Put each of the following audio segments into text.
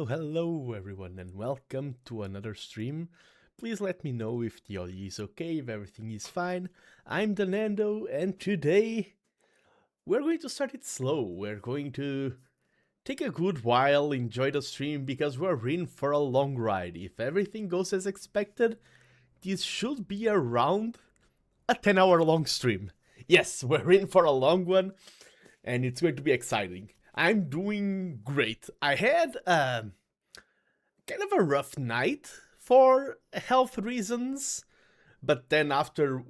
Hello everyone, and welcome to another stream. Please let me know if the audio is okay, if everything is fine. I'm TheNando, and today we're going to start it slow. We're going to take a good while, enjoy the stream, because we're in for a long ride. If everything goes as expected, this should be around a 10-hour long stream. Yes, we're in for a long one, and it's going to be exciting. I'm doing great. I had kind of a rough night for health reasons. But then after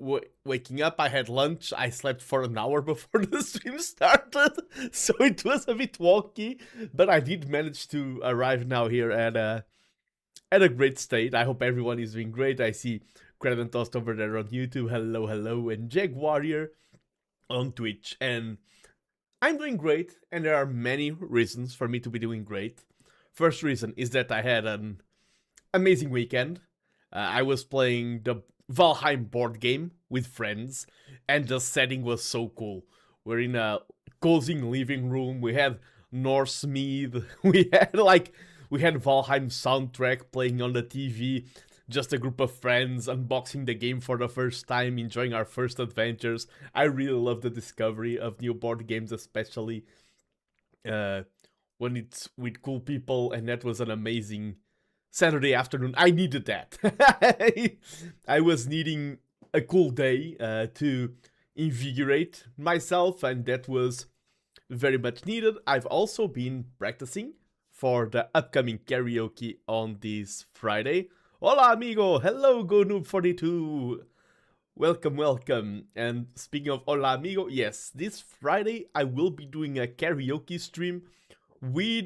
waking up, I had lunch. I slept for an hour before the stream started, so it was a bit wonky. But I did manage to arrive now here at a great state. I hope everyone is doing great. I see Credit Toast over there on YouTube. Hello, hello, and Jag Warrior on Twitch. And I'm doing great, and there are many reasons for me to be doing great. First reason is that I had an amazing weekend. I was playing the Vilhelm board game with friends, and the setting was so cool. We're in a cozy living room. We had Norse mead. We had Valheim soundtrack playing on the TV. Just a group of friends unboxing the game for the first time, enjoying our first adventures. I really love the discovery of new board games, especially when it's with cool people, and that was an amazing Saturday afternoon. I needed that. I was needing a cool day to invigorate myself, and that was very much needed. I've also been practicing for the upcoming karaoke on this Friday. Hola amigo, hello GoNoob42. Welcome, welcome. And speaking of hola amigo, yes, this Friday I will be doing a karaoke stream with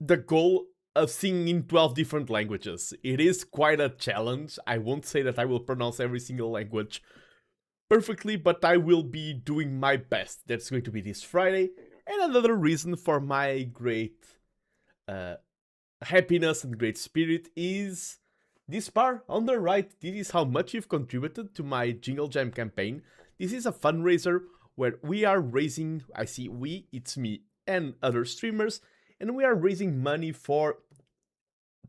the goal of singing in 12 different languages. It is quite a challenge. I won't say that I will pronounce every single language perfectly, but I will be doing my best. That's going to be this Friday. And another reason for my great happiness and great spirit is this bar on the right. This is how much you've contributed to my Jingle Jam campaign. This is a fundraiser where we are raising, I see we, it's me and other streamers, and we are raising money for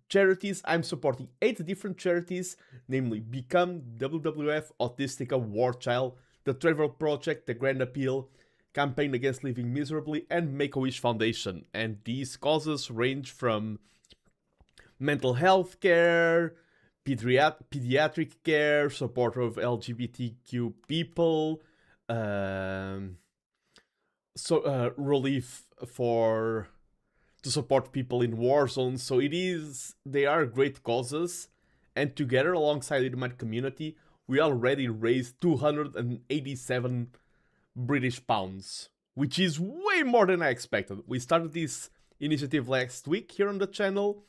charities. I'm supporting 8 different charities, namely Become, WWF, Autistic Award Child, the Travel Project, the Grand Appeal, Campaign Against Living Miserably, and Make-A-Wish Foundation. And these causes range from mental health care, pediatric care, support of LGBTQ people, relief to support people in war zones. So they are great causes, and together alongside the Mad community, we already raised 287 British pounds, which is way more than I expected. We started this initiative last week here on the channel.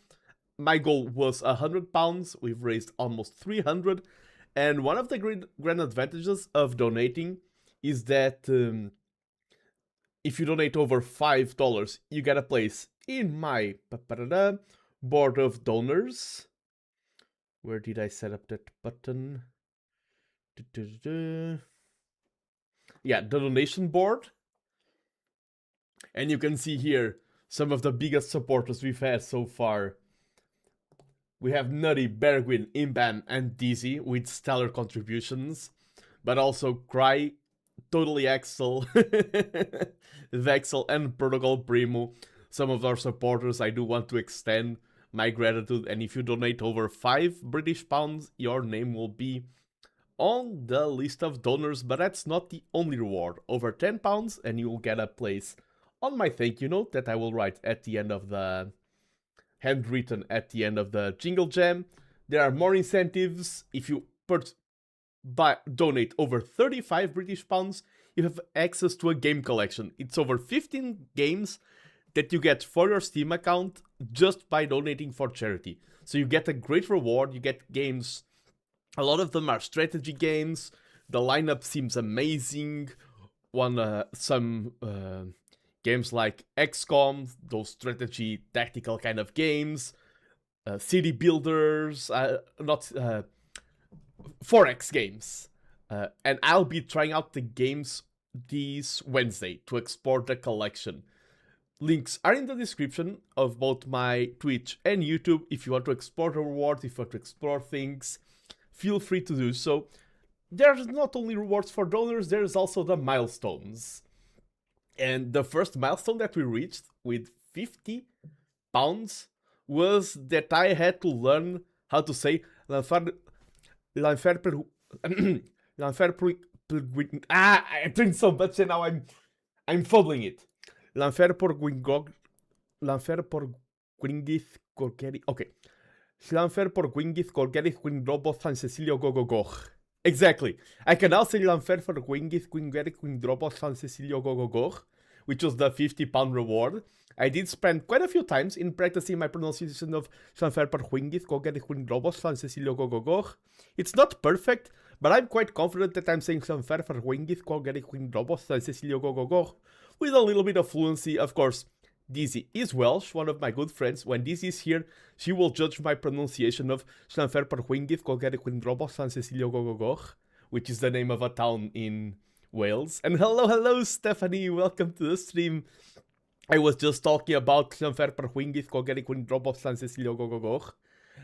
My goal was £100. We've raised almost 300, and one of the grand advantages of donating is that if you donate over $5, you get a place in my board of donors. Where did I set up that button? Yeah, the donation board. And you can see here some of the biggest supporters we've had so far. We have Nutty, Bergwin, Imban, and Dizzy with stellar contributions. But also Cry, Totally Axel, Vexel, and Protocol Primo. Some of our supporters, I do want to extend my gratitude. And if you donate over £5 your name will be on the list of donors. But that's not the only reward. Over £10 and you will get a place on my thank you note that I will write at the end of the handwritten at the end of the Jingle Jam. There are more incentives. If you donate over £35, you have access to a game collection. It's over 15 games that you get for your Steam account just by donating for charity. So you get a great reward, you get games. A lot of them are strategy games. The lineup seems amazing. Some games like XCOM, those strategy tactical kind of games. City builders, not 4X games. And I'll be trying out the games this Wednesday to explore the collection. Links are in the description of both my Twitch and YouTube. If you want to explore the rewards, if you want to explore things, feel free to do so. there's not only rewards for donors, there's also the milestones. And the first milestone that we reached with 50 pounds was that I had to learn how to say L'enfer per... L'enfer per... I drink so much and now I'm fumbling it. L'enfer por Gwingog... L'enfer por Gwingith Gorgeri... Okay. L'enfer por Gwingith Gorgeri Gwindrobos San Cecilio Gogogoch. Exactly. I can now say L'enfer for Gwingith Gwingeri Gwindrobos San Cecilio Gogogoch, which was the 50-pound reward. I did spend quite a few times in practicing my pronunciation of L'enfer por Gwingith Gorgeri Gwindrobos San Cecilio Gogogoch. It's not perfect, but I'm quite confident that I'm saying L'enfer for Gwingith Gorgeri Gwindrobos San Cecilio Gogogoch with a little bit of fluency, of course. Dizzy is Welsh, one of my good friends. When Dizzy is here, she will judge my pronunciation of Llanfair per Gwyngyth Golgeri Gwynrobos San Cecilio Gogogoch, which is the name of a town in Wales. And hello, Stephanie, welcome to the stream. I was just talking about Llanfair per Gwyngyth Golgeri Gwynrobos San Cecilio Gogogoch.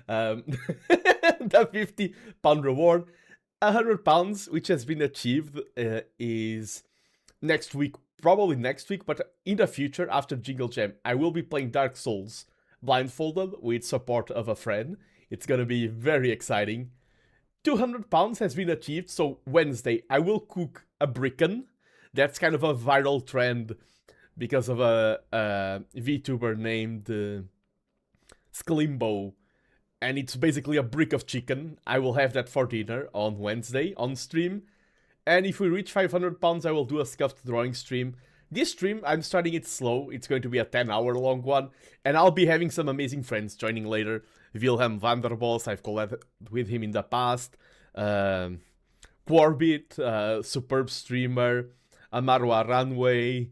The 50-pound reward. £100, which has been achieved, is next week. Probably next week, but in the future, after Jingle Jam, I will be playing Dark Souls blindfolded with support of a friend. It's gonna be very exciting. £200 has been achieved, so Wednesday I will cook a bricken. That's kind of a viral trend because of a VTuber named Sklimbo, and it's basically a brick of chicken. I will have that for dinner on Wednesday on stream. And if we reach £500, I will do a scuffed drawing stream. This stream, I'm starting it slow. It's going to be a 10-hour long one. And I'll be having some amazing friends joining later. Vilhelm Vanderbos, I've collabed with him in the past. Quarbit, superb streamer. Amaru Aranway.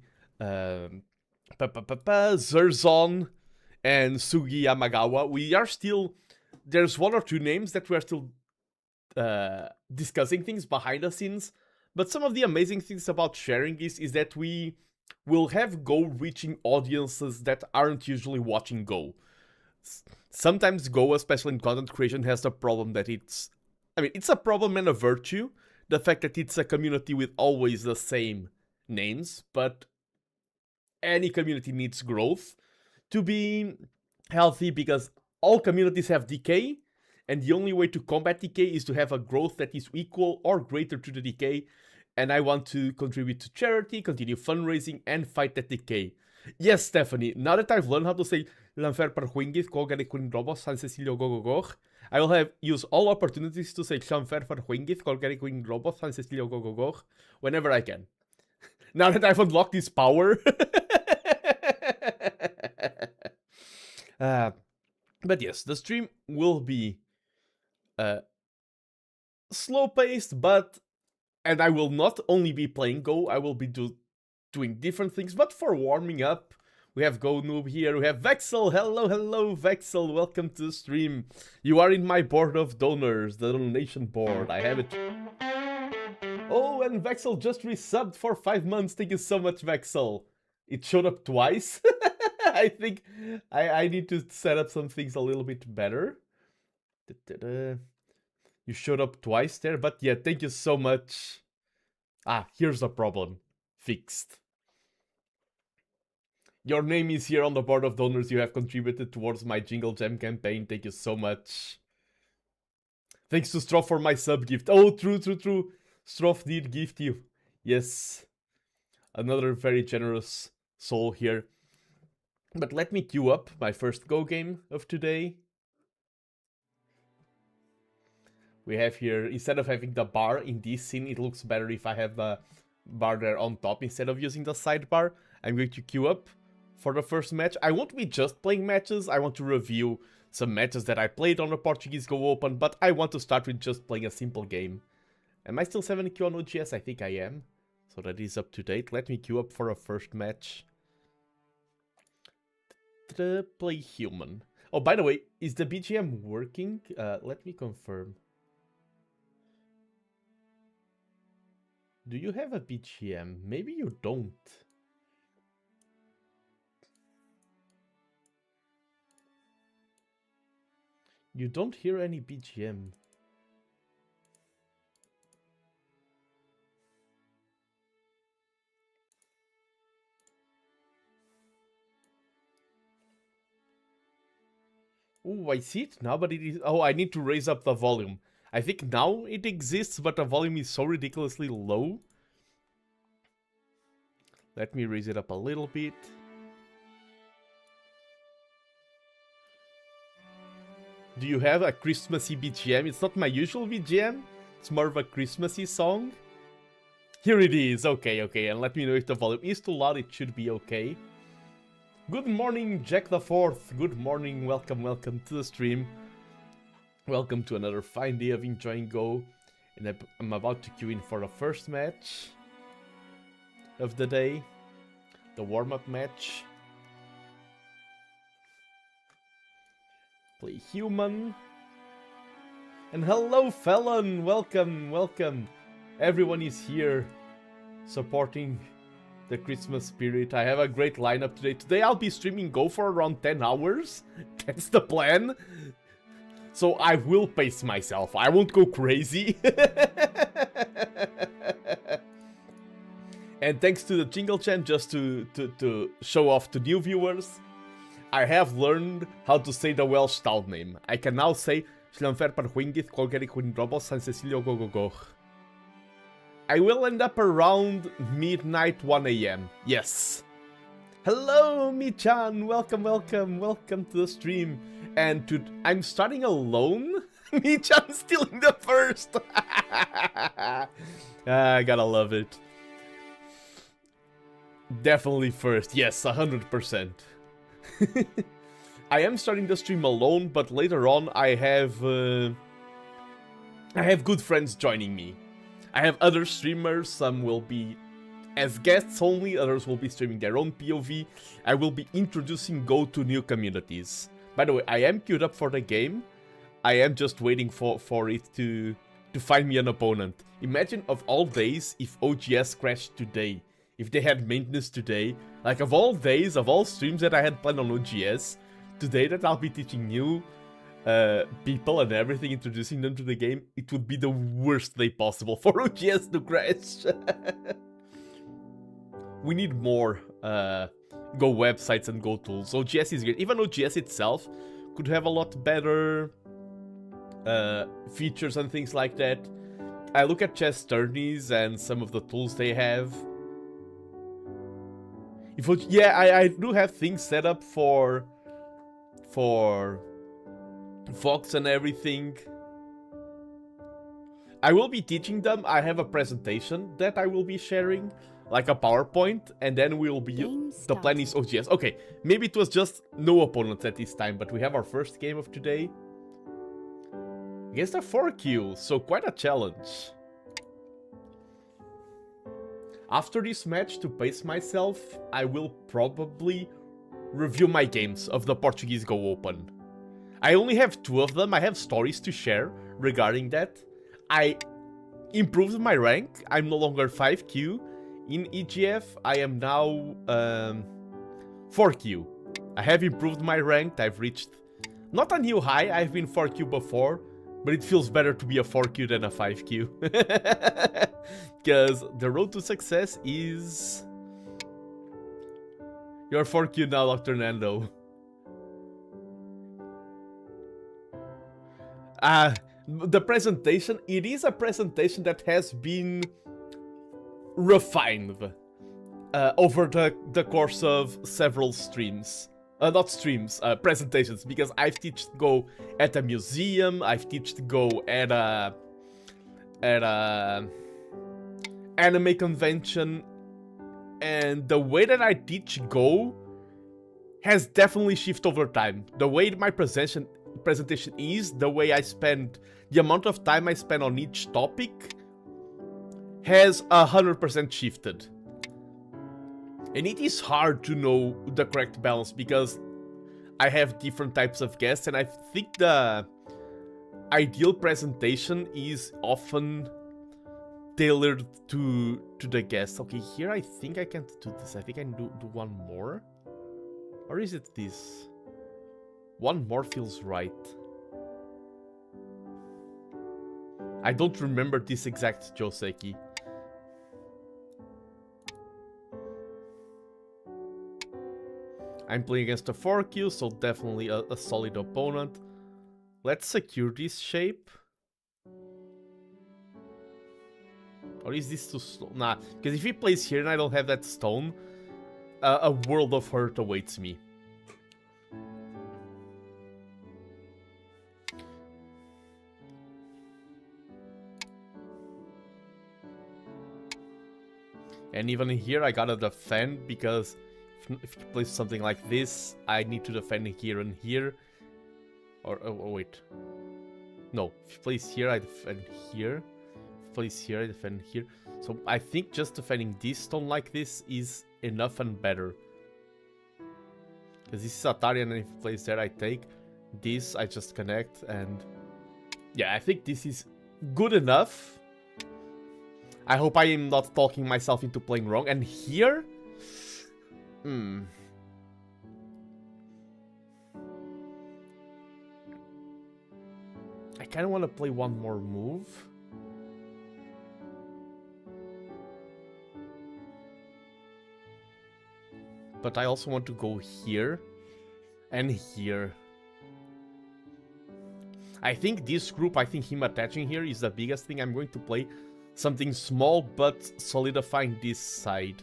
Zirzon. And Sugi Yamagawa. We are still... There's one or two names that we're still... discussing things behind the scenes, but some of the amazing things about sharing this is that we will have Go reaching audiences that aren't usually watching Go. Sometimes Go, especially in content creation, has the problem that it's a problem and a virtue, the fact that it's a community with always the same names, but any community needs growth to be healthy because all communities have decay. And the only way to combat decay is to have a growth that is equal or greater to the decay. And I want to contribute to charity, continue fundraising, and fight that decay. Yes, Stephanie, now that I've learned how to say L'enfer per Gwyngyth Golgeri Gwynrobos San Cecilio Gogogoch, I will use all opportunities to say L'enfer per Gwyngyth Golgeri Gwynrobos San Cecilio Gogogoch whenever I can. Now that I've unlocked this power. But yes, the stream will be slow-paced, and I will not only be playing Go, I will be doing different things, but for warming up, we have Go Noob here, we have Vexel, hello Vexel, welcome to the stream. You are in my board of donors, the donation board, I have it. Oh, and Vexel just resubbed for 5 months, thank you so much, Vexel. It showed up twice. I think I need to set up some things a little bit better. You showed up twice there, but yeah, thank you so much. Here's the problem. Fixed. Your name is here on the board of donors. You have contributed towards my Jingle Jam campaign. Thank you so much. Thanks to Stroff for my sub gift. Oh, true. Stroff did gift you. Yes. Another very generous soul here. But let me queue up my first Go game of today. We have here, instead of having the bar in this scene, it looks better if I have the bar there on top instead of using the sidebar. I'm going to queue up for the first match. I won't be just playing matches, I want to review some matches that I played on the Portuguese Go Open, but I want to start with just playing a simple game. Am I still 70q on OGS? I think I am. So that is up to date. Let me queue up for a first match. Play human. Oh, by the way, is the BGM working? Let me confirm. Do you have a BGM? Maybe you don't. You don't hear any BGM. Oh, I see it now, but it is... Oh, I need to raise up the volume. I think now it exists, but the volume is so ridiculously low. Let me raise it up a little bit. Do you have a Christmassy VTuber? It's not my usual VTuber. It's more of a Christmassy song. Here it is. Okay, okay. And let me know if the volume is too loud. It should be okay. Good morning, Jack the Fourth. Good morning. Welcome, welcome to the stream. Welcome to another fine day of enjoying Go. And I'm about to queue in for the first match of the day. The warm-up match. Play human. And hello, Felon. Welcome, welcome. Everyone is here supporting the Christmas spirit. I have a great lineup today. Today I'll be streaming Go for around 10 hours. That's the plan. So I will pace myself. I won't go crazy. And thanks to the Jingle Jam, just to show off to new viewers, I have learned how to say the Welsh town name. I can now say Schlanfer Parhuingith Colgeric Windrobos San Cecilio Gogogoch. I will end up around midnight 1 AM. Yes. Hello, Mi-chan. Welcome, welcome, welcome to the stream. And I'm starting alone? Mi-chan's still in the first. I gotta love it. Definitely first. Yes, 100%. I am starting the stream alone, but later on I have good friends joining me. I have other streamers, some will be as guests only, others will be streaming their own POV. I will be introducing Go to new communities. By the way, I am queued up for the game. I am just waiting for it to find me an opponent. Imagine of all days if OGS crashed today. If they had maintenance today. Like of all days, of all streams that I had planned on OGS, today that I'll be teaching new people and everything, introducing them to the game, it would be the worst day possible for OGS to crash. We need more Go websites and Go tools. OGS is great. Even OGS itself could have a lot better features and things like that. I look at chess tourneys and some of the tools they have. Yeah, I do have things set up for Fox and everything. I will be teaching them. I have a presentation that I will be sharing, like a PowerPoint, and then we'll be... The plan is OGS. Okay, maybe it was just no opponents at this time, but we have our first game of today against a 4Q, so quite a challenge. After this match, to pace myself, I will probably review my games of the Portuguese Go Open. I only have 2 of them. I have stories to share regarding that. I improved my rank. I'm no longer 5Q in EGF. I am now 4Q. I have improved my rank. I've reached not a new high. I've been 4Q before, but it feels better to be a 4Q than a 5Q. Because the road to success is... You're 4Q now, Dr. Nando. The presentation, it is a presentation that has been refined over the course of several streams. Not streams, presentations, because I've taught Go at a museum, I've taught Go at a anime convention, and the way that I teach Go has definitely shifted over time. The way my presentation is, the way I spend, the amount of time I spend on each topic has 100% shifted. And it is hard to know the correct balance because I have different types of guests, and I think the ideal presentation is often tailored to the guest. Okay, here I think I can't do this. I think I can do one more. Or is it this? One more feels right. I don't remember this exact Joseki. I'm playing against a 4Q, so definitely a solid opponent. Let's secure this shape. Or is this too slow? Nah, because if he plays here and I don't have that stone, a world of hurt awaits me. And even here I gotta defend, because if he plays something like this, I need to defend here and here. Or, oh wait. No, if he plays here, I defend here. If he plays here, I defend here. So I think just defending this stone like this is enough and better. Because this is Atari, and if he plays there, I take. This, I just connect, and... yeah, I think this is good enough. I hope I am not talking myself into playing wrong. And here... I kind of want to play one more move. But I also want to go here and here. I think this group, I think him attaching here is the biggest thing. I'm going to play something small but solidifying this side.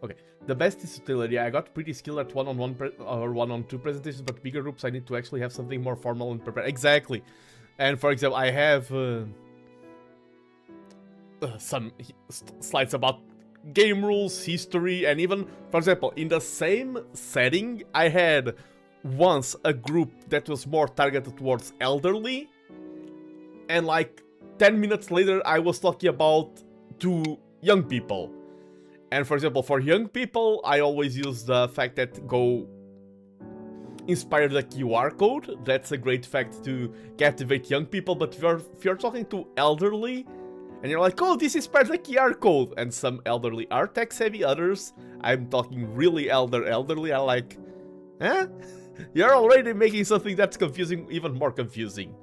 Okay, the best is utility. I got pretty skilled at one-on-one or one-on-two presentations, but bigger groups I need to actually have something more formal and prepared. Exactly. And for example, I have some slides about game rules, history, and even, for example, in the same setting, I had once a group that was more targeted towards elderly, and like 10 minutes later, I was talking about two young people. And for example, for young people, I always use the fact that Go inspired the QR code. That's a great fact to captivate young people. But if you're talking to elderly, and you're like, oh, this inspired the QR code, and some elderly are tech-savvy, others, I'm talking really elderly, are like, huh? You're already making something that's confusing even more confusing.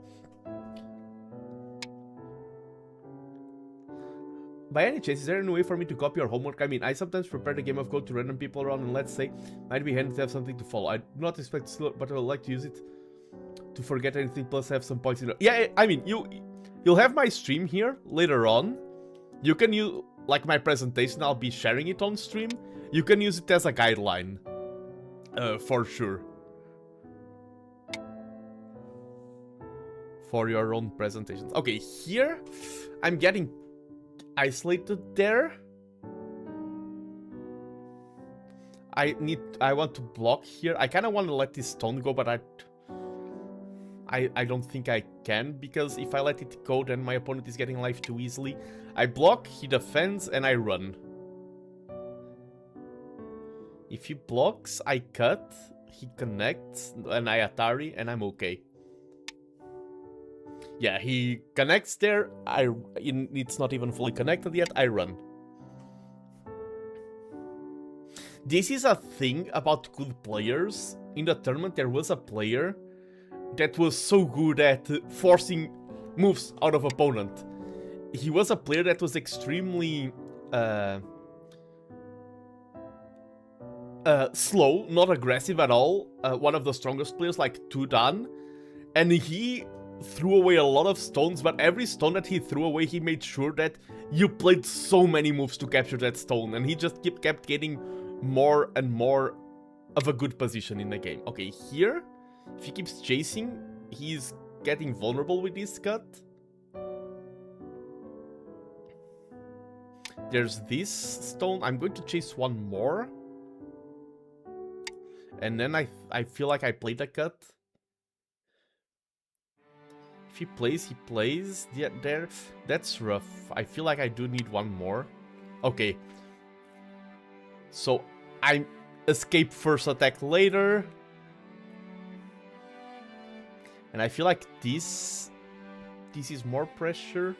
By any chance, is there any way for me to copy your homework? I mean, I sometimes prepare the game of code to random people around, and let's say, might be handy to have something to follow. I do not expect to steal it, but I would like to use it to forget anything, plus have some points in it. Yeah, I mean, you'll have my stream here later on. You can use, like my presentation, I'll be sharing it on stream. You can use it as a guideline, for sure. For your own presentations. Okay, here, I'm getting isolated there. I want to block here. I kind of want to let this stone go, but I don't think I can, because if I let it go, then my opponent is getting life too easily. I block, he defends, and I run. If he blocks, I cut, he connects, and I Atari, and I'm okay. Yeah, he connects there, it's not even fully connected yet, I run. This is a thing about good players. In the tournament, there was a player that was so good at forcing moves out of opponent. He was a player that was extremely slow, not aggressive at all. One of the strongest players, like Tudan, and he threw away a lot of stones, but every stone that he threw away, he made sure that you played so many moves to capture that stone, and he just kept getting more and more of a good position in the game. Okay, here, if he keeps chasing, he's getting vulnerable with this cut. There's this stone. I'm going to chase one more. And then I feel like I played a cut. If he plays, he plays. Yeah, there. That's rough. I feel like I do need one more. Okay. So, I escape first, attack later. And I feel like this is more pressure.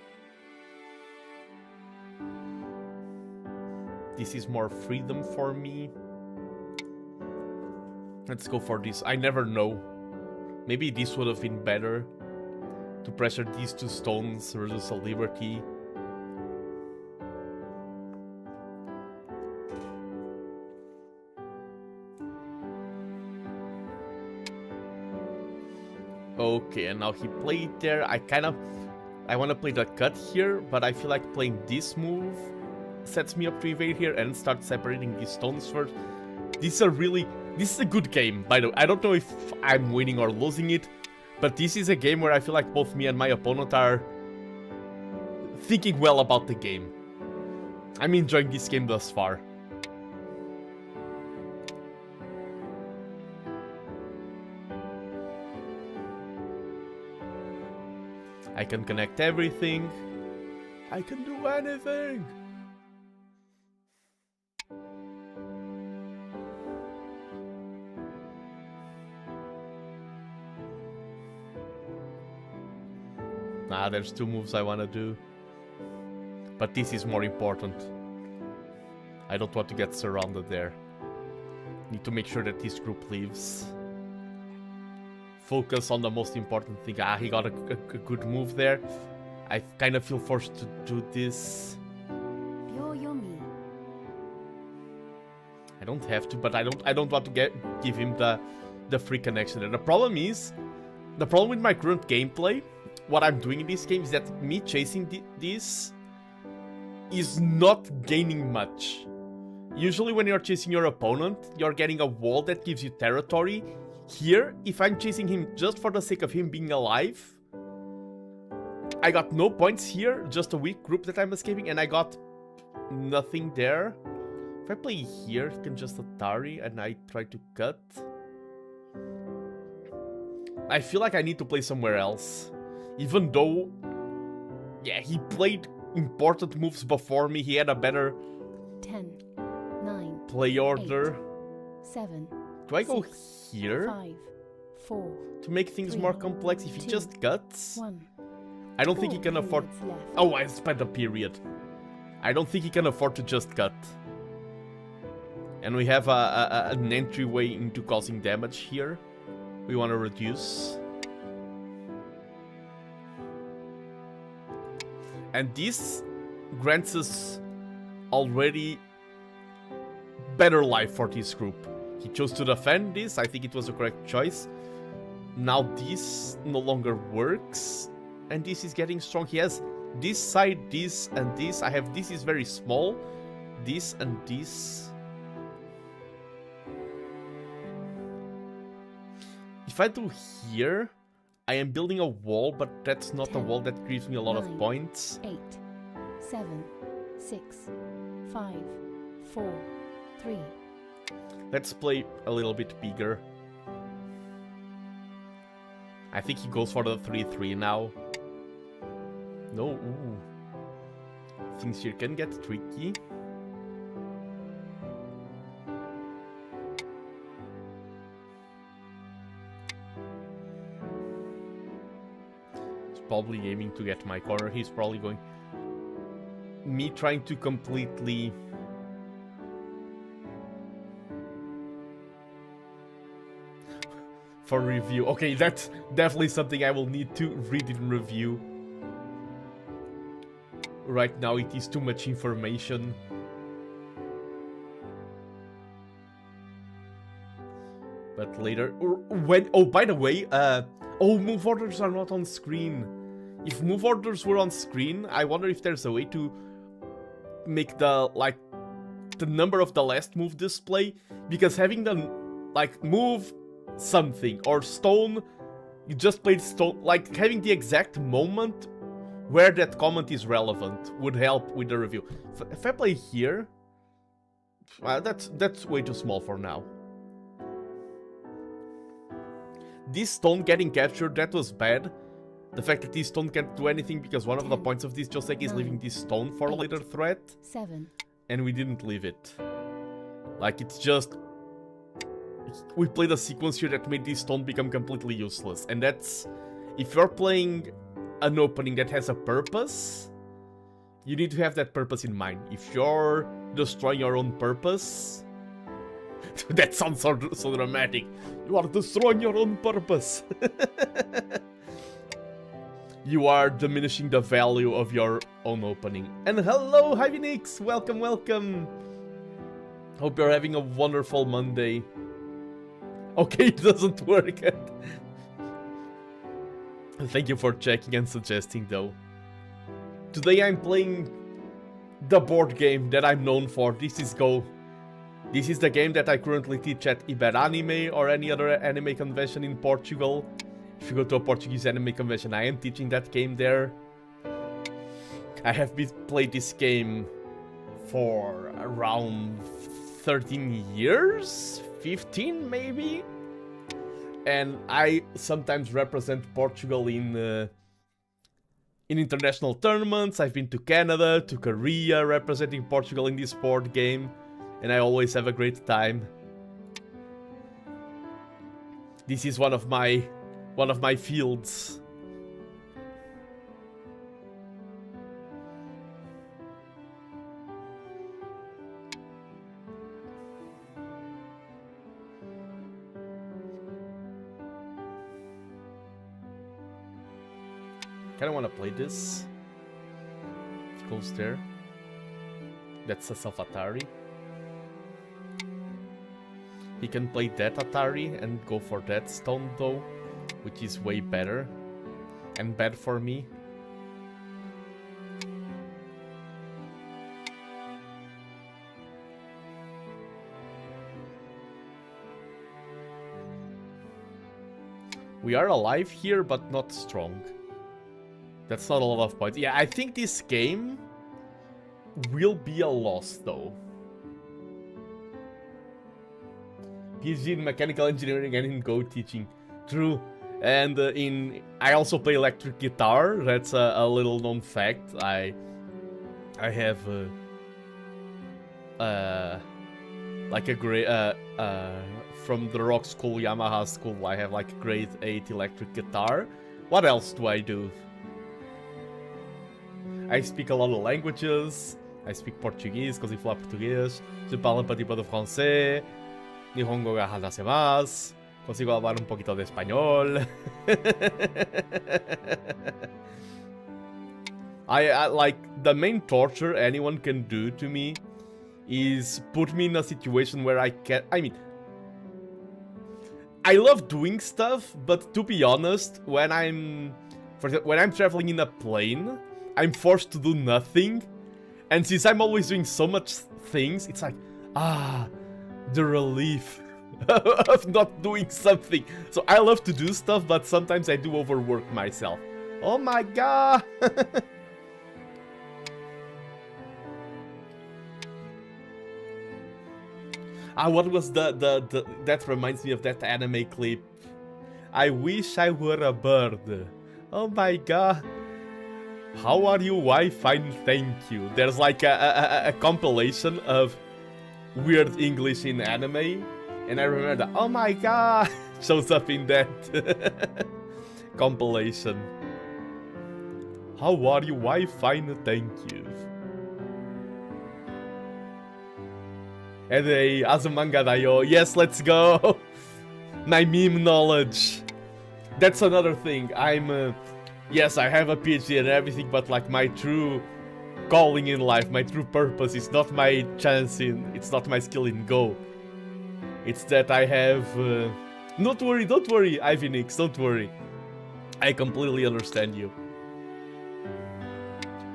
This is more freedom for me. Let's go for this. I never know. Maybe this would have been better. To pressure these two stones versus a liberty. Okay, and now he played there. I want to play the cut here, but I feel like playing this move sets me up to evade here and start separating these stones first. This is a good game, by the way. I don't know if I'm winning or losing it, but this is a game where I feel like both me and my opponent are thinking well about the game. I'm enjoying this game thus far. I can connect everything. I can do anything. Nah, there's two moves I want to do. But this is more important. I don't want to get surrounded there. Need to make sure that this group leaves. Focus on the most important thing. Ah, he got a good move there. I kind of feel forced to do this. I don't have to, but I don't want to give him the free connection there. The problem with my current gameplay, what I'm doing in this game is that me chasing this is not gaining much. Usually when you're chasing your opponent, you're getting a wall that gives you territory. Here, if I'm chasing him just for the sake of him being alive, I got no points here, just a weak group that I'm escaping, and I got nothing there. If I play here, he can just Atari, and I try to cut. I feel like I need to play somewhere else. Even though, yeah, he played important moves before me, he had a better 10, 9, play order. 8, 7, do I go 6, here 5, 4, to make things 3, more complex? If he 2, just cuts, 1. I don't think he can afford. Oh, I spent a period. I don't think he can afford to just cut. And we have an entryway into causing damage here. We want to reduce. And this grants us already better life for this group. He chose to defend this. I think it was the correct choice. Now this no longer works. And this is getting strong. He has this side, this, and this. I have this is very small. This and this. If I do here, I am building a wall, but that's not 10, a wall that gives me a lot 9, of points. 8, 7, 6, 5, 4, 3. Let's play a little bit bigger. I think he goes for the 3-3 now. No, ooh. Things here can get tricky. He's probably aiming to get my corner. He's probably going... Me trying to completely... For review. Okay, that's definitely something I will need to read in review. Right now it is too much information. But later... When... Oh, by the way, oh, move orders are not on screen. If move orders were on screen, I wonder if there's a way to make the, like, the number of the last move display. Because having the, like, move... something or stone, you just played stone, like having the exact moment where that comment is relevant would help with the review. If I play here, that's way too small for now. This stone getting captured, that was bad. The fact that this stone can't do anything because one of the points of this Joseki is leaving this stone for a later threat. 7. And we didn't leave it. Like, it's just... We played a sequence here that made this stone become completely useless. And that's... If you're playing an opening that has a purpose, you need to have that purpose in mind. If you're destroying your own purpose... That sounds so dramatic. You are destroying your own purpose. You are diminishing the value of your own opening. And hello, Hyvinix! Welcome, welcome! Hope you're having a wonderful Monday. Okay, it doesn't work. Thank you for checking and suggesting, though. Today I'm playing the board game that I'm known for. This is Go. This is the game that I currently teach at Iberanime or any other anime convention in Portugal. If you go to a Portuguese anime convention, I am teaching that game there. I have played this game for around 13 years? 15 maybe? And I sometimes represent Portugal in international tournaments. I've been to Canada, to Korea, representing Portugal in this board game. And I always have a great time. This is one of my fields. Kinda wanna play this. It goes there. That's a self-Atari. He can play that Atari and go for that stone though, which is way better. And bad for me. We are alive here, but not strong. That's not a lot of points. Yeah, I think this game will be a loss, though. PhD in mechanical engineering and in Go teaching. True. And I also play electric guitar. That's a little known fact. I have like a great from the rock school, Yamaha school. I have like a grade 8 electric guitar. What else do I do? I speak a lot of languages. I speak Portuguese, consigo falar português. Je parle un petit peu de français. Nihongo ga hanasemasu. Consigo hablar un poquito de español. I like, the main torture anyone can do to me is put me in a situation where I can't. I mean, I love doing stuff, but to be honest, when I'm traveling in a plane, I'm forced to do nothing, and since I'm always doing so much things, it's like, the relief of not doing something. So I love to do stuff, but sometimes I do overwork myself. Oh my god! What was that reminds me of that anime clip. I wish I were a bird. Oh my god. How are you? Why? Fine, thank you. There's like a compilation of weird English in anime, and I remember that, oh my god, shows up in that compilation. How are you? Why? Fine, thank you. And hey, Azumanga Dayo, yes, let's go. My meme knowledge. That's another thing. Yes, I have a PhD and everything, but like my true calling in life, my true purpose is not my chance it's not my skill in Go. It's that I have, don't worry, Ivanix, don't worry. I completely understand you.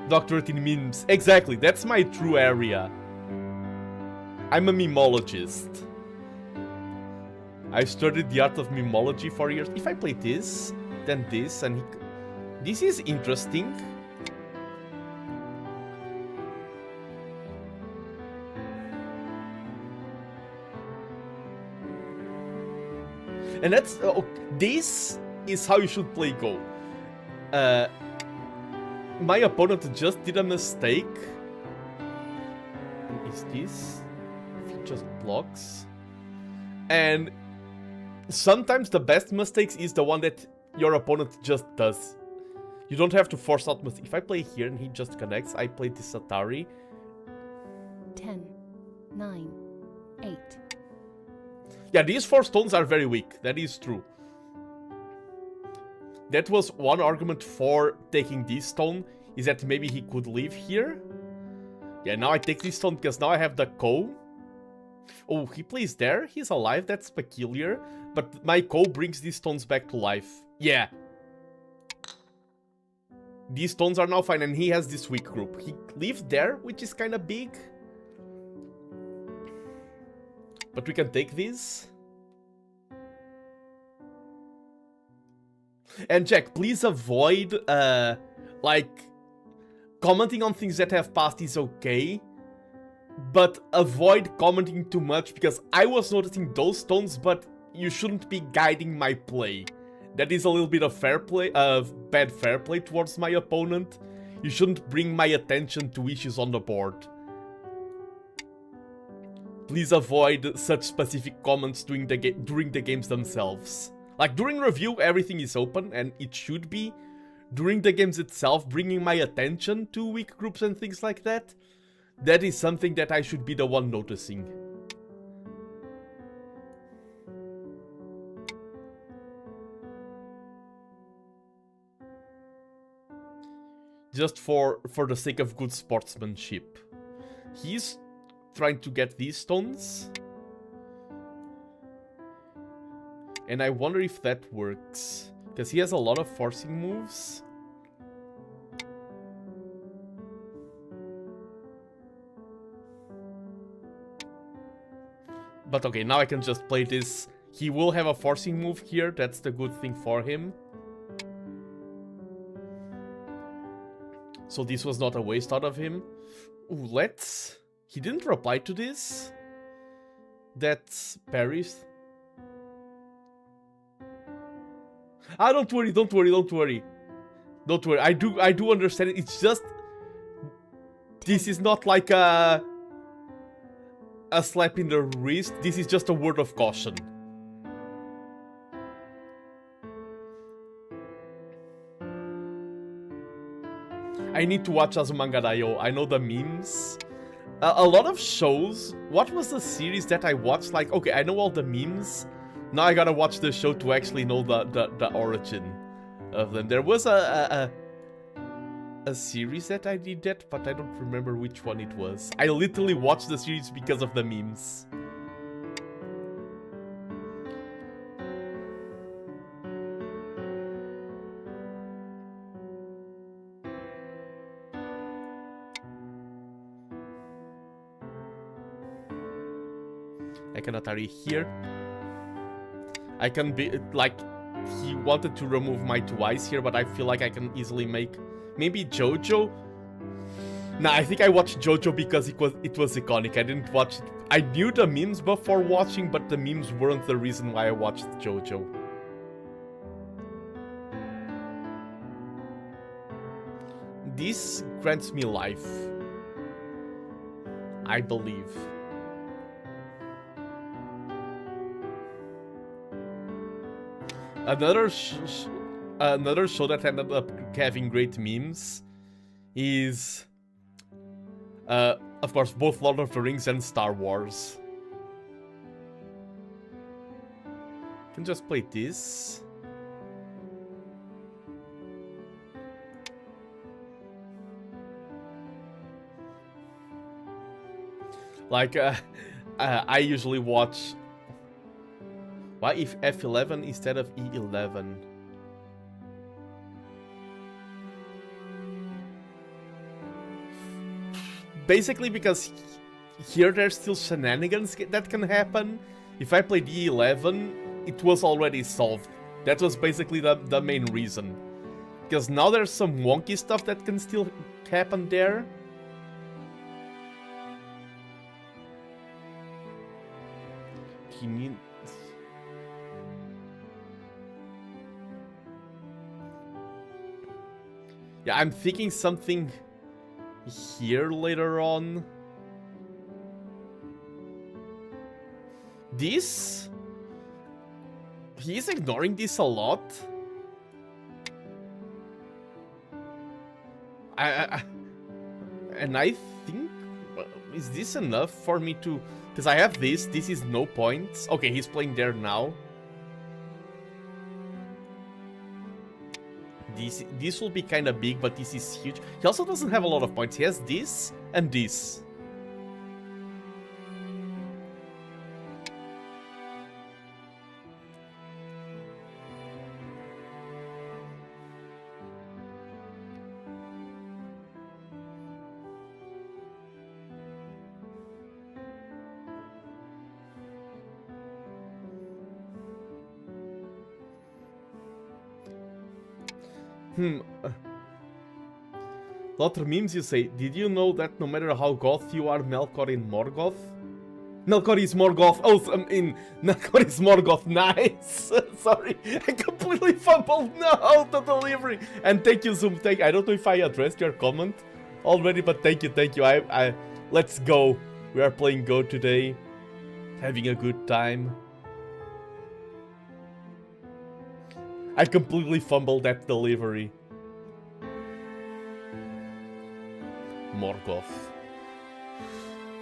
Doctorate in memes, exactly, that's my true area. I'm a memologist. I studied the art of memology for years. If I play this, then this, and this is interesting. And that's... this is how you should play Go. My opponent just did a mistake. Is this? If he just blocks. And sometimes the best mistakes is the one that your opponent just does. You don't have to force out mistakes. If I play here and he just connects, I play this Atari. 10, 9, 8. Yeah, these 4 stones are very weak. That is true. That was one argument for taking this stone, is that maybe he could leave here. Yeah, now I take this stone because now I have the Ko. Oh, he plays there? He's alive? That's peculiar. But my Ko brings these stones back to life. Yeah. These stones are now fine, and he has this weak group. He lived there, which is kind of big. But we can take these. And Jack, please avoid, like, commenting on things that have passed is okay. But avoid commenting too much, because I was noticing those stones, but you shouldn't be guiding my play. That is a little bit of bad fair play towards my opponent. You shouldn't bring my attention to issues on the board. Please avoid such specific comments during the games themselves. Like, during review, everything is open, and it should be. During the games itself, bringing my attention to weak groups and things like that, that is something that I should be the one noticing. Just for the sake of good sportsmanship. He's trying to get these stones. And I wonder if that works. Because he has a lot of forcing moves. But okay, now I can just play this. He will have a forcing move here. That's the good thing for him. So this was not a waste out of him. Ooh, let's... He didn't reply to this. That's Paris. Ah, don't worry, don't worry, don't worry. Don't worry, I do understand it. It's just... This is not like a slap in the wrist. This is just a word of caution. I need to watch Azumanga-daioh. I know the memes. A lot of shows. What was the series that I watched? Like, okay, I know all the memes. Now I gotta watch the show to actually know the origin of them. There was a series that I did that, but I don't remember which one it was. I literally watched the series because of the memes. I can Atari here. I can be, like, he wanted to remove my 2 eyes here, but I feel like I can easily make, maybe JoJo? Nah, I think I watched JoJo because it was iconic. I didn't watch it. I knew the memes before watching, but the memes weren't the reason why I watched JoJo. This grants me life. I believe. Another show that ended up having great memes is, of course, both Lord of the Rings and Star Wars. Can just play this. Like, I usually watch... Why if F11 instead of E11? Basically because here there's still shenanigans that can happen. If I played E11, it was already solved. That was basically the main reason. Because now there's some wonky stuff that can still happen there. He needs... Yeah, I'm thinking something here later on. This? He's ignoring this a lot. And I think... Is this enough for me to... Because I have this. This is no points. Okay, he's playing there now. This will be kind of big, but this is huge. He also doesn't have a lot of points. He has this and this. Lotter memes you say, did you know that no matter how goth you are, Melkor in Morgoth? Melkor is Morgoth. Oh, Melkor is Morgoth. Nice. Sorry, I completely fumbled. No, the delivery. And thank you, Zoom. I don't know if I addressed your comment already, but thank you. Let's go. We are playing Go today, having a good time. I completely fumbled that delivery. Morgoth.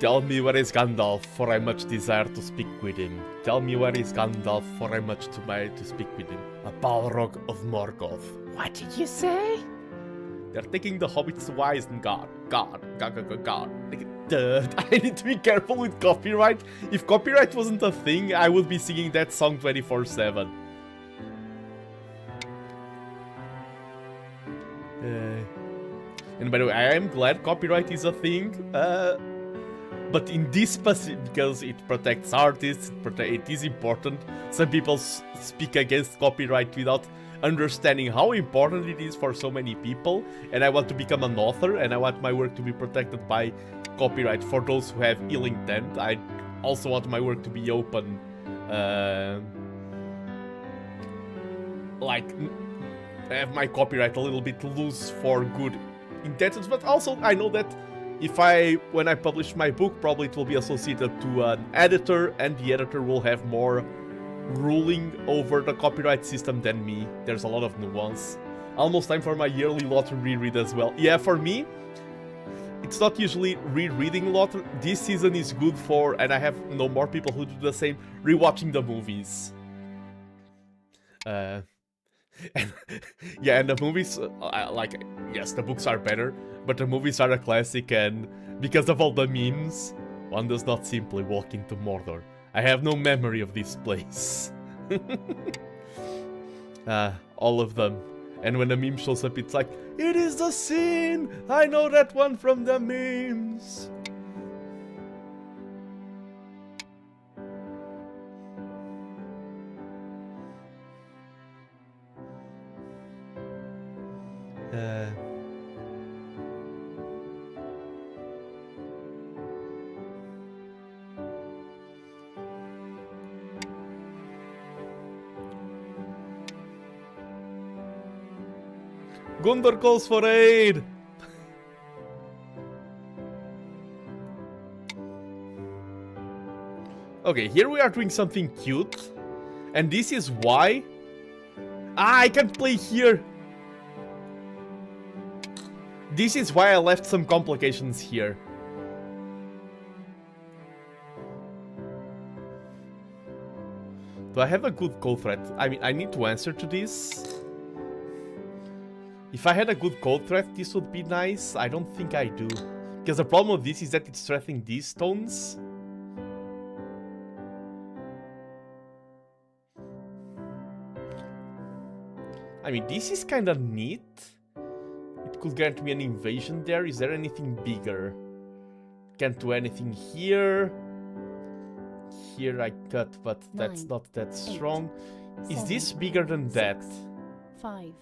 Tell me where is Gandalf, for I much desire to speak with him. Tell me where is Gandalf, for I much desire to speak with him. A Balrog of Morgoth. What did you say? They're taking the hobbits to Isengard. God. Dude, I need to be careful with copyright. If copyright wasn't a thing, I would be singing that song 24/7. And by the way, I am glad copyright is a thing, but in this specific, because it protects artists, it is important. Some people speak against copyright without understanding how important it is for so many people, and I want to become an author, and I want my work to be protected by copyright for those who have ill intent. I also want my work to be open, like, have my copyright a little bit loose for good intentions, but also I know that when I publish my book, probably it will be associated to an editor, and the editor will have more ruling over the copyright system than me. There's a lot of nuance. Almost time for my yearly lottery reread as well. Yeah, for me, it's not usually rereading lottery. This season is good for, and I have more people who do the same, rewatching the movies. And yeah, and the movies, yes, the books are better, but the movies are a classic, and because of all the memes, one does not simply walk into Mordor. I have no memory of this place. All of them. And when a meme shows up, it's like, it is the scene! I know that one from the memes! Gondor calls for aid! Okay, here we are doing something cute. And this is why... I can't play here! This is why I left some complications here. Do I have a good code thread? I mean, I need to answer to this. If I had a good code thread, this would be nice. I don't think I do. Because the problem with this is that it's threading these stones. I mean, this is kind of neat. It could grant me an invasion there. Is there anything bigger? Can't do anything here. Here I cut, but that's not that strong. Is this bigger than that? 5,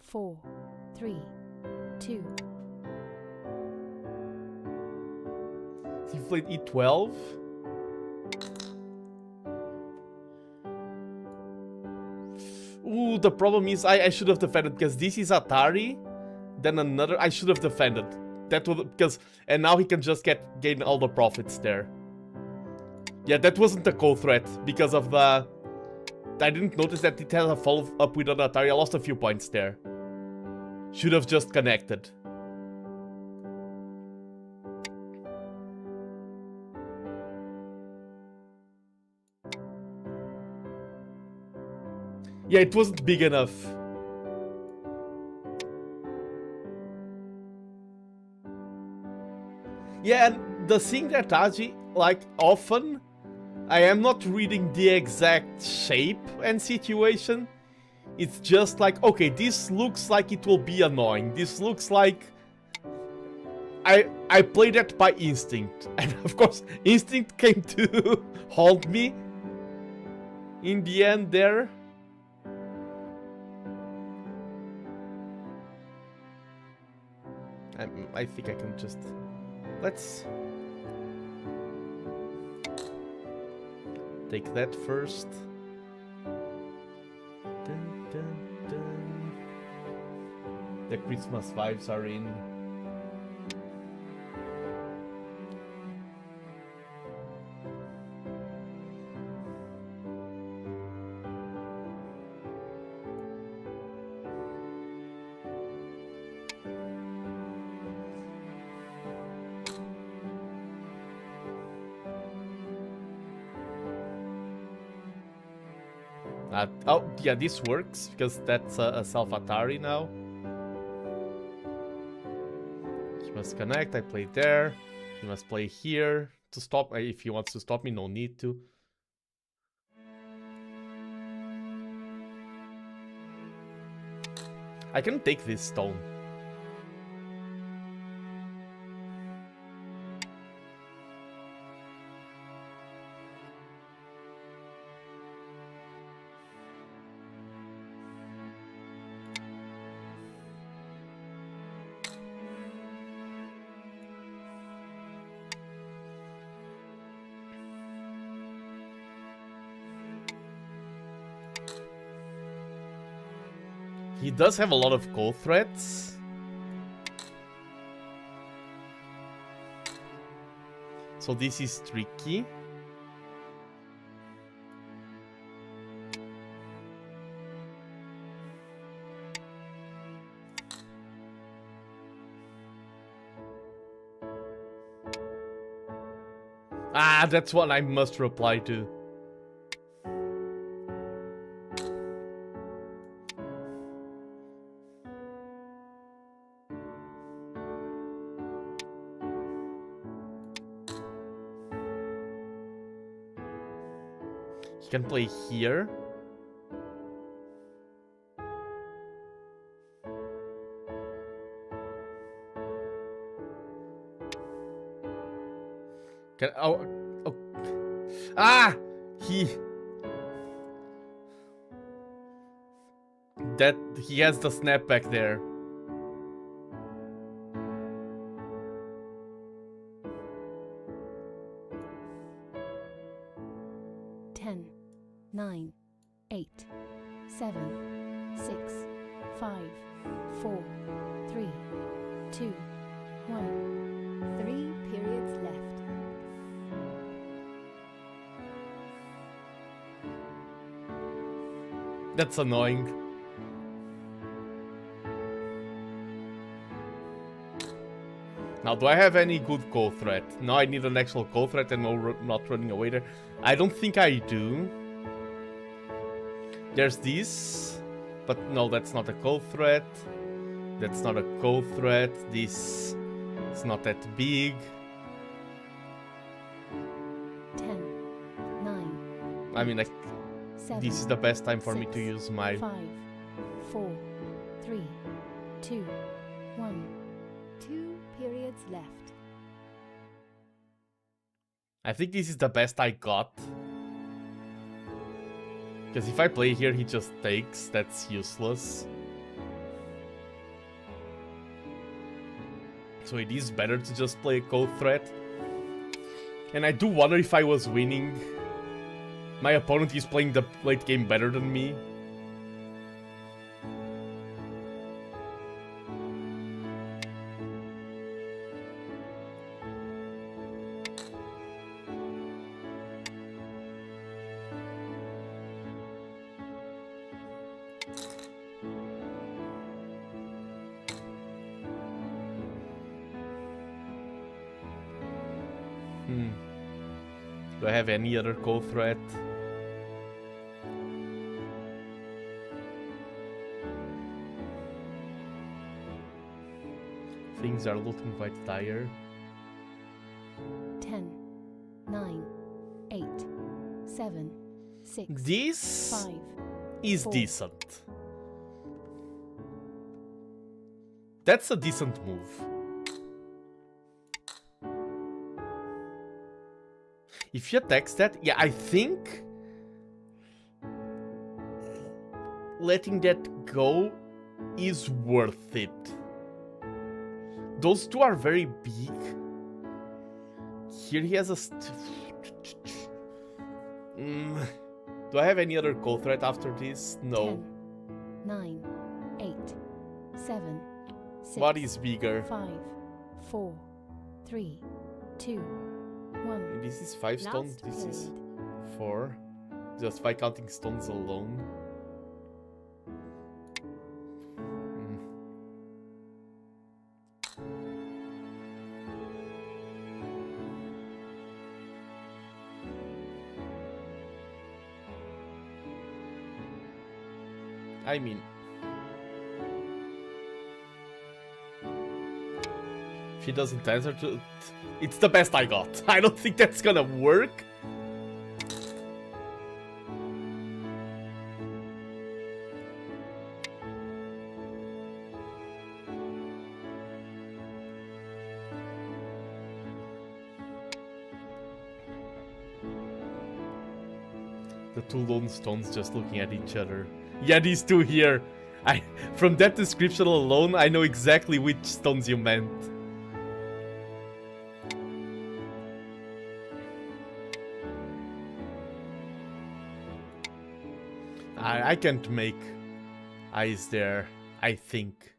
4, 3, 2. He played E12. Ooh, the problem is I should have defended, because this is Atari. Then another, I should have defended. That would, because, and now he can just gain all the profits there. Yeah, that wasn't the code threat because of the... I didn't notice that it had a follow-up with an Atari. I lost a few points there. Should have just connected. Yeah, it wasn't big enough. Yeah, and the thing that Aji, like, often, I am not reading the exact shape and situation. It's just like, okay, this looks like it will be annoying. This looks like... I played that by instinct. And of course, instinct came to hold me in the end there. I think I can just... Let's... take that first. Dun, dun, dun. The Christmas vibes are in. Oh, yeah, this works because that's a self-Atari now. He must connect, I play there. He must play here to stop. If he wants to stop me, no need to. I can take this stone. He does have a lot of gold threads. So this is tricky. Ah, that's what I must reply to. He can play here. Can, oh. Ah! He has the snapback there. Ten, 9, 8, 7, 6, 5, 4, 3, 2, 1. 3 periods left. That's annoying. Now, do I have any good goal threat? No, I need an actual goal threat and not running away there. I don't think I do. There's this. But no, that's not a goal threat. That's not a goal threat. This is not that big. 10, 9. I mean, like, 7, this is the best time for me 6, to use my... 5, 4, 3, 2, 1. 2 periods left. I think this is the best I got. Because if I play here, he just takes. That's useless. So it is better to just play a code threat. And I do wonder if I was winning. My opponent is playing the late game better than me. Do I have any other code threat? Things are looking quite dire. 10, 9, 8, 7, 6, This 5, is 4. decent. That's a decent move. If he attacks that, yeah, I think letting that go is worth it. Those two are very big. Here he has a... Do I have any other call threat after this? No. 10, 9, 8, 7, 6, What is bigger? 5, 4, 3, 2, 1. This is 5 stones, Last this is period. 4. Just by counting stones alone. I mean, if he doesn't answer to, it's the best I got. I don't think that's gonna work. The two lone stones just looking at each other. Yeah, these two here. From that description alone, I know exactly which stones you meant. I can't make eyes there, I think.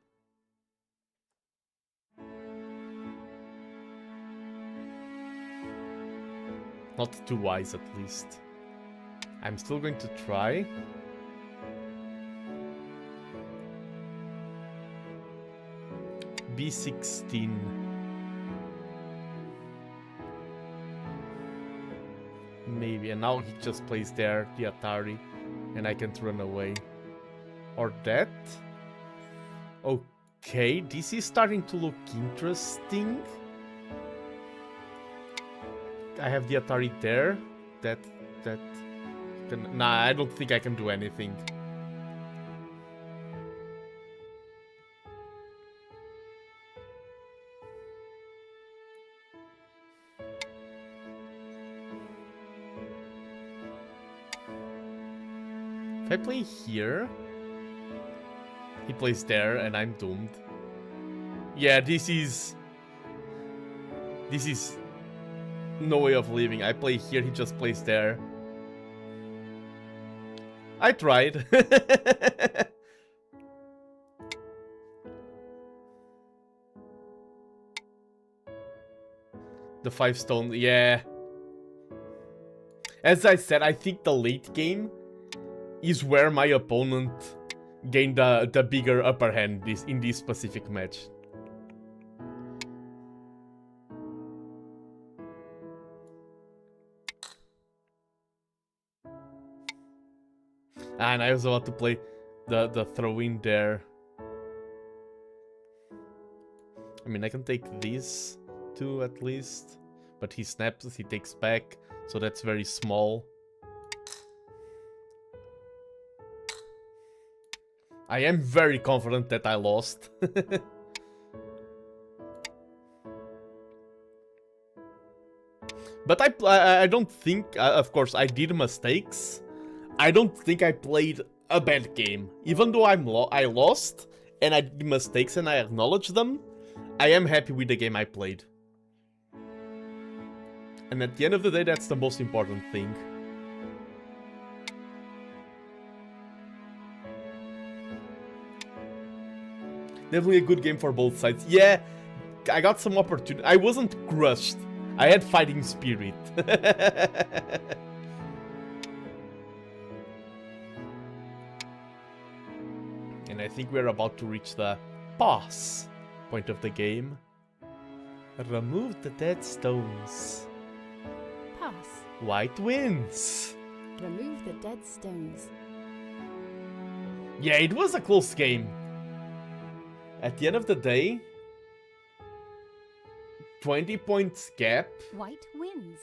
Not too wise, at least. I'm still going to try. B16. Maybe, and now he just plays there, the Atari, and I can't run away. Or that? Okay, this is starting to look interesting. I have the Atari there. Nah, I don't think I can do anything. If I play here, he plays there and I'm doomed. Yeah, this is no way of living. I play here, he just plays there. I tried. The 5 stone, yeah. As I said, I think the late game is where my opponent gained the bigger upper hand in this specific match. And I also want to play the throw-in there. I mean, I can take these two at least. But he snaps, he takes back, so that's very small. I am very confident that I lost. But I don't think, of course, I did mistakes. I don't think I played a bad game. Even though I lost, and I did mistakes and I acknowledge them, I am happy with the game I played. And at the end of the day, that's the most important thing. Definitely a good game for both sides. Yeah, I got some opportunity. I wasn't crushed. I had fighting spirit. And I think we're about to reach the boss point of the game. Remove the dead stones. Pass. White wins. Remove the dead stones. Yeah, it was a close game. At the end of the day, 20 points gap. White wins.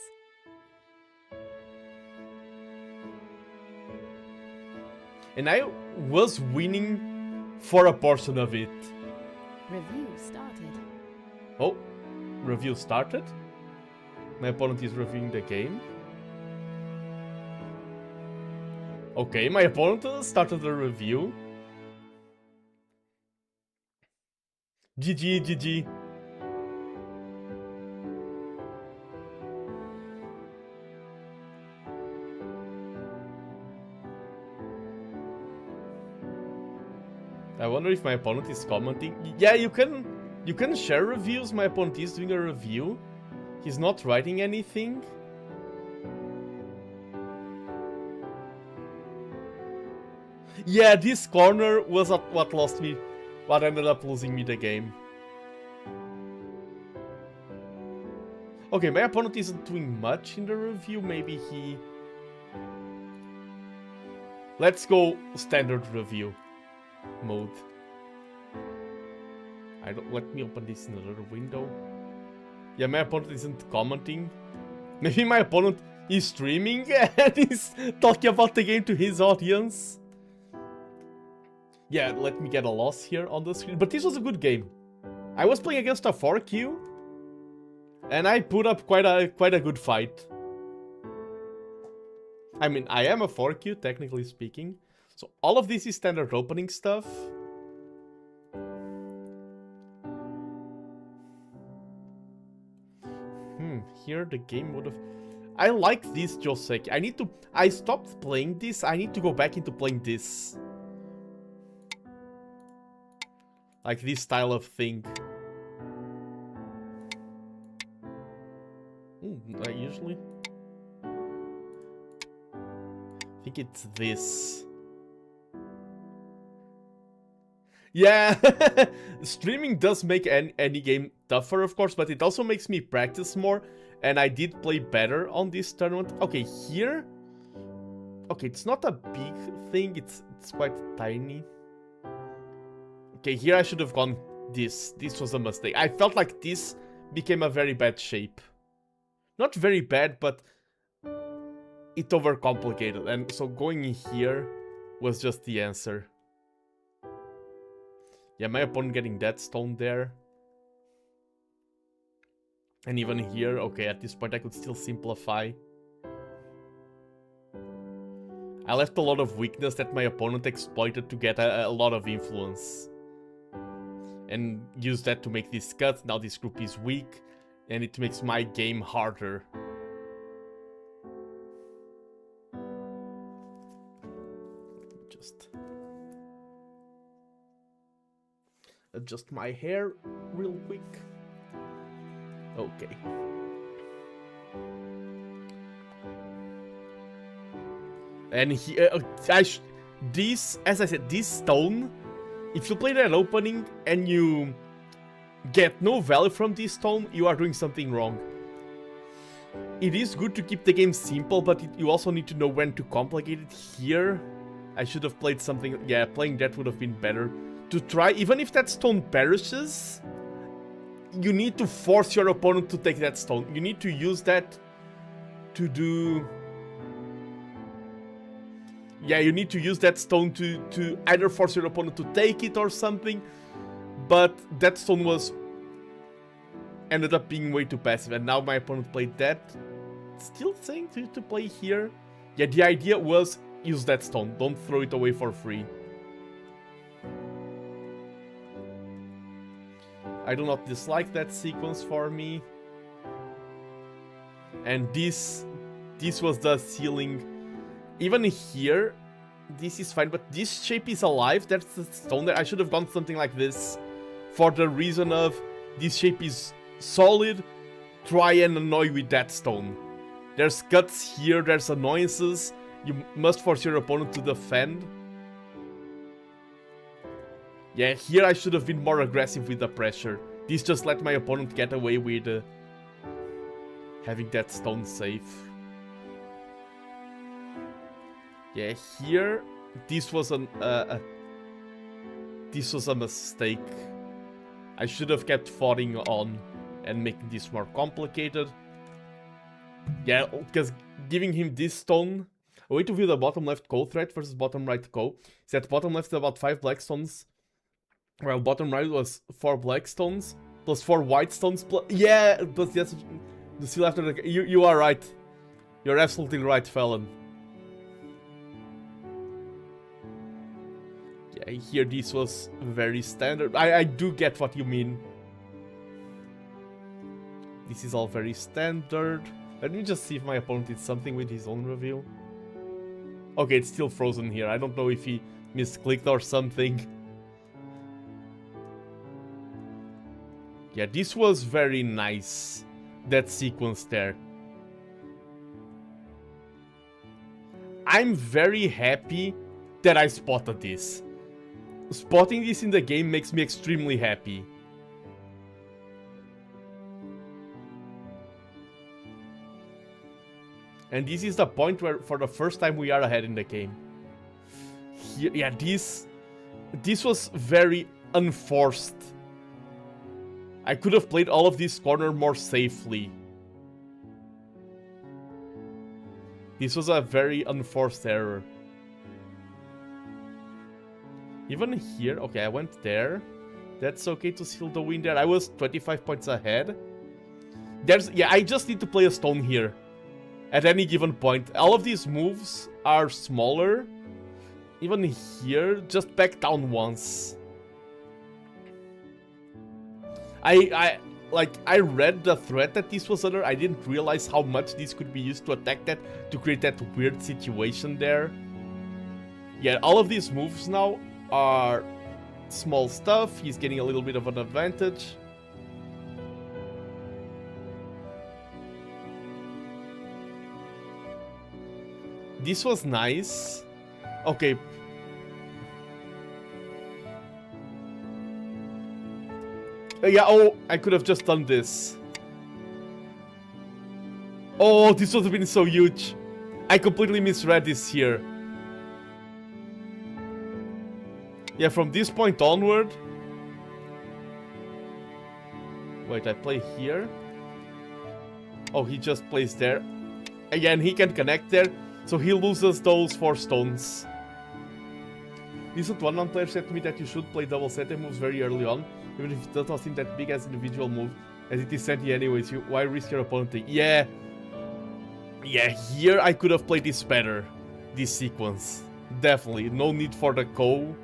And I was winning for a portion of it. Review started. Oh, review started. My opponent is reviewing the game. Okay, my opponent started the review. GG, GG. I wonder if my opponent is commenting. Yeah, you can share reviews. My opponent is doing a review. He's not writing anything. Yeah, this corner was what lost me, what ended up losing me the game. Okay, my opponent isn't doing much in the review. Maybe he... Let's go standard review mode. Let me open this in another window. Yeah, my opponent isn't commenting. Maybe my opponent is streaming and is talking about the game to his audience. Yeah, let me get a loss here on the screen. But this was a good game. I was playing against a 4Q. And I put up quite a good fight. I mean, I am a 4Q, technically speaking. So all of this is standard opening stuff. Here the game would have... I like this Joseki. I stopped playing this. I need to go back into playing this. Like this style of thing. I usually... I think it's this. Yeah! Streaming does make any game tougher, of course, but it also makes me practice more. And I did play better on this tournament. Okay, here... Okay, it's not a big thing. It's quite tiny. Okay, here I should have gone this. This was a mistake. I felt like this became a very bad shape. Not very bad, but it overcomplicated. And so going in here was just the answer. Yeah, my opponent getting that stone there. And even here, okay, at this point I could still simplify. I left a lot of weakness that my opponent exploited to get a lot of influence. And use that to make this cut. Now this group is weak. And it makes my game harder. Just adjust my hair real quick. Okay. And here, this, as I said, this stone, if you play that opening and you get no value from this stone, you are doing something wrong. It is good to keep the game simple, but you also need to know when to complicate it. Here, I should have played something... Yeah, playing that would have been better. To try, even if that stone perishes, you need to force your opponent to take that stone. You need to use that to do... Yeah, you need to use that stone to either force your opponent to take it or something. But that stone ended up being way too passive, and now my opponent played that. Still saying to play here. Yeah, the idea was use that stone. Don't throw it away for free. I do not dislike that sequence for me. And this was the ceiling. Even here, this is fine, but this shape is alive. That's the stone there. I should have gone something like this. For the reason of, this shape is solid. Try and annoy with that stone. There's cuts here, there's annoyances. You must force your opponent to defend. Yeah, here I should have been more aggressive with the pressure. This just let my opponent get away with having that stone safe. Yeah, here this was a mistake. I should have kept fighting on and making this more complicated. Yeah, because giving him this stone. A way to view the bottom left co threat versus bottom right co is that bottom left is about 5 black stones, while bottom right was 4 black stones plus 4 white stones. Yeah, but yes, the seal after the... You are right. You're absolutely right, Felon. Yeah, here this was very standard. I do get what you mean. This is all very standard. Let me just see if my opponent did something with his own reveal. Okay, it's still frozen here. I don't know if he misclicked or something. Yeah, this was very nice, that sequence there. I'm very happy that I spotted this. Spotting this in the game makes me extremely happy. And this is the point where, for the first time, we are ahead in the game. Here, yeah, this was very unforced. I could have played all of this corner more safely. This was a very unforced error. Even here, okay, I went there. That's okay to seal the win there. I was 25 points ahead. Yeah, I just need to play a stone here. At any given point. All of these moves are smaller. Even here, just back down once. I read the threat that this was under. I didn't realize how much this could be used to attack that, to create that weird situation there. Yeah, all of these moves now are small stuff. He's getting a little bit of an advantage. This was nice. Okay. Yeah, oh, I could have just done this. Oh, this would have been so huge. I completely misread this here. Yeah, from this point onward. Wait, I play here. Oh, he just plays there. Again, he can connect there. So he loses those 4 stones. Recent one non-player said to me that you should play double set moves very early on, even if it does not seem that big as individual move, as it is sent anyways. Why risk your opponent thing? Yeah. Yeah, here I could have played this better. This sequence. Definitely. No need for the co.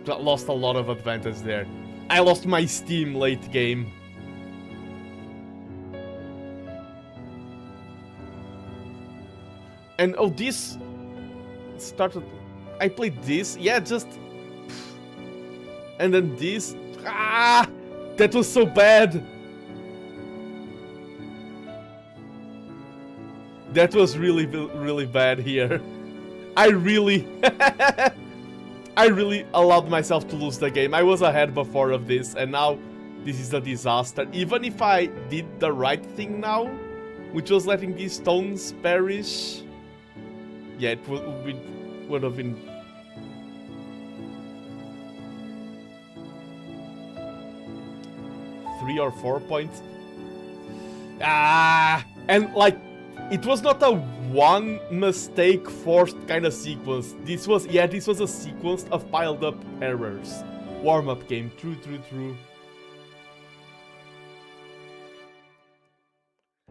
Lost a lot of advantage there. I lost my steam late game. And oh, this started. I played this, yeah, just. And then this. Ah, that was so bad. That was really, really bad here. I really allowed myself to lose the game. I was ahead before of this, and now this is a disaster. Even if I did the right thing now, which was letting these stones perish. Yeah, it would have been... Three or 4 points. Ah! And like, it was not a one mistake forced kind of sequence. This was a sequence of piled up errors. Warm-up game, true.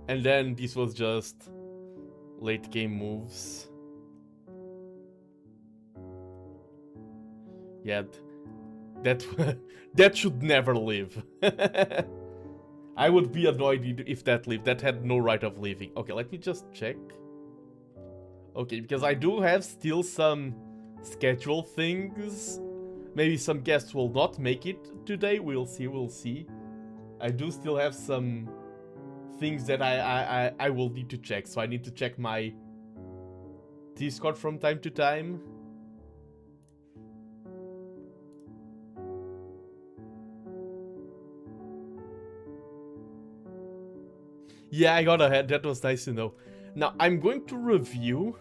And then this was just late game moves. Yeah, that should never live. I would be annoyed if that lived. That had no right of living. Okay, let me just check. Okay, because I do have still some schedule things. Maybe some guests will not make it today. We'll see. I do still have some things that I will need to check. So I need to check my Discord from time to time. Yeah, I got ahead. That was nice to know. Now, I'm going to review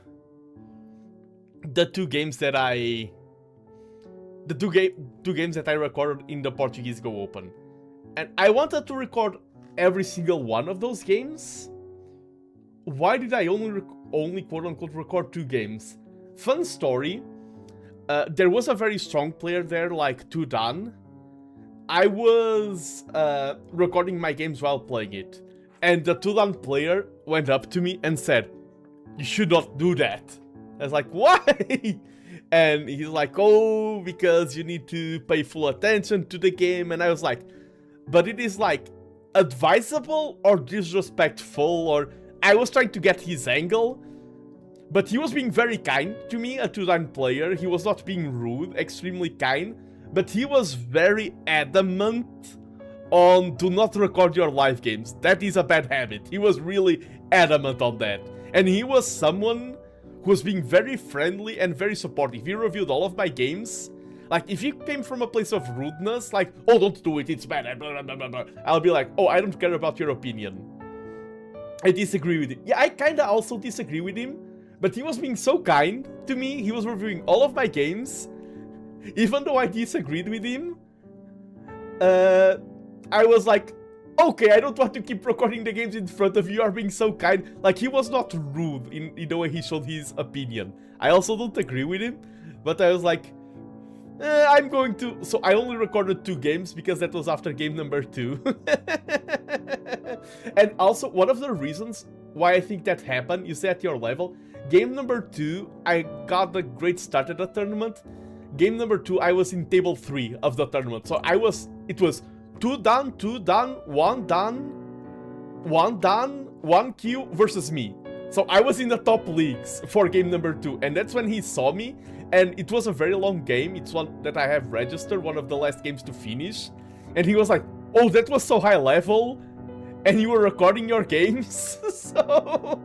the two games that I recorded in the Portuguese Go Open. And I wanted to record every single one of those games. Why did I only quote-unquote record 2 games? Fun story. There was a very strong player there, like Tudan. I was recording my games while playing it. And the Tudan player went up to me and said, "You should not do that." I was like, "Why?" And he's like, "Oh, because you need to pay full attention to the game." And I was like, "But it is like advisable or disrespectful?" Or I was trying to get his angle. But he was being very kind to me, a 2-9 player. He was not being rude, extremely kind. But he was very adamant on do not record your live games. That is a bad habit. He was really adamant on that. And he was someone who was being very friendly and very supportive. He reviewed all of my games. Like, if he came from a place of rudeness, like, oh, don't do it, it's bad, blah, blah, blah, blah, I'll be like, oh, I don't care about your opinion. I disagree with it. Yeah, I kinda also disagree with him, but he was being so kind to me. He was reviewing all of my games. Even though I disagreed with him, I was like, okay, I don't want to keep recording the games in front of you. You are being so kind. Like, he was not rude in the way he showed his opinion. I also don't agree with him, but I was like, I'm going to... So I only recorded 2 games because that was after game number 2. And also, one of the reasons why I think that happened, you say at your level, game number 2, I got a great start at the tournament. Game number 2, I was in table 3 of the tournament. So it was 2 done, 2 done, 1 done, 1 done, 1 queue versus me. So I was in the top leagues for game number 2, and that's when he saw me, and it was a very long game. It's one that I have registered, one of the last games to finish, and he was like, oh, that was so high level, and you were recording your games? So...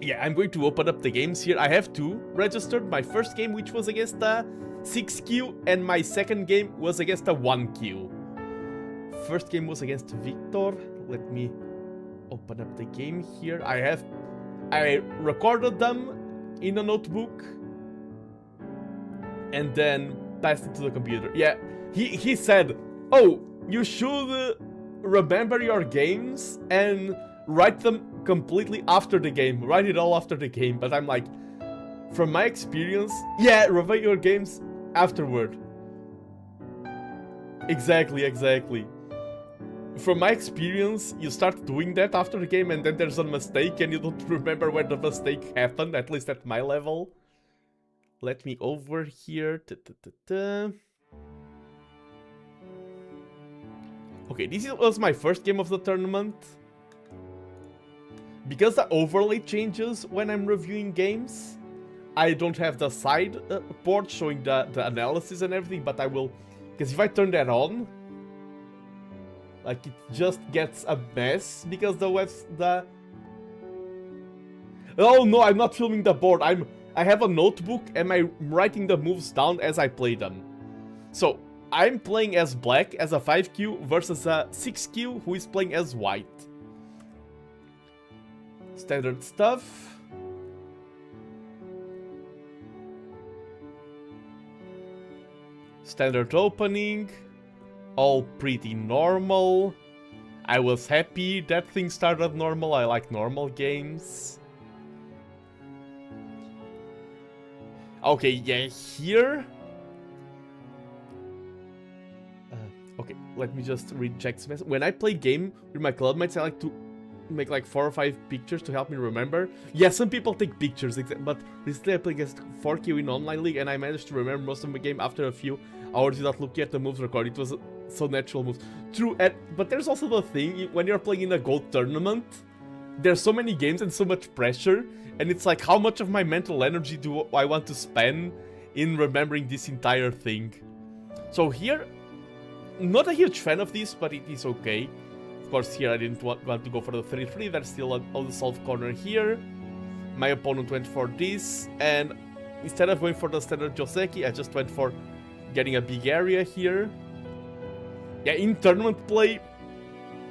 yeah, I'm going to open up the games here. I have 2 registered. My first game, which was against the 6Q, and my second game was against a 1Q. First game was against Victor. Let me open up the game here. I recorded them in a notebook and then passed it to the computer. Yeah, he said, oh, you should remember your games and write them completely after the game. Write it all after the game. But I'm like, from my experience, yeah, review your games afterward. Exactly. From my experience, you start doing that after the game and then there's a mistake and you don't remember where the mistake happened, at least at my level. Let me over here. Okay, this was my first game of the tournament. Because the overlay changes when I'm reviewing games, I don't have the side board showing the analysis and everything, but I will... Because if I turn that on, like, it just gets a mess because the... Oh no, I'm not filming the board. I have a notebook and I'm writing the moves down as I play them. So, I'm playing as black, as a 5Q, versus a 6Q who is playing as white. Standard stuff. Standard opening. All pretty normal. I was happy that things started normal. I like normal games. Okay, yeah, here. Okay, let me just read Jack's message. When I play game with my clubmates, I like to make like 4 or 5 pictures to help me remember. Yeah, some people take pictures, but recently I played against 4Q in online league and I managed to remember most of my game after a few hours without looking at the moves recorded. It was so natural moves. True, but there's also the thing, when you're playing in a gold tournament, there's so many games and so much pressure, and it's like, how much of my mental energy do I want to spend in remembering this entire thing? So here, not a huge fan of this, but it is okay. Of course, here I didn't want to go for the 3-3, there's still on the solve corner here. My opponent went for this, and instead of going for the standard Joseki, I just went for getting a big area here. Yeah, in tournament play,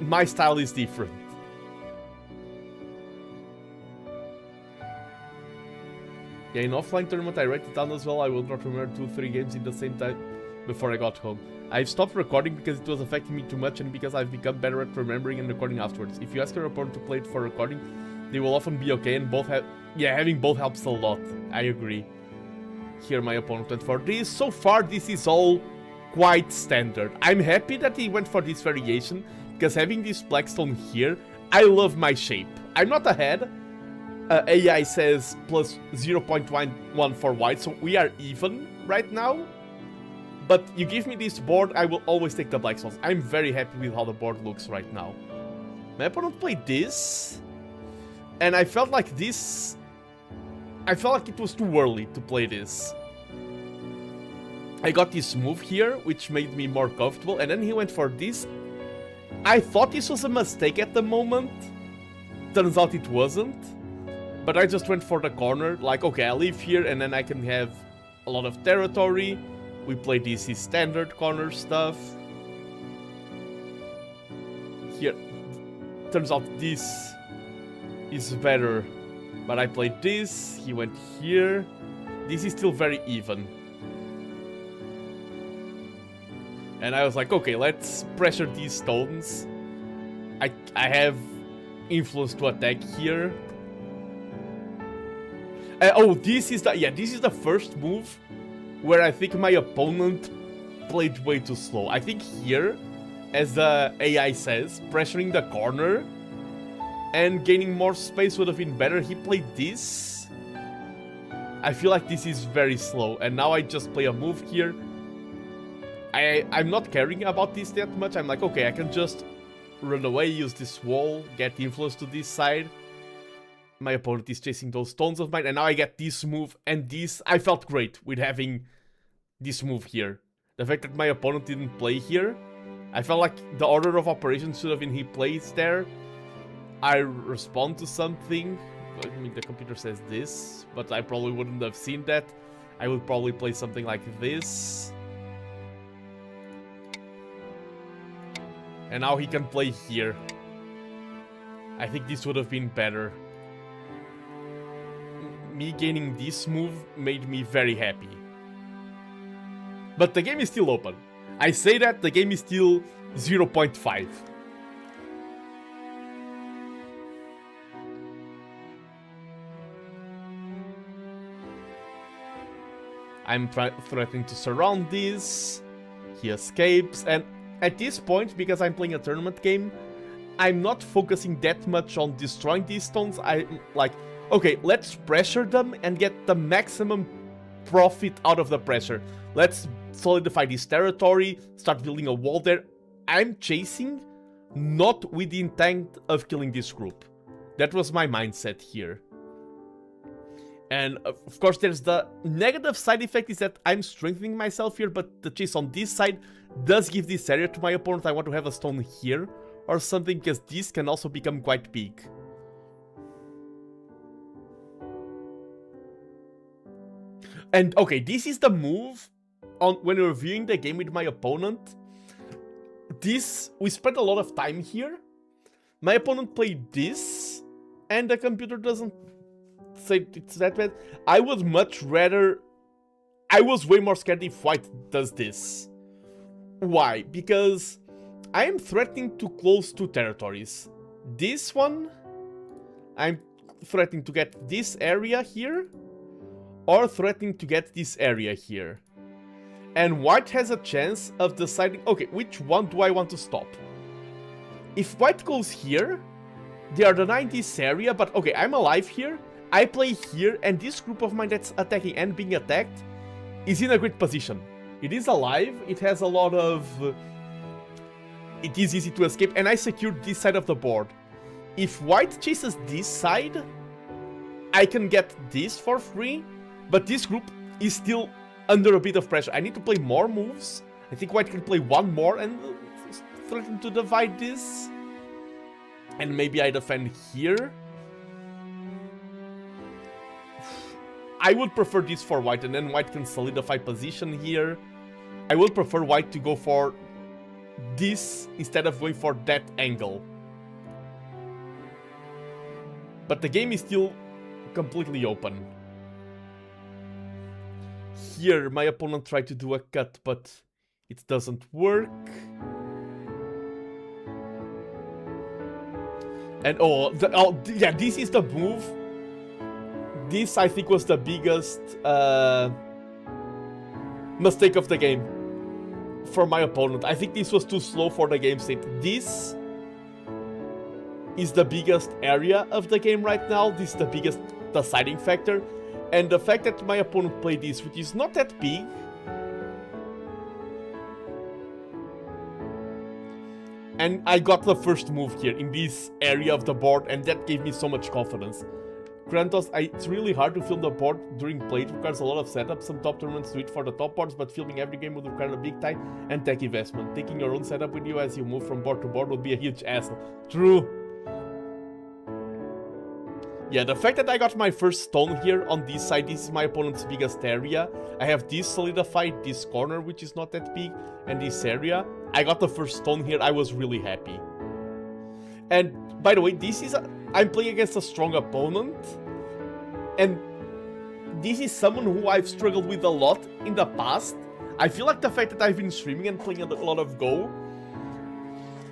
my style is different. Yeah, in offline tournament I write it down as well. I will not remember 2-3 games in the same time before I got home. I've stopped recording because it was affecting me too much and because I've become better at remembering and recording afterwards. If you ask your opponent to play it for recording, they will often be okay, and both have... Yeah, having both helps a lot. I agree. Here my opponent went for this. So far this is all quite standard. I'm happy that he went for this variation, because having this Blackstone here, I love my shape. I'm not ahead. AI says plus 0.11 for white, so we are even right now. But you give me this board, I will always take the black stones. I'm very happy with how the board looks right now. My opponent played this, and I felt like this I felt like it was too early to play this. I got this move here, which made me more comfortable, and then he went for this. I thought this was a mistake at the moment. Turns out it wasn't. But I just went for the corner, like, okay, I live here and then I can have a lot of territory. We play DC standard corner stuff. Here, turns out this is better. But I played this, he went here. This is still very even. And I was like, okay, let's pressure these stones. I have influence to attack here. Oh, this is the first move where I think my opponent played way too slow. I think here, as the AI says, pressuring the corner and gaining more space would have been better. He played this. I feel like this is very slow, and now I just play a move here. I'm not caring about this that much. I'm like, okay, I can just run away, use this wall, get influence to this side. My opponent is chasing those stones of mine, and now I get this move and this. I felt great with having this move here. The fact that my opponent didn't play here, I felt like the order of operations should have been he plays there. I respond to something. I mean, the computer says this, but I probably wouldn't have seen that. I would probably play something like this. And now he can play here. I think this would have been better. Me gaining this move made me very happy. But the game is still open. I say that the game is still 0.5. I'm threatening to surround this. He escapes, and at this point, because I'm playing a tournament game, I'm not focusing that much on destroying these stones. I'm like, okay, let's pressure them and get the maximum profit out of the pressure. Let's solidify this territory, start building a wall there. I'm chasing, not with the intent of killing this group. That was my mindset here. And of course, there's the negative side effect is that I'm strengthening myself here, but the chase on this side does give this area to my opponent. I want to have a stone here or something, because this can also become quite big. And okay, this is the move on when reviewing the game with my opponent. We spent a lot of time here. My opponent played this, and the computer doesn't say it's that bad. I would much rather... I was way more scared if white does this. Why? Because I am threatening to close two territories. This one, I'm threatening to get this area here, or threatening to get this area here. And white has a chance of deciding, okay, which one do I want to stop? If white goes here, they are denying this area, but okay, I'm alive here, I play here, and this group of mine that's attacking and being attacked is in a great position. It is alive, it has a lot of... it is easy to escape, and I secured this side of the board. If white chases this side, I can get this for free, but this group is still under a bit of pressure. I need to play more moves. I think white can play one more and threaten to divide this. And maybe I defend here. I would prefer this for white, and then white can solidify position here. I would prefer white to go for this instead of going for that angle. But the game is still completely open. Here, my opponent tried to do a cut, but it doesn't work. And yeah, this is the move. This, I think, was the biggest mistake of the game for my opponent. I think this was too slow for the game state. This is the biggest area of the game right now. This is the biggest deciding factor. And the fact that my opponent played this, which is not that big, and I got the first move here in this area of the board, and that gave me so much confidence. Kratos, it's really hard to film the board during play. It requires a lot of setup. Some top tournaments do it for the top boards, but filming every game would require a big time and tech investment. Taking your own setup with you as you move from board to board would be a huge hassle. True. Yeah, the fact that I got my first stone here on this side, this is my opponent's biggest area. I have this solidified, this corner, which is not that big, and this area. I got the first stone here, I was really happy. And, by the way, I'm playing against a strong opponent, and this is someone who I've struggled with a lot in the past. I feel like the fact that I've been streaming and playing a lot of Go,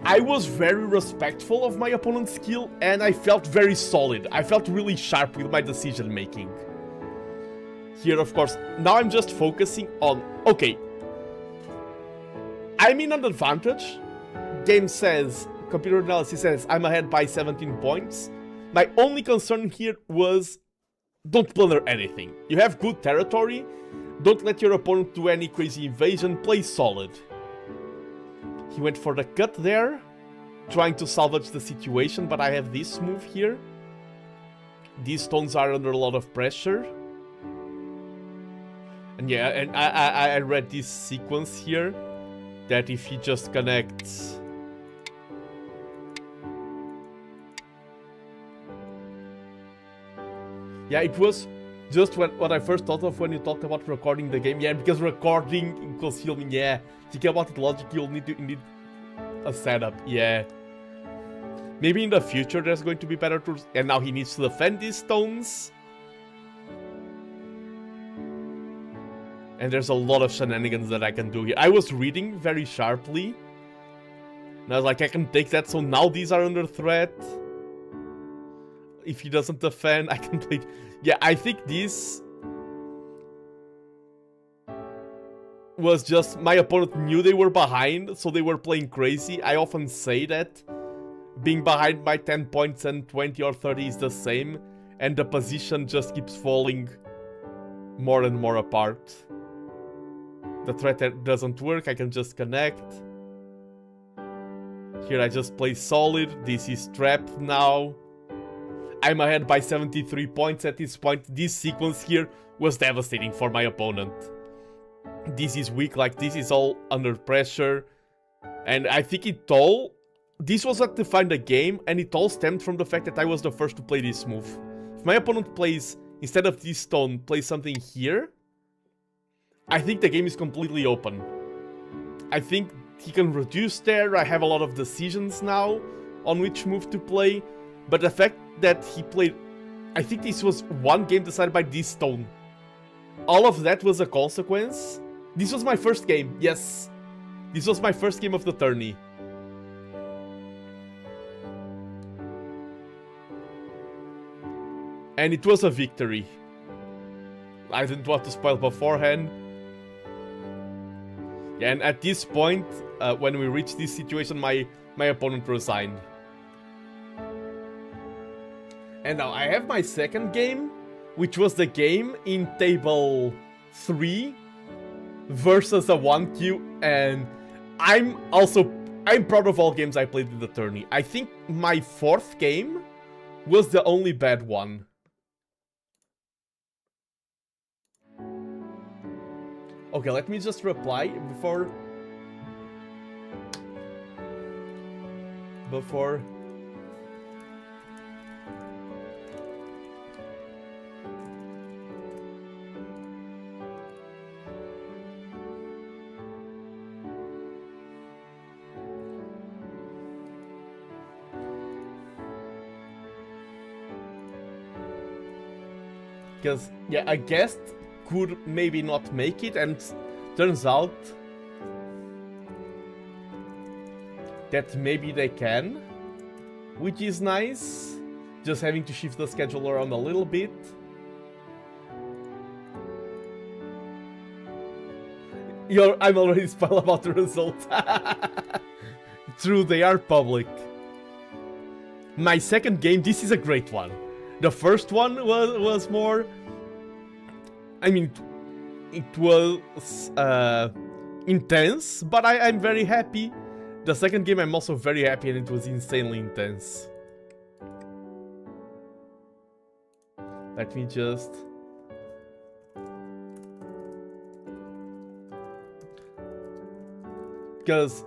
I was very respectful of my opponent's skill, and I felt very solid. I felt really sharp with my decision making. Here, of course, now I'm just focusing on, okay, I'm in an advantage. Game says, computer analysis says, I'm ahead by 17 points. My only concern here was, don't blunder anything. You have good territory, don't let your opponent do any crazy invasion, play solid. He went for the cut there, trying to salvage the situation, but I have this move here. These stones are under a lot of pressure. And yeah, and I read this sequence here, that if he just connects... Yeah, it was just what I first thought of when you talked about recording the game. Yeah, because recording equals filming, yeah. Think about it logically, you'll need a setup, yeah. Maybe in the future there's going to be better tools. And now he needs to defend these stones. And there's a lot of shenanigans that I can do here. I was reading very sharply. And I was like, I can take that, so now these are under threat. If he doesn't defend, I can play... Yeah, I think this was just... My opponent knew they were behind, so they were playing crazy. I often say that. Being behind by 10 points and 20 or 30 is the same. And the position just keeps falling more and more apart. The threat doesn't work, I can just connect. Here I just play solid. This is trapped now. I'm ahead by 73 points at this point. This sequence here was devastating for my opponent. This is weak, like this is all under pressure. And I think it all... This was what defined the game, and it all stemmed from the fact that I was the first to play this move. If my opponent plays, instead of this stone, plays something here, I think the game is completely open. I think he can reduce there, I have a lot of decisions now on which move to play, but the fact that he played... I think this was one game decided by this stone. All of that was a consequence. This was my first game, yes. This was my first game of the tourney. And it was a victory. I didn't want to spoil beforehand. Yeah, and at this point, when we reached this situation, my opponent resigned. And now I have my second game, which was the game in table 3 versus a 1Q, and I'm proud of all games I played in the tourney. I think my fourth game was the only bad one. Okay, let me just reply before... Because, yeah, a guest could maybe not make it, and turns out that maybe they can, which is nice. Just having to shift the schedule around a little bit. I'm already spoiled about the result. True, they are public. My second game, this is a great one. The first one was more... I mean, it was intense, but I'm very happy. The second game I'm also very happy, and it was insanely intense. Let me just... Because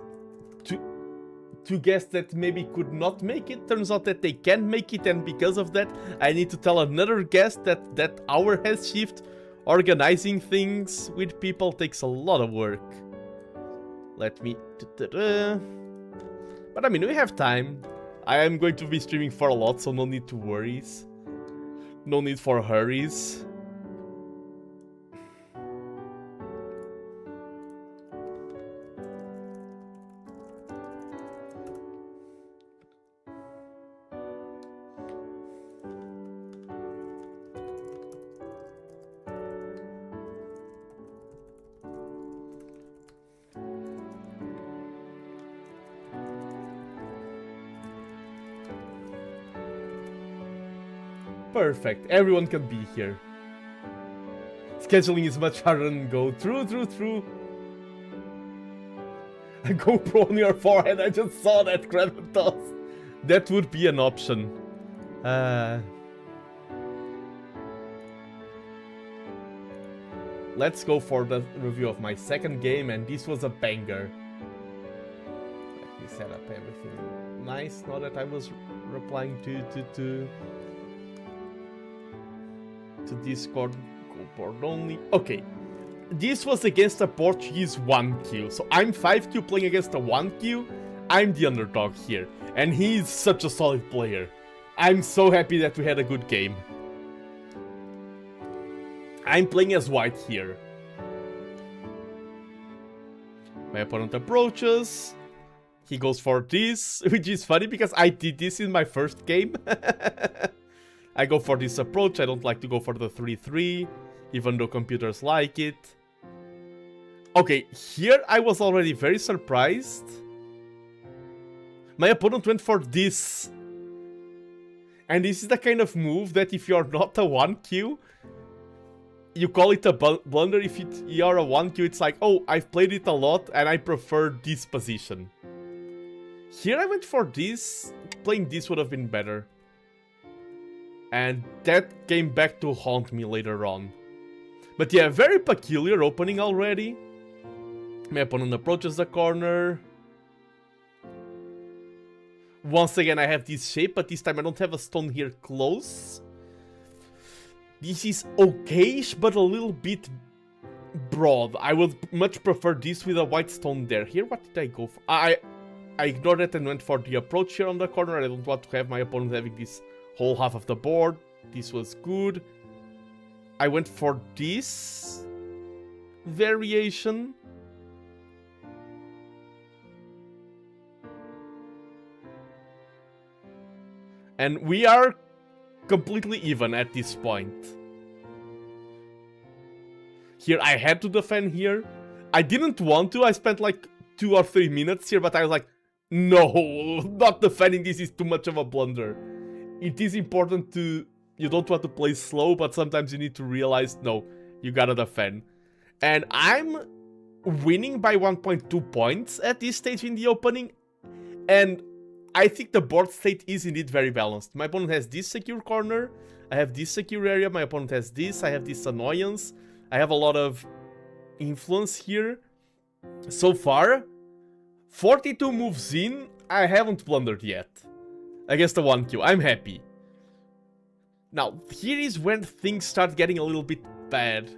two guests that maybe could not make it, turns out that they can make it, and because of that, I need to tell another guest that hour has shift. Organizing things with people takes a lot of work. Let me... But I mean, we have time. I am going to be streaming for a lot, so no need to worries. No need for hurries. Perfect, everyone can be here. Scheduling is much harder than Go. True. A GoPro on your forehead, I just saw that, Kratos. That would be an option. Let's go for the review of my second game, and this was a banger. Let me set up everything nice now that I was replying to Discord. Go board only. Okay. This was against a Portuguese 1Q. So I'm 5Q playing against a 1Q. I'm the underdog here. And he's such a solid player. I'm so happy that we had a good game. I'm playing as white here. My opponent approaches. He goes for this, which is funny because I did this in my first game. I go for this approach. I don't like to go for the 3-3, even though computers like it. Okay, here I was already very surprised. My opponent went for this. And this is the kind of move that if you're not a 1Q, you call it a blunder. If you are a 1Q, it's like, oh, I've played it a lot and I prefer this position. Here I went for this. Playing this would have been better. And that came back to haunt me later on. But yeah, very peculiar opening already. My opponent approaches the corner. Once again, I have this shape, but this time I don't have a stone here close. This is okayish, but a little bit broad. I would much prefer this with a white stone there. Here, what did I go for? I ignored it and went for the approach here on the corner. I don't want to have my opponent having this whole half of the board. This was good. I went for this variation. And we are completely even at this point. Here, I had to defend here. I didn't want to. I spent like 2 or 3 minutes here, but I was like, no, not defending this is too much of a blunder. It is important to... You don't want to play slow, but sometimes you need to realize, no, you gotta defend. And I'm winning by 1.2 points at this stage in the opening. And I think the board state is indeed very balanced. My opponent has this secure corner. I have this secure area. My opponent has this. I have this annoyance. I have a lot of influence here. So far, 42 moves in, I haven't blundered yet. Against the 1Q. I'm happy. Now, here is when things start getting a little bit bad.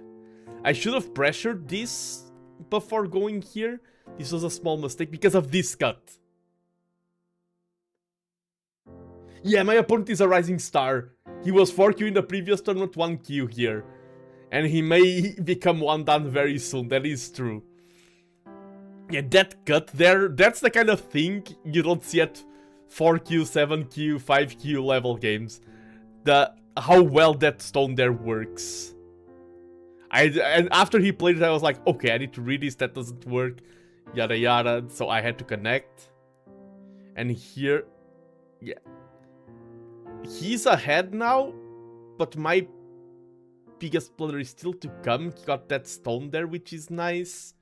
I should have pressured this before going here. This was a small mistake because of this cut. Yeah, my opponent is a rising star. He was 4Q in the previous turn, not 1Q here. And he may become 1-dan very soon, that is true. Yeah, that cut there, that's the kind of thing you don't see at 4Q, 7Q, 5Q level games. How well that stone there works. And after he played it, I was like, okay, I need to read this, that doesn't work. Yada yada, so I had to connect. And here, yeah. He's ahead now, but my biggest blunder is still to come. He got that stone there, which is nice.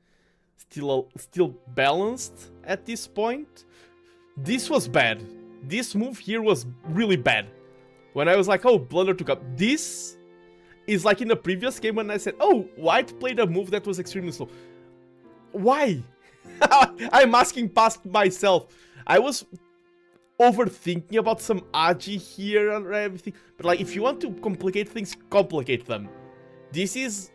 Still balanced at this point. This was bad. This move here was really bad. When I was like, oh, blunder to come. This is like in the previous game when I said, oh, white played a move that was extremely slow. Why? I'm asking past myself. I was overthinking about some agi here and everything. But like, if you want to complicate things, complicate them. This is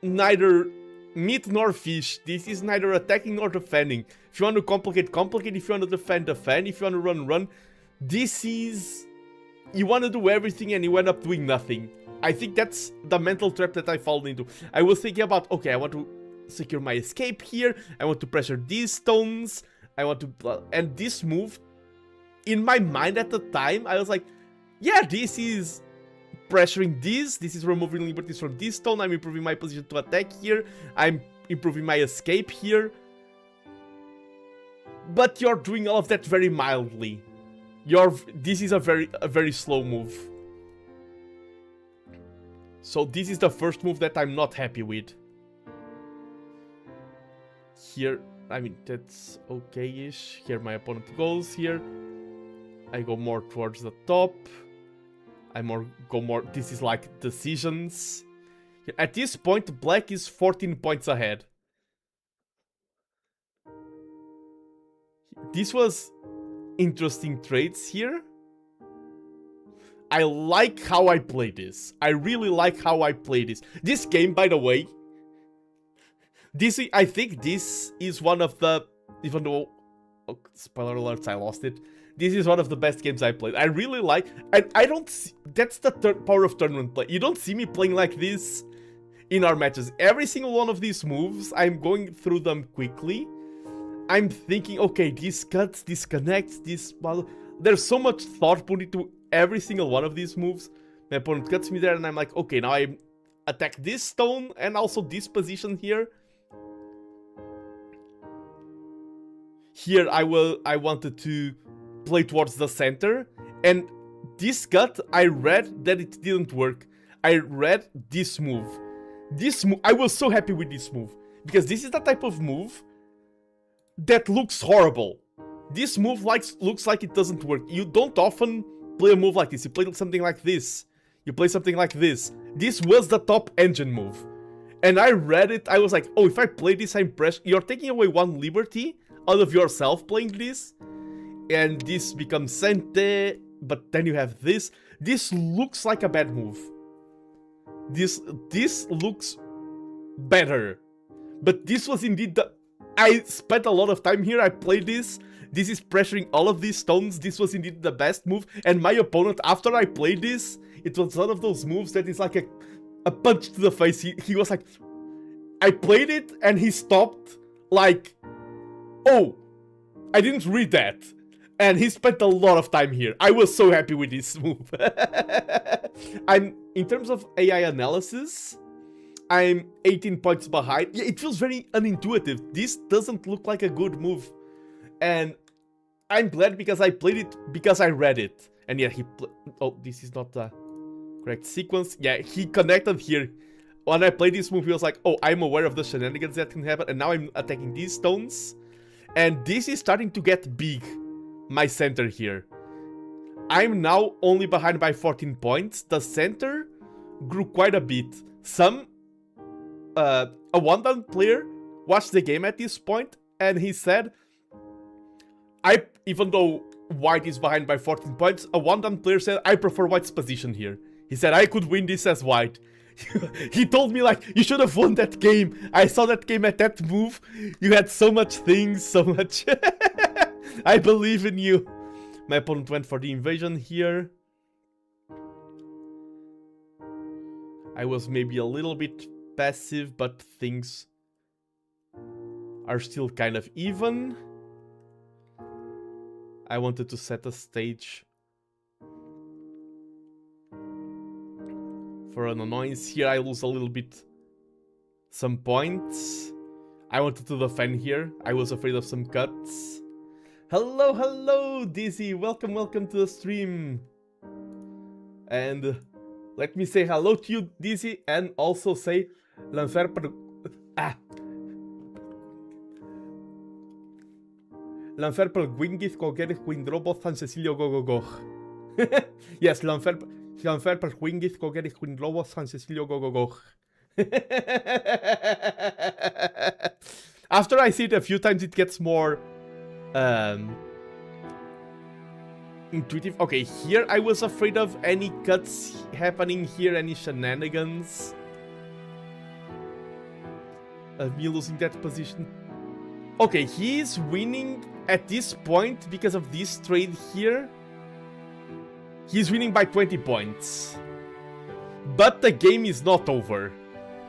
neither meat nor fish. This is neither attacking nor defending. If you want to complicate, complicate. If you want to defend, defend. If you want to run, run. This is... You want to do everything and you end up doing nothing. I think that's the mental trap that I fall into. I was thinking about, okay, I want to secure my escape here. I want to pressure these stones. I want to... And this move, in my mind at the time, I was like, yeah, this is pressuring this. This is removing liberties from this stone. I'm improving my position to attack here. I'm improving my escape here. But you're doing all of that very mildly. This is a very slow move. So this is the first move that I'm not happy with. Here, I mean, that's okay-ish. Here my opponent goes here. I go more towards the top. This is like decisions. At this point, black is 14 points ahead. This was interesting trades here. I like how I play this. I really like how I play this. This game, by the way, I think this is one of the, even though, oh, spoiler alerts, I lost it. This is one of the best games I played. I really like, and I don't see, that's the power of tournament play. You don't see me playing like this in our matches. Every single one of these moves, I'm going through them quickly. I'm thinking, okay, this cuts, this connects, this... There's so much thought put into every single one of these moves. My opponent cuts me there and I'm like, okay, now I attack this stone and also this position here. Here I wanted to play towards the center, and this cut, I read that it didn't work. I read this move. I was so happy with this move, because this is the type of move that looks horrible. This move looks like it doesn't work. You don't often play a move like this. You play something like this. You play something like this. This was the top engine move. And I read it, I was like, oh, if I play this, I'm pressed. You're taking away one liberty out of yourself playing this. And this becomes Sente, but then you have this. This looks like a bad move. This looks better. But this was indeed the... I spent a lot of time here, I played this. This is pressuring all of these stones. This was indeed the best move. And my opponent, after I played this, it was one of those moves that is like a punch to the face. He was like... I played it and he stopped like... Oh, I didn't read that. And he spent a lot of time here. I was so happy with this move. In terms of AI analysis, I'm 18 points behind. Yeah, it feels very unintuitive. This doesn't look like a good move. And I'm glad because I played it, because I read it. And yeah, oh, this is not the correct sequence. Yeah, he connected here. When I played this move, he was like, oh, I'm aware of the shenanigans that can happen. And now I'm attacking these stones. And this is starting to get big. My center here. I'm now only behind by 14 points. The center grew quite a bit. A one-down player watched the game at this point and he said, even though white is behind by 14 points, a one-down player said, I prefer white's position here. He said, I could win this as white. He told me, like, you should have won that game. I saw that game at that move. You had so much things, so much... I believe in you. My opponent went for the invasion here. I was maybe a little bit passive, but things are still kind of even. I wanted to set a stage for an annoyance here. I lose a little bit some points. I wanted to defend here. I was afraid of some cuts. Hello, hello, Dizzy. Welcome to the stream. And let me say hello to you, Dizzy, and also say lançar per... Lançar per Gwingith qualquer Windrobot San Cecilio go go go. Yes, lançar... Janfer per Wingit, Kogerik Windlobo, San Cecilio Gogogo. After I see it a few times, it gets more intuitive. Okay, here I was afraid of any cuts happening here, any shenanigans. Of me losing that position. Okay, he is winning at this point because of this trade here. He's winning by 20 points. But the game is not over.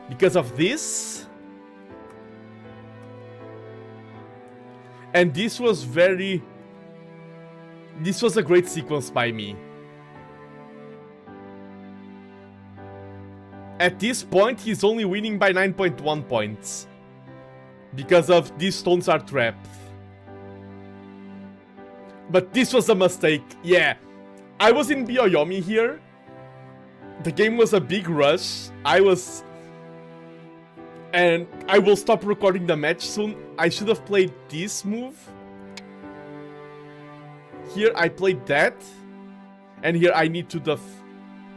Because of this. And this was very... This was a great sequence by me. At this point, he's only winning by 9.1 points. Because of these stones are trapped. But this was a mistake. Yeah. I was in Byoyomi here. The game was a big rush. And I will stop recording the match soon. I should have played this move. Here I played that. And here I need to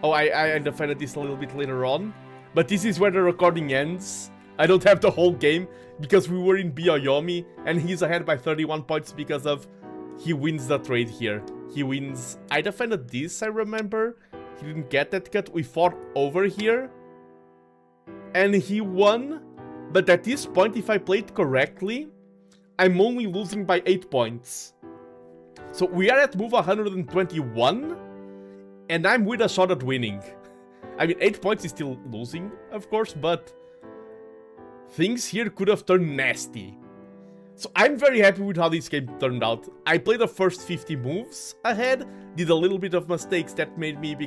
I defended this a little bit later on. But this is where the recording ends. I don't have the whole game because we were in Byoyomi and he's ahead by 31 points because of he wins the trade here. He wins. I defended this, I remember. He didn't get that cut. We fought over here. And he won. But at this point, if I played correctly, I'm only losing by 8 points. So we are at move 121. And I'm with a shot at winning. I mean, 8 points is still losing, of course, but things here could have turned nasty. So I'm very happy with how this game turned out. I played the first 50 moves ahead, did a little bit of mistakes that made me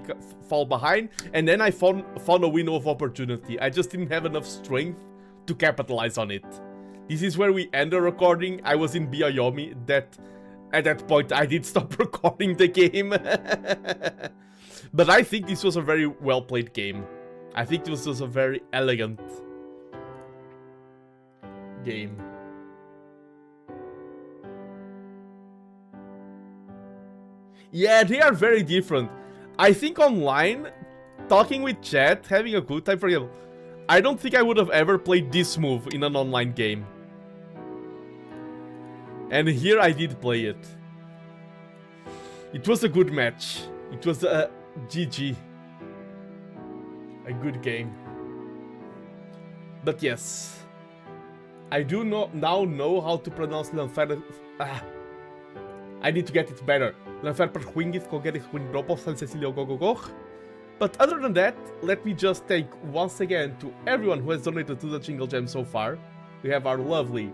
fall behind, and then I found a window of opportunity. I just didn't have enough strength to capitalize on it. This is where we end the recording. I was in Byoyomi. At that point, I did stop recording the game. But I think this was a very well played game. I think this was a very elegant game. Yeah, they are very different. I think online, talking with chat, having a good time, for example, I don't think I would have ever played this move in an online game. And here I did play it. It was a good match. It was a GG. A good game. But yes. I do now know how to pronounce Lanfer. I need to get it better. Lanfer per Wingit, Kogerik Windropo, San Cecilio Gogogoch. But other than that, let me just thank once again to everyone who has donated to the Jingle Jam so far. We have our lovely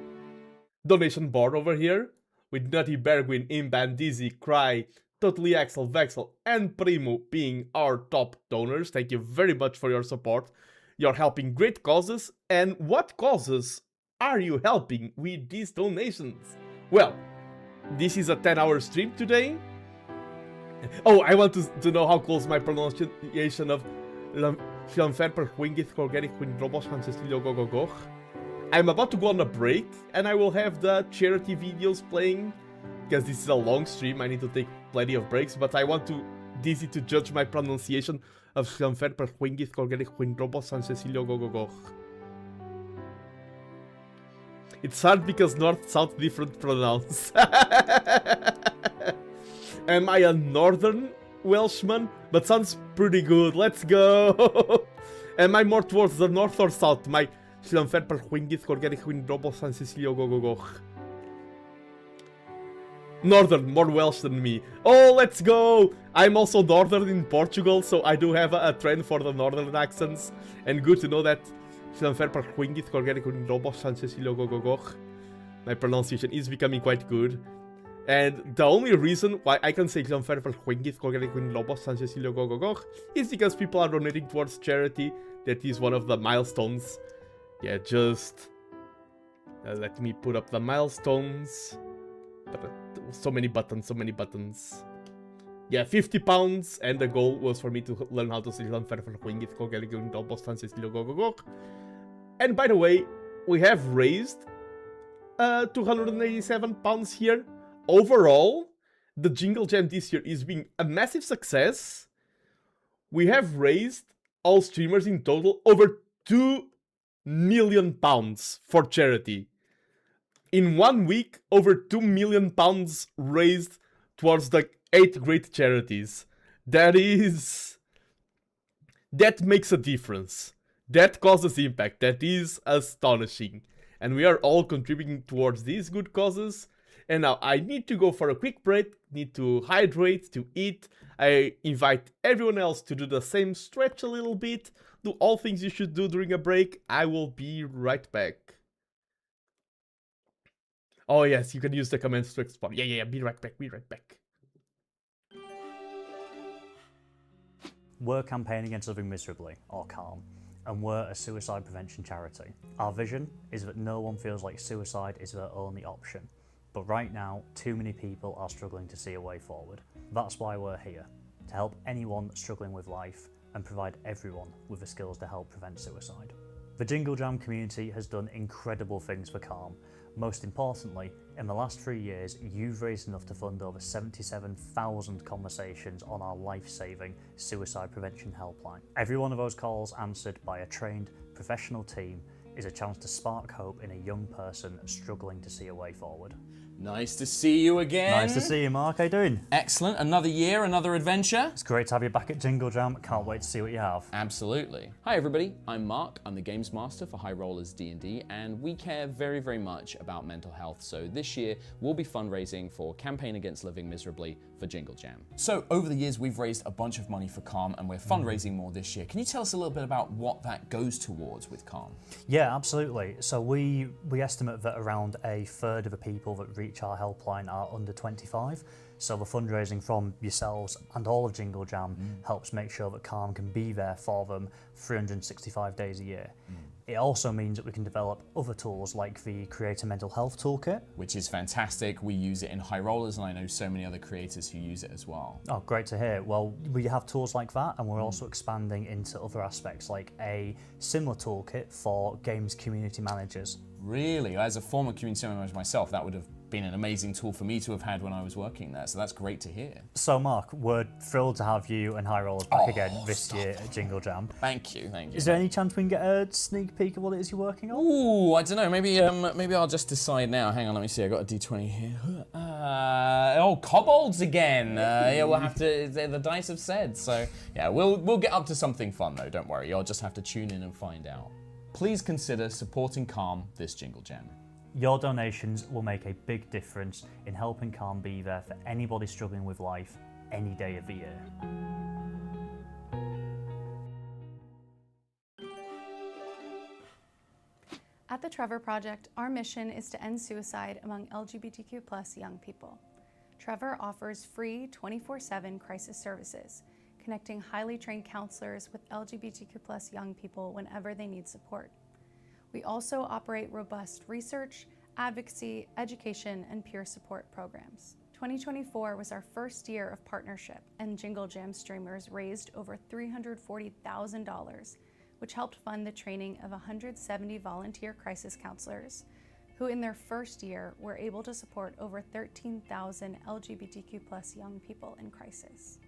donation board over here, with Nutty, Bergwin, Imban, Dizzy, Cry, Totally Axel, Vexel, and Primo being our top donors. Thank you very much for your support. You're helping great causes, and what causes are you helping with these donations? Well, this is a 10-hour stream today. Oh, I want to know how close my pronunciation of Fianferper Wingit Korgerik Windrobos San Cecilio Gogogoch. I'm about to go on a break, and I will have the charity videos playing, because this is a long stream, I need to take plenty of breaks, but I want Dizzy to judge my pronunciation of Fianferper Wingit Korgerik Windrobos San Cecilio Gogogoch. It's hard because North sounds different pronounced. Am I a Northern Welshman? But sounds pretty good. Let's go. Am I more towards the North or South? My Fianferper Wingit Korgerik Windrobos San Cecilio Gogogoch. Northern, more Welsh than me. Oh, let's go! I'm also Northern in Portugal, so I do have a trend for the Northern accents. And good to know that Fianferper Wingit Korgerik Windrobos San Cecilio Gogogoch. My pronunciation is becoming quite good. And the only reason why I can say Fianferper Wingit Korgerik Windrobos San Cecilio Gogogoch is because people are donating towards charity. That is one of the milestones. Yeah, just let me put up the milestones. So many buttons. Yeah, £50, and the goal was for me to learn how to say Fianferper Wingit Korgerik Windrobos San Cecilio Gogogoch. And by the way, we have raised £287 here. Overall, the Jingle Jam this year is being a massive success. we have raised, all streamers in total, over £2 million for charity. In 1 week, over £2 million raised towards the 8 great charities. That makes a difference. That causes impact. That is astonishing. And we are all contributing towards these good causes. And now I need to go for a quick break, need to hydrate, to eat. I invite everyone else to do the same, stretch a little bit, do all things you should do during a break. I will be right back. Oh yes, you can use the commands to export. Yeah, be right back. We're campaigning against living miserably, or CALM, and we're a suicide prevention charity. Our vision is that no one feels like suicide is their only option. But right now, too many people are struggling to see a way forward. That's why we're here, to help anyone struggling with life and provide everyone with the skills to help prevent suicide. The Jingle Jam community has done incredible things for CALM. Most importantly, in the last 3 years, you've raised enough to fund over 77,000 conversations on our life-saving suicide prevention helpline. Every one of those calls answered by a trained professional team is a chance to spark hope in a young person struggling to see a way forward. Nice to see you again. Nice to see you, Mark. How you doing? Excellent. Another year, another adventure. It's great to have you back at Jingle Jam. Can't wait to see what you have. Absolutely. Hi everybody, I'm Mark. I'm the Games Master for High Rollers D&D, and we care very, very much about mental health. So this year, we'll be fundraising for Campaign Against Living Miserably for Jingle Jam. So over the years, we've raised a bunch of money for CALM, and we're fundraising more this year. Can you tell us a little bit about what that goes towards with CALM? Yeah, absolutely. So we estimate that around a third of the people that reach our helpline are under 25. So the fundraising from yourselves and all of Jingle Jam helps make sure that CALM can be there for them 365 days a year. It also means that we can develop other tools like the Creator Mental Health Toolkit. Which is fantastic. We use it in High Rollers, and I know so many other creators who use it as well. Oh, great to hear. Well, we have tools like that, and we're also expanding into other aspects like a similar toolkit for games community managers. Really? As a former community manager myself, that would have been an amazing tool for me to have had when I was working there, so that's great to hear. So Mark, we're thrilled to have you and High Rollers back again this year at Jingle Jam. Thank you. Is there any chance we can get a sneak peek of what it is you're working on? Ooh, I don't know, maybe I'll just decide now. Hang on, let me see, I got a D20 here. Kobolds again. Yeah, we'll have to, the dice have said, so yeah, we'll get up to something fun though, don't worry, you'll just have to tune in and find out. Please consider supporting CALM this Jingle Jam. Your donations will make a big difference in helping CALM be there for anybody struggling with life any day of the year. At the Trevor Project, our mission is to end suicide among LGBTQ+ young people. Trevor offers free 24/7 crisis services, connecting highly trained counselors with LGBTQ+ young people whenever they need support. We also operate robust research, advocacy, education, and peer support programs. 2024 was our first year of partnership, and Jingle Jam streamers raised over $340,000, which helped fund the training of 170 volunteer crisis counselors, who in their first year were able to support over 13,000 LGBTQ+ young people in crisis.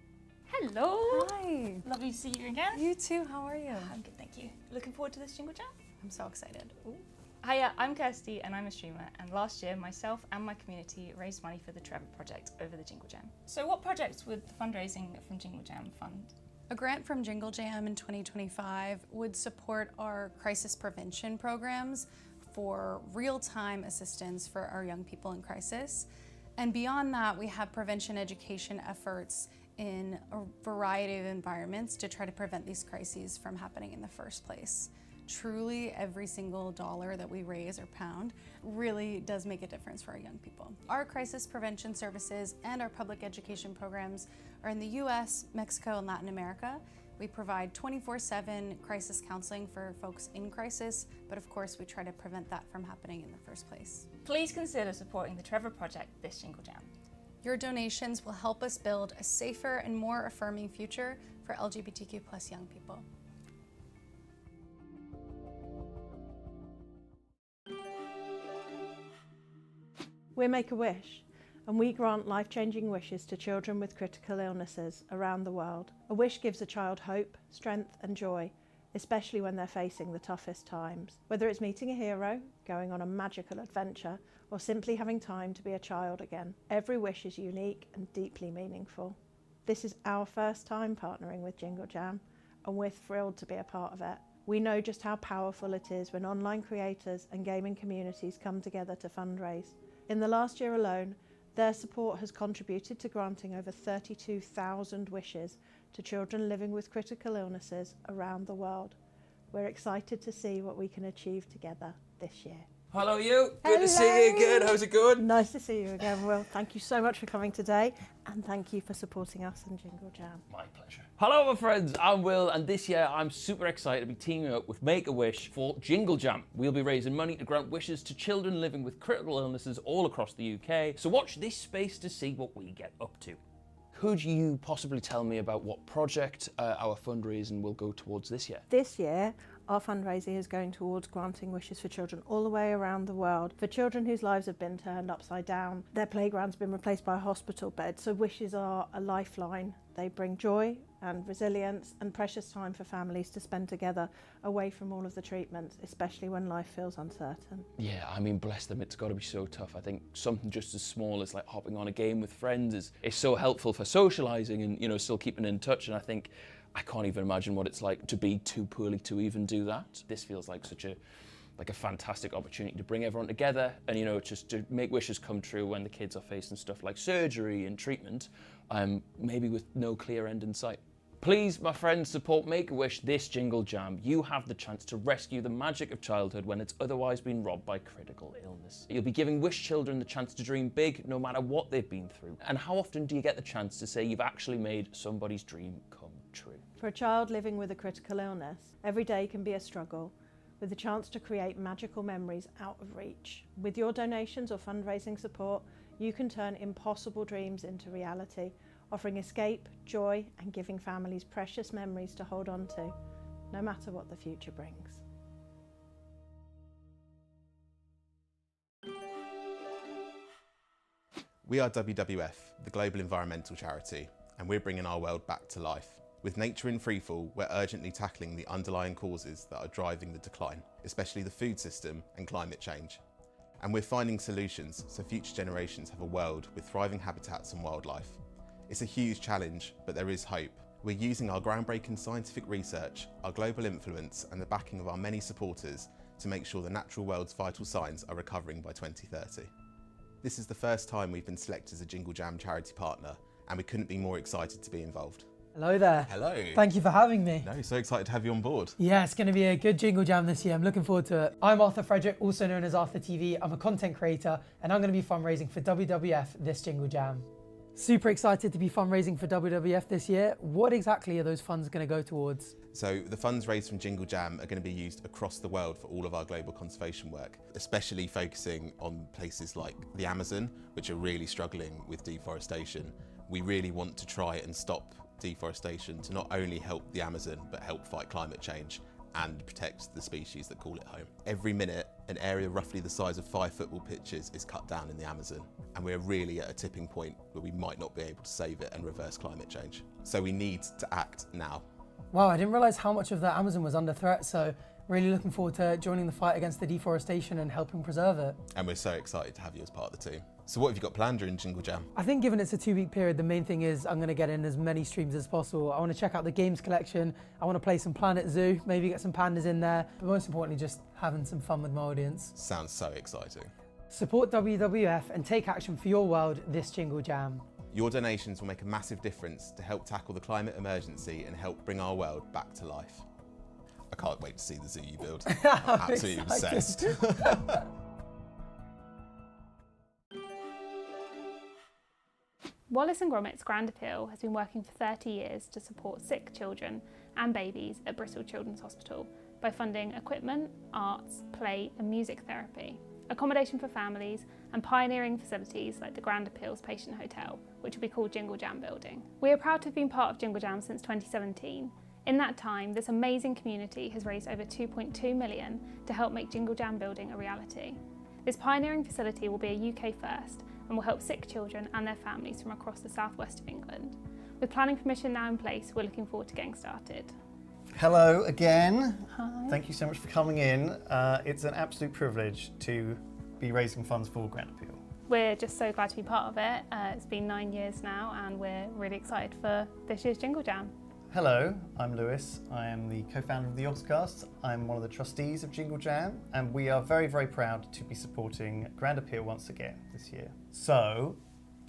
Hello! Hi! Lovely to see you again. You too, how are you? I'm good, thank you. Looking forward to this Jingle Jam? I'm so excited. Ooh. Hiya, I'm Kirsty and I'm a streamer, and last year myself and my community raised money for the Trevor Project over the Jingle Jam. So what projects would the fundraising from Jingle Jam fund? A grant from Jingle Jam in 2025 would support our crisis prevention programs for real-time assistance for our young people in crisis. And beyond that, we have prevention education efforts in a variety of environments to try to prevent these crises from happening in the first place. Truly, every single dollar that we raise or pound really does make a difference for our young people. Our crisis prevention services and our public education programs are in the US, Mexico, and Latin America. We provide 24/7 crisis counseling for folks in crisis, but of course we try to prevent that from happening in the first place. Please consider supporting the Trevor Project this Jingle Jam. Your donations will help us build a safer and more affirming future for LGBTQ+ young people. We're Make-A-Wish, and we grant life-changing wishes to children with critical illnesses around the world. A wish gives a child hope, strength and joy, especially when they're facing the toughest times. Whether it's meeting a hero, going on a magical adventure, or simply having time to be a child again, every wish is unique and deeply meaningful. This is our first time partnering with Jingle Jam, and we're thrilled to be a part of it. We know just how powerful it is when online creators and gaming communities come together to fundraise. In the last year alone, their support has contributed to granting over 32,000 wishes to children living with critical illnesses around the world. We're excited to see what we can achieve together this year. Hello you, good to see you again, how's it going? Nice to see you again, Will. Thank you so much for coming today, and thank you for supporting us in Jingle Jam. My pleasure. Hello my friends, I'm Will, and this year I'm super excited to be teaming up with Make-A-Wish for Jingle Jam. We'll be raising money to grant wishes to children living with critical illnesses all across the UK, so watch this space to see what we get up to. Could you possibly tell me about what project our fundraising will go towards this year? This year, our fundraising is going towards granting wishes for children all the way around the world. For children whose lives have been turned upside down, their playground's been replaced by a hospital bed, so wishes are a lifeline. They bring joy and resilience and precious time for families to spend together away from all of the treatments, especially when life feels uncertain. Yeah, I mean, bless them, it's got to be so tough. I think something just as small as like hopping on a game with friends is so helpful for socialising and, you know, still keeping in touch, and I can't even imagine what it's like to be too poorly to even do that. This feels like such a fantastic opportunity to bring everyone together and, you know, just to make wishes come true when the kids are facing stuff like surgery and treatment, maybe with no clear end in sight. Please, my friends, support Make-A-Wish this Jingle Jam. You have the chance to rescue the magic of childhood when it's otherwise been robbed by critical illness. You'll be giving wish children the chance to dream big no matter what they've been through. And how often do you get the chance to say you've actually made somebody's dream come true? For a child living with a critical illness, every day can be a struggle, with the chance to create magical memories out of reach. With your donations or fundraising support, you can turn impossible dreams into reality, offering escape, joy, and giving families precious memories to hold on to, no matter what the future brings. We are WWF, the global environmental charity, and we're bringing our world back to life. With nature in freefall, we're urgently tackling the underlying causes that are driving the decline, especially the food system and climate change. And we're finding solutions so future generations have a world with thriving habitats and wildlife. It's a huge challenge, but there is hope. We're using our groundbreaking scientific research, our global influence, and the backing of our many supporters to make sure the natural world's vital signs are recovering by 2030. This is the first time we've been selected as a Jingle Jam charity partner, and we couldn't be more excited to be involved. Hello there. Hello. Thank you for having me. No, so excited to have you on board. Yeah, it's going to be a good Jingle Jam this year. I'm looking forward to it. I'm Arthur Frederick, also known as Arthur TV. I'm a content creator, and I'm going to be fundraising for WWF this Jingle Jam. Super excited to be fundraising for WWF this year. What exactly are those funds going to go towards? So the funds raised from Jingle Jam are going to be used across the world for all of our global conservation work, especially focusing on places like the Amazon, which are really struggling with deforestation. We really want to try and stop deforestation to not only help the Amazon, but help fight climate change and protect the species that call it home. Every minute, an area roughly the size of 5 football pitches is cut down in the Amazon, and we're really at a tipping point where we might not be able to save it and reverse climate change. So we need to act now. Wow, I didn't realise how much of the Amazon was under threat, so really looking forward to joining the fight against the deforestation and helping preserve it. And we're so excited to have you as part of the team. So what have you got planned during Jingle Jam? I think given it's a 2-week period, the main thing is I'm going to get in as many streams as possible. I want to check out the games collection, I want to play some Planet Zoo, maybe get some pandas in there, but most importantly just having some fun with my audience. Sounds so exciting. Support WWF and take action for your world this Jingle Jam. Your donations will make a massive difference to help tackle the climate emergency and help bring our world back to life. I can't wait to see the zoo you build. I'm absolutely obsessed. Wallace & Gromit's Grand Appeal has been working for 30 years to support sick children and babies at Bristol Children's Hospital by funding equipment, arts, play and music therapy, accommodation for families and pioneering facilities like the Grand Appeal's Patient Hotel, which will be called Jingle Jam Building. We are proud to have been part of Jingle Jam since 2017. In that time, this amazing community has raised over 2.2 million to help make Jingle Jam Building a reality. This pioneering facility will be a UK first and and will help sick children and their families from across the southwest of England. With planning permission now in place, we're looking forward to getting started. Hello again. Hi. Thank you so much for coming in. It's an absolute privilege to be raising funds for Grand Appeal. We're just so glad to be part of it. It's been 9 years now and we're really excited for this year's Jingle Jam. Hello, I'm Lewis. I am the co-founder of the Oscast. I'm one of the trustees of Jingle Jam, and we are very, very proud to be supporting Grand Appeal once again this year. So,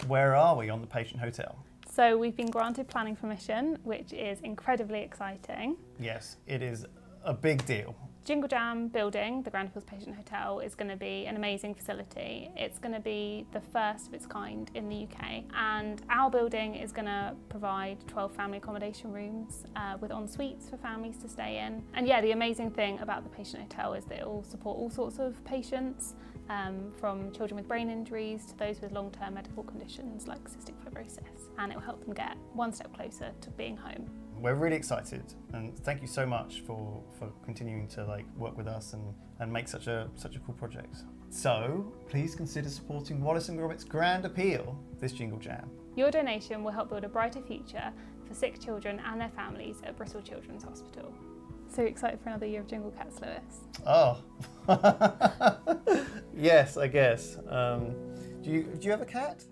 where are we on the patient hotel? So we've been granted planning permission, which is incredibly exciting. Yes, it is a big deal. Jingle Jam building, the Grand Appeals Patient Hotel, is going to be an amazing facility. It's going to be the first of its kind in the UK, and our building is going to provide 12 family accommodation rooms with en-suites for families to stay in. And yeah, the amazing thing about the patient hotel is that it will support all sorts of patients, from children with brain injuries to those with long-term medical conditions like cystic fibrosis, and it will help them get one step closer to being home. We're really excited, and thank you so much for continuing to work with us and make such a cool project. So please consider supporting Wallace & Gromit's Grand Appeal this Jingle Jam. Your donation will help build a brighter future for sick children and their families at Bristol Children's Hospital. So excited for another year of Jingle Cats, Lewis? Oh, yes, I guess. Do you have a cat?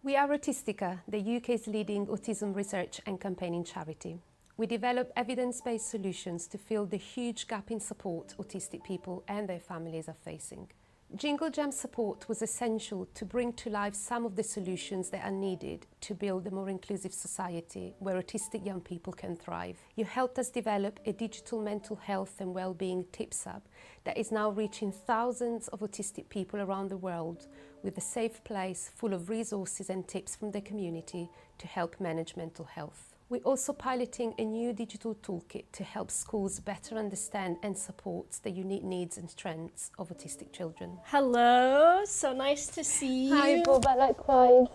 We are Autistica, the UK's leading autism research and campaigning charity. We develop evidence-based solutions to fill the huge gap in support autistic people and their families are facing. Jingle Jam support was essential to bring to life some of the solutions that are needed to build a more inclusive society where autistic young people can thrive. You helped us develop a digital mental health and well-being tips hub that is now reaching thousands of autistic people around the world with a safe place full of resources and tips from the community to help manage mental health. We're also piloting a new digital toolkit to help schools better understand and support the unique needs and strengths of autistic children. Hello, so nice to see you. Hi, Boba, likewise.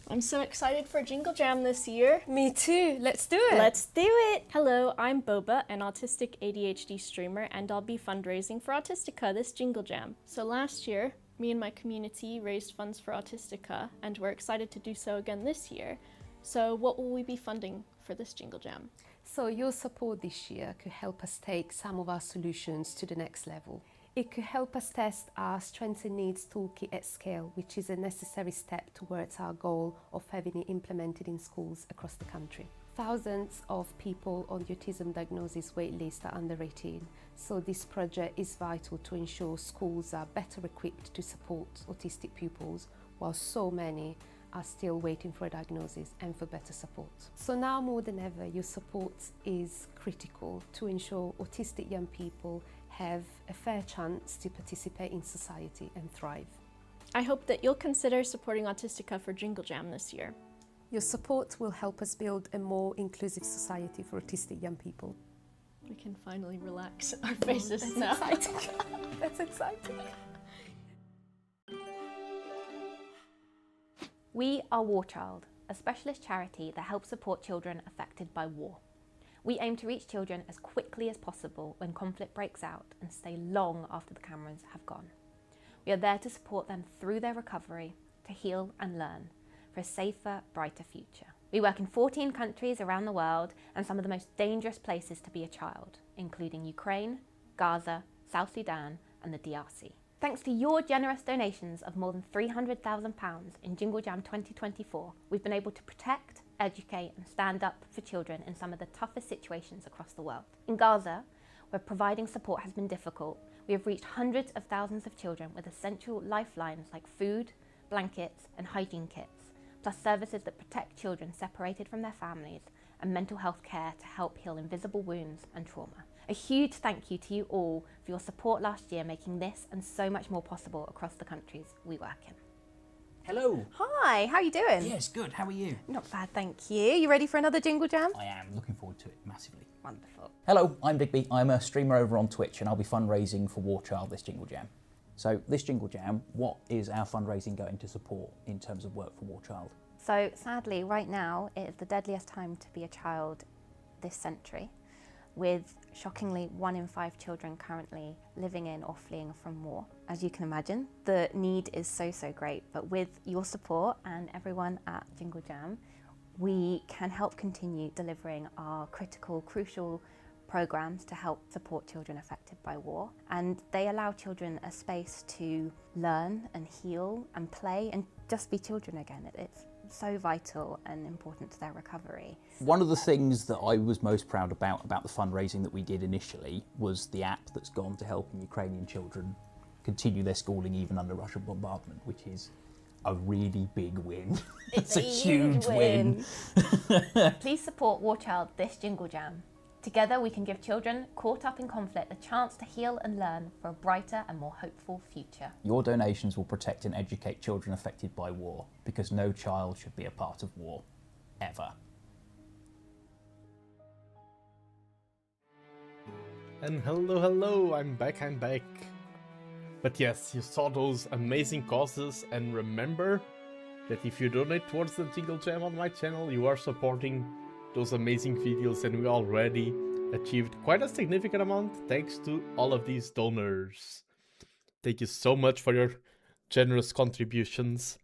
I'm so excited for Jingle Jam this year. Me too, let's do it. Let's do it. Hello, I'm Boba, an autistic ADHD streamer, and I'll be fundraising for Autistica this Jingle Jam. So last year, me and my community raised funds for Autistica, and we're excited to do so again this year. So what will we be funding for this Jingle Jam? So your support this year could help us take some of our solutions to the next level. It could help us test our Strengths and Needs toolkit at scale, which is a necessary step towards our goal of having it implemented in schools across the country. Thousands of people on the autism diagnosis waitlist are under 18, so this project is vital to ensure schools are better equipped to support autistic pupils, while so many are still waiting for a diagnosis and for better support. So now more than ever, your support is critical to ensure autistic young people have a fair chance to participate in society and thrive. I hope that you'll consider supporting Autistica for Jingle Jam this year. Your support will help us build a more inclusive society for autistic young people. We can finally relax our faces That's now. exciting. That's exciting. We are War Child, a specialist charity that helps support children affected by war. We aim to reach children as quickly as possible when conflict breaks out and stay long after the cameras have gone. We are there to support them through their recovery, to heal and learn, for a safer, brighter future. We work in 14 countries around the world and some of the most dangerous places to be a child, including Ukraine, Gaza, South Sudan and the DRC. Thanks to your generous donations of more than £300,000 in Jingle Jam 2024, we've been able to protect, educate and stand up for children in some of the toughest situations across the world. In Gaza, where providing support has been difficult, we have reached hundreds of thousands of children with essential lifelines like food, blankets and hygiene kits, plus services that protect children separated from their families and mental health care to help heal invisible wounds and trauma. A huge thank you to you all for your support last year, making this and so much more possible across the countries we work in. Hello. Hi, how are you doing? Yes, good. How are you? Not bad, thank you. You ready for another Jingle Jam? I am. Looking forward to it massively. Wonderful. Hello, I'm Digby. I'm a streamer over on Twitch and I'll be fundraising for War Child this Jingle Jam. So this Jingle Jam, what is our fundraising going to support in terms of work for War Child? So sadly, right now, it is the deadliest time to be a child this century, with shockingly 1 in 5 children currently living in or fleeing from war. As you can imagine, the need is so great, but with your support and everyone at Jingle Jam, we can help continue delivering our critical, crucial programs to help support children affected by war. And they allow children a space to learn and heal and play and just be children again. It's so vital and important to their recovery. One of the things that I was most proud about the fundraising that we did initially was the app that's gone to helping Ukrainian children continue their schooling even under Russian bombardment, which is a really big win. It's a huge win. Please support War Child this Jingle Jam. Together we can give children caught up in conflict a chance to heal and learn for a brighter and more hopeful future. Your donations will protect and educate children affected by war, because no child should be a part of war, ever. And hello, I'm back. But yes, you saw those amazing causes, and remember that if you donate towards the Jingle Jam on my channel, you are supporting those amazing videos, and we already achieved quite a significant amount thanks to all of these donors. Thank you so much for your generous contributions.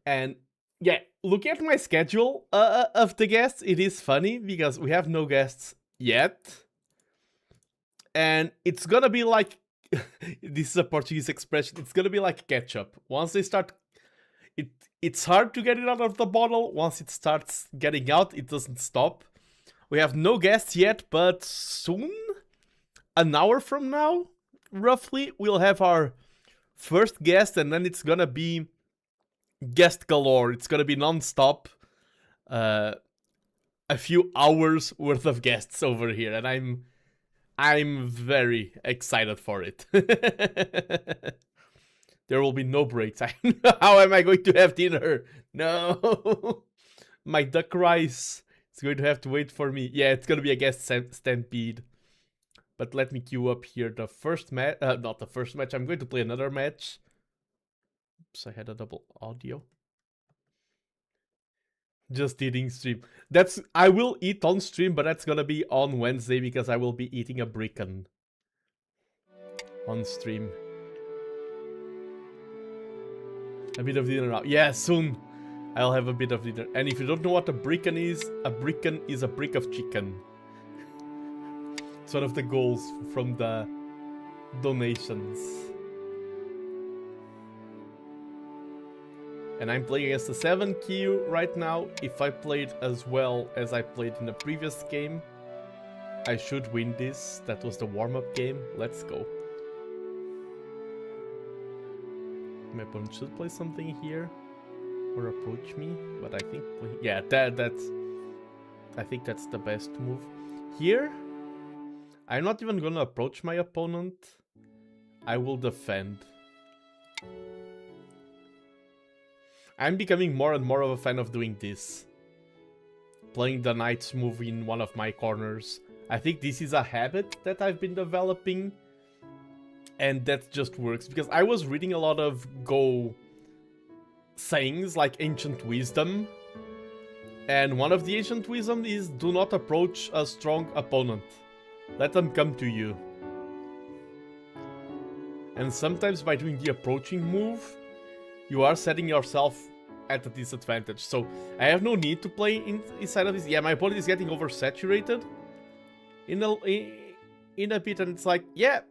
And yeah, looking at my schedule of the guests, it is funny because we have no guests yet. And it's gonna be like, this is a Portuguese expression, it's gonna be like ketchup. Once they start, it's hard to get it out of the bottle. Once it starts getting out, it doesn't stop. We have no guests yet, but soon, an hour from now, roughly, we'll have our first guest, and then it's gonna be guest galore. It's gonna be non-stop. A few hours worth of guests over here, and I'm very excited for it. There will be no breaks. How am I going to have dinner? No. My duck rice is going to have to wait for me. Yeah, it's going to be a guest stampede. But let me queue up here the first match. Not the first match. I'm going to play another match. Oops, I had a double audio. Just eating stream. I will eat on stream, but that's gonna be on Wednesday because I will be eating a bricken on stream. A bit of dinner now. Yeah, soon I'll have a bit of dinner. And if you don't know what a bricken is a brick of chicken. It's one of the goals from the donations. And I'm playing against the 7 queue right now. If I played as well as I played in the previous game, I should win this. That was the warm-up game. Let's go. My opponent should play something here or approach me, but I think yeah, I think that's the best move. Here, I'm not even gonna approach my opponent. I will defend. I'm becoming more and more of a fan of doing this. Playing the knight's move in one of my corners. I think this is a habit that I've been developing. And that just works. Because I was reading a lot of Go sayings like ancient wisdom. And one of the ancient wisdom is do not approach a strong opponent. Let them come to you. And sometimes by doing the approaching move, you are setting yourself at a disadvantage. So I have no need to play inside of this. Yeah, my opponent is getting oversaturated in a bit, and it's like, yeah,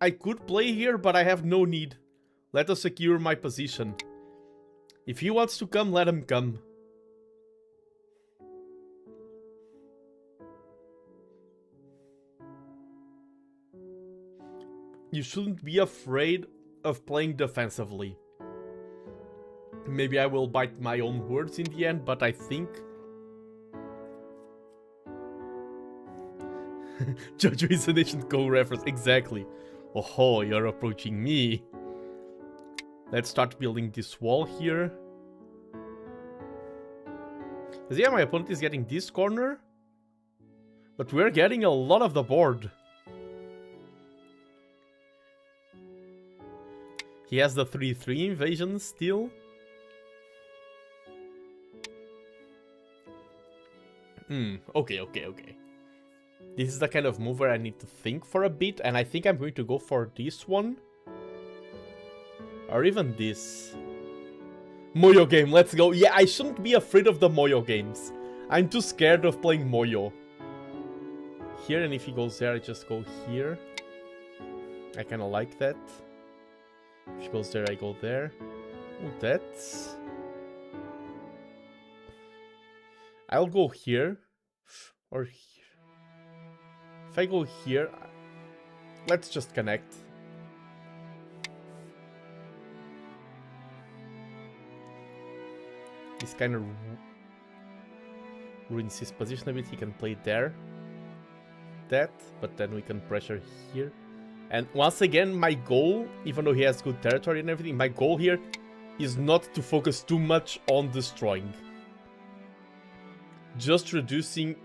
I could play here, but I have no need. Let us secure my position. If he wants to come, let him come. You shouldn't be afraid of playing defensively. Maybe I will bite my own words in the end, but I think... Jojo is an ancient Go reference, exactly. Oh, you're approaching me. Let's start building this wall here. Because yeah, my opponent is getting this corner. But we're getting a lot of the board. He has the 3-3 invasion still. Okay. This is the kind of move where I need to think for a bit, and I think I'm going to go for this one. Or even this. Moyo game, let's go. Yeah, I shouldn't be afraid of the Moyo games. I'm too scared of playing Moyo. Here, and if he goes there, I just go here. I kind of like that. If he goes there, I go there. Oh, that's... I'll go here. Or here. If I go here... Let's just connect. This kind of ruins his position a bit. He can play there. That, but then we can pressure here. And once again, my goal, even though he has good territory and everything, my goal here is not to focus too much on destroying. Just reducing,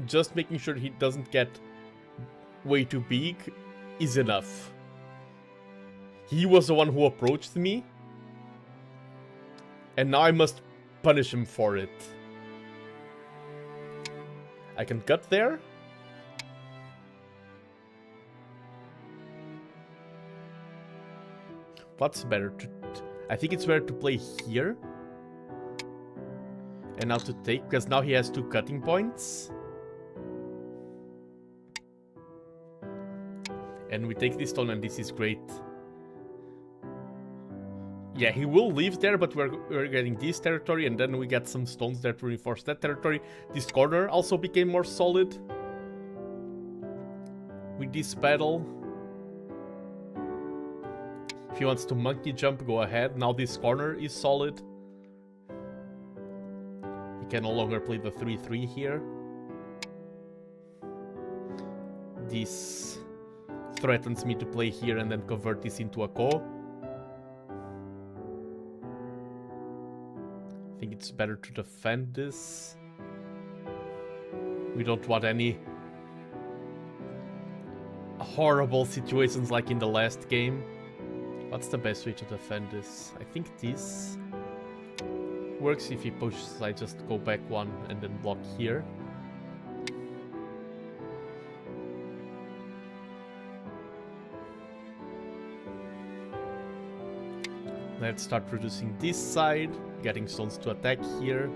just making sure he doesn't get way too big is enough. He was the one who approached me, and now I must punish him for it. I can cut there. What's better? I think it's better to play here. And now to take, because now he has 2 cutting points. And we take this stone, and this is great. Yeah, he will leave there, but we're getting this territory, and then we get some stones that reinforce that territory. This corner also became more solid with this battle. If he wants to monkey jump, go ahead. Now this corner is solid. He can no longer play the 3-3 here. This threatens me to play here and then convert this into a ko. I think it's better to defend this. We don't want any horrible situations like in the last game. What's the best way to defend this? I think this works. If he pushes, I just go back 1 and then block here. Let's start reducing this side, getting stones to attack here.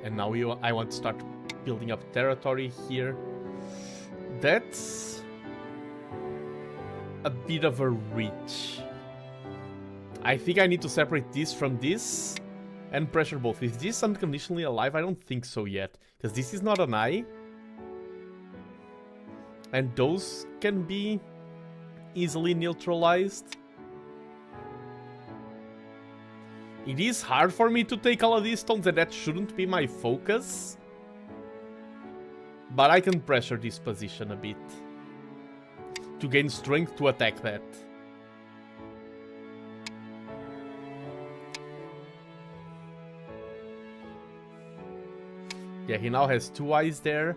And now I want to start building up territory here. That's a bit of a reach. I think I need to separate this from this and pressure both. Is this unconditionally alive? I don't think so yet, because this is not an eye. And those can be easily neutralized. It is hard for me to take all of these stones, and that shouldn't be my focus. But I can pressure this position a bit to gain strength to attack that. Yeah, he now has 2 eyes there.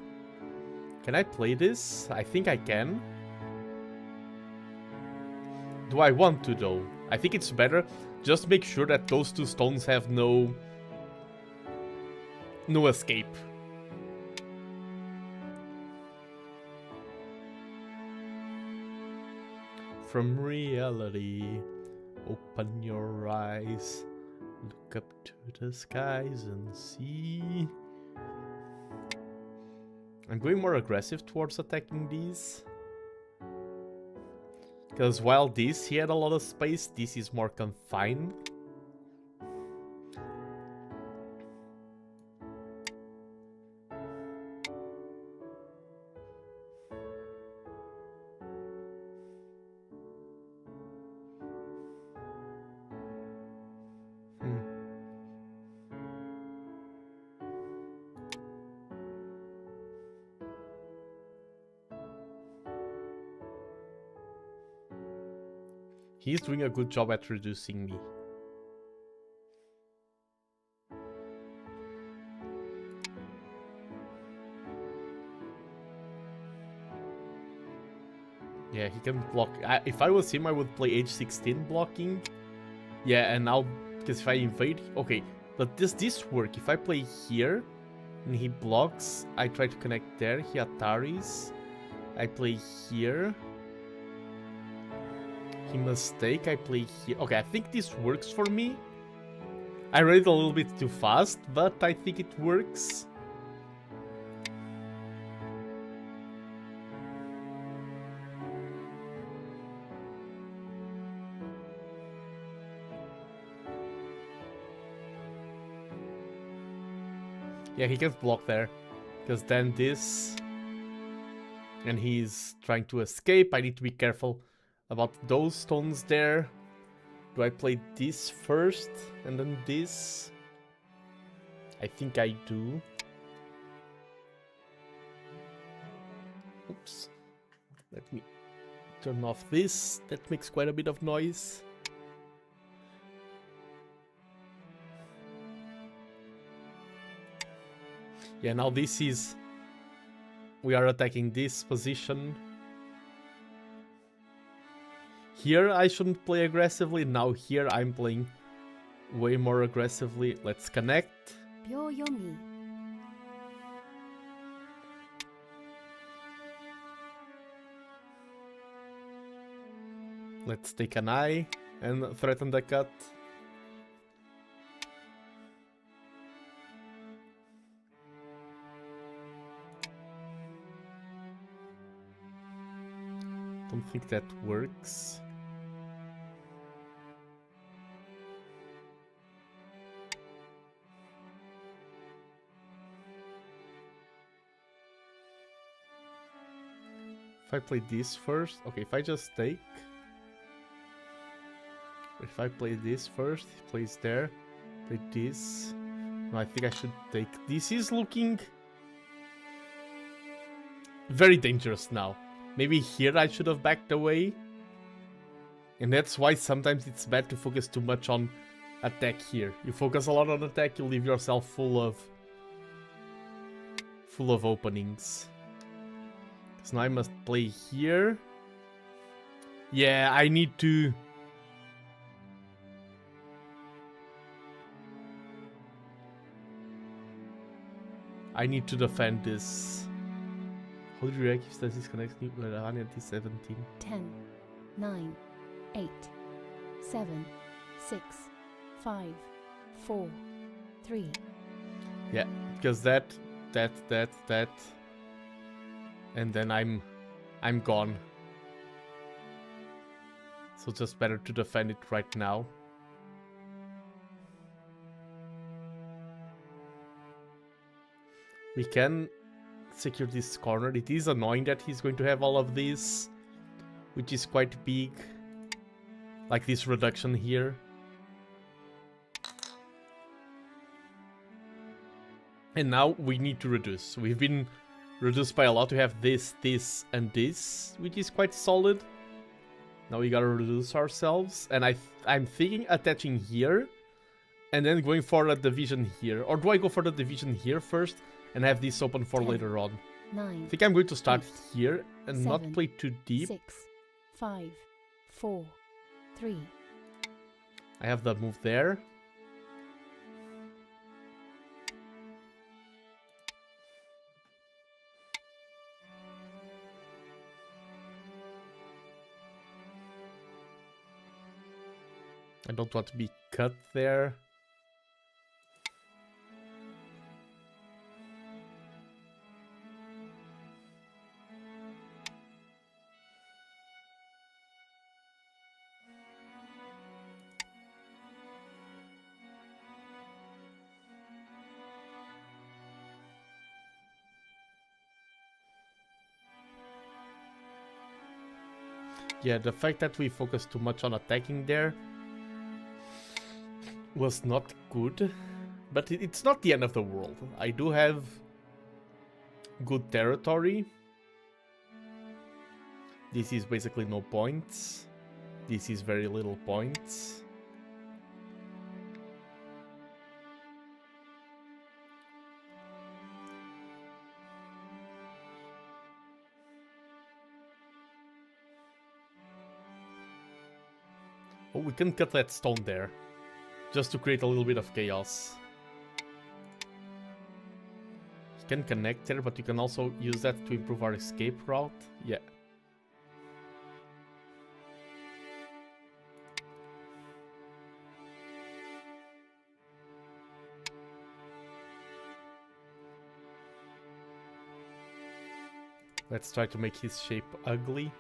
Can I play this? I think I can. Do I want to though? I think it's better. Just make sure that those 2 stones have no escape. From reality, open your eyes, look up to the skies and see. I'm going more aggressive towards attacking these. Because while this, he had a lot of space, this is more confined. He's doing a good job at reducing me. Yeah, he can block. If I was him, I would play H16 blocking. Yeah, and now Because if I invade... Okay, but does this work? If I play here and he blocks, I try to connect there, he Ataris. I play here. He mistake, I play here. Okay, I think this works for me. I read it a little bit too fast, but I think it works. Yeah, he gets blocked there. Because then this... And he's trying to escape. I need to be careful about those stones there. Do I play this first and then this? I think I do. Oops. Let me turn off this. That makes quite a bit of noise. Yeah, now this is... We are attacking this position. Here I shouldn't play aggressively. Now here I'm playing way more aggressively. Let's connect. Byo-yomi. Let's take an eye and threaten the cut. Don't think that works. If I play this first, okay, if I just take. If I play this first, he plays there. Play this. No, I think I should take. This is looking very dangerous now. Maybe here I should have backed away. And that's why sometimes it's bad to focus too much on attack here. You focus a lot on attack, you leave yourself full of openings. So now I must play here. Yeah, I need to... I need to defend this. How do you react if stasis connects nuclear T17? 10, 9, 8, 7, 6, 5, 4, 3. Yeah, because that. And then I'm gone. So just better to defend it right now. We can secure this corner. It is annoying that he's going to have all of this, which is quite big. Like this reduction here. And now we need to reduce. We've been reduced by a lot. We have this, this, and this, which is quite solid. Now we gotta reduce ourselves. And I'm thinking attaching here, and then going for a division here. Or do I go for the division here first, and have this open for 10, later on? 9, I think I'm going to start 8, here, and 7, not play too deep. 6, 5, 4, 3. I have the move there. I don't want to be cut there. Yeah, the fact that we focused too much on attacking there was not good, but it's not the end of the world. I do have good territory. This is basically no points. This is very little points. Oh, we can cut that stone there. just to create a little bit of chaos. You can connect there, but you can also use that to improve our escape route. Yeah. Let's try to make his shape ugly.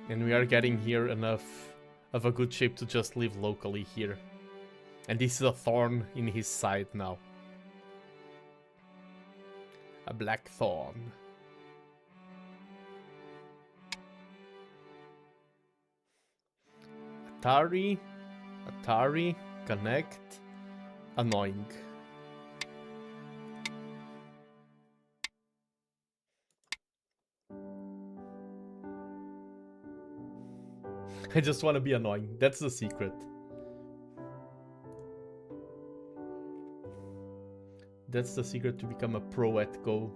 And we are getting here enough of a good shape to just live locally here. And this is a thorn in his side now. A black thorn. Atari, connect, annoying. I just want to be annoying. That's the secret. That's the secret to become a pro at Go.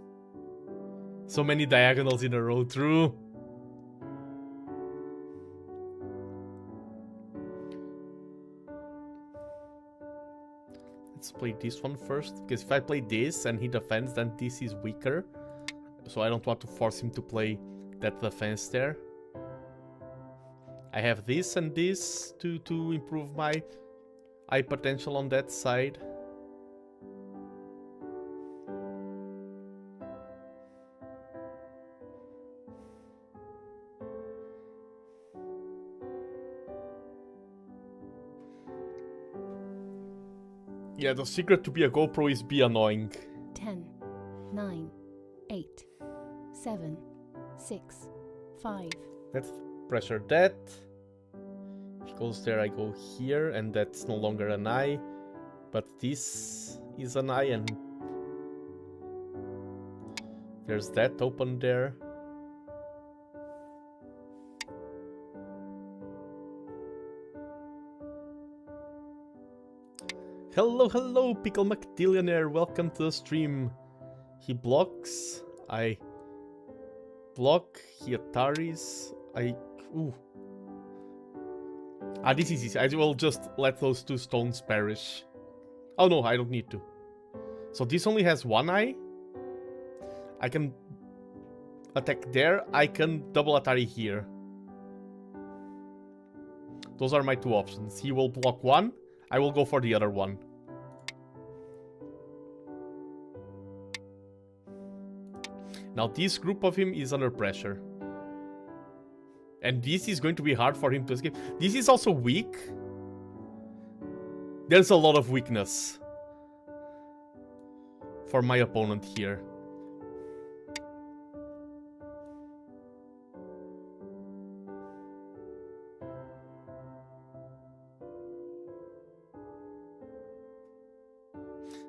So many diagonals in a row, true. Let's play this one first, because if I play this and he defends, then this is weaker. So I don't want to force him to play that defense there. I have this and this to improve my eye potential on that side. Yeah, the secret to be a GoPro is be annoying. 10, 9, 8, 7, 6, 5. Let's pressure that. If it goes there, I go here, and that's no longer an eye. But this is an eye, and there's that open there. Hello, hello, Pickle McDillionaire. Welcome to the stream. He blocks. I block. He Ataris. Ooh. Ah, this is easy. I will just let those two stones perish. Oh no, I don't need to. So this only has one eye. I can attack there. I can double Atari here. Those are my two options. He will block one. I will go for the other one. Now this group of him is under pressure. And this is going to be hard for him to escape. This is also weak. There's a lot of weakness for my opponent here.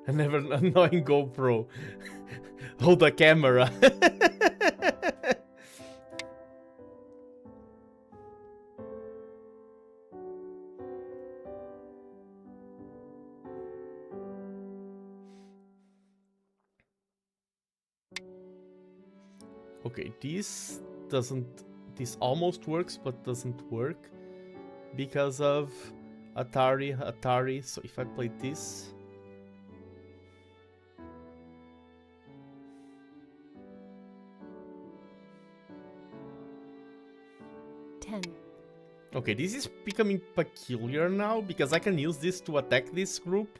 An ever annoying GoPro. Hold the camera. Okay, this doesn't... This almost works, but doesn't work because of Atari. So if I play this... 10. Okay, this is becoming peculiar now, because I can use this to attack this group.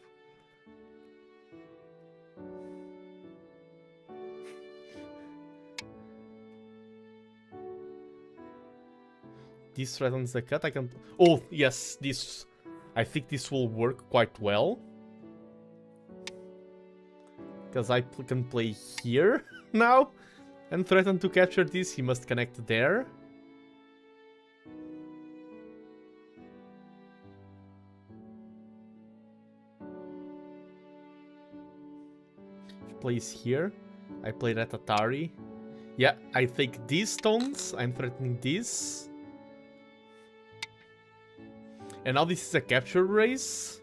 This threatens the cut. I can... Oh, yes, this... I think this will work quite well. Because I can play here now and threaten to capture this. He must connect there. If he plays here, I play that Atari. Yeah, I take these stones. I'm threatening this. And now this is a capture race.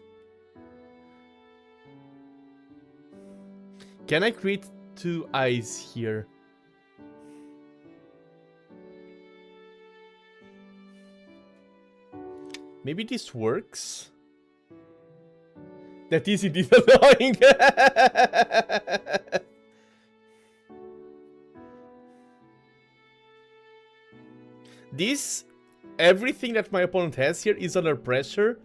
Can I create two eyes here? Maybe this works? That is indeed annoying. This, everything that my opponent has here is under pressure,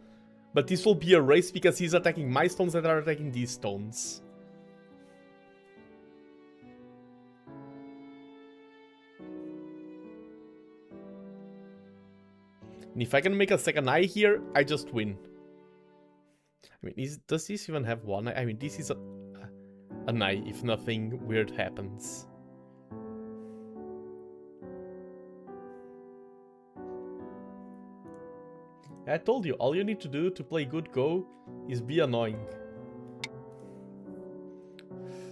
but this will be a race because he's attacking my stones that are attacking these stones. And if I can make a second eye here, I just win. I mean, does this even have one eye? I mean, this is an eye if nothing weird happens. I told you, all you need to do to play good Go is be annoying.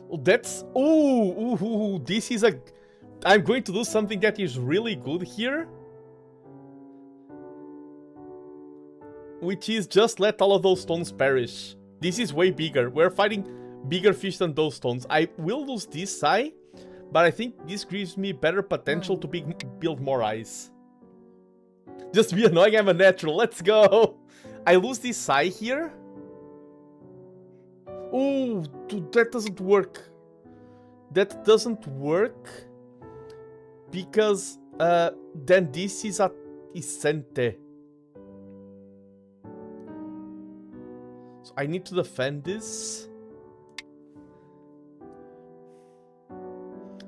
Oh, that's... Ooh, this is a... I'm going to do something that is really good here. Which is just let all of those stones perish. This is way bigger. We're fighting bigger fish than those stones. I will lose this eye, but I think this gives me better potential to build more eyes. Just be annoying, I'm a natural. Let's go. I lose this eye here. Oh, dude, that doesn't work. That doesn't work. Because then this is a Isente. So I need to defend this.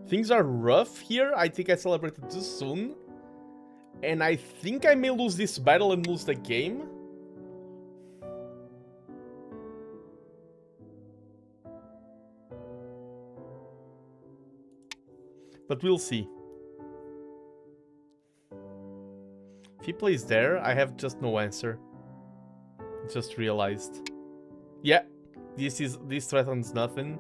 Things are rough here. I think I celebrated too soon. And I think I may lose this battle and lose the game. But we'll see. If he plays there, I have just no answer. Just realized. Yeah, this threatens nothing.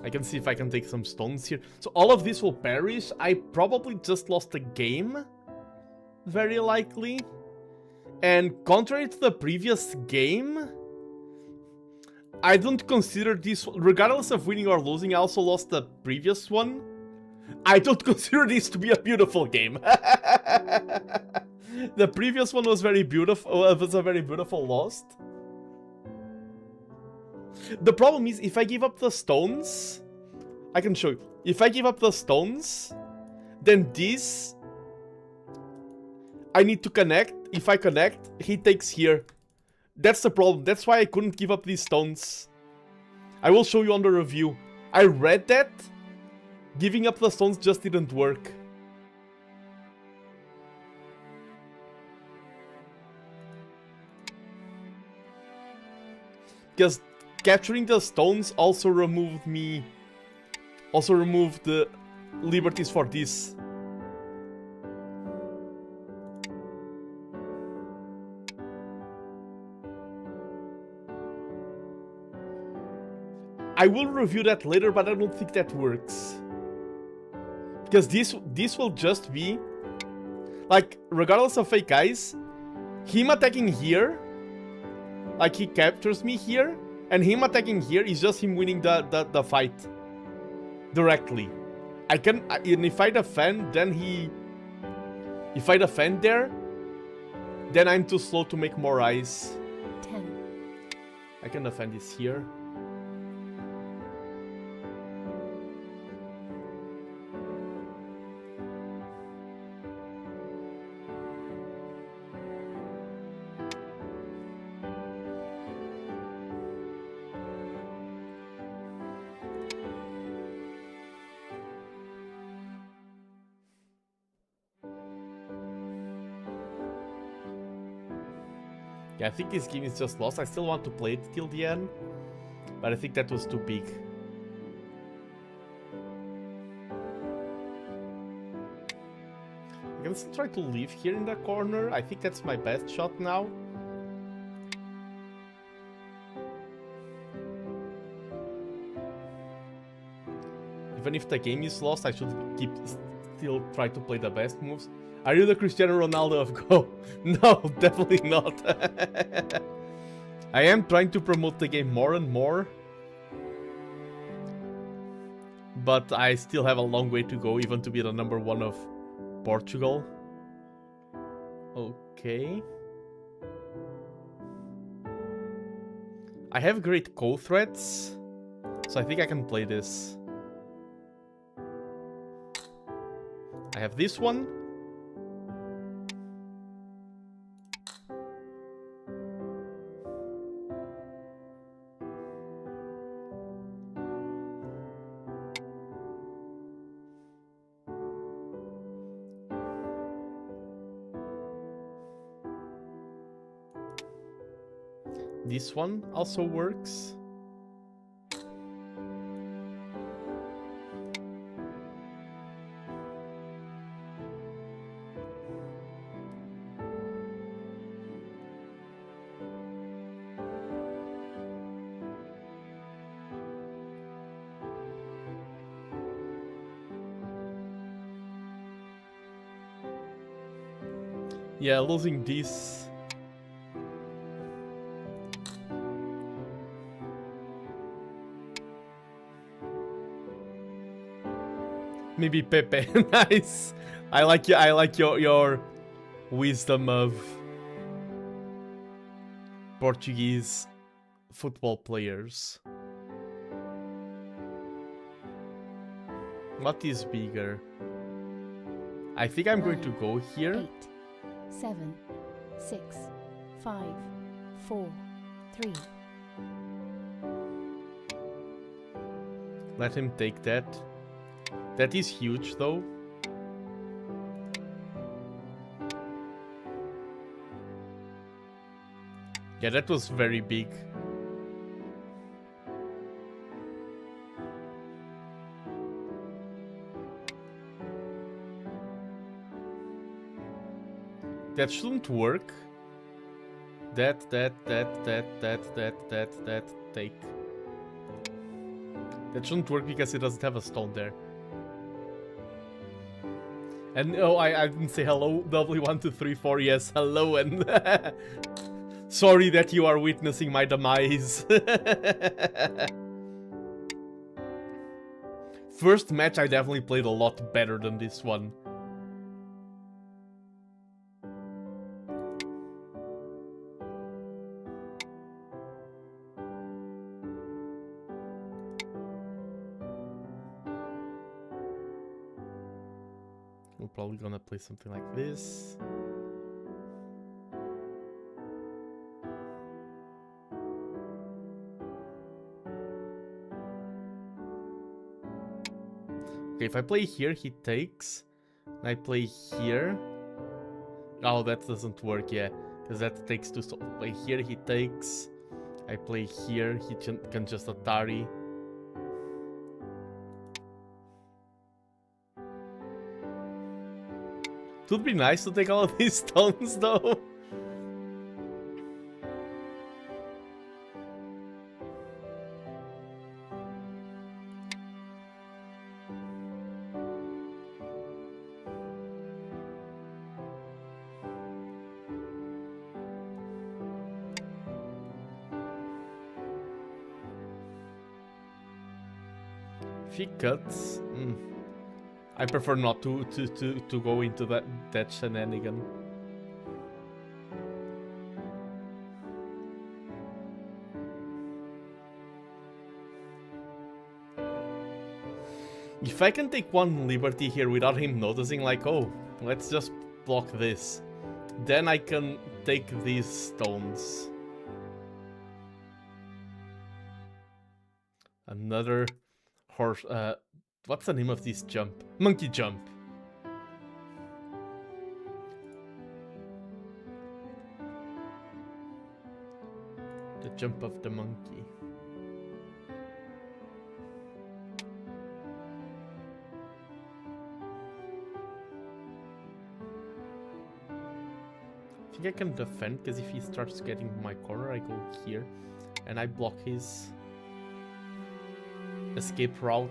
I can see if I can take some stones here. So all of this will perish. I probably just lost the game. Very likely. And contrary to the previous game, I don't consider this... Regardless of winning or losing, I also lost the previous one. I don't consider this to be a beautiful game. The previous one was very beautiful. It was a very beautiful loss. The problem is, if I give up the stones, I can show you. If I give up the stones, then this, I need to connect. If I connect, he takes here. That's the problem. That's why I couldn't give up these stones. I will show you on the review. I read that. Giving up the stones just didn't work. Because capturing the stones also removed me... Also removed the liberties for this. I will review that later, but I don't think that works. Because this will just be... Like, regardless of fake eyes, him attacking here... Like, he captures me here, and him attacking here is just him winning the fight. Directly. I can... And if I defend, then he... If I defend there, then I'm too slow to make more eyes. 10. I can defend this here. Yeah, I think this game is just lost. I still want to play it till the end, but I think that was too big. I can still try to leave here in the corner. I think that's my best shot now. Even if the game is lost, I should still try to play the best moves. Are you the Cristiano Ronaldo of Go? No, definitely not. I am trying to promote the game more and more. but I still have a long way to go even to be the #1 of Portugal. Okay. I have great co-threats, so I think I can play this. I have this one. This one also works. Yeah, losing this. Maybe Pepe. Nice. I like your wisdom of Portuguese football players. What is bigger? I think I'm going to go here. 8, 7, 6, 5, 4, 3. Let him take that. That is huge, though. Yeah, that was very big. That shouldn't work. That, take. That shouldn't work because it doesn't have a stone there. And oh, I didn't say hello. W1234, yes, hello, and sorry that you are witnessing my demise. First match, I definitely played a lot better than this one. We're probably gonna play something like this. Okay, if I play here, he takes. And I play here. Oh, that doesn't work, yeah. Because that takes two. So play here, he takes. I play here, he can just Atari. It would be nice to take all of these stones, though. If he cuts, I prefer not to go into that shenanigan. If I can take one liberty here without him noticing, like, oh, let's just block this, then I can take these stones. Another horse. What's the name of this jump? Monkey jump. The jump of the monkey. I think I can defend, because if he starts getting my corner, I go here and I block his escape route.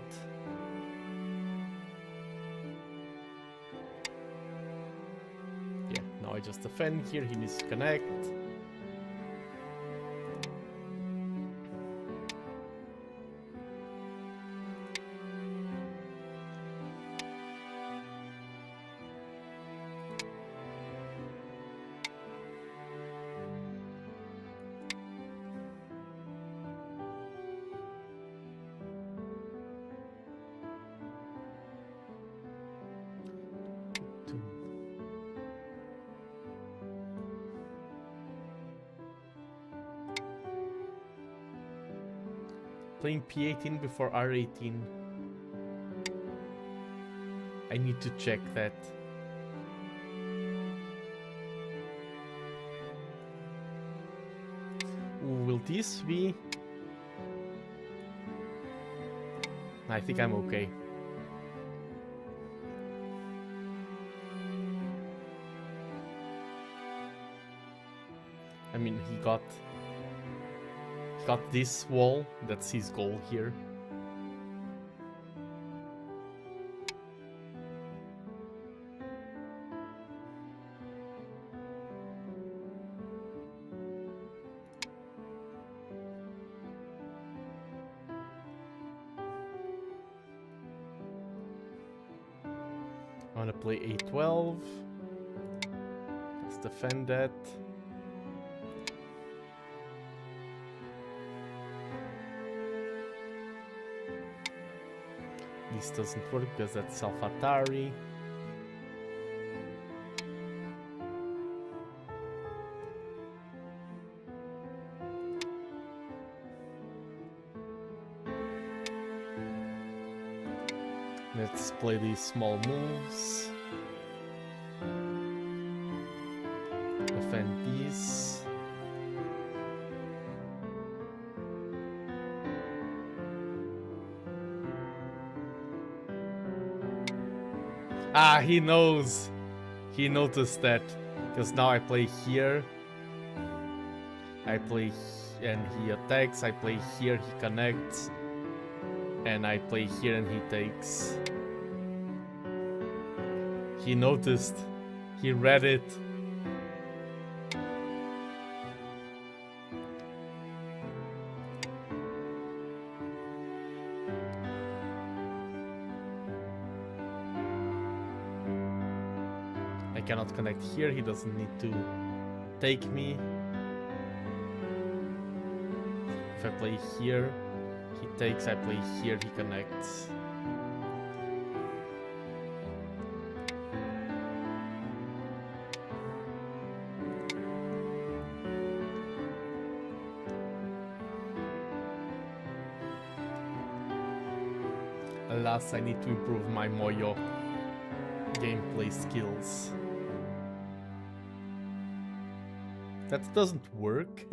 Yeah, now I just defend here, he needs to connect. Playing P18 before R18. I need to check that. Will this be? I think I'm okay. I mean, he got this wall. That's his goal here. I want to play A12. Let's defend that. This doesn't work because that's Self-Atari. Let's play these small moves. Defend these. Ah, he knows. He noticed that. Because now I play here. I play and he attacks. I play here, he connects. And I play here and he takes. He noticed. He read it. I cannot connect here, he doesn't need to take me. If I play here, he takes, I play here, he connects. Alas, I need to improve my Moyo gameplay skills. That doesn't work.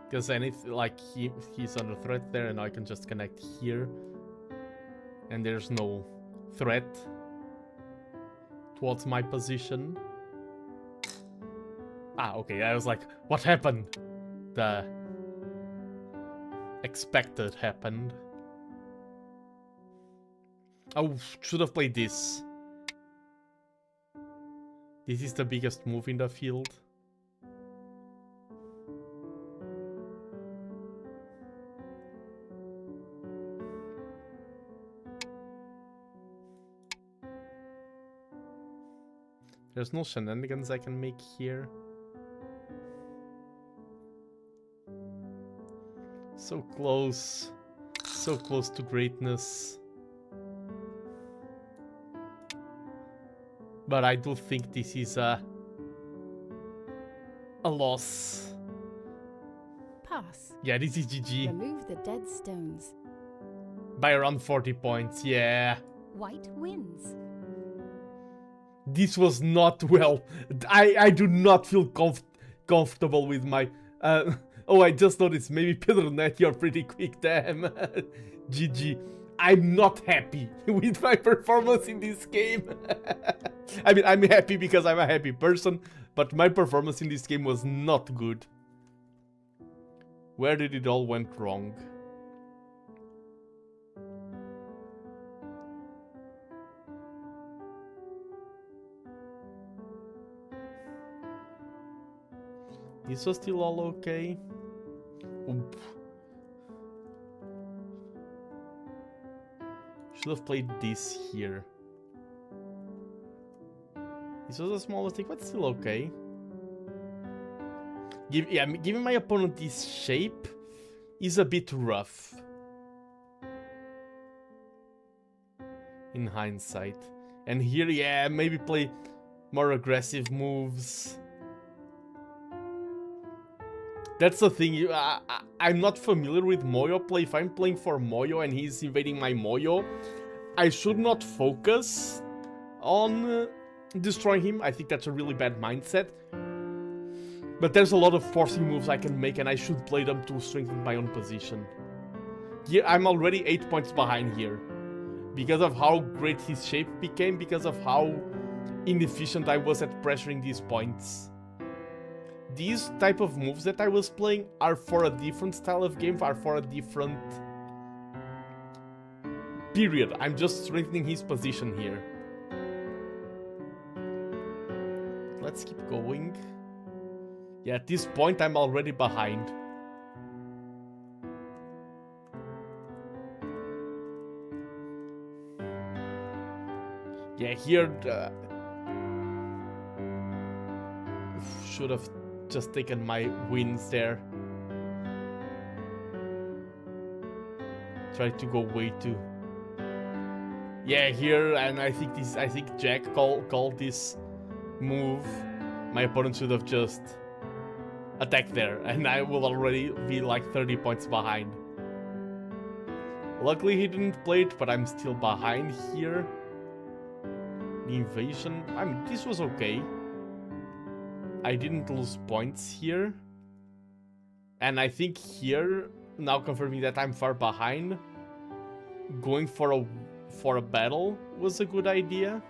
Because anything like he's under threat there, and I can just connect here, and there's no threat towards my position. Ah, okay. I was like, what happened? The expected happened. Oh, should have played this. This is the biggest move in the field. There's no shenanigans I can make here. So close to greatness. But I do think this is a loss. Pass. Yeah, this is GG. Remove the dead stones. By around 40 points, yeah. White wins. This was not well. I do not feel comfortable with my... oh, I just noticed. Maybe Pedronet, you're pretty quick, damn. GG. I'm not happy with my performance in this game. I mean, I'm happy because I'm a happy person, but my performance in this game was not good. Where did it all went wrong? This was still all okay. Oop. Should have played this here. This was a small mistake, but still okay. Giving my opponent this shape is a bit rough. In hindsight. And here, yeah, maybe play more aggressive moves. That's the thing, I'm not familiar with Moyo play. If I'm playing for Moyo and he's invading my Moyo, I should not focus on destroying him. I think that's a really bad mindset. But there's a lot of forcing moves I can make and I should play them to strengthen my own position. Here, I'm already 8 points behind here. Because of how great his shape became, because of how inefficient I was at pressuring these points. These type of moves that I was playing are for a different style of game, are for a different period. I'm just strengthening his position here. Let's keep going. Yeah, at this point I'm already behind. Yeah, here should have just taken my wins there. Try to go way too. Yeah, here, and I think Jack called this move. My opponent should have just attacked there, and I will already be like 30 points behind. Luckily he didn't play it, but I'm still behind here. The invasion, I mean, this was okay. I didn't lose points here. And I think here, now confirming that I'm far behind, going for a battle was a good idea.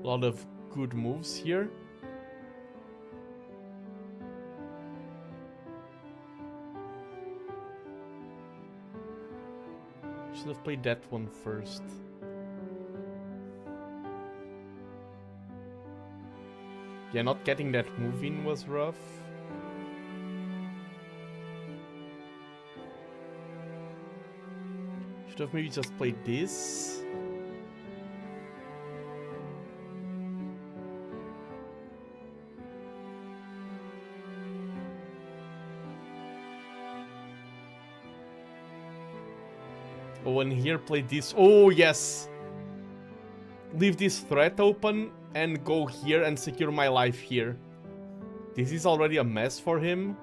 A lot of good moves here. Should have played that one first. Yeah, not getting that move in was rough. Should have maybe just played this. Oh, and here play this. Oh, yes! Leave this threat open and go here and secure my life here. This is already a mess for him.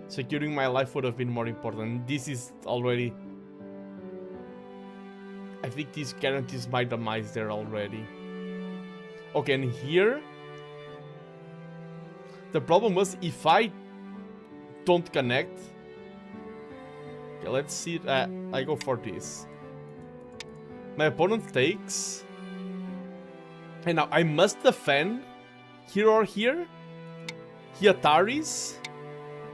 Securing my life would have been more important. This is already... I think this guarantees my demise there already. Okay, and here... The problem was if I don't connect... Okay, let's see. I go for this. My opponent takes... And now I must defend here or here. He Ataris.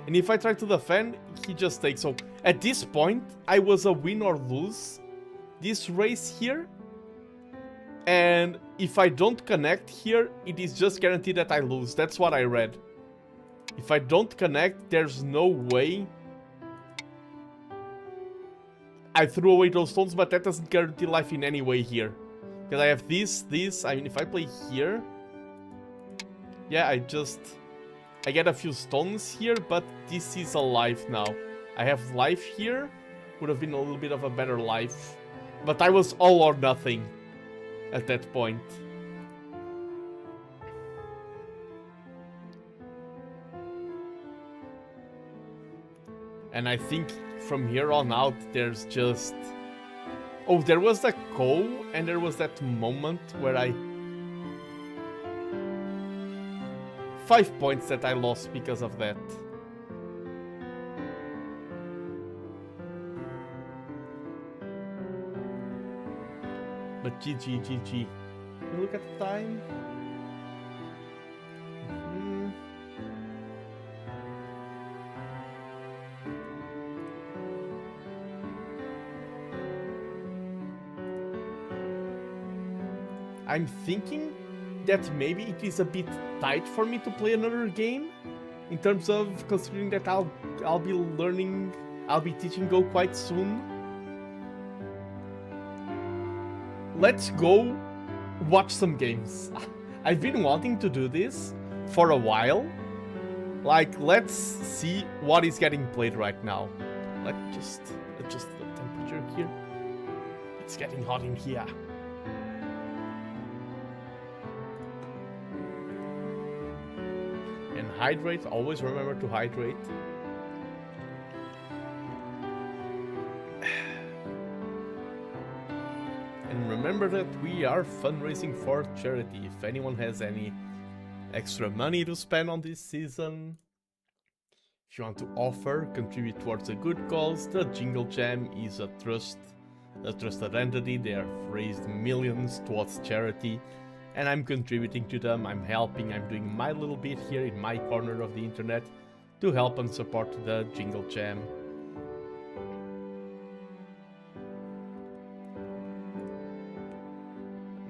And if I try to defend, he just takes. So at this point, I was a win or lose this race here. And if I don't connect here, it is just guaranteed that I lose. That's what I read. If I don't connect, there's no way. I threw away those stones, but that doesn't guarantee life in any way here. Because I have this. I mean, if I play here... Yeah, I get a few stones here, but this is a life now. I have life here. Would have been a little bit of a better life. But I was all or nothing at that point. And I think from here on out, there's just... Oh, there was the call, and there was that moment where I... 5 points that I lost because of that. But GG. Look at the time. I'm thinking that maybe it is a bit tight for me to play another game, in terms of considering that I'll be learning, I'll be teaching Go quite soon. Let's go watch some games. I've been wanting to do this for a while. Like, let's see what is getting played right now. Let's just adjust the temperature here. It's getting hot in here. And hydrate, always remember to hydrate. And remember that we are fundraising for charity. If anyone has any extra money to spend on this season, if you want to offer, contribute towards a good cause, the Jingle Jam is a trusted entity. They have raised millions towards charity, and I'm contributing to them. I'm helping, I'm doing my little bit here in my corner of the internet to help and support the Jingle Jam.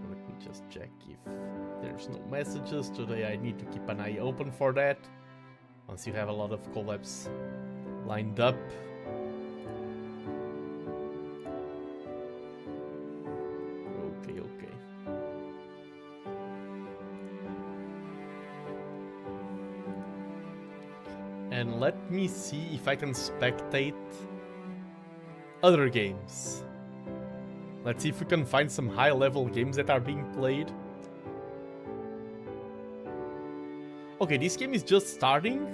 Let me just check if there's no messages. Today I need to keep an eye open for that. Once you have a lot of collabs lined up. Okay. And let me see if I can spectate other games. Let's see if we can find some high-level games that are being played. Okay, this game is just starting.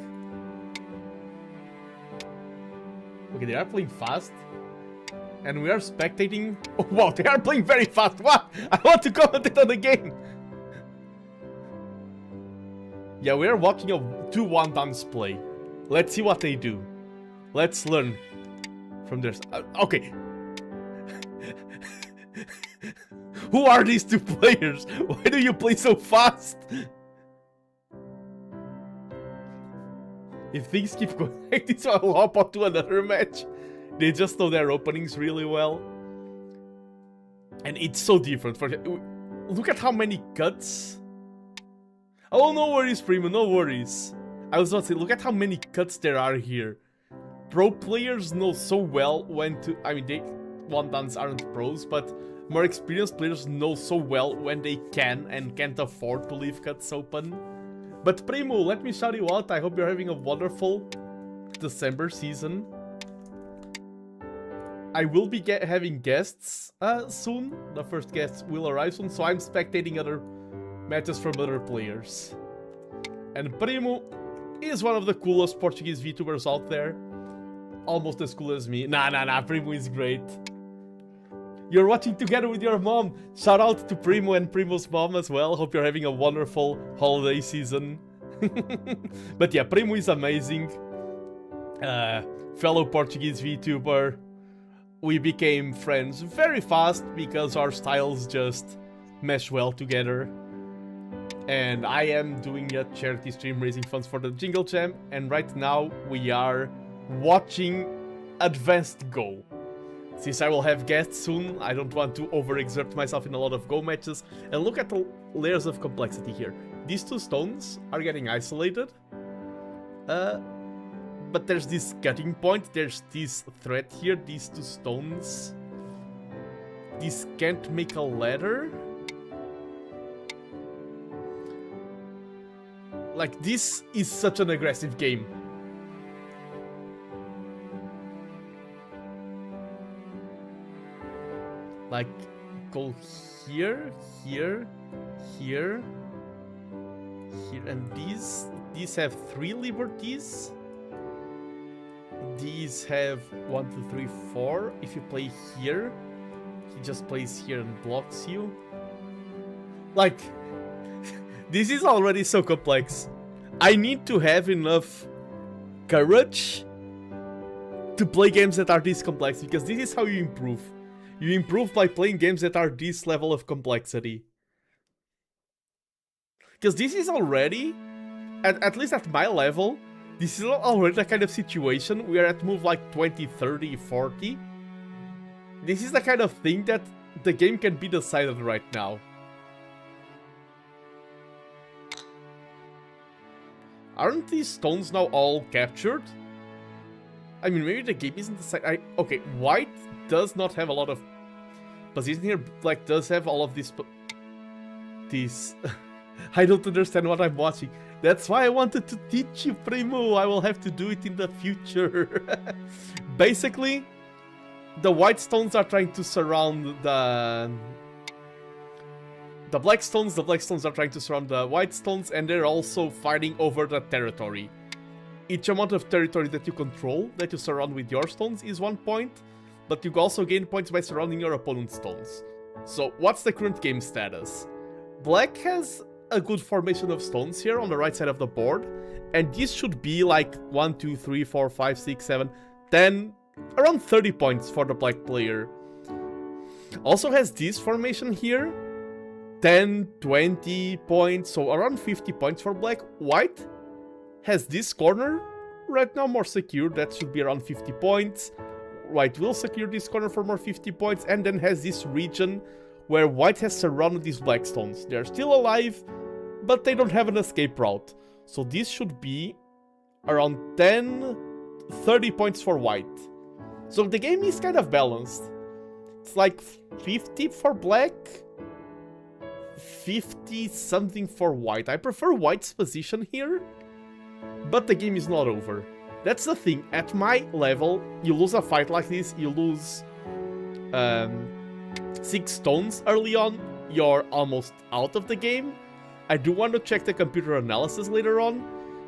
Okay, they are playing fast. And we are spectating. Oh, wow, they are playing very fast. What? I want to commentate on the game. Yeah, we are watching two wantons play. Let's see what they do. Let's learn from their... okay. Who are these two players? Why do you play so fast? If things keep going like this, I'll hop on to another match. They just know their openings really well. And it's so different. Look at how many cuts. Oh, no worries, Primo, no worries. I was about to say, look at how many cuts there are here. Pro players know so well when to... I mean, wantons aren't pros, but more experienced players know so well when they can and can't afford to leave cuts open. But Primo, let me shout you out. I hope you're having a wonderful December season. I will be having guests soon. The first guests will arrive soon, so I'm spectating other matches from other players. And Primo is one of the coolest Portuguese VTubers out there. Almost as cool as me. Nah, Primo is great. You're watching together with your mom. Shout out to Primo and Primo's mom as well. Hope you're having a wonderful holiday season. But yeah, Primo is amazing. Fellow Portuguese VTuber. We became friends very fast because our styles just mesh well together. And I am doing a charity stream raising funds for the Jingle Jam. And right now we are watching Advanced Go. Since I will have guests soon, I don't want to overexert myself in a lot of Go matches. And look at the layers of complexity here. These two stones are getting isolated. But there's this cutting point. There's this thread here. These two stones. This can't make a ladder. Like, this is such an aggressive game. Like, go here, here, here, here, and these have 3 liberties. These have 1, 2, 3, 4. If you play here, he just plays here and blocks you. Like, this is already so complex. I need to have enough courage to play games that are this complex, because this is how you improve. You improve by playing games that are this level of complexity. Because this is already, at least at my level, this is already the kind of situation we are at move like 20, 30, 40. This is the kind of thing that the game can be decided right now. Aren't these stones now all captured? I mean, maybe the game isn't decided. Okay, white does not have a lot of position here. Black does have all of this. I don't understand what I'm watching. That's why I wanted to teach you, Primo. I will have to do it in the future. Basically, the white stones are trying to surround the black stones are trying to surround the white stones, and they're also fighting over the territory. Each amount of territory that you control, that you surround with your stones, is 1 point, but you also gain points by surrounding your opponent's stones. So, what's the current game status? Black has a good formation of stones here on the right side of the board, and this should be like 1, 2, 3, 4, 5, 6, 7, 10, around 30 points for the black player. Also has this formation here, 10, 20 points, so around 50 points for black. White has this corner right now more secure, that should be around 50 points. White will secure this corner for more 50 points, and then has this region where white has surrounded these black stones. They're still alive, but they don't have an escape route. So this should be around 10, 30 points for white. So the game is kind of balanced. It's like 50 for black, 50 something for white. I prefer white's position here, but the game is not over. That's the thing, at my level, you lose a fight like this, you lose 6 stones early on, you're almost out of the game. I do want to check the computer analysis later on,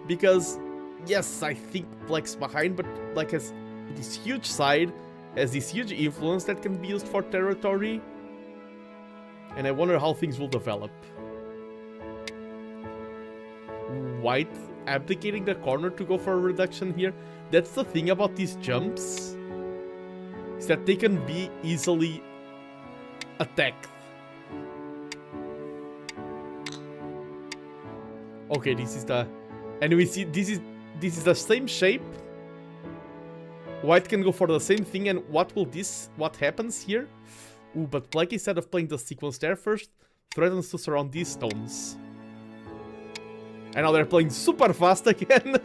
because yes, I think black's behind, but black has this huge side, has this huge influence that can be used for territory, and I wonder how things will develop. White abdicating the corner to go for a reduction here. That's the thing about these jumps, is that they can be easily attacked. Okay, this is the... And we see this is the same shape. White can go for the same thing, and what happens here? Ooh, but black, instead of playing the sequence there first, threatens to surround these stones. And now they're playing super fast again.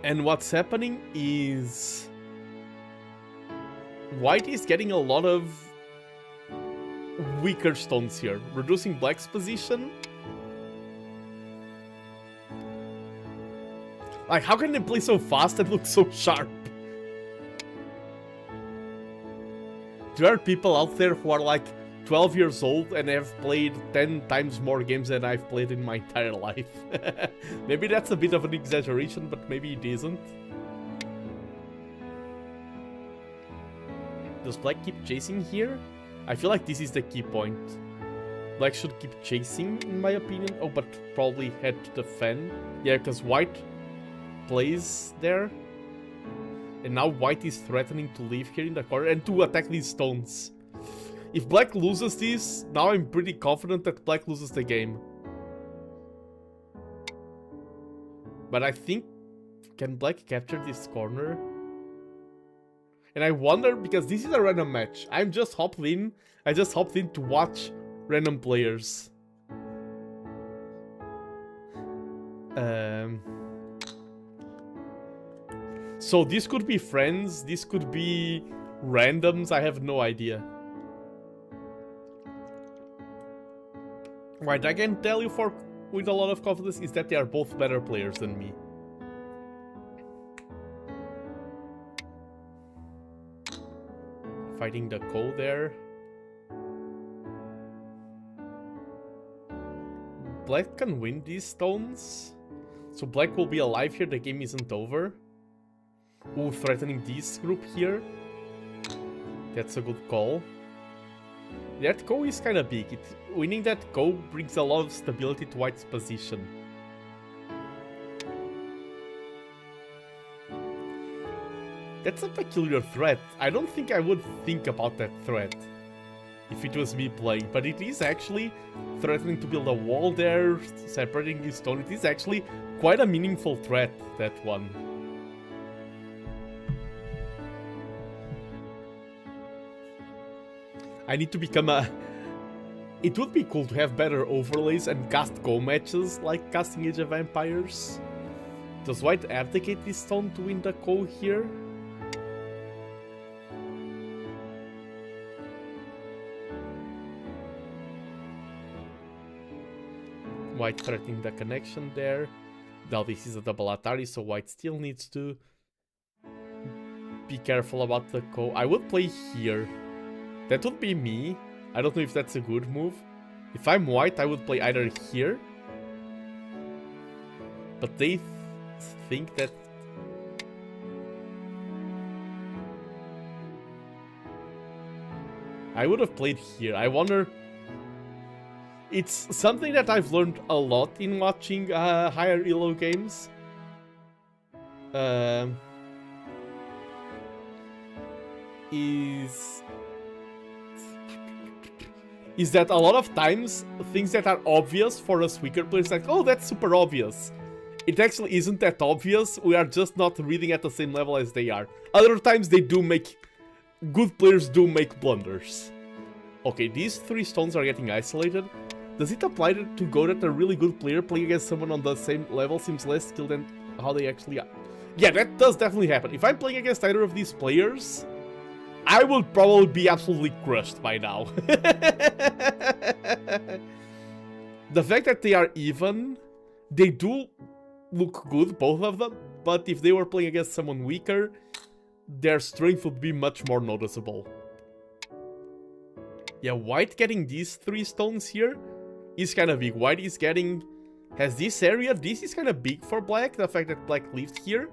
And what's happening is... White is getting a lot of weaker stones here, reducing black's position. Like, how can they play so fast and look so sharp? There are people out there who are like 12 years old and have played 10 times more games than I've played in my entire life. Maybe that's a bit of an exaggeration, but maybe it isn't. Does black keep chasing here? I feel like this is the key point. Black should keep chasing, in my opinion. Oh, but probably head to defend. Yeah, because white plays there. And now white is threatening to leave here in the corner and to attack these stones. If black loses this, now I'm pretty confident that black loses the game. But I think... Can black capture this corner? And I wonder, because this is a random match. I just hopped in to watch random players. So this could be friends, this could be randoms, I have no idea. What I can tell you with a lot of confidence is that they are both better players than me. Fighting the Ko there. Black can win these stones. So black will be alive here, the game isn't over. Ooh, threatening this group here. That's a good call. That Ko is kinda big. Winning that Ko brings a lot of stability to white's position. That's a peculiar threat. I don't think I would think about that threat if it was me playing, but it is actually threatening to build a wall there, separating this stone. It is actually quite a meaningful threat, that one. I need to become a... It would be cool to have better overlays and cast Ko matches like casting Age of Empires. Does white abdicate this stone to win the Ko here? White threatening the connection there. Now this is a double Atari, so white still needs to be careful about the I would play here. That would be me. I don't know if that's a good move. If I'm white, I would play either here. But they think that... I would have played here. I wonder... It's something that I've learned a lot in watching higher elo games. Is that a lot of times things that are obvious for us weaker players, like, oh, that's super obvious. It actually isn't that obvious. We are just not reading at the same level as they are. Other times they do make... Good players do make blunders. Okay, these 3 stones are getting isolated. Does it apply to go that a really good player playing against someone on the same level seems less skilled than how they actually are? Yeah, that does definitely happen. If I'm playing against either of these players, I would probably be absolutely crushed by now. The fact that they are even, they do look good, both of them, but if they were playing against someone weaker, their strength would be much more noticeable. Yeah, white getting these 3 stones here is kind of big. White is getting... has this area. This is kind of big for black. The fact that black lived here.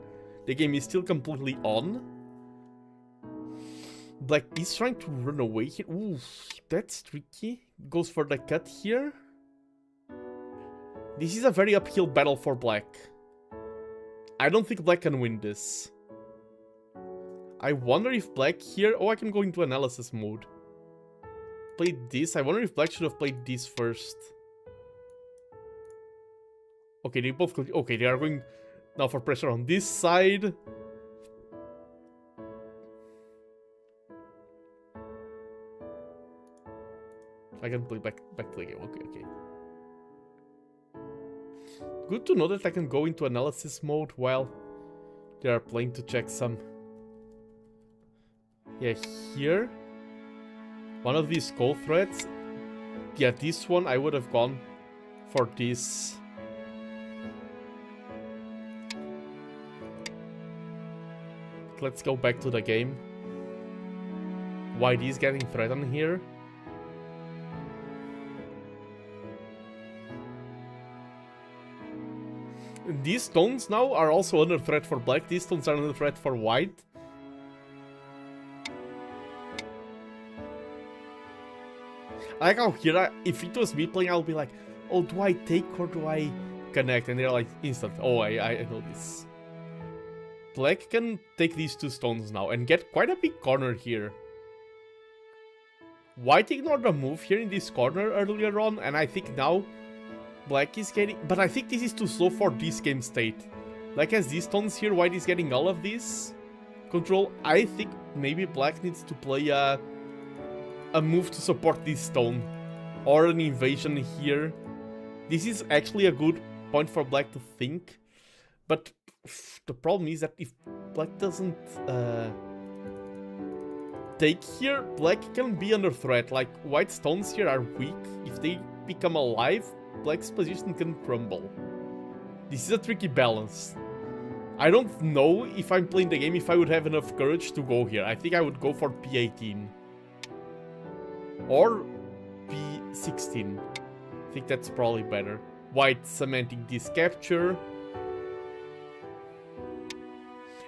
The game is still completely on. Black is trying to run away here. Ooh, that's tricky. Goes for the cut here. This is a very uphill battle for black. I don't think black can win this. I wonder if black here... Oh, I can go into analysis mode. Play this. I wonder if black should have played this first. Okay, they both... Okay, they are going now for pressure on this side. I can play back play game. Okay, okay. Good to know that I can go into analysis mode while they are playing to check some... Yeah, here. One of these goal threats. Yeah, this one I would have gone for this. Let's go back to the game. White is getting threatened here. These stones now are also under threat for black. These stones are under threat for white. I like how here, if it was me playing, I'll be like, oh, do I take or do I connect? And they're like, instant. Oh, I know this. Black can take these 2 stones now and get quite a big corner here. White ignored the move here in this corner earlier on, and I think now black is getting... But I think this is too slow for this game state. Black has these stones here, white is getting all of this control. I think maybe black needs to play a move to support this stone. Or an invasion here. This is actually a good point for black to think. But the problem is that if black doesn't take here, black can be under threat. Like, white stones here are weak. If they become alive, black's position can crumble. This is a tricky balance. I don't know if I'm playing the game if I would have enough courage to go here. I think I would go for P18. Or P16. I think that's probably better. White cementing this capture.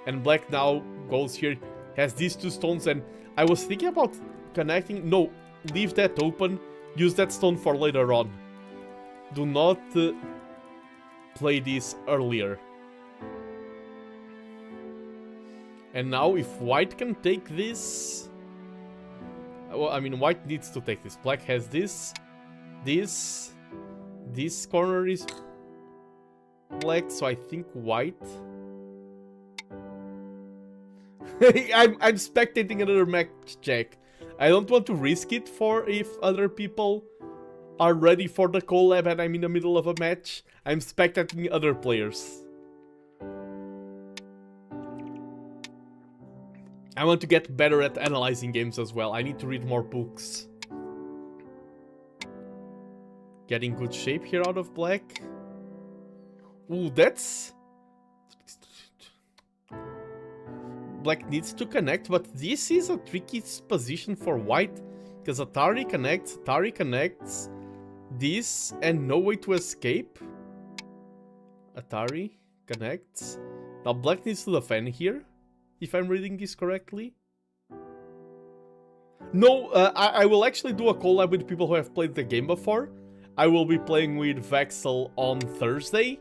And black now goes here, has these 2 stones, and I was thinking about connecting. No, leave that open, use that stone for later on. Do not play this earlier. And now if white can take this... Well, I mean, white needs to take this. Black has this. This corner is black, so I think white... I'm spectating another match check. I don't want to risk it for if other people are ready for the collab and I'm in the middle of a match. I'm spectating other players. I want to get better at analyzing games as well. I need to read more books. Getting good shape here out of black. Ooh, that's... black needs to connect, but this is a tricky position for white, because Atari connects, this, and no way to escape. Atari connects. Now black needs to defend here, if I'm reading this correctly. No, I will actually do a collab with people who have played the game before. I will be playing with Vexel on Thursday.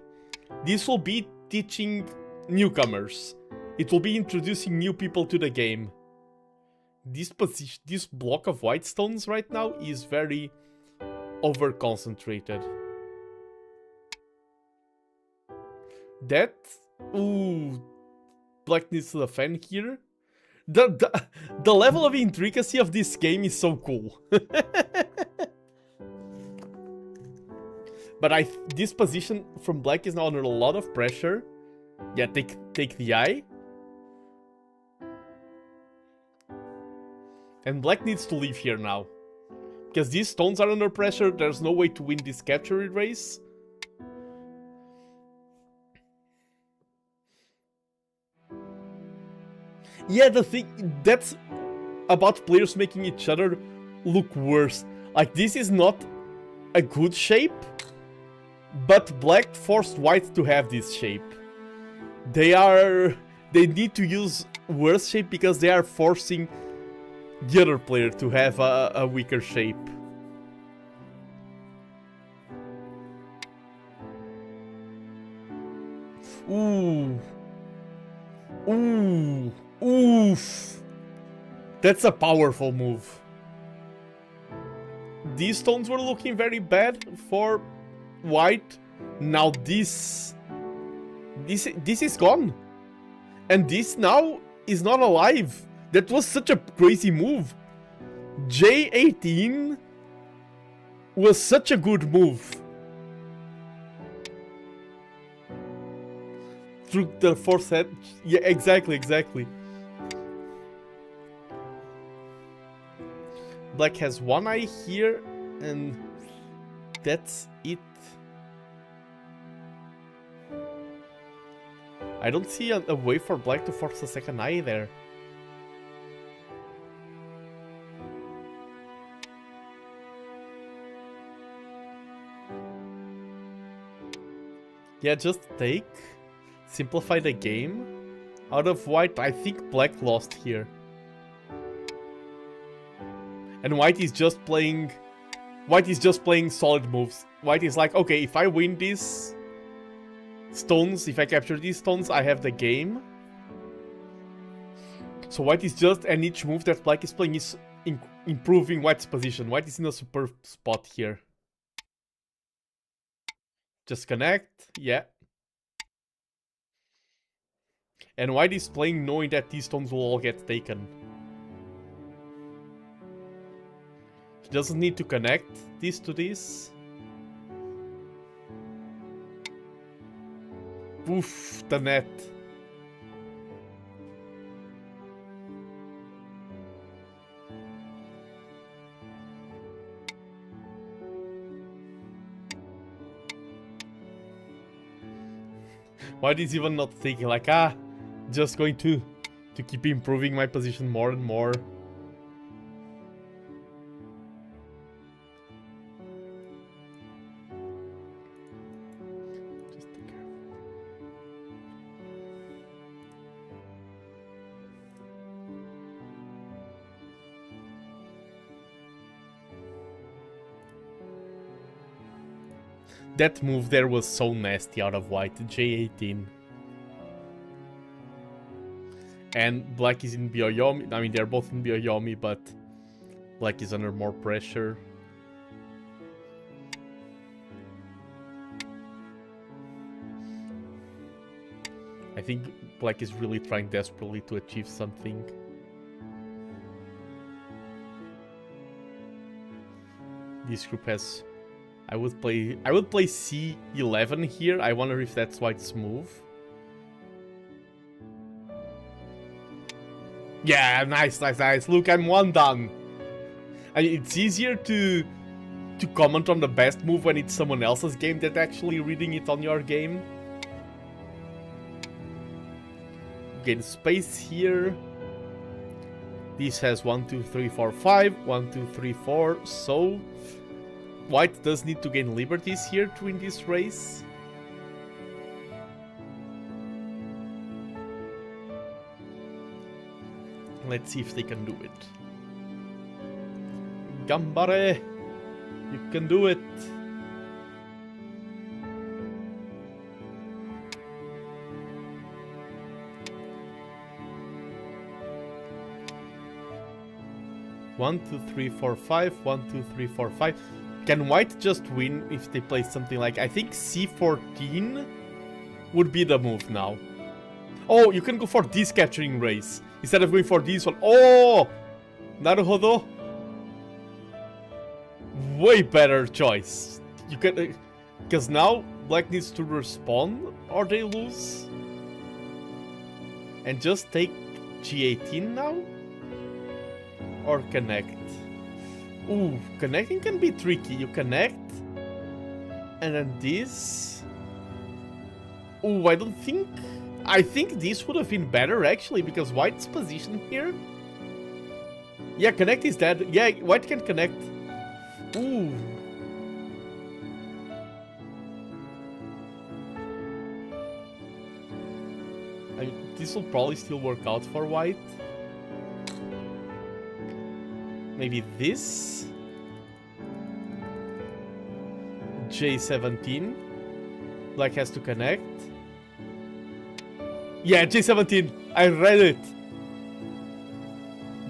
This will be teaching newcomers. It will be introducing new people to the game. This block of white stones right now is very over-concentrated. That... Ooh... Black needs to defend here. The level of intricacy of this game is so cool. But this position from black is now under a lot of pressure. Yeah, take the eye. And black needs to leave here now. Because these stones are under pressure, there's no way to win this capture race. Yeah, the thing that's about players making each other look worse. Like, this is not a good shape, but black forced white to have this shape. They need to use worse shape because they are forcing the other player to have a weaker shape. Ooh. Ooh. Oof. That's a powerful move. These stones were looking very bad for white. Now this is gone. And this now is not alive. That was such a crazy move. J18 was such a good move. Through the fourth set. Yeah, exactly. Black has one eye here, and that's it. I don't see a way for black to force a second eye there. Yeah, just take. Simplify the game. Out of white, I think black lost here. And white is just playing solid moves. White is like, okay, if I win these stones, if I capture these stones, I have the game. So white is just, and each move that black is playing is improving white's position. White is in a super spot here. Just connect, yeah. And white is playing knowing that these stones will all get taken. He doesn't need to connect this to this. Oof, the net. White is even not thinking like, just going to keep improving my position more and more. Just take care. That move there was so nasty out of white, J18. And black is in Byoyomi. I mean, they're both in Byoyomi, but black is under more pressure. I think black is really trying desperately to achieve something. This group has... I would play C11 here. I wonder if that's white's move. Yeah, nice. Look, I'm one done. I mean, it's easier to comment on the best move when it's someone else's game than actually reading it on your game. gain space here. This has 1, 2, 3, 4, 5. 1, 2, 3, 4. So white does need to gain liberties here to win this race. Let's see if they can do it. Gambare! You can do it! One, two, three, four, five. 1, 2, 3, 4, 5. Can white just win if they play something like... I think C14 would be the move now. Oh, you can go for this capturing race instead of going for this one. Oh! Naruhodo. Way better choice. You can... because now black needs to respond or they lose. And just take G18 now? Or connect? Ooh, connecting can be tricky. You connect, and then this. Ooh, I don't think... I think this would have been better, actually, because white's position here... Yeah, connect is dead. Yeah, white can connect. Ooh. This will probably still work out for white. Maybe this? J17. Black has to connect. Yeah, J17! I read it!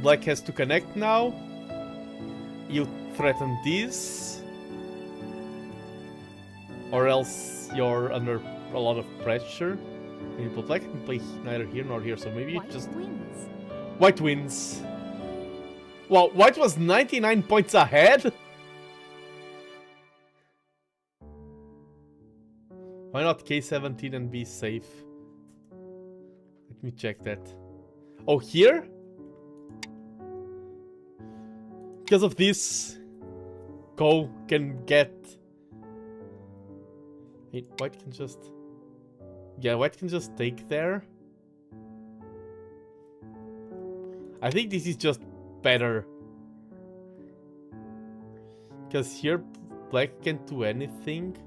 Black has to connect now. You threaten this. Or else you're under a lot of pressure. But black can play neither here nor here, so maybe White just... wins. White wins. Well, white was 99 points ahead? Why not K17 and be safe? Let me check that. Oh, here? Because of this, Ko can get... Hey, white can just... Yeah, white can just take there. I think this is just better. Because here, black can't do anything.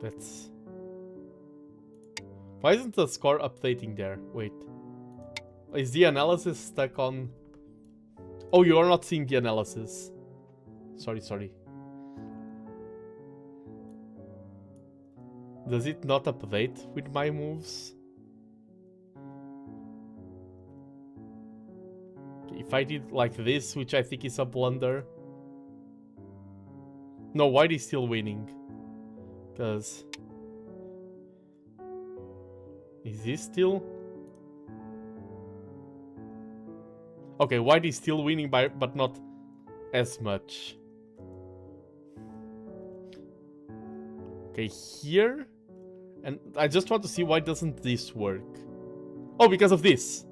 That's... Why isn't the score updating there? Wait. Is the analysis stuck on... Oh, you are not seeing the analysis. Sorry. Does it not update with my moves? If I did like this, which I think is a blunder... No, white is still winning. Because... Is this still... Okay, white is still winning by, but not as much. Okay, here. And I just want to see why doesn't this work. Oh, because of this.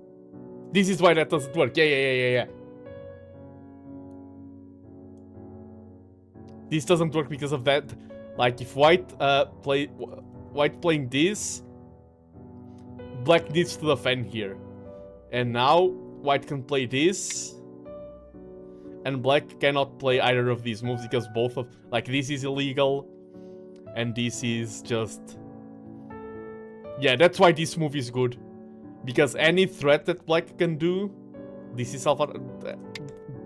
This is why that doesn't work. Yeah. This doesn't work because of that. Like, if white white playing this, black needs to defend here. And now white can play this, and black cannot play either of these moves because both of... Like, this is illegal, and this is just... Yeah, that's why this move is good. Because any threat that black can do, this is alpha...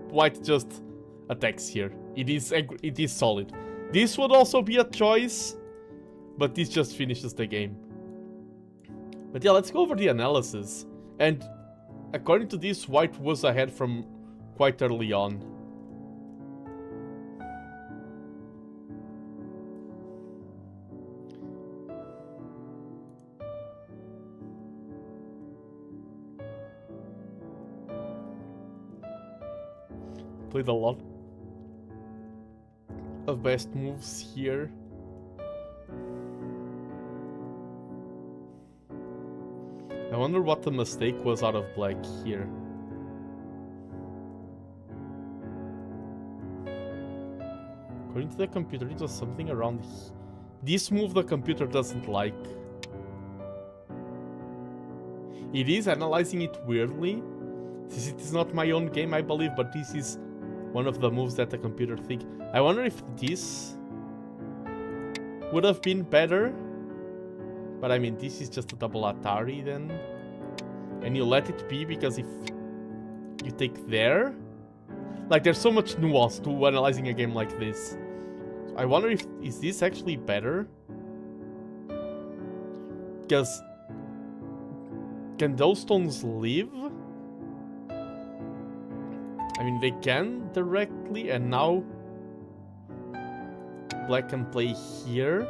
White just attacks here. It is solid. This would also be a choice, but this just finishes the game. But yeah, let's go over the analysis. And according to this, white was ahead from quite early on. Played a lot of best moves here. I wonder what the mistake was out of black here. According to the computer, it was something around this move the computer doesn't like. It is analyzing it weirdly. Since it is not my own game, I believe, but this is one of the moves that the computer thinks. I wonder if this would have been better. But I mean, this is just a double Atari then. And you let it be, because if you take there... Like, there's so much nuance to analyzing a game like this. So I wonder if... Is this actually better? Because... Can those stones live? I mean, they can directly, and now... Black can play here.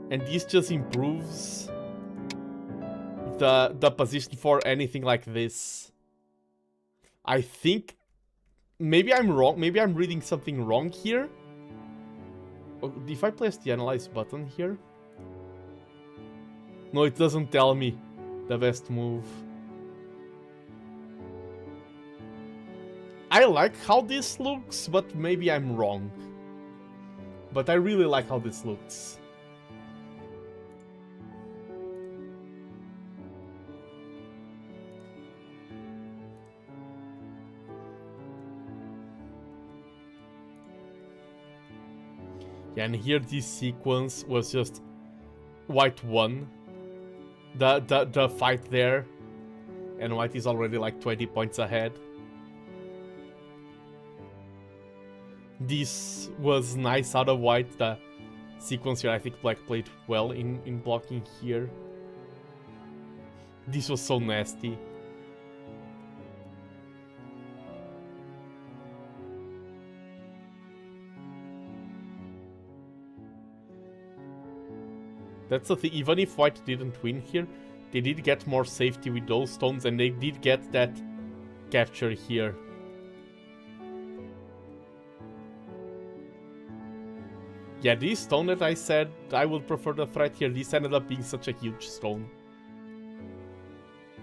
And this just improves the position for anything like this. I think maybe I'm wrong. Maybe I'm reading something wrong here. Oh, if I press the analyze button here, no, it doesn't tell me the best move. I like how this looks, but maybe I'm wrong. But I really like how this looks. Yeah, and here this sequence was just white won the fight there, and white is already like 20 points ahead. This was nice out of white, the sequence here. I think black played well in blocking here. This was so nasty. That's the thing, even if white didn't win here, they did get more safety with those stones, and they did get that capture here. Yeah, this stone that I said I would prefer the threat here, this ended up being such a huge stone.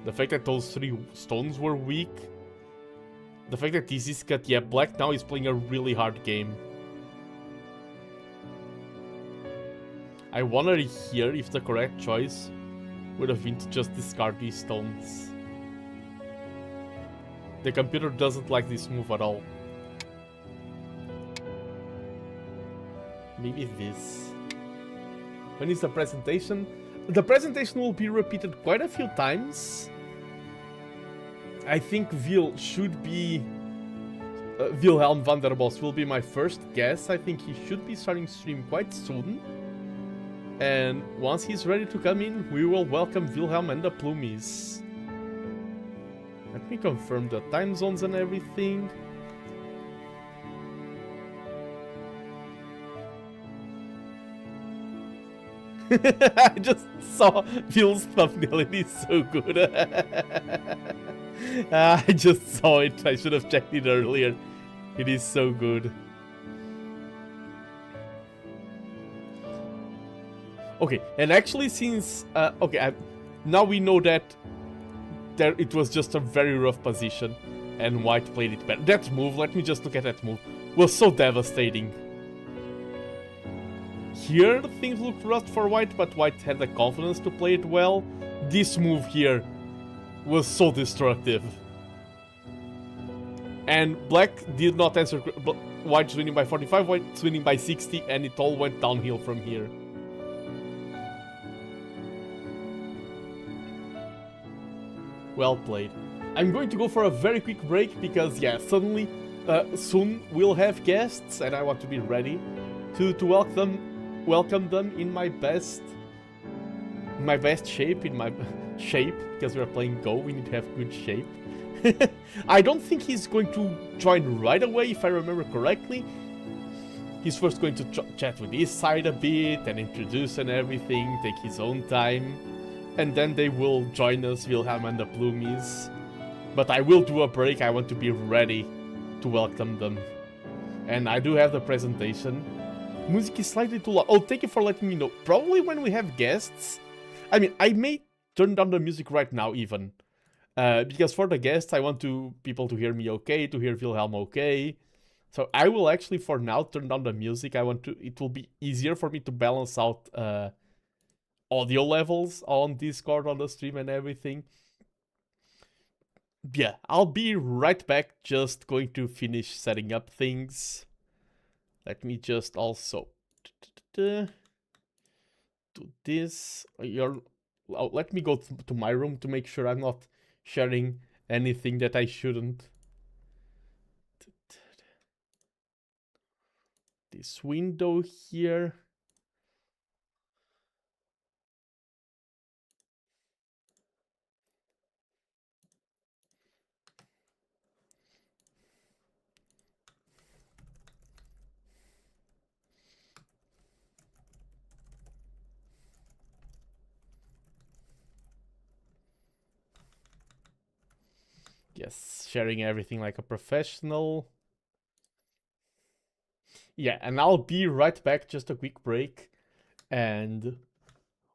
The fact that those 3 stones were weak, the fact that this is cut, yeah, black now is playing a really hard game. I wonder here if the correct choice would have been to just discard these stones. The computer doesn't like this move at all. Maybe this. When is the presentation? The presentation will be repeated quite a few times. I think should be... Vilhelm Vanderbos will be my first guess. I think he should be starting stream quite soon. And once he's ready to come in, we will welcome Vilhelm and the Plumies. Let me confirm the time zones and everything. I just saw Phil's thumbnail, it is so good. I just saw it, I should have checked it earlier. It is so good. Okay, and actually since... now we know that it was just a very rough position, and white played it better. That move, let me just look at that move, was so devastating. Here, things looked rough for white, but white had the confidence to play it well. This move here was so destructive. And black did not answer... White's winning by 45, white's winning by 60, and it all went downhill from here. Well played. I'm going to go for a very quick break because, yeah, suddenly, soon we'll have guests, and I want to be ready to welcome them in my best shape, because we're playing Go, we need to have good shape. I don't think he's going to join right away, if I remember correctly. He's first going to chat with his side a bit and introduce and everything, take his own time. And then they will join us, Vilhelm and the Plumies. But I will do a break, I want to be ready to welcome them. And I do have the presentation. Music is slightly too loud. Oh, thank you for letting me know. Probably when we have guests. I mean, I may turn down the music right now even. Because for the guests, I want people to hear me okay, to hear Vilhelm okay. So I will actually for now turn down the music. It will be easier for me to balance out audio levels on Discord, on the stream and everything. Yeah, I'll be right back, just going to finish setting up things. Let me just also do this. Let me go to my room to make sure I'm not sharing anything that I shouldn't. This window here. Yes, sharing everything like a professional. Yeah, and I'll be right back, just a quick break, and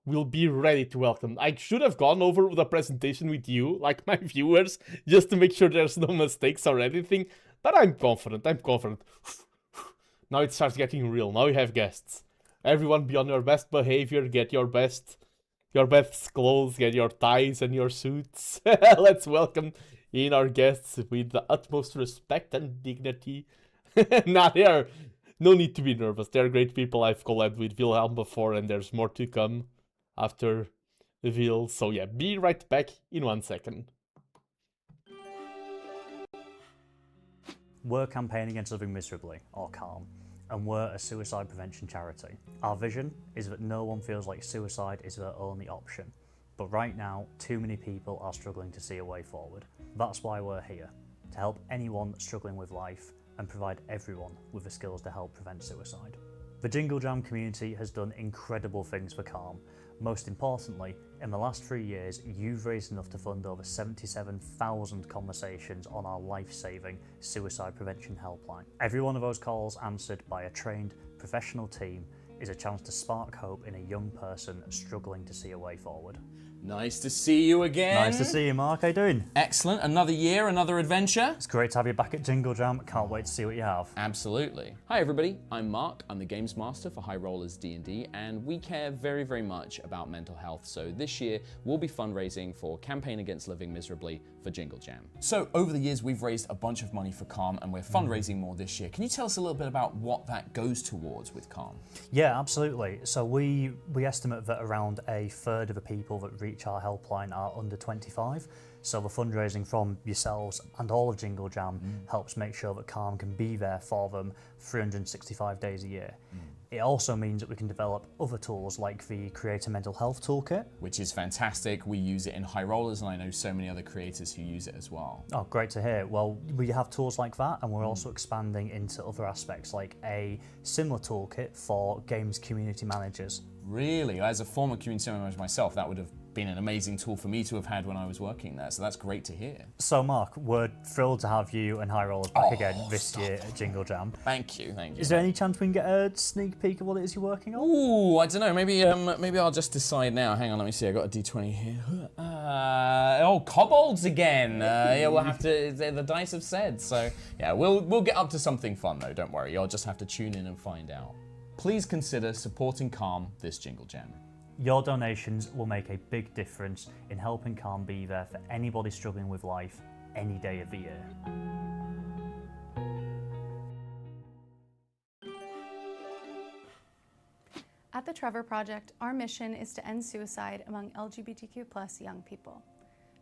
we'll be ready to welcome. I should have gone over the presentation with you, like my viewers, just to make sure there's no mistakes or anything, but I'm confident. Now it starts getting real. Now we have guests. Everyone be on your best behavior, get your best clothes, get your ties and your suits. Let's welcome in our guests with the utmost respect and dignity. No need to be nervous. They're great people. I've collabed with Vilhelm before, and there's more to come after Vil. So yeah, be right back in 1 second. We're campaigning against living miserably, or calm, and we're a suicide prevention charity. Our vision is that no one feels like suicide is their only option. But right now, too many people are struggling to see a way forward. That's why we're here, to help anyone struggling with life and provide everyone with the skills to help prevent suicide. The Jingle Jam community has done incredible things for Calm. Most importantly, in the last 3 years, you've raised enough to fund over 77,000 conversations on our life-saving suicide prevention helpline. Every one of those calls answered by a trained professional team is a chance to spark hope in a young person struggling to see a way forward. Nice to see you again. Nice to see you, Mark. How you doing? Excellent. Another year, another adventure. It's great to have you back at Jingle Jam. Can't wait to see what you have. Absolutely. Hi everybody, I'm Mark. I'm the Games Master for High Rollers D&D, and we care very, very much about mental health. So this year, we'll be fundraising for Campaign Against Living Miserably for Jingle Jam. So over the years, we've raised a bunch of money for Calm, and we're fundraising more this year. Can you tell us a little bit about what that goes towards with Calm? Yeah, absolutely. So we estimate that around a third of the people that reach our helpline are under 25. So the fundraising from yourselves and all of Jingle Jam helps make sure that Calm can be there for them 365 days a year. It also means that we can develop other tools like the Creator Mental Health Toolkit. Which is fantastic. We use it in High Rollers, and I know so many other creators who use it as well. Oh, great to hear. Well, we have tools like that, and we're also expanding into other aspects like a similar toolkit for games community managers. Really? As a former community manager myself, that would have been an amazing tool for me to have had when I was working there, so that's great to hear. So Mark, we're thrilled to have you and High Rollers back again this year at Jingle Jam. Thank you. Is there any chance we can get a sneak peek of what it is you're working on? Ooh, I don't know, maybe I'll just decide now. Hang on, let me see, I got a D20 here. Kobolds again. Yeah, we'll have to, the dice have said, so yeah, we'll get up to something fun though, don't worry, you'll just have to tune in and find out. Please consider supporting Calm this Jingle Jam. Your donations will make a big difference in helping Calm be there for anybody struggling with life any day of the year. At the Trevor Project, our mission is to end suicide among LGBTQ+ young people.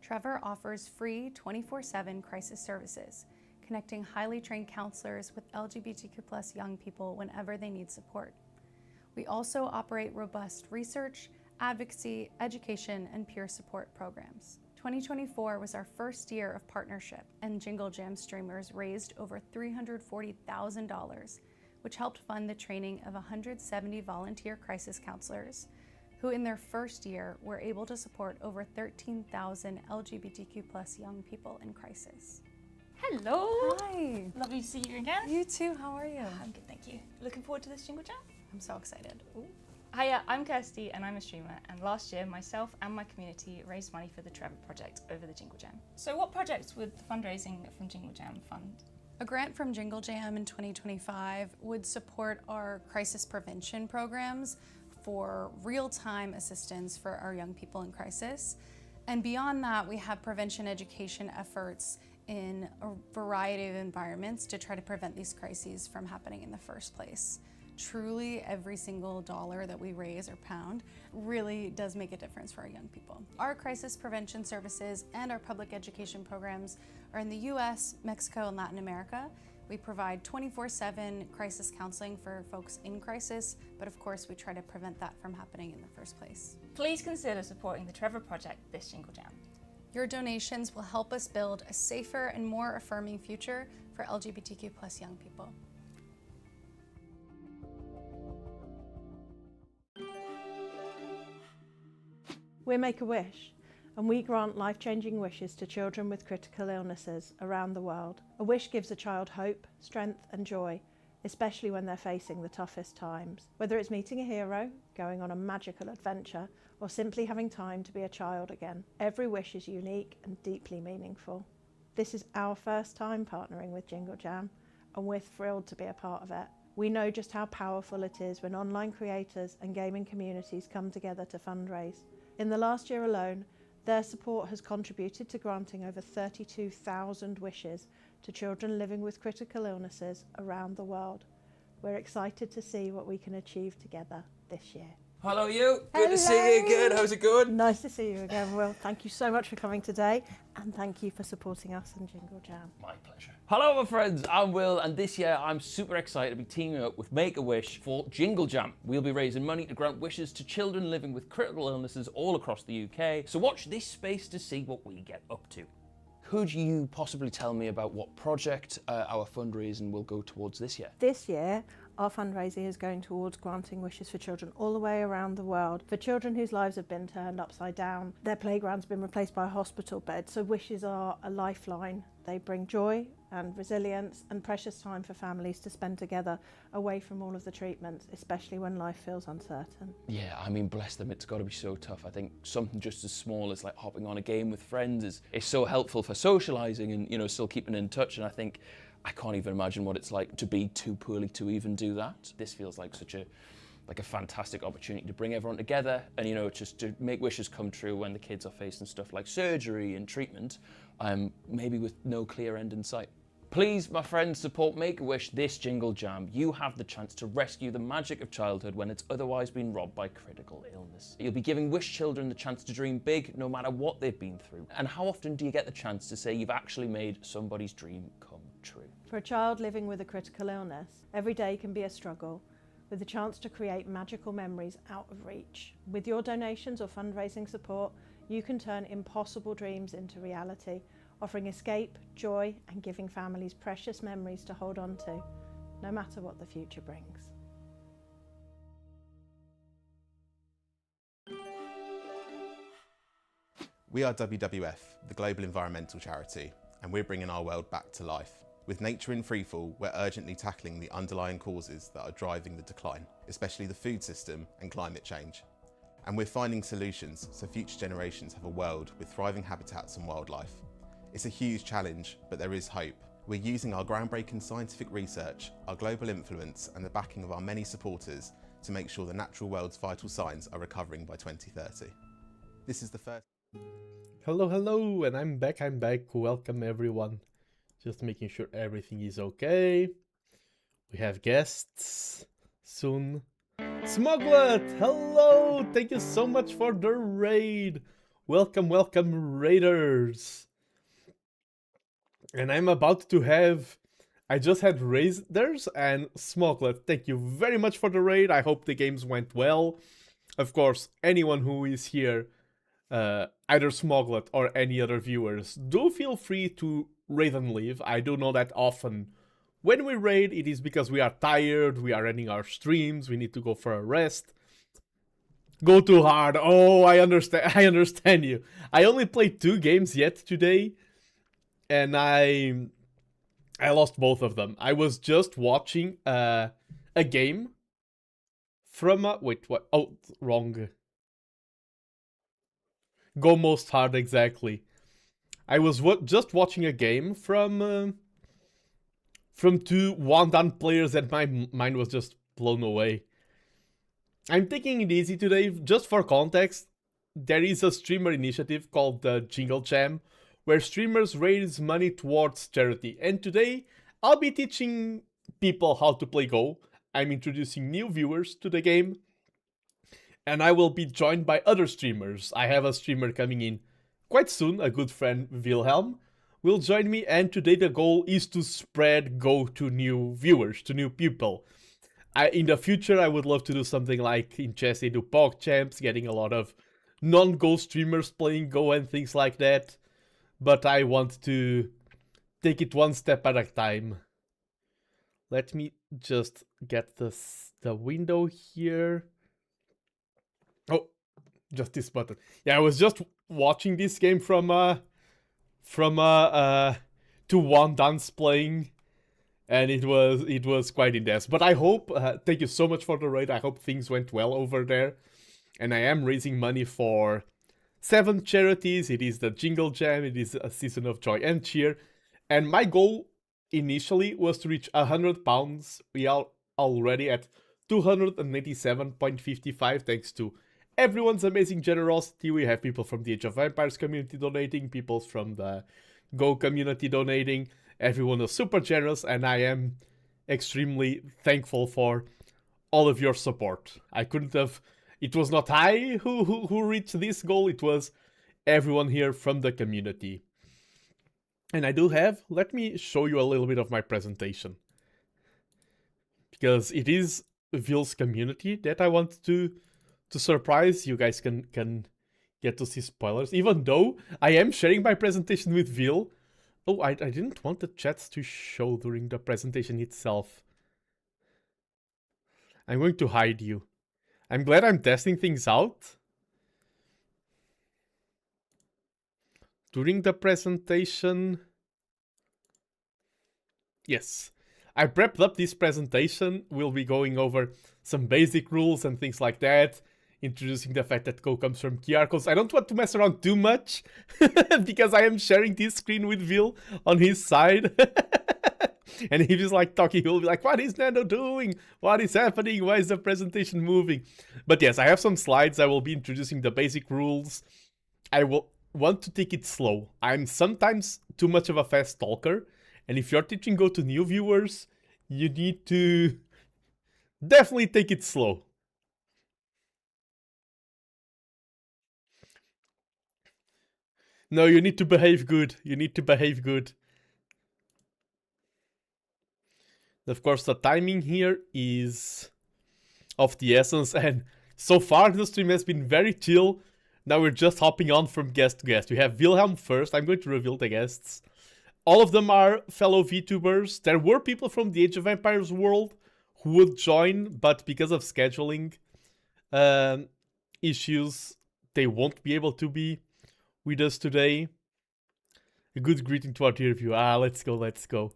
Trevor offers free 24/7 crisis services, connecting highly trained counselors with LGBTQ+ young people whenever they need support. We also operate robust research, advocacy, education, and peer support programs. 2024 was our first year of partnership, and Jingle Jam streamers raised over $340,000, which helped fund the training of 170 volunteer crisis counselors, who in their first year were able to support over 13,000 LGBTQ+ young people in crisis. Hello. Hi. Lovely to see you again. You too, how are you? I'm good, thank you. Looking forward to this Jingle Jam? I'm so excited. Ooh. Hiya, I'm Kirsty and I'm a streamer, and last year myself and my community raised money for the Trevor Project over the Jingle Jam. So what projects would the fundraising from Jingle Jam fund? A grant from Jingle Jam in 2025 would support our crisis prevention programs for real-time assistance for our young people in crisis. And beyond that, we have prevention education efforts in a variety of environments to try to prevent these crises from happening in the first place. Truly, every single dollar that we raise or pound really does make a difference for our young people. Our crisis prevention services and our public education programs are in the US, Mexico, and Latin America. We provide 24/7 crisis counseling for folks in crisis, but of course we try to prevent that from happening in the first place. Please consider supporting the Trevor Project this Jingle Jam. Your donations will help us build a safer and more affirming future for LGBTQ+ young people. We're Make-A-Wish, and we grant life-changing wishes to children with critical illnesses around the world. A wish gives a child hope, strength and joy, especially when they're facing the toughest times. Whether it's meeting a hero, going on a magical adventure, or simply having time to be a child again, every wish is unique and deeply meaningful. This is our first time partnering with Jingle Jam, and we're thrilled to be a part of it. We know just how powerful it is when online creators and gaming communities come together to fundraise. In the last year alone, their support has contributed to granting over 32,000 wishes to children living with critical illnesses around the world. We're excited to see what we can achieve together this year. Hello you, good to see you again, how's it going? Nice to see you again, Will. Thank you so much for coming today, and thank you for supporting us in Jingle Jam. My pleasure. Hello my friends, I'm Will, and this year I'm super excited to be teaming up with Make-A-Wish for Jingle Jam. We'll be raising money to grant wishes to children living with critical illnesses all across the UK, so watch this space to see what we get up to. Could you possibly tell me about what project our fundraising will go towards this year? This year, our fundraising is going towards granting wishes for children all the way around the world. For children whose lives have been turned upside down, their playground's been replaced by a hospital bed, so wishes are a lifeline. They bring joy and resilience and precious time for families to spend together away from all of the treatments, especially when life feels uncertain. Yeah, I mean, bless them, it's got to be so tough. I think something just as small as like hopping on a game with friends is so helpful for socialising and, you know, still keeping in touch. And I can't even imagine what it's like to be too poorly to even do that. This feels like such a fantastic opportunity to bring everyone together and, you know, just to make wishes come true when the kids are facing stuff like surgery and treatment, maybe with no clear end in sight. Please, my friends, support Make-A-Wish this Jingle Jam. You have the chance to rescue the magic of childhood when it's otherwise been robbed by critical illness. You'll be giving wish children the chance to dream big no matter what they've been through. And how often do you get the chance to say you've actually made somebody's dream come true? For a child living with a critical illness, every day can be a struggle, with the chance to create magical memories out of reach. With your donations or fundraising support, you can turn impossible dreams into reality, offering escape, joy, and giving families precious memories to hold on to, no matter what the future brings. We are WWF, the global environmental charity, and we're bringing our world back to life. With nature in freefall, we're urgently tackling the underlying causes that are driving the decline, especially the food system and climate change. And we're finding solutions so future generations have a world with thriving habitats and wildlife. It's a huge challenge, but there is hope. We're using our groundbreaking scientific research, our global influence, and the backing of our many supporters to make sure the natural world's vital signs are recovering by 2030. This is the first... Hello, and I'm back. Welcome everyone. Just making sure everything is okay. We have guests soon. Smuglet, hello! Thank you so much for the raid. Welcome, raiders. And I'm about to have... I just had raiders and Smuglet. Thank you very much for the raid. I hope the games went well. Of course, anyone who is here, either Smuglet or any other viewers, do feel free to raid and leave. I do know that often when we raid, it is because we are tired, we are ending our streams, we need to go for a rest. Go too hard. Oh, I understand you. I only played 2 games yet today, and I lost both of them. I was just watching a game from wait, what? Oh, wrong. Go most hard, exactly. I was just watching a game from from 2 one-down players and my mind was just blown away. I'm taking it easy today. Just for context, there is a streamer initiative called the Jingle Jam, where streamers raise money towards charity. And today, I'll be teaching people how to play Go. I'm introducing new viewers to the game. And I will be joined by other streamers. I have a streamer coming in quite soon, a good friend, Vilhelm, will join me. And today the goal is to spread Go to new viewers, to new people. In the future, I would love to do something like in chess, they do Pog Champs, getting a lot of non-Go streamers playing Go and things like that. But I want to take it one step at a time. Let me just get the window here. Oh, just this button. Yeah, I was just watching this game from 2 one-downs playing. And it was quite intense. But I hope, thank you so much for the raid. I hope things went well over there. And I am raising money for 7 charities. It is the Jingle Jam. It is a season of joy and cheer. And my goal initially was to reach £100. We are already at 287.55 thanks to everyone's amazing generosity. We have people from the Age of Empires community donating, people from the Go community donating. Everyone was super generous, and I am extremely thankful for all of your support. I couldn't have... It was not I who reached this goal, it was everyone here from the community. And I do have... Let me show you a little bit of my presentation. Because it is Vil's community that I want to surprise. You guys can get to see spoilers. Even though I am sharing my presentation with Vil. Oh, I didn't want the chats to show during the presentation itself. I'm going to hide you. I'm glad I'm testing things out. During the presentation... Yes. I prepped up this presentation. We'll be going over some basic rules and things like that. Introducing the fact that Go comes from QR codes. I don't want to mess around too much because I am sharing this screen with Vil on his side. And if he's like talking, he'll be like, what is Nando doing? What is happening? Why is the presentation moving? But yes, I have some slides. I will be introducing the basic rules. I will want to take it slow. I'm sometimes too much of a fast talker. And if you're teaching Go to new viewers, you need to definitely take it slow. No, you need to behave good. You need to behave good. Of course, the timing here is of the essence. And so far, the stream has been very chill. Now we're just hopping on from guest to guest. We have Vilhelm first. I'm going to reveal the guests. All of them are fellow VTubers. There were people from the Age of Empires world who would join, but because of scheduling issues, they won't be able to be with us today. A good greeting to our dear view. Let's go, let's go.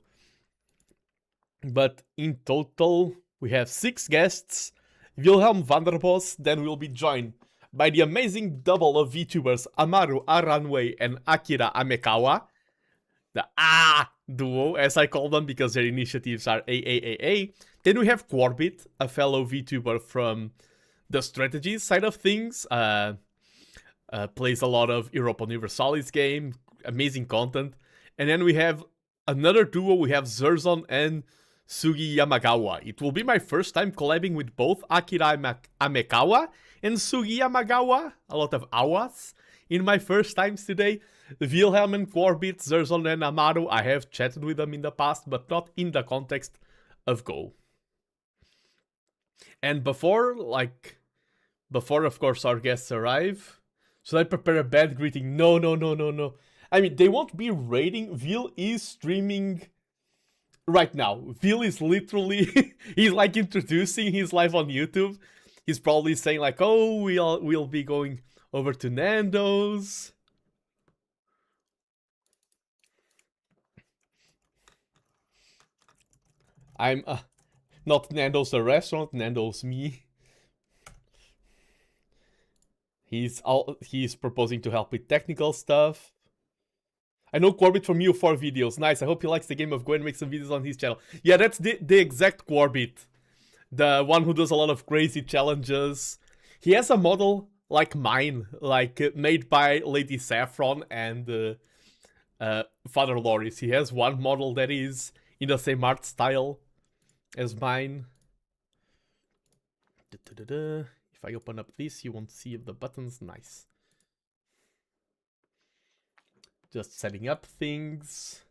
But in total, we have 6 guests. Vilhelm, Vanderbos, then we'll be joined by the amazing double of VTubers Amaru, Aranway, and Akira, Amekawa. The duo, as I call them, because their initiatives are AAAA. Then we have Quarbit, a fellow VTuber from the strategy side of things. Plays a lot of Europa Universalis game, amazing content. And then we have another duo, we have Zirzon and Sugi Yamagawa. It will be my first time collabing with both Akira Amekawa and Sugi Yamagawa. A lot of awas in my first times today. Vilhelm and Quarbit, Zirzon and Amaru, I have chatted with them in the past, but not in the context of Go. And before of course our guests arrive, should I prepare a bad greeting? No. I mean, they won't be raiding. Vil is streaming right now. Vil is literally, he's like introducing his live on YouTube. He's probably saying like, oh, we'll be going over to Nando's. I'm not Nando's the restaurant, Nando's me. He's proposing to help with technical stuff. I know Quarbit from U4 videos. Nice. I hope he likes the game of Go and make some videos on his channel. Yeah, that's the exact Quarbit. The one who does a lot of crazy challenges. He has a model like mine, like made by Lady Saffron and Father Loris. He has one model that is in the same art style as mine. If I open up this, you won't see the buttons. Nice. Just setting up things.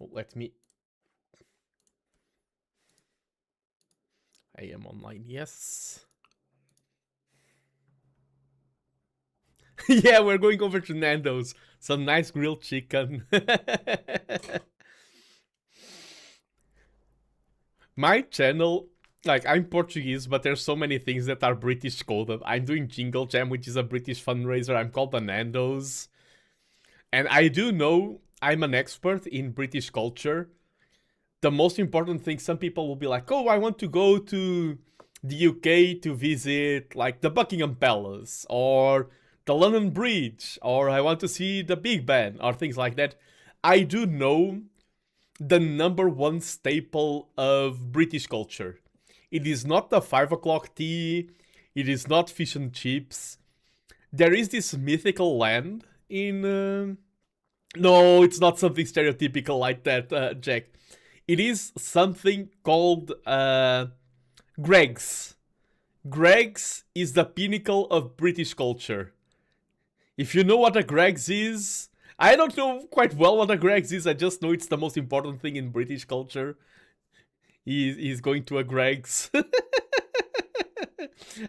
Oh, let me... I am online, yes. Yeah, we're going over to Nando's. Some nice grilled chicken. My channel, like, I'm Portuguese, but there's so many things that are British coded. I'm doing Jingle Jam, which is a British fundraiser. I'm called TheNandos. And I do know I'm an expert in British culture. The most important thing, some people will be like, oh, I want to go to the UK to visit, like, the Buckingham Palace, or the London Bridge, or I want to see the Big Ben, or things like that. I do know the #1 staple of British culture. It is not the 5 o'clock tea, it is not fish and chips. There is this mythical land in... No, it's not something stereotypical like that, Jack. It is something called Greggs. Greggs is the pinnacle of British culture. If you know what a Greggs is... I don't know quite well what a Greggs is, I just know it's the most important thing in British culture. He's going to a Greggs.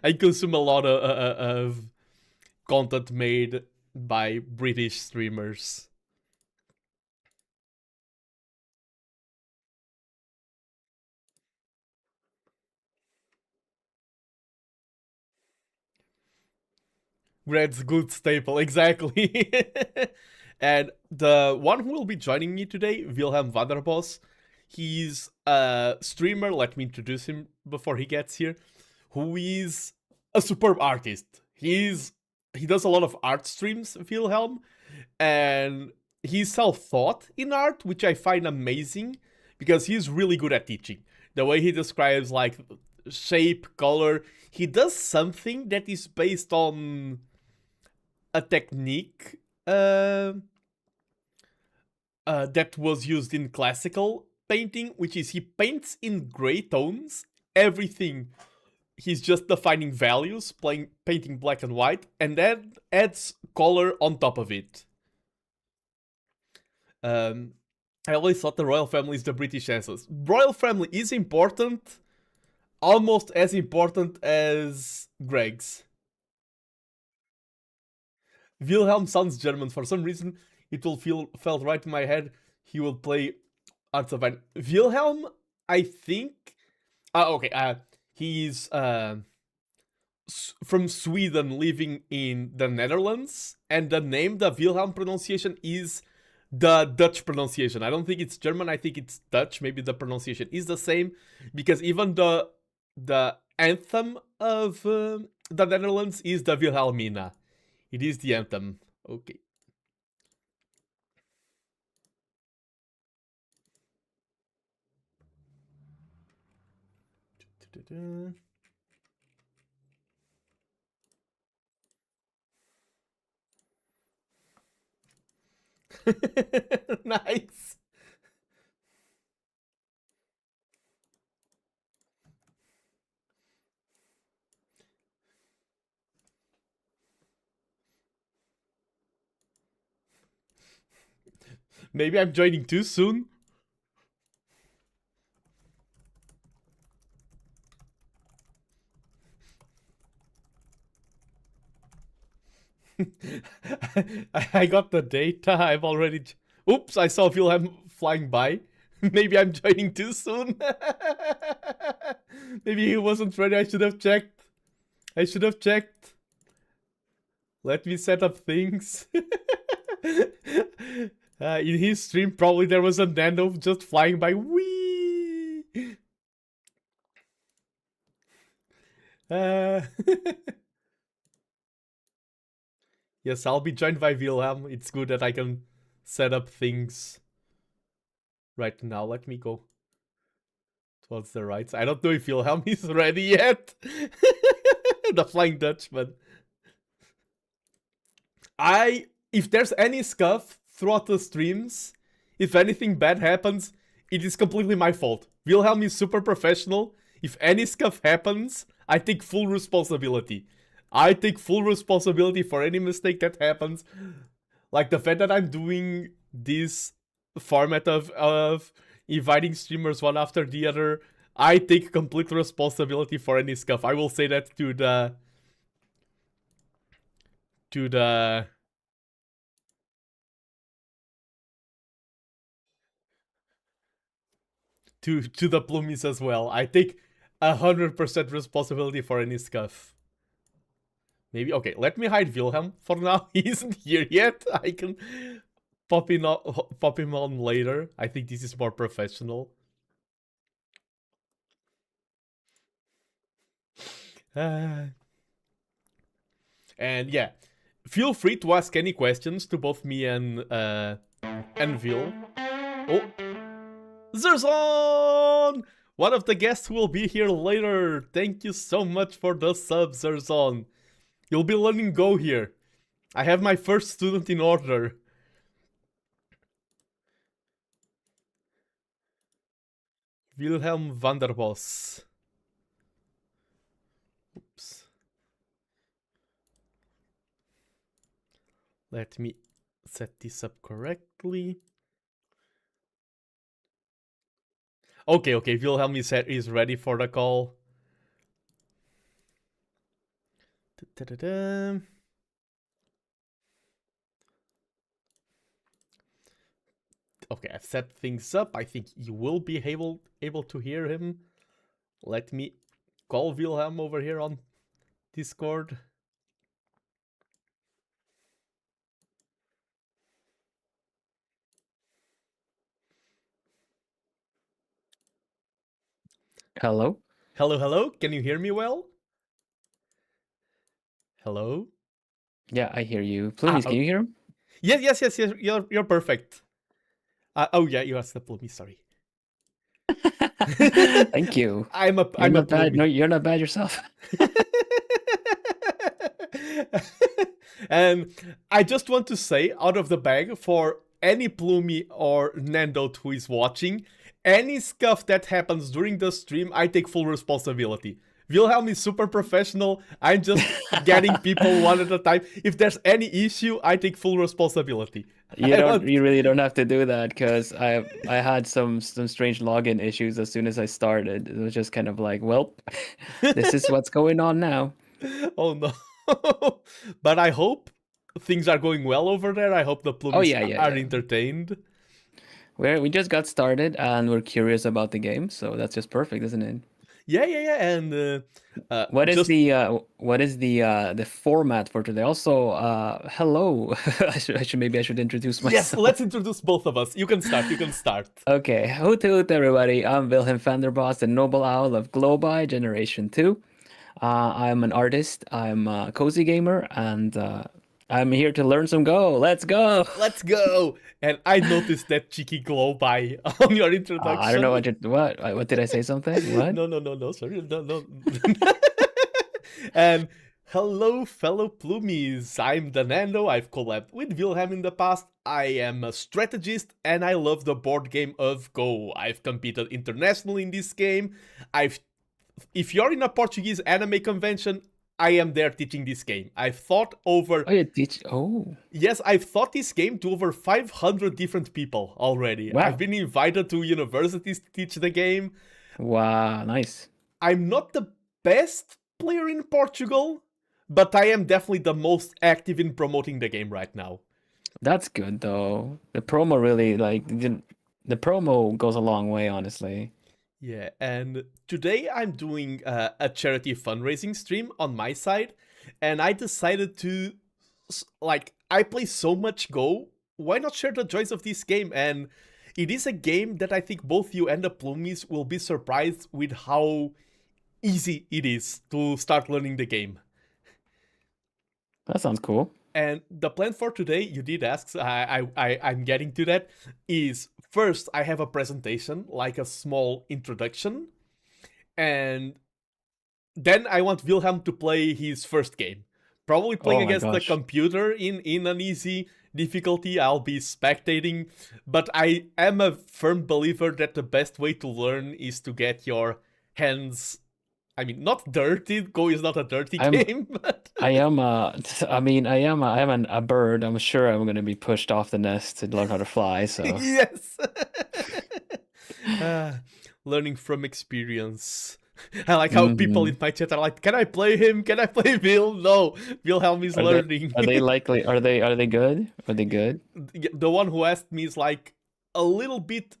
I consume a lot of content made by British streamers. Red's good staple, exactly. And the one who will be joining me today, Vilhelm Vanderbos, he's a streamer, let me introduce him before he gets here, who is a superb artist. He does a lot of art streams, Vilhelm, and he's self-taught in art, which I find amazing, because he's really good at teaching. The way he describes, like, shape, color, he does something that is based on a technique that was used in classical painting, which is he paints in gray tones everything. He's just defining values, painting black and white, and then adds color on top of it. I always thought the royal family is the British ancestors. Royal family is important, almost as important as Greg's. Wilhelm sounds German. For some reason, it will felt right in my head. He will play Arts of Wine. Wilhelm, I think... okay, he's from Sweden, living in the Netherlands. And the name, the Wilhelm pronunciation, is the Dutch pronunciation. I don't think it's German, I think it's Dutch. Maybe the pronunciation is the same. Because even the anthem of the Netherlands is the Wilhelmina. It is the anthem. Okay. Nice. Maybe I'm joining too soon. I got the data. I've already... Oops, I saw Vilhelm flying by. Maybe I'm joining too soon. Maybe he wasn't ready. I should have checked. Let me set up things. In his stream, probably there was a Nando just flying by. Whee! Yes, I'll be joined by Vilhelm. It's good that I can set up things right now. Let me go towards the right. I don't know if Vilhelm is ready yet. The Flying Dutchman. If there's any scuff throughout the streams, if anything bad happens, it is completely my fault. Vilhelm is super professional. If any scuff happens, I take full responsibility. I take full responsibility for any mistake that happens. Like the fact that I'm doing this format of inviting streamers one after the other, I take complete responsibility for any scuff. I will say that to the Plumies as well. I take 100% responsibility for any scuff. Maybe, okay, let me hide Vilhelm for now. He isn't here yet. I can pop him on later. I think this is more professional. And yeah, feel free to ask any questions to both me and Vil. Oh, Zirzon! One of the guests who will be here later. Thank you so much for the sub, Zirzon. You'll be learning Go here. I have my first student in order. Vilhelm Vanderbos. Oops. Let me set this up correctly. Okay, Vilhelm is ready for the call. Da-da-da. Okay, I've set things up. I think you will be able to hear him. Let me call Vilhelm over here on Discord. Hello? Hello? Can you hear me well? Hello? Yeah, I hear you. Plumies, can you hear him? Yes. You're perfect. Oh yeah, you asked the Plumies. Sorry. Thank you. I'm not bad. No, you're not bad yourself. And I just want to say, out of the bag, for any Plumie or Nando who is watching, any scuff that happens during the stream, I take full responsibility. Vilhelm is super professional. I'm just getting people one at a time. If there's any issue, I take full responsibility. You really don't have to do that, because I had some strange login issues as soon as I started. It was just kind of like, well, this is what's going on now. Oh no. But I hope things are going well over there. I hope the Plumies are entertained. We just got started and we're curious about the game, so that's just perfect, isn't it? Yeah. And what is the format for today? Also, hello. I should introduce myself. Yes, let's introduce both of us. You can start. Okay, hoot everybody. I'm Vilhelm Vanderbos, the Noble Owl of Globi Generation 2. I'm an artist. I'm a cozy gamer, and I'm here to learn some Go. Let's go. And I noticed that cheeky glow by on your introduction. I don't know what did I say something? What? No, sorry. No. And hello, fellow Plumies. I'm TheNando. I've collabed with Vilhelm in the past. I am a strategist and I love the board game of Go. I've competed internationally in this game. If you're in a Portuguese anime convention, I am there teaching this game. I've thought over... Oh, you teach... Oh. Yes, I've taught this game to over 500 different people already. Wow. I've been invited to universities to teach the game. Wow, nice. I'm not the best player in Portugal, but I am definitely the most active in promoting the game right now. That's good, though. The promo really, the promo goes a long way, honestly. Yeah, and today I'm doing a charity fundraising stream on my side, and I decided to, I play so much Go, why not share the joys of this game? And it is a game that I think both you and the Plumies will be surprised with how easy it is to start learning the game. That sounds cool. And the plan for today, you did ask, I'm getting to that, is first I have a presentation, like a small introduction, and then I want Vilhelm to play his first game. Probably playing against the computer in an easy difficulty. I'll be spectating, but I am a firm believer that the best way to learn is to get your hands, I mean, not dirty. Go is not a dirty game, but I am a bird. I'm sure I'm going to be pushed off the nest to learn how to fly. So yes, learning from experience. I like how people in my chat are like, "Can I play him? Can I play Vil?" No, Vilhelm is learning. Are they likely? Are they good? Are they good? The one who asked me is like a little bit,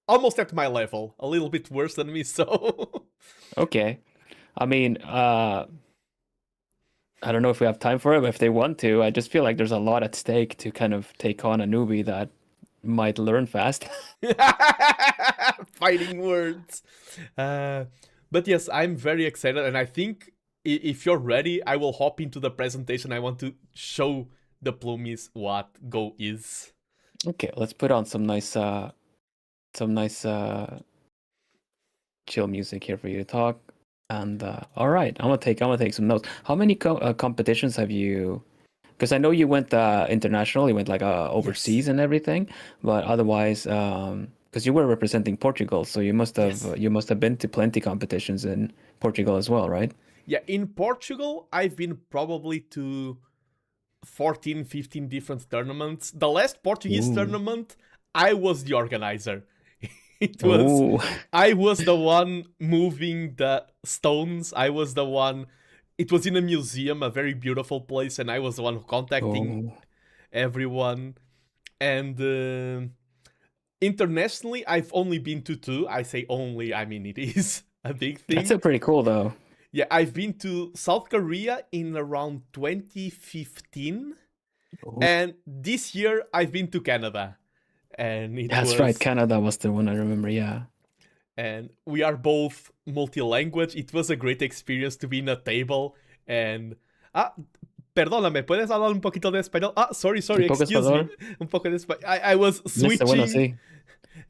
almost at my level, a little bit worse than me. So okay. I mean, I don't know if we have time for it, but if they want to, I just feel like there's a lot at stake to kind of take on a newbie that might learn fast. Fighting words. But yes, I'm very excited, and I think if you're ready, I will hop into the presentation. I want to show the Plumies what Go is. Okay, let's put on some nice chill music here for you to talk. And all right, I'm gonna take some notes. How many competitions have you? Because I know you went international, you went like overseas and everything, but otherwise, because you were representing Portugal, so you must have been to plenty competitions in Portugal as well, right? Yeah, in Portugal, I've been probably to 14, 15 different tournaments. The last Portuguese tournament, I was the organizer. I was the one moving the stones. I was the one. It was in a museum, a very beautiful place, and I was the one contacting everyone. And internationally, I've only been to 2. I say only, I mean it is a big thing. That's pretty cool, though. Yeah, I've been to South Korea in around 2015, and this year I've been to Canada. And that's right, Canada was the one I remember, yeah. And we are both multi-language. It was a great experience to be in a table. And perdóname, ¿puedes hablar un poquito de español? Sorry, excuse me. Un poco de español. I was switching.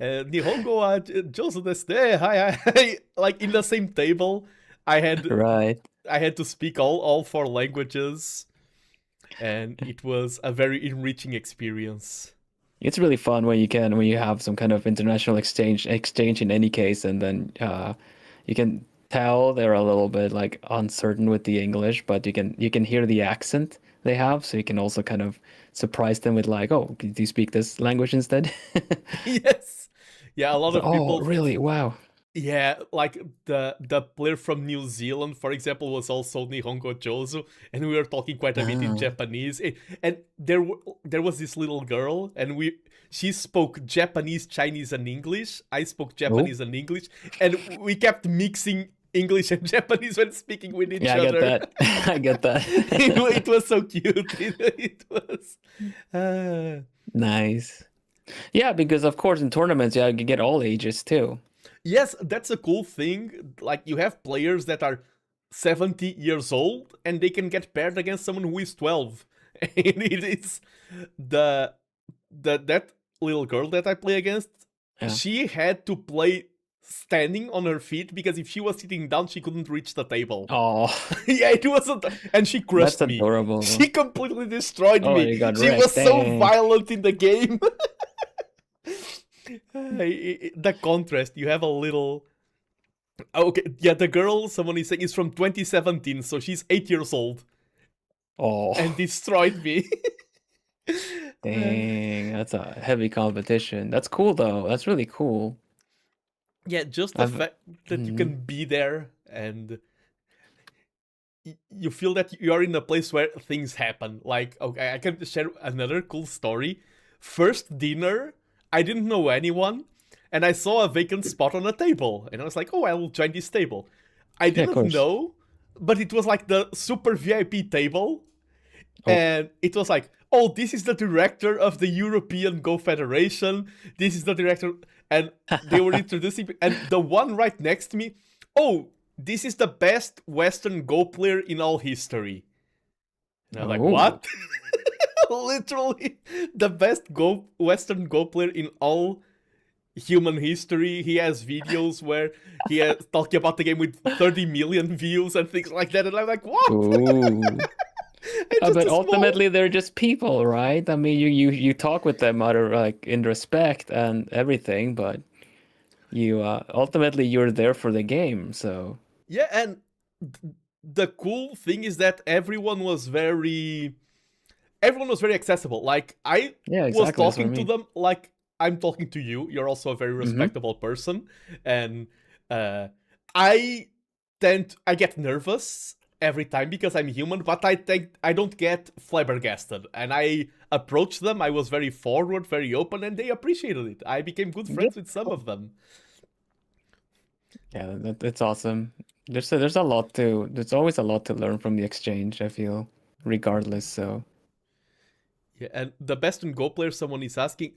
Nihongo wa jouzu desu ne. Hi. Like in the same table, I had to speak all 4 languages, and it was a very enriching experience. It's really fun when you have some kind of international exchange in any case, and then you can tell they're a little bit like uncertain with the English, but you can hear the accent they have, so you can also kind of surprise them with like, oh, do you speak this language instead? Yes. Yeah, a lot of people. Oh, really? Wow. Yeah, like the player from New Zealand, for example, was also Nihongo Jozu, and we were talking quite a bit in Japanese. And there was this little girl, and she spoke Japanese, Chinese, and English. I spoke Japanese and English, and we kept mixing English and Japanese when speaking with each other. I get that. It was so cute. It was nice. Yeah, because of course in tournaments, you get all ages too. Yes, that's a cool thing. Like, you have players that are 70 years old, and they can get paired against someone who is 12. And it's that little girl that I play against, she had to play standing on her feet, because if she was sitting down, she couldn't reach the table. Oh. Yeah, it wasn't. And she crushed me. That's adorable. She completely destroyed me. She was Dang. so violent in the game. The contrast, you have a little. Okay, yeah, the girl someone is saying is from 2017, so she's 8 years old. Oh. And destroyed me. Dang, that's a heavy competition. That's cool though. That's really cool. Yeah, just the fact that you can be there and you feel that you're in a place where things happen. Like, okay, I can share another cool story. First dinner, I didn't know anyone, and I saw a vacant spot on a table, and I was like, oh, I will join this table. I didn't know, but it was like the super VIP table, and it was like, oh, this is the director of the European Go Federation, this is the director, and they were introducing, and the one right next to me, oh, this is the best Western Go player in all history. And I'm like, Oh. what? Literally the best Western Go player in all human history. He has videos where he is talking about the game with 30 million views and things like that. And I'm like, what? Ooh. Just But a small- ultimately, they're just people, right? I mean, you talk with them out of like in respect and everything, but you ultimately you're there for the game. So Yeah, and the cool thing is that everyone was very accessible. Like I yeah, was exactly. That's what I talking to mean. them like I'm talking to you. You're also a very respectable person, and I get nervous every time because I'm human, but I think I don't get flabbergasted. And I approached them. I was very forward, very open, and they appreciated it. I became good friends with some of them. Yeah, that's awesome. There's always a lot to learn from the exchange, I feel, regardless. So Yeah, and the best in Go player, someone is asking,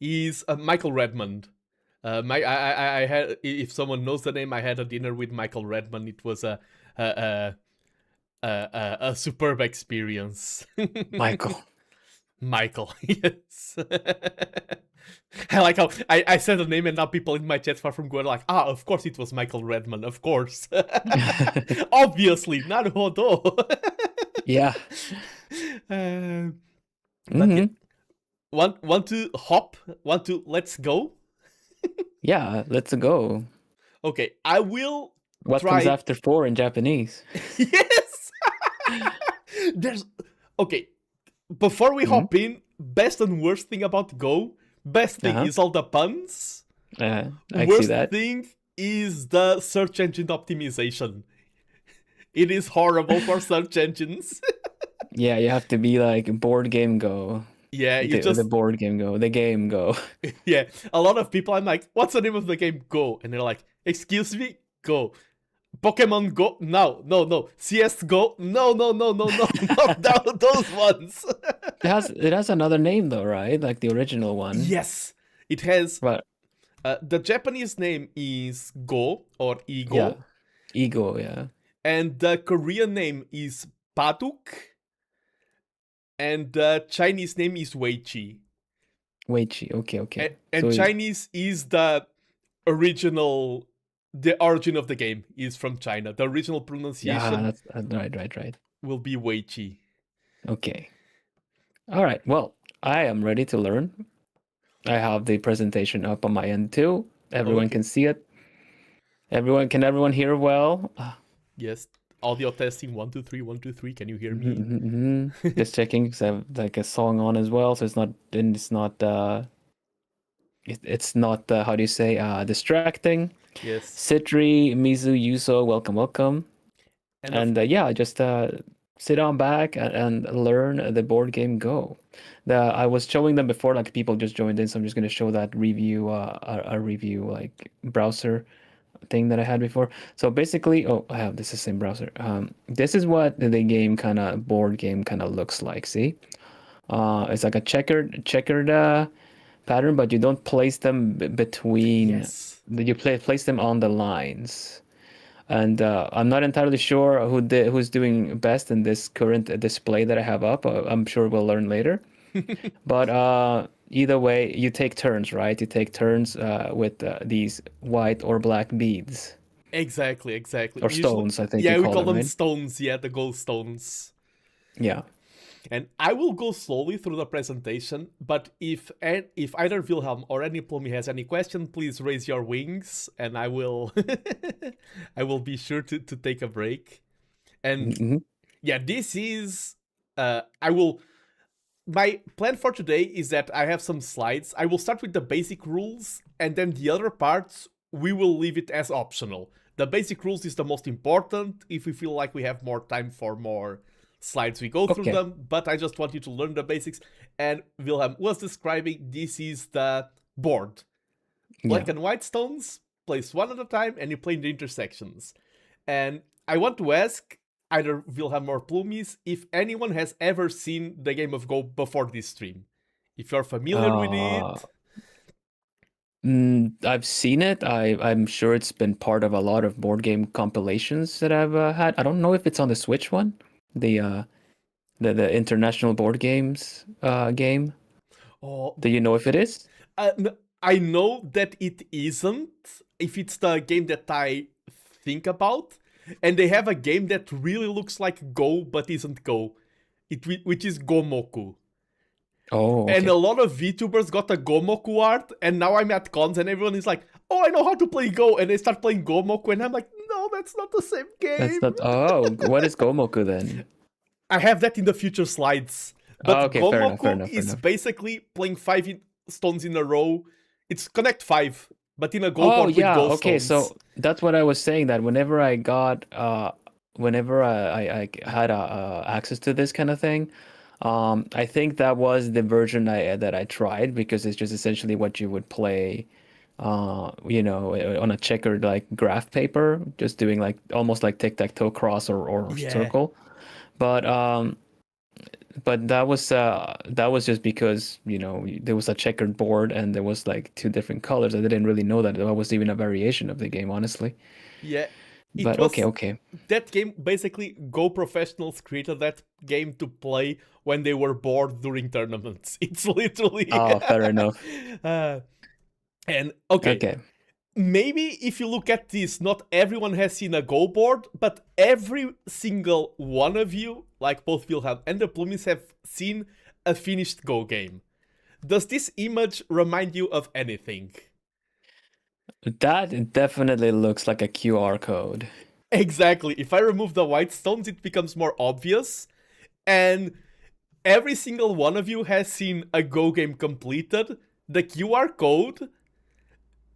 is Michael Redmond. I had, if someone knows the name, I had a dinner with Michael Redmond. It was a superb experience. Michael. Michael, yes. I like how I said the name and now people in my chat far from going like, of course it was Michael Redmond, of course. Obviously, naruhodo. Yeah. But yeah, want to hop? Let's go? Yeah, let's go. Okay, I will What try... comes after 4 in Japanese? Yes! Okay, before we hop in, best and worst thing about Go. Best thing is all the puns. I Worst see that. thing is the search engine optimization. It is horrible for search engines. Yeah, you have to be like board game go. Yeah, the board game go, the game go. Yeah, a lot of people, I'm like, what's the name of the game? Go. And they're like, excuse me? Go. Pokemon Go? No. CS Go? No. Not those ones. It has another name though, right? Like the original one. Yes, it has. But the Japanese name is Go or Igo. yeah, Igo, yeah. And the Korean name is Paduk. And the Chinese name is Weichi. Weichi, okay. And so Chinese is the original. The origin of the game is from China. The original pronunciation. Yeah, that's right. Will be Weichi. Okay. All right. Well, I am ready to learn. I have the presentation up on my end too. Everyone can see it. Can everyone hear well? Yes. Audio testing 1 2 3 1 2 3. Can you hear me? Just checking because I have like a song on as well, so it's not how do you say distracting. Yes. Citri, Mizu, Yuso, welcome. And yeah, just sit on back and learn the board game Go. I was showing them before, like people just joined in, so I'm just going to show that review, a review like browser thing that I had before. So basically, I have this is the same browser. This is what the game board game looks like. See, it's like a checkered pattern, but you don't place them between. Yes. You place them on the lines. And I'm not entirely sure who's doing best in this current display that I have up. I'm sure we'll learn later. But either way, you take turns, right? You take turns with these white or black beads. Exactly. Or stones, I think. Yeah, you we call them right? stones. Yeah, the gold stones. Yeah. And I will go slowly through the presentation, but if either Vilhelm or any Plumie has any question, please raise your wings, and I will I will be sure to take a break. And yeah, this is my plan for today is that I have some slides. I will start with the basic rules, and then the other parts we will leave it as optional. The basic rules is the most important. If we feel like we have more time for more slides, we go through them, but I just want you to learn the basics. And Vilhelm was describing, this is the board. Black and white stones, place one at a time, and you play in the intersections. And I want to ask either Vilhelm or Plumies if anyone has ever seen the game of Go before this stream. If you're familiar with it. I've seen it. I'm sure it's been part of a lot of board game compilations that I've had. I don't know if it's on the Switch one, the international board games game. Oh, Do you know if it is? I know that it isn't, if it's the game that I think about. And they have a game that really looks like Go, but isn't Go, which is Gomoku. Oh, okay. And a lot of VTubers got a Gomoku art, and now I'm at cons and everyone is like, oh, I know how to play Go, and they start playing Gomoku, and I'm like, no, that's not the same game. That's not. Oh, what is Gomoku then? I have that in the future slides. But okay, Gomoku fair enough. is basically playing 5 stones in a row. It's Connect 5, but in a Go Oh board with yeah, Go okay. stones. So that's what I was saying. That whenever I got, whenever I had access to this kind of thing, I think that was the version that I tried, because it's just essentially what you would play, on a checkered like graph paper, just doing like almost like tic-tac-toe, cross or Yeah. circle. But that was just because there was a checkered board and there was like 2 different colors. I didn't really know that was even a variation of the game, honestly. Yeah. But okay. That game, basically, Go professionals created that game to play when they were bored during tournaments. It's literally... Oh, fair enough. And, okay. Maybe if you look at this, not everyone has seen a Go board, but every single one of you, like both Vilhelm and the Plumies, have seen a finished Go game. Does this image remind you of anything? That definitely looks like a QR code. Exactly. If I remove the white stones, it becomes more obvious. And every single one of you has seen a Go game completed. The QR code,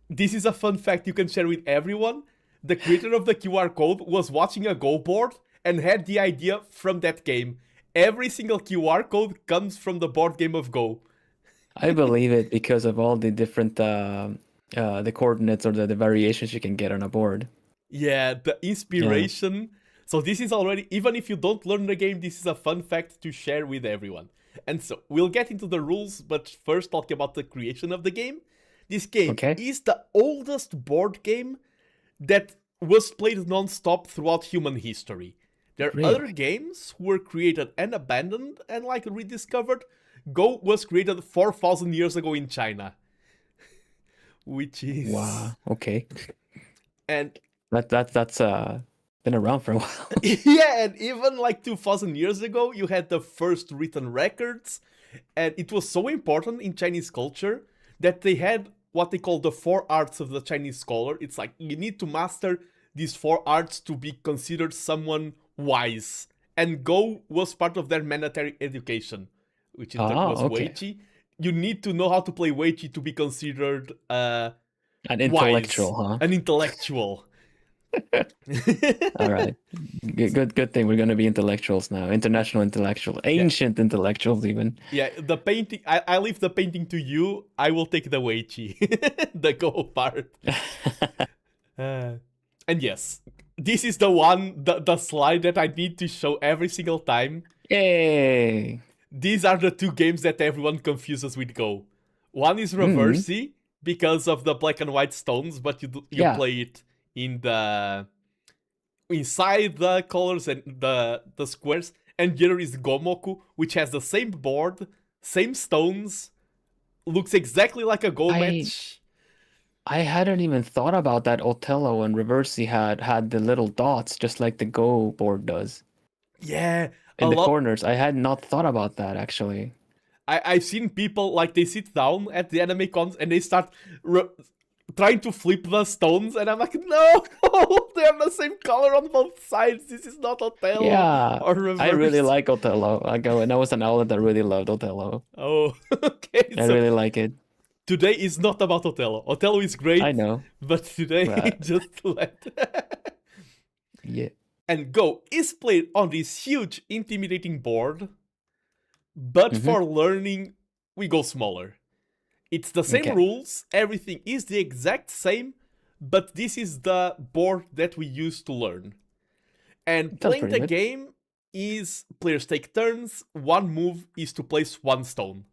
this is a fun fact you can share with everyone. The creator of the QR code was watching a Go board and had the idea from that game. Every single QR code comes from the board game of Go. I believe it because of all the different the coordinates or the variations you can get on a board. Yeah, the inspiration. Yeah. So this is already, even if you don't learn the game, this is a fun fact to share with everyone. And so we'll get into the rules, but first talk about the creation of the game. This game is the oldest board game that was played non-stop throughout human history. There are other games who were created and abandoned and like rediscovered. Go was created 4,000 years ago in China. Which is... Wow, okay. And... That's been around for a while. Yeah, and even like 2,000 years ago, you had the first written records. And it was so important in Chinese culture that they had what they call the 4 arts of the Chinese scholar. It's like, you need to master these 4 arts to be considered someone wise. And Go was part of their mandatory education, which in turn was Weiqi. You need to know how to play Weiqi to be considered an intellectual, wise. Huh? An intellectual. All right. Good thing we're going to be intellectuals now. International intellectuals. Ancient intellectuals even. Yeah, the painting, I leave the painting to you. I will take the Weiqi. The Go part. And yes, this is the one, the slide that I need to show every single time. Yay! These are the 2 games that everyone confuses with Go. One is Reversi because of the black and white stones, but you play it in the inside the colors and the squares. And the other is Gomoku, which has the same board, same stones, looks exactly like a Go match. I hadn't even thought about that. Othello and Reversi had the little dots just like the Go board does. Yeah. In the corners. I had not thought about that, actually. I've seen people, like, they sit down at the anime cons and they start trying to flip the stones, and I'm like, no, they have the same color on both sides. This is not Othello. Yeah, or Reverse. I really like Othello. And I was an outlet that really loved Othello. Oh, okay. I really like it. Today is not about Othello. Othello is great. I know. But today, just let... Yeah. And Go is played on this huge, intimidating board, but for learning, we go smaller. It's the same rules, everything is the exact same, but this is the board that we use to learn. And playing the game is players take turns, one move is to place 1 stone.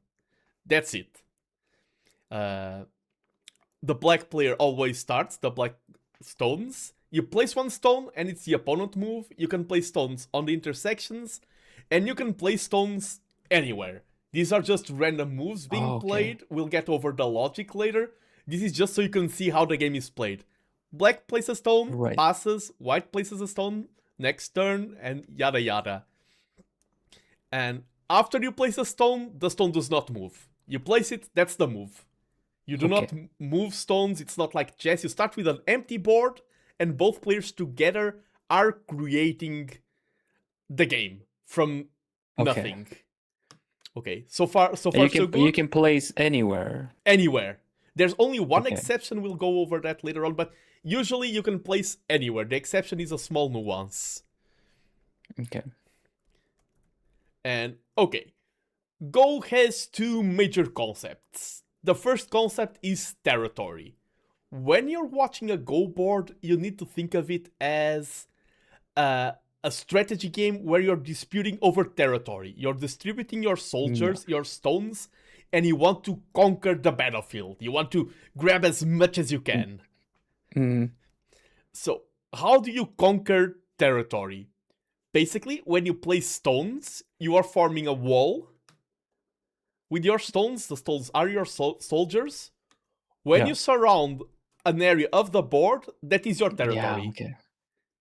That's it. the black player always starts the black stones. You place one stone and it's the opponent move. You can place stones on the intersections and you can place stones anywhere. These are just random moves being played. We'll get over the logic later. This is just so you can see how the game is played. Black places a stone, passes, white places a stone, next turn, and yada yada. And after you place a stone, the stone does not move. You place it, that's the move. You do not move stones, it's not like chess. You start with an empty board, and both players together are creating the game from nothing. Okay, so far so good. You can place anywhere. Anywhere. There's only one exception, we'll go over that later on, but usually you can place anywhere. The exception is a small nuance. Okay. And, okay. Go has two major concepts. The first concept is territory. When you're watching a Go board, you need to think of it as a strategy game where you're disputing over territory. You're distributing your soldiers, your stones, and you want to conquer the battlefield. You want to grab as much as you can. So, how do you conquer territory? Basically, when you place stones, you are forming a wall. With your stones, the stones are your soldiers. When you surround an area of the board, that is your territory. Yeah, okay.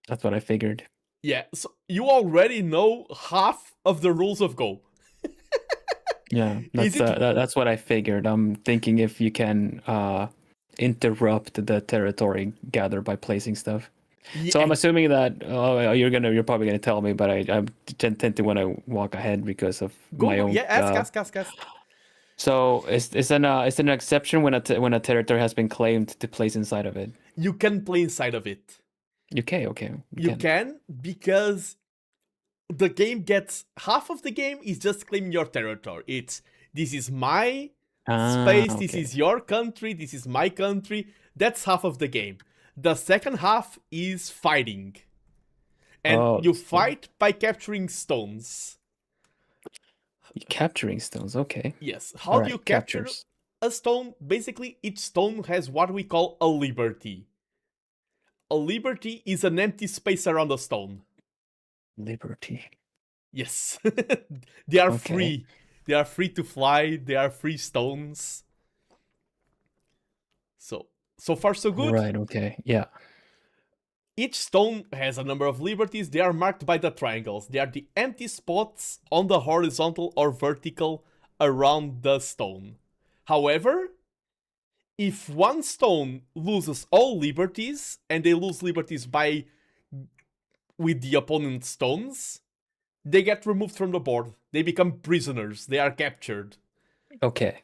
That's what I figured. Yeah, so you already know half of the rules of Go. Yeah, that's what I figured. I'm thinking if you can interrupt the territory gather by placing stuff. Yeah. So I'm assuming that you're probably gonna tell me, but I tend to want to walk ahead because of my own. Yeah, ask. So is an exception when a territory has been claimed to place inside of it? You can play inside of it. Okay. You can because the game gets half of the game is just claiming your territory. This is my space, this is your country, this is my country. That's half of the game. The second half is fighting. And you fight by capturing stones. Capturing stones, okay. Yes. How do you capture a stone? Basically, each stone has what we call a liberty. A liberty is an empty space around a stone. Liberty. Yes. They are free. They are free to fly. They are free stones. So far so good. Right, okay. Yeah. Each stone has a number of liberties. They are marked by the triangles. They are the empty spots on the horizontal or vertical around the stone. However, if one stone loses all liberties, and they lose liberties with the opponent's stones, they get removed from the board. They become prisoners. They are captured. Okay.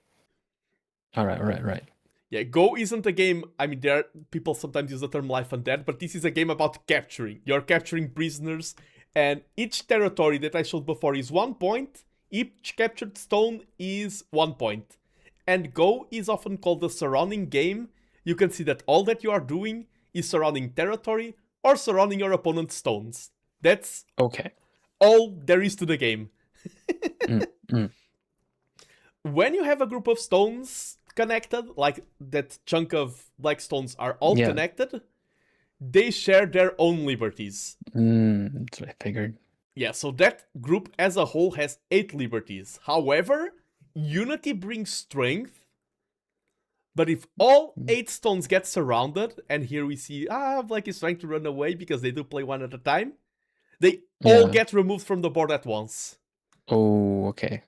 All right. Yeah, Go isn't a game. I mean, people sometimes use the term life and death, but this is a game about capturing. You're capturing prisoners, and each territory that I showed before is 1 point. Each captured stone is 1 point. And Go is often called the surrounding game. You can see that all that you are doing is surrounding territory or surrounding your opponent's stones. That's all there is to the game. When you have a group of stones connected, like that chunk of black stones are all connected, they share their own liberties. That's what I figured. Yeah, so that group as a whole has 8 liberties. However, unity brings strength, but if all 8 stones get surrounded, and here we see, Black is trying to run away because they do play one at a time, they all get removed from the board at once. Oh, okay.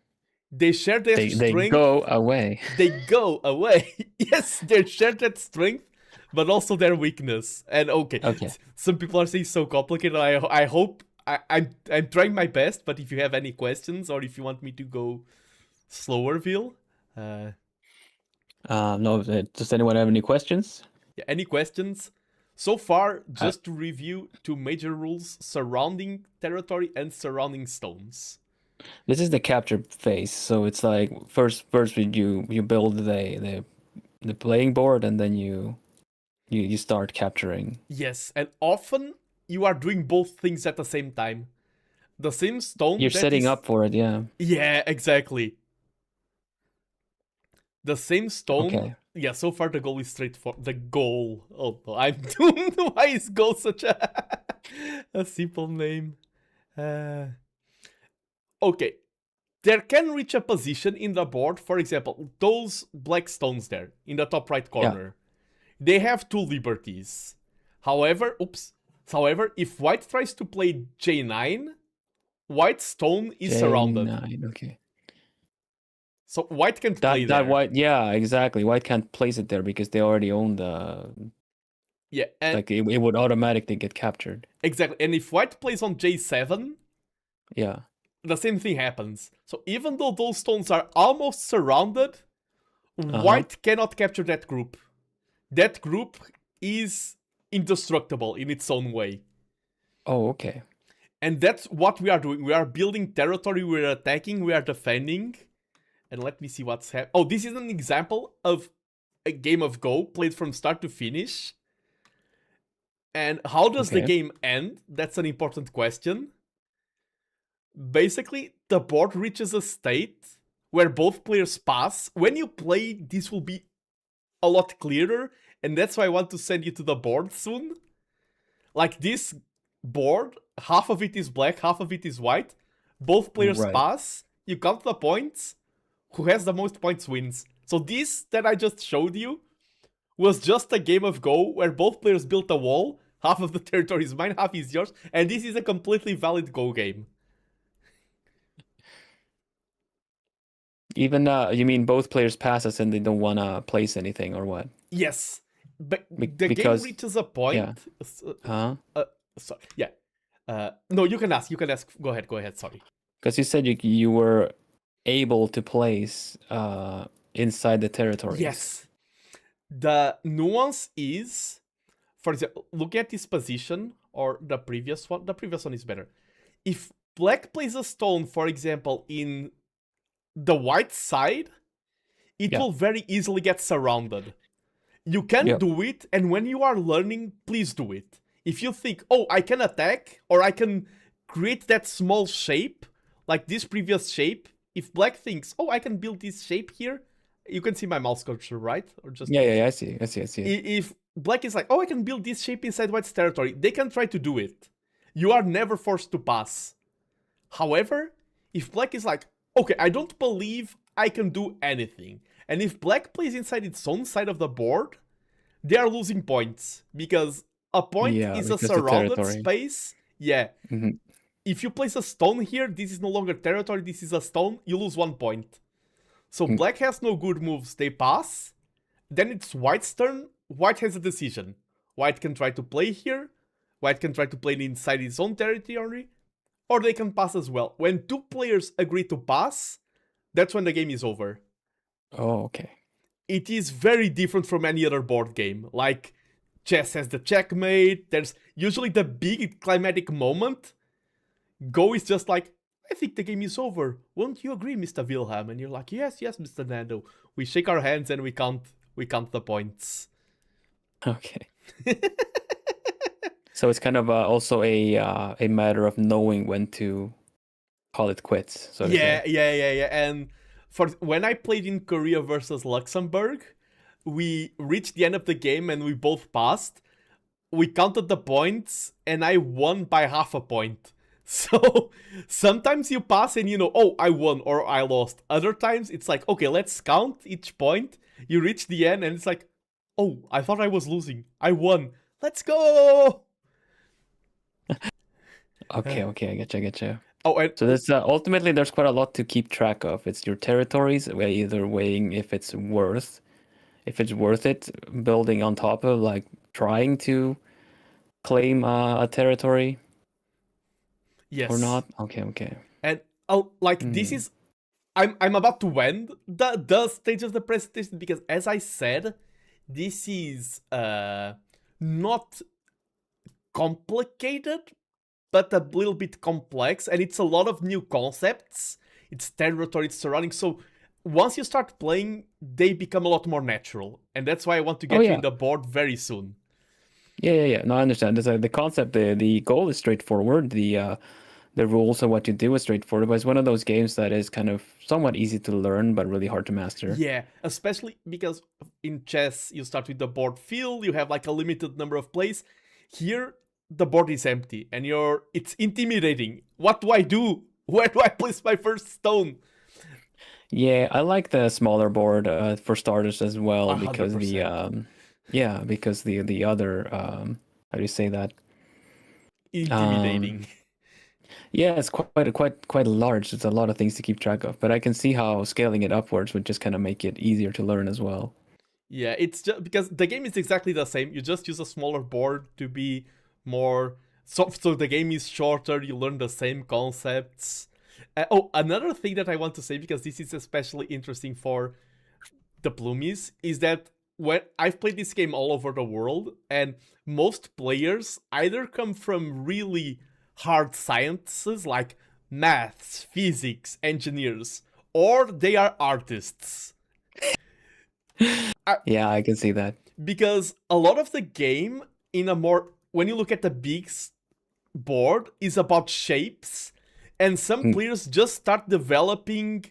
They share their strength. They go away. They go away. Yes, they share that strength, but also their weakness. And some people are saying so complicated. I hope I'm trying my best. But if you have any questions or if you want me to go slower, Vil. No. Does anyone have any questions? Yeah, any questions? So far, just to review 2 major rules surrounding territory and surrounding stones. This is the capture phase, so it's like first you build the playing board, and then you start capturing. Yes, and often you are doing both things at the same time. The same stone. You're setting up for it, yeah. Yeah, exactly. The same stone. Okay. Yeah, so far the goal is straightforward. The goal. Oh no, I'm doomed. Why is goal such a simple name? Okay. There can reach a position in the board, for example, those black stones there in the top right corner. They have 2 liberties. However, if white tries to play J9, white stone is surrounded. J9, okay. So white can't play there. That white, yeah, exactly. White can't place it there because they already own the. Yeah, and like it would automatically get captured. Exactly, and if white plays on J7, yeah, the same thing happens. So even though those stones are almost surrounded, white cannot capture that group. That group is indestructible in its own way. Oh, okay. And that's what we are doing. We are building territory, we are attacking, we are defending. And let me see what's happening. Oh, this is an example of a game of Go played from start to finish. And how does the game end? That's an important question. Basically, the board reaches a state where both players pass. When you play, this will be a lot clearer. And that's why I want to send you to the board soon. Like this board, half of it is black, half of it is white. Both players pass. You count the points. Who has the most points wins. So this that I just showed you was just a game of Go where both players built a wall. Half of the territory is mine, half is yours. And this is a completely valid Go game. Even, you mean both players pass us and they don't want to place anything or what? Yes. But the game reaches a point. Yeah. Sorry. Yeah. No, you can ask. Go ahead. Sorry. Because you said you were able to place inside the territory. Yes. The nuance is, for example, look at this position or the previous one. The previous one is better. If black plays a stone, for example, in the white side, it will very easily get surrounded. You can do it, and when you are learning, please do it. If you think, oh, I can attack, or I can create that small shape, like this previous shape, if black thinks, oh, I can build this shape here, you can see my mouse cursor, right? Or just I see. If black is like, oh, I can build this shape inside white's territory, they can try to do it. You are never forced to pass. However, if black is like, okay, I don't believe I can do anything, and if black plays inside its own side of the board, they are losing points, because a point is a surrounded space. Yeah. If you place a stone here, this is no longer territory, this is a stone, you lose 1 point. So black has no good moves, they pass. Then it's white's turn, white has a decision. White can try to play here, white can try to play inside his own territory, or they can pass as well. When 2 players agree to pass, that's when the game is over. Oh, okay. It is very different from any other board game. Like, chess has the checkmate, there's usually the big climatic moment. Go is just like, I think the game is over. Won't you agree, Mr. Vilhelm? And you're like, yes, Mr. Nando. We shake our hands and we count the points. Okay. So it's kind of also a matter of knowing when to call it quits. So yeah. And when I played in Korea versus Luxembourg, we reached the end of the game and we both passed. We counted the points and I won by half a point. So sometimes you pass and you know, oh, I won or I lost. Other times it's like, okay, let's count each point. You reach the end and it's like, oh, I thought I was losing. I won. Let's go. Okay, I getcha. Oh, and so there's ultimately there's quite a lot to keep track of. It's your territories, either weighing if it's worth it, building on top of, like trying to claim a territory. Yes. Or not? Okay. And this is, I'm about to end the stage of the presentation because, as I said, this is not complicated, but a little bit complex, and it's a lot of new concepts. It's territory, it's surrounding. So once you start playing, they become a lot more natural, and that's why I want to get you in the board very soon. Yeah. No, I understand. The concept, the goal is straightforward. The the rules of what you do is straightforward, but it's one of those games that is kind of somewhat easy to learn, but really hard to master. Yeah, especially because in chess, you start with the board fill, you have like a limited number of plays. Here, the board is empty, and it's intimidating. What do I do? Where do I place my first stone? Yeah, I like the smaller board for starters as well, because 100%. because the other how do you say that? Intimidating. Yeah, it's quite large. It's a lot of things to keep track of, but I can see how scaling it upwards would just kind of make it easier to learn as well. Yeah, it's just because the game is exactly the same. You just use a smaller board to be more soft, so the game is shorter. You learn the same concepts. Another thing that I want to say, because this is especially interesting for the Plumies, is that when I've played this game all over the world, and most players either come from really hard sciences like maths, physics, engineers, or they are artists. Yeah, I can see that. Because a lot of the game, when you look at the big board, is about shapes, and some players just start developing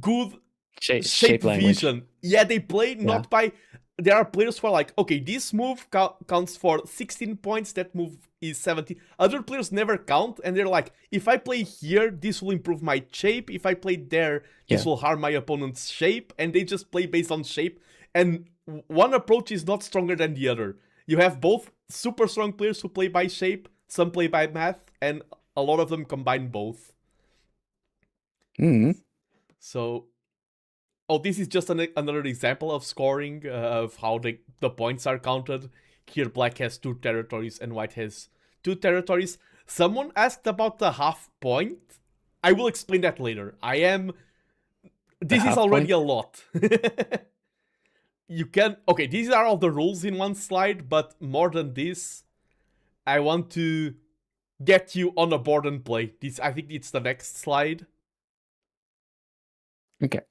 good shape vision. Yeah, they play not by... There are players who are like, okay, this move counts for 16 points, that move is 70. Other players never count, and they're like, if I play here, this will improve my shape. If I play there, this will harm my opponent's shape. And they just play based on shape. And one approach is not stronger than the other. You have both super strong players who play by shape, some play by math, and a lot of them combine both. So... Oh, this is just another example of scoring, of how the points are counted. Here, black has 2 territories and white has 2 territories. Someone asked about the half point. I will explain that later. This is already a lot. Okay, these are all the rules in one slide, but more than this, I want to get you on a board and play. I think it's the next slide. Okay.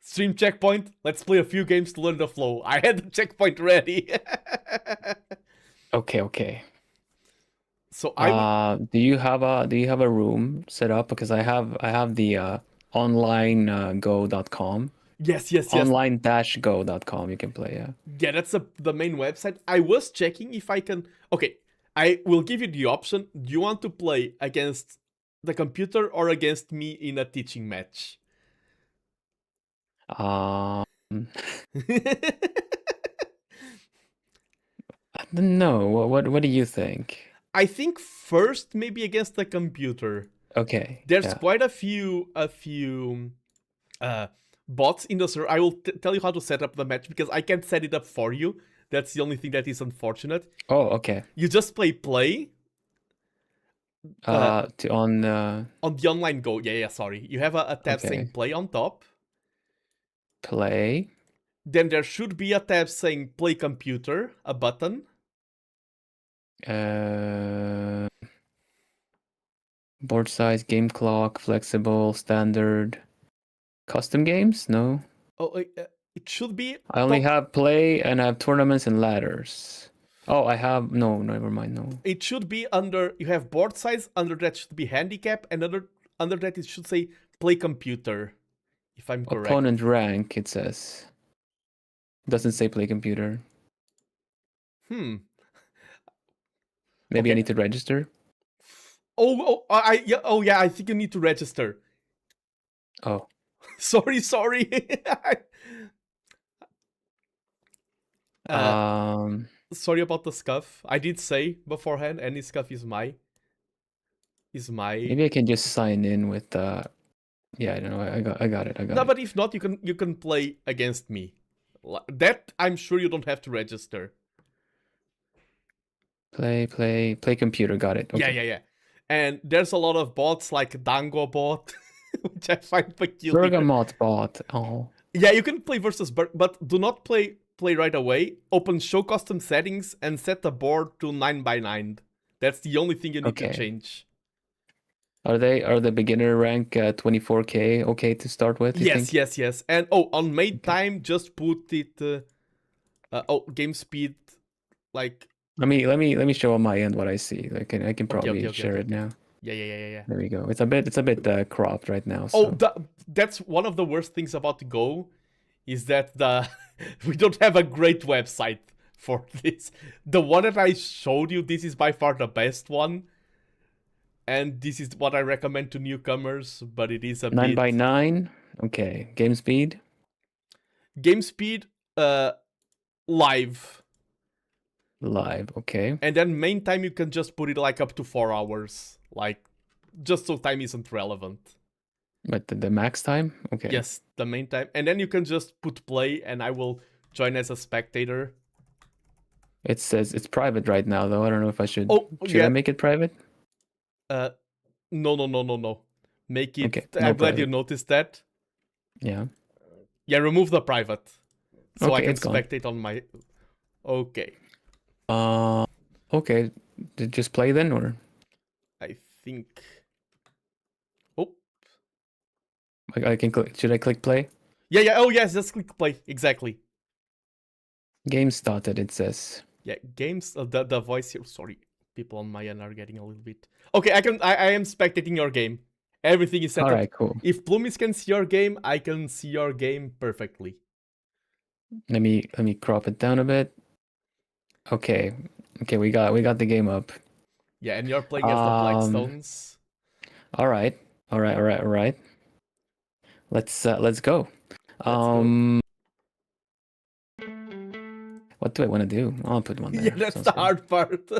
Stream checkpoint. Let's play a few games to learn the flow. I had the checkpoint ready. Okay. So do you have a room set up? Because I have the onlinego.com. Yes. Online-go.com you can play, yeah. Yeah, that's the main website. I was checking if I can... Okay, I will give you the option. Do you want to play against the computer or against me in a teaching match? I don't know. What do you think? I think first maybe against the computer. Okay. There's quite a few bots in the server. I will tell you how to set up the match because I can't set it up for you. That's the only thing that is unfortunate. Oh, okay. You just play. On the online Go. Yeah. Sorry, you have a tab saying play on top. Play. Then there should be a tab saying play computer, a button. Board size, game clock, flexible, standard, custom games? No. Oh, it should be. I only have play and I have tournaments and ladders. Oh, I have no. Never mind. No. It should be under. You have board size. Under that should be handicap, and under that it should say play computer. If I'm correct. Opponent rank, it says. It doesn't say play computer. Maybe I need to register. Yeah, I think you need to register. Oh. sorry. Sorry about the scuff. I did say beforehand, any scuff is my. Maybe I can just sign in with yeah, I don't know. I got it. No, but if not, you can play against me. That I'm sure you don't have to register. Play computer. Got it. Okay. Yeah. And there's a lot of bots like Dango bot, which I find peculiar. Bergamot bot. Oh. Yeah, you can play versus but do not play right away. Open show custom settings and set the board to 9x9. That's the only thing you need to change. Are the beginner rank 24k okay to start with? Yes. And on made time, just put it. Game speed, like. Let me show on my end what I see. I can probably share it now. Yeah. There we go. It's a bit cropped right now. Oh, So. that's one of the worst things about Go, is that we don't have a great website for this. The one that I showed you, this is by far the best one, and this is what I recommend to newcomers. But it is a 9 bit by 9. Okay. Game speed. game speed, live, Okay. and then main time you can just put it like up to 4 hours, like just so time isn't relevant. But the max time? Okay. Yes, the main time, and then you can just put play, and I will join as a spectator. It says it's private right now, though. I don't know if I should. Oh, should yeah. I make it private? No. Make it. Okay, I'm no glad you private. noticed that. Yeah. Yeah, remove the private, so I Okay, can it's gone. spectate on my. Okay, Okay. Just play then, or I think. Oh, I can click. Should I click play? yeah. Oh, yes. Just click play. Exactly. Game started. It says. Yeah, games. The voice here. Sorry, people on my end are getting a little bit. Okay, I am spectating your game. Everything is set All up. right, cool. If Plumies can see your game, I can see your game perfectly. Let me crop it down a bit. Okay. We got the game up. Yeah, and you're playing as the Blackstones. All right. Let's go. What do I want to do? I'll put one there. Yeah, that's Sounds the good. hard part.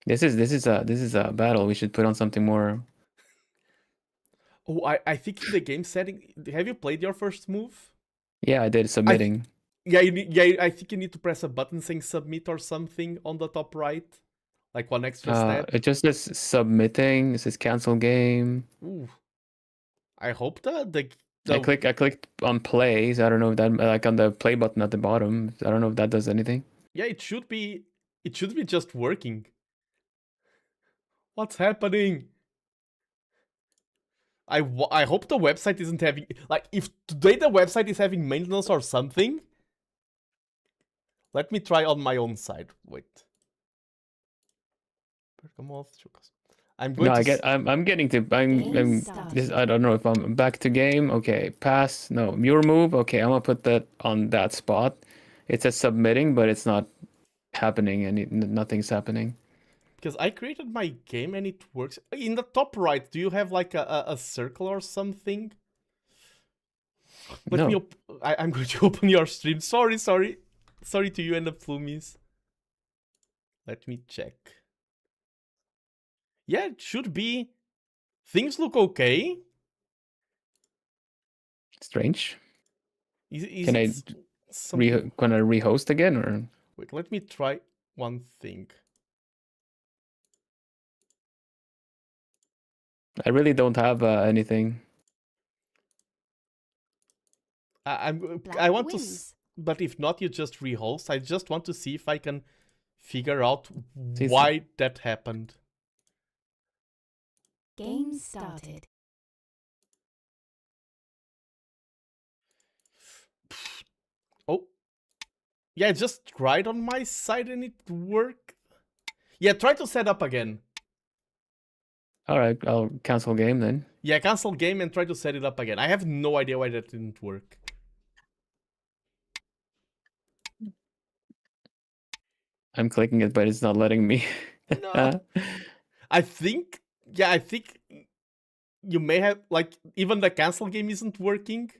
This is a battle. We should put on something more. Oh, I think in the game setting. Have you played your first move? Yeah, I did submitting. Yeah, I think you need to press a button saying submit or something on the top right, like one extra step. It just says submitting. It says cancel game. Ooh, I hope the I clicked on plays. I don't know if that, like on the play button at the bottom. I don't know if that does anything. Yeah, it should be just working. What's happening? I hope the website isn't having, like, if today the website is having maintenance or something. Let me try on my own side. Wait. I'm going to. I'm getting to. I don't know if I'm back to game. Okay, pass. No, your move. Okay, I'm gonna put that on that spot. It says submitting, but it's not happening, and nothing's happening. Because I created my game and it works. In the top right, do you have like a circle or something? Let me. I'm going to open your stream. Sorry to you and the Plumies. Let me check. Yeah, it should be. Things look okay. Strange. Can I rehost again, or? Wait, let me try one thing. I really don't have anything. I want to, but if not, you just rehost. I just want to see if I can figure out why that happened. Game started. Oh, yeah, just tried on my side and it worked. Yeah, try to set up again. All right, I'll cancel game then. Yeah, cancel game and try to set it up again. I have no idea why that didn't work. I'm clicking it, but it's not letting me. No. I think you may have, like, even the cancel game isn't working.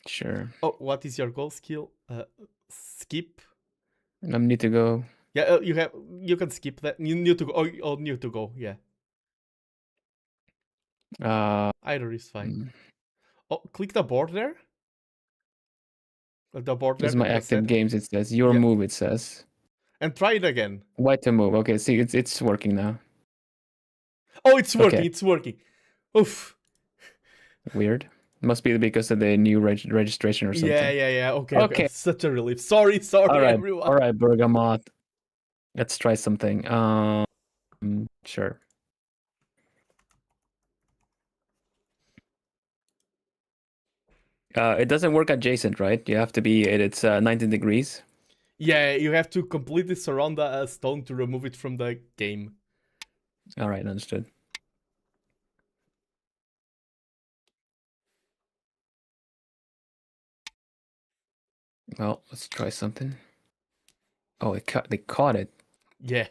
Sure. Oh, what is your goal skill? Skip. I need to go. Yeah, you can skip that. You need to go. Oh, need to go. Yeah. Either is fine. Oh, click the board there. The board there. This is my active games. It says your move. It says. And try it again. Why to move? Okay, see, it's working now. Oh, it's working. Okay. It's working. Oof. Weird. Must be because of the new registration or something. Yeah. Okay. Such a relief. Sorry, everyone. All right, Bergamot. Let's try something. Sure. It doesn't work adjacent, right? You have to be at its 19 degrees. Yeah, you have to completely surround a stone to remove it from the game. All right, understood. Well, let's try something. Oh, they caught it. Yeah.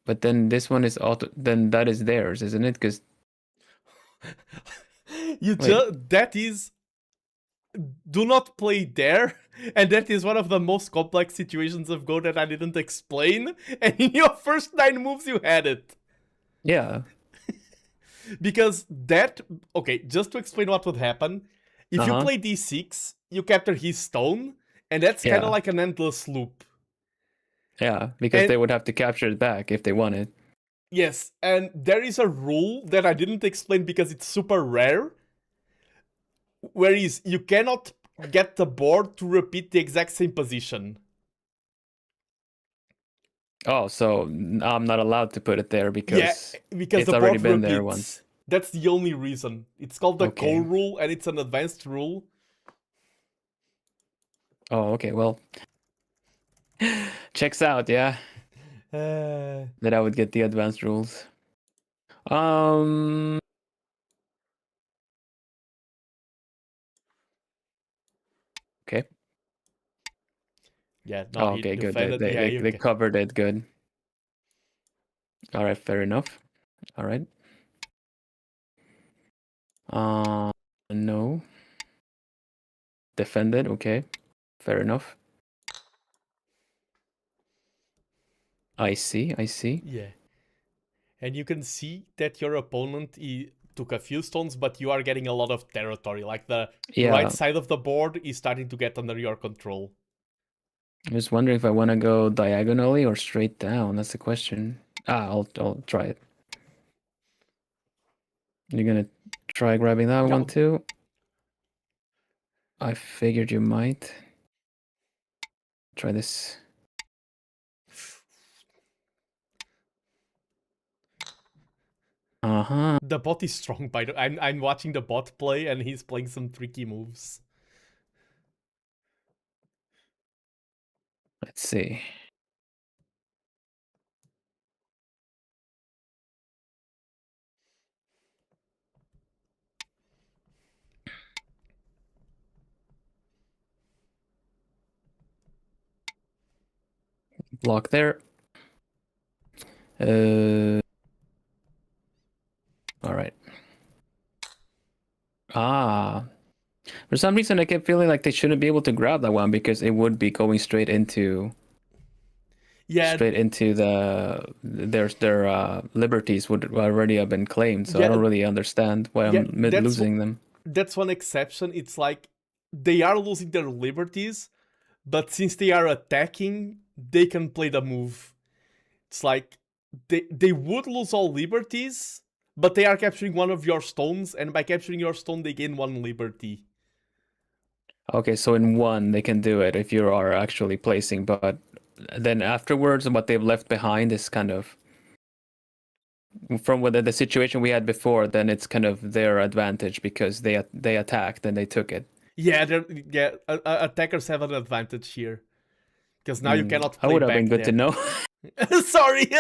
But then this one is auto. Then that is theirs, isn't it? Because that is. Do not play there, and that is one of the most complex situations of Go that I didn't explain. And in your first 9 moves, you had it. Yeah. Because that. Okay, just to explain what would happen. If you play d6, you capture his stone, and that's kind of like an endless loop. Yeah, because they would have to capture it back if they wanted. Yes, and there is a rule that I didn't explain because it's super rare. Whereas you cannot get the board to repeat the exact same position. Oh, so I'm not allowed to put it there because because it's the already board been repeats. there once. That's the only reason. It's called the Cole rule, and it's an advanced rule. Oh, okay. Well, checks out. Yeah. That I would get the advanced rules. Okay. Yeah. No, okay. Good. defended. They covered it. Good. All right. Fair enough. All right. No. Defended. Okay. Fair enough. I see. Yeah. And you can see that your opponent took a few stones, but you are getting a lot of territory. Like the right side of the board is starting to get under your control. I was wondering if I want to go diagonally or straight down. That's the question. I'll try it. You're gonna try grabbing that one too? I figured you might. Try this. The bot is strong, by the way. I'm watching the bot play, and he's playing some tricky moves. Let's see. Block there. All right. For some reason, I kept feeling like they shouldn't be able to grab that one because it would be going straight into. Straight into their liberties would already have been claimed. So I don't really understand why I'm losing them. That's one exception. It's like they are losing their liberties, but since they are attacking, they can play the move. It's like they would lose all liberties, but they are capturing one of your stones, and by capturing your stone, they gain 1 liberty. Okay, so in one they can do it if you are actually placing, but then afterwards, what they've left behind is kind of from the situation we had before. Then it's kind of their advantage because they attacked and they took it. Yeah, attackers have an advantage here because now you cannot play I would have back been good there. to know. Sorry.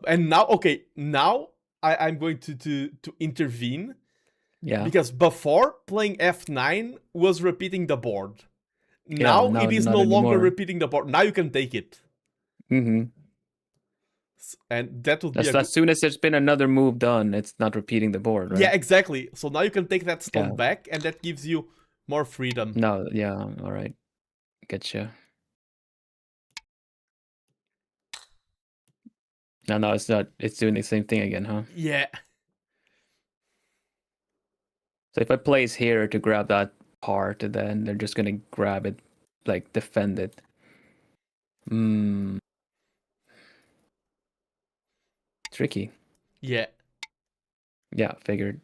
And now, okay, now I'm going to intervene. Yeah. Because before, playing F9 was repeating the board. Now it is no longer repeating the board. Now you can take it. Mm-hmm. And that would be as soon as there's been another move done, it's not repeating the board, right? Yeah, exactly. So now you can take that stone back, and that gives you more freedom. No, yeah, all right. Getcha. No, it's not. It's doing the same thing again, huh? Yeah. So if I place here to grab that part, then they're just gonna grab it, like defend it. Tricky. Yeah. Yeah, figured.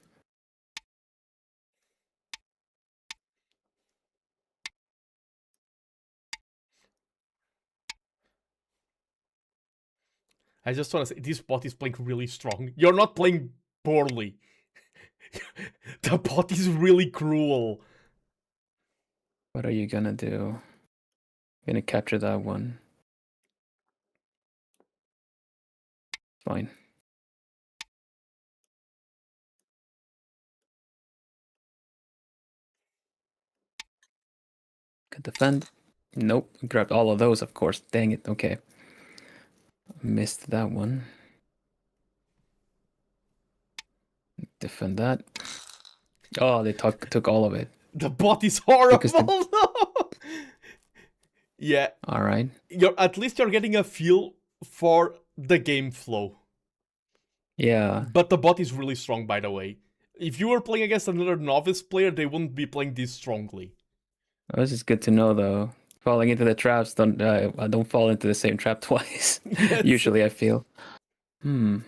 I just want to say, this bot is playing really strong. You're not playing poorly. The bot is really cruel. What are you gonna do? Gonna capture that one. Fine. Could defend. Nope. Grabbed all of those, of course. Dang it. Okay. Missed that one. Defend that. Oh, they took all of it. The bot is horrible. Yeah. All right. At least you're getting a feel for the game flow. Yeah. But the bot is really strong, by the way. If you were playing against another novice player, they wouldn't be playing this strongly. Oh, this is good to know, though. Falling into the traps, I don't fall into the same trap twice. Yes. Usually, I feel. But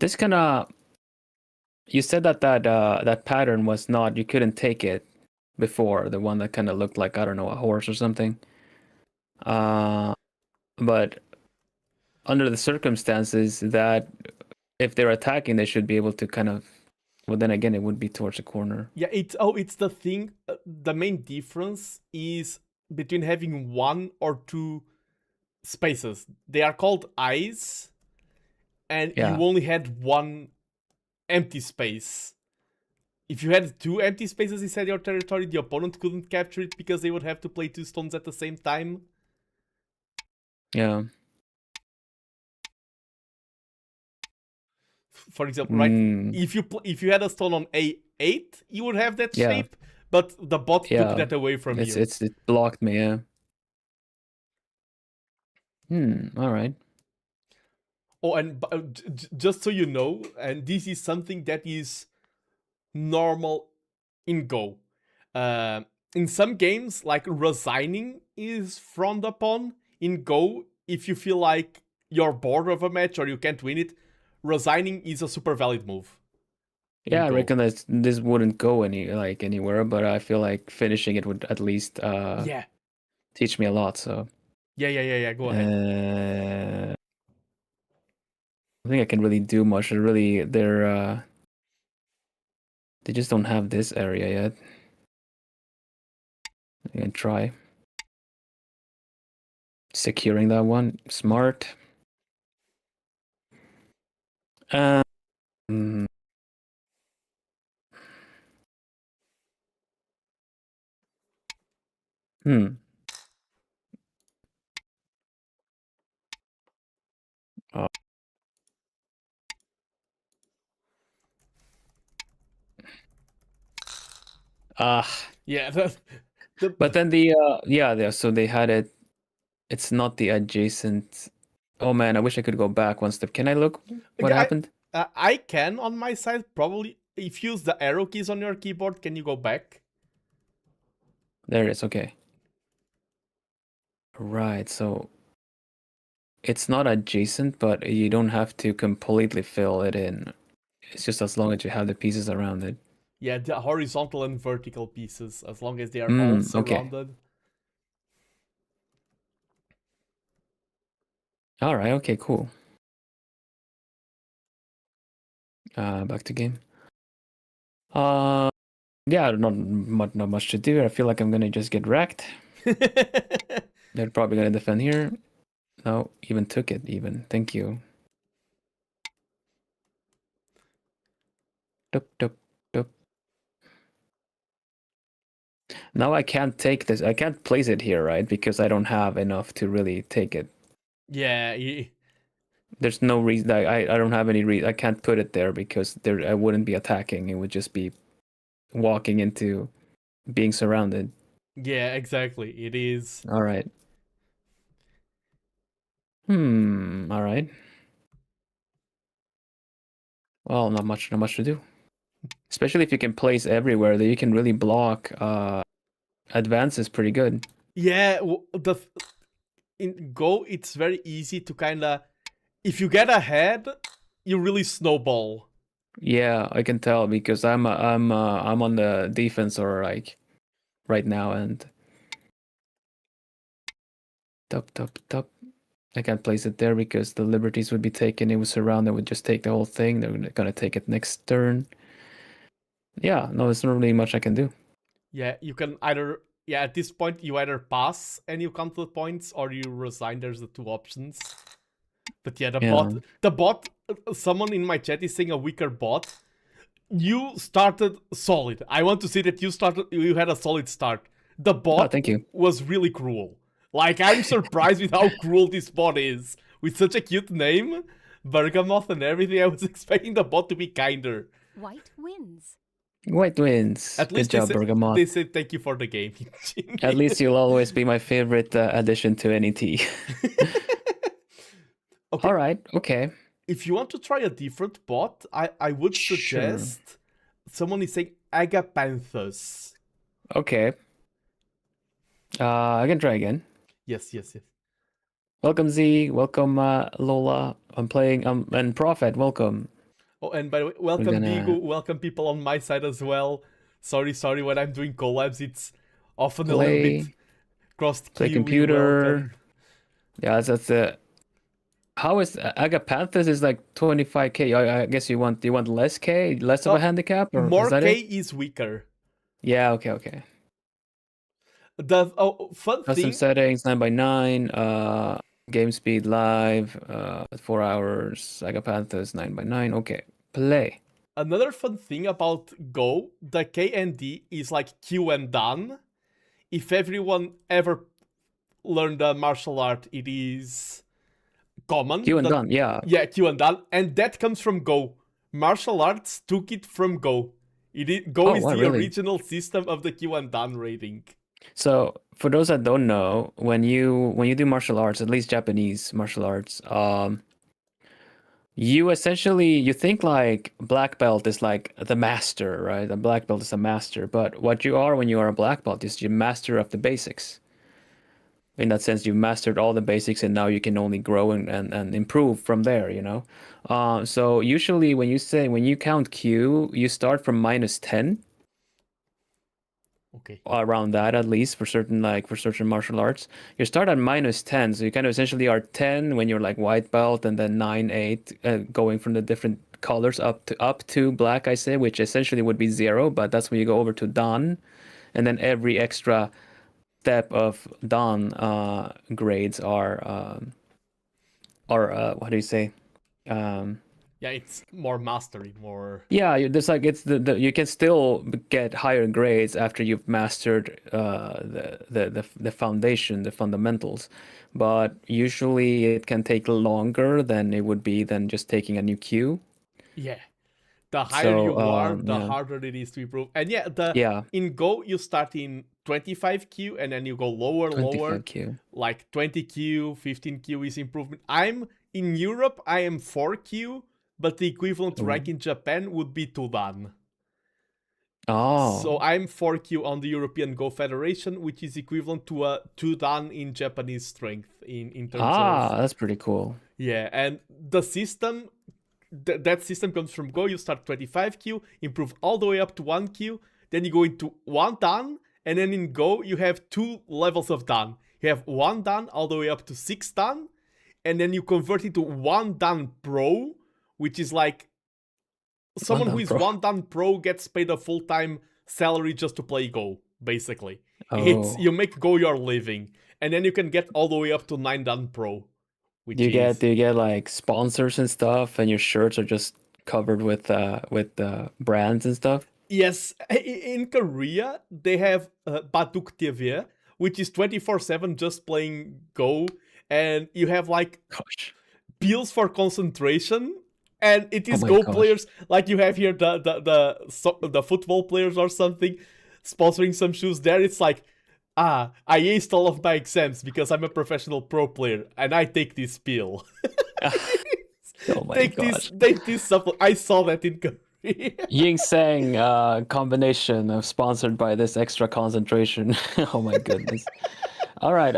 this kind of, you said that pattern was not, you couldn't take it before, the one that kind of looked like, I don't know, a horse or something. But under the circumstances that if they're attacking, they should be able to kind of, well, then again, it would be towards the corner. Yeah, it's the thing. The main difference is between having one or two spaces. They are called eyes, and you only had one empty space. If you had two empty spaces inside your territory, the opponent couldn't capture it because they would have to play two stones at the same time. Yeah. For example, right? If you had a stone on A8, you would have that shape, but the bot took that away from you. It blocked me, yeah. All right. Oh, and just so you know, and this is something that is normal in Go. In some games, like resigning is frowned upon. In Go, if you feel like you're bored of a match or you can't win it, resigning is a super valid move. Yeah, I reckon that this wouldn't go anywhere, but I feel like finishing it would at least teach me a lot. So yeah. Go ahead. I think I can really do much. They just don't have this area yet. I can try securing that one. Smart. Yeah. But then so they had it. It's not the adjacent. Oh man, I wish I could go back one step. Can I look what happened? I can on my side, probably. If you use the arrow keys on your keyboard, can you go back? There it is, okay. Right, so it's not adjacent, but you don't have to completely fill it in. It's just as long as you have the pieces around it. Yeah, the horizontal and vertical pieces, as long as they are all surrounded. Okay. All right, okay, cool. Back to game. Yeah, not much to do. I feel like I'm gonna just get wrecked. They're probably gonna defend here. No, even took it. Thank you. Dup. Now I can't take this. I can't place it here, right? Because I don't have enough to really take it. Yeah. There's no reason. I don't have any reason. I can't put it there because I wouldn't be attacking. It would just be walking into being surrounded. Yeah, exactly. It is. All right. All right. Well, not much to do. Especially if you can place everywhere, that you can really block advances pretty good. Yeah, in Go, it's very easy to kind of, if you get ahead, you really snowball. Yeah, I can tell because I'm on the defense or like right now and top. I can't place it there because the liberties would be taken. It was surrounded. Would just take the whole thing. They're gonna take it next turn. Yeah, no, there's not really much I can do. Yeah, you can either at this point you either pass and you count the points, or you resign. There's the two options. But yeah, the bot. Someone in my chat is saying a weaker bot. You started solid. I want to say that you had a solid start. The bot thank you. was really cruel. Like, I'm surprised with how cruel this bot is. With such a cute name, Bergamoth and everything, I was expecting the bot to be kinder. White wins. White wins. At least Good job, Bergamot. They said thank you for the game. At least you'll always be my favorite addition to NET. Okay. All right, okay. If you want to try a different bot, I would suggest someone is saying Agapanthus. Okay. I can try again. Yes. Welcome Z, welcome Lola. I'm playing and Prophet, welcome. Oh, and by the way, welcome Bigu, welcome people on my side as well. Sorry, when I'm doing collabs, it's often a little bit crossed. Play computer. Yeah, that's it. How is Agapanthus is like 25k? I guess you want less K, less of a handicap, or more is that K it? is weaker. Yeah, okay. The fun Custom thing settings 9x9, game speed live, 4 hours. Agapanthus 9x9. Okay, play. Another fun thing about Go, the K and D is like Q and done. If everyone ever learned a martial art, it is common. Q and done, yeah. Yeah, Q and done, and that comes from Go. Martial arts took it from Go. Go is the original system of the Q and done rating. So for those that don't know, when you do martial arts, at least Japanese martial arts, you think like black belt is like the master, right? A black belt is a master, but what you are when you are a black belt is you master of the basics. In that sense, you've mastered all the basics, and now you can only grow and improve from there, you know? So usually when you count Q, you start from -10. Okay. Around that, at least for certain martial arts. You start at -10, so you kind of essentially are 10 when you're like white belt, and then 9, 8, going from the different colors up to black, I say, which essentially would be 0, but that's when you go over to Dan, and then every extra step of Dan grades are what do you say? Yeah, it's more mastery, more. Yeah, there's like you can still get higher grades after you've mastered the foundation, the fundamentals, but usually it can take longer than it would be than just taking a new Q. Yeah, the higher you are, the harder it is to improve. And in Go you start in 25Q and then you go lower, 25Q. Like 20Q, 15Q is improvement. In Europe, I am 4Q. But the equivalent rank in Japan would be 2 Dan. Oh. So I'm 4Q on the European Go Federation, which is equivalent to a 2 Dan in Japanese strength in terms of... that's pretty cool. Yeah, and the system, that system comes from Go. You start 25Q, improve all the way up to 1Q, then you go into 1 Dan, and then in Go you have 2 levels of Dan. You have 1 Dan all the way up to 6 Dan, and then you convert it to 1 Dan Pro, which is like someone who is 1 Dan Pro gets paid a full-time salary just to play Go, basically. You make Go your living, and then you can get all the way up to 9 Dan Pro. Do you get like sponsors and stuff, and your shirts are just covered with brands and stuff? Yes, in Korea they have Batuk TV, which is 24/7 just playing Go, and you have like pills for concentration. And it is Go players, like you have here the football players or something, sponsoring some shoes there. It's like, I aced all of my exams because I'm a professional pro player, and I take this pill. Take this supplement. I saw that in Korea. Ying Sang combination of sponsored by this extra concentration. Oh my goodness. All right,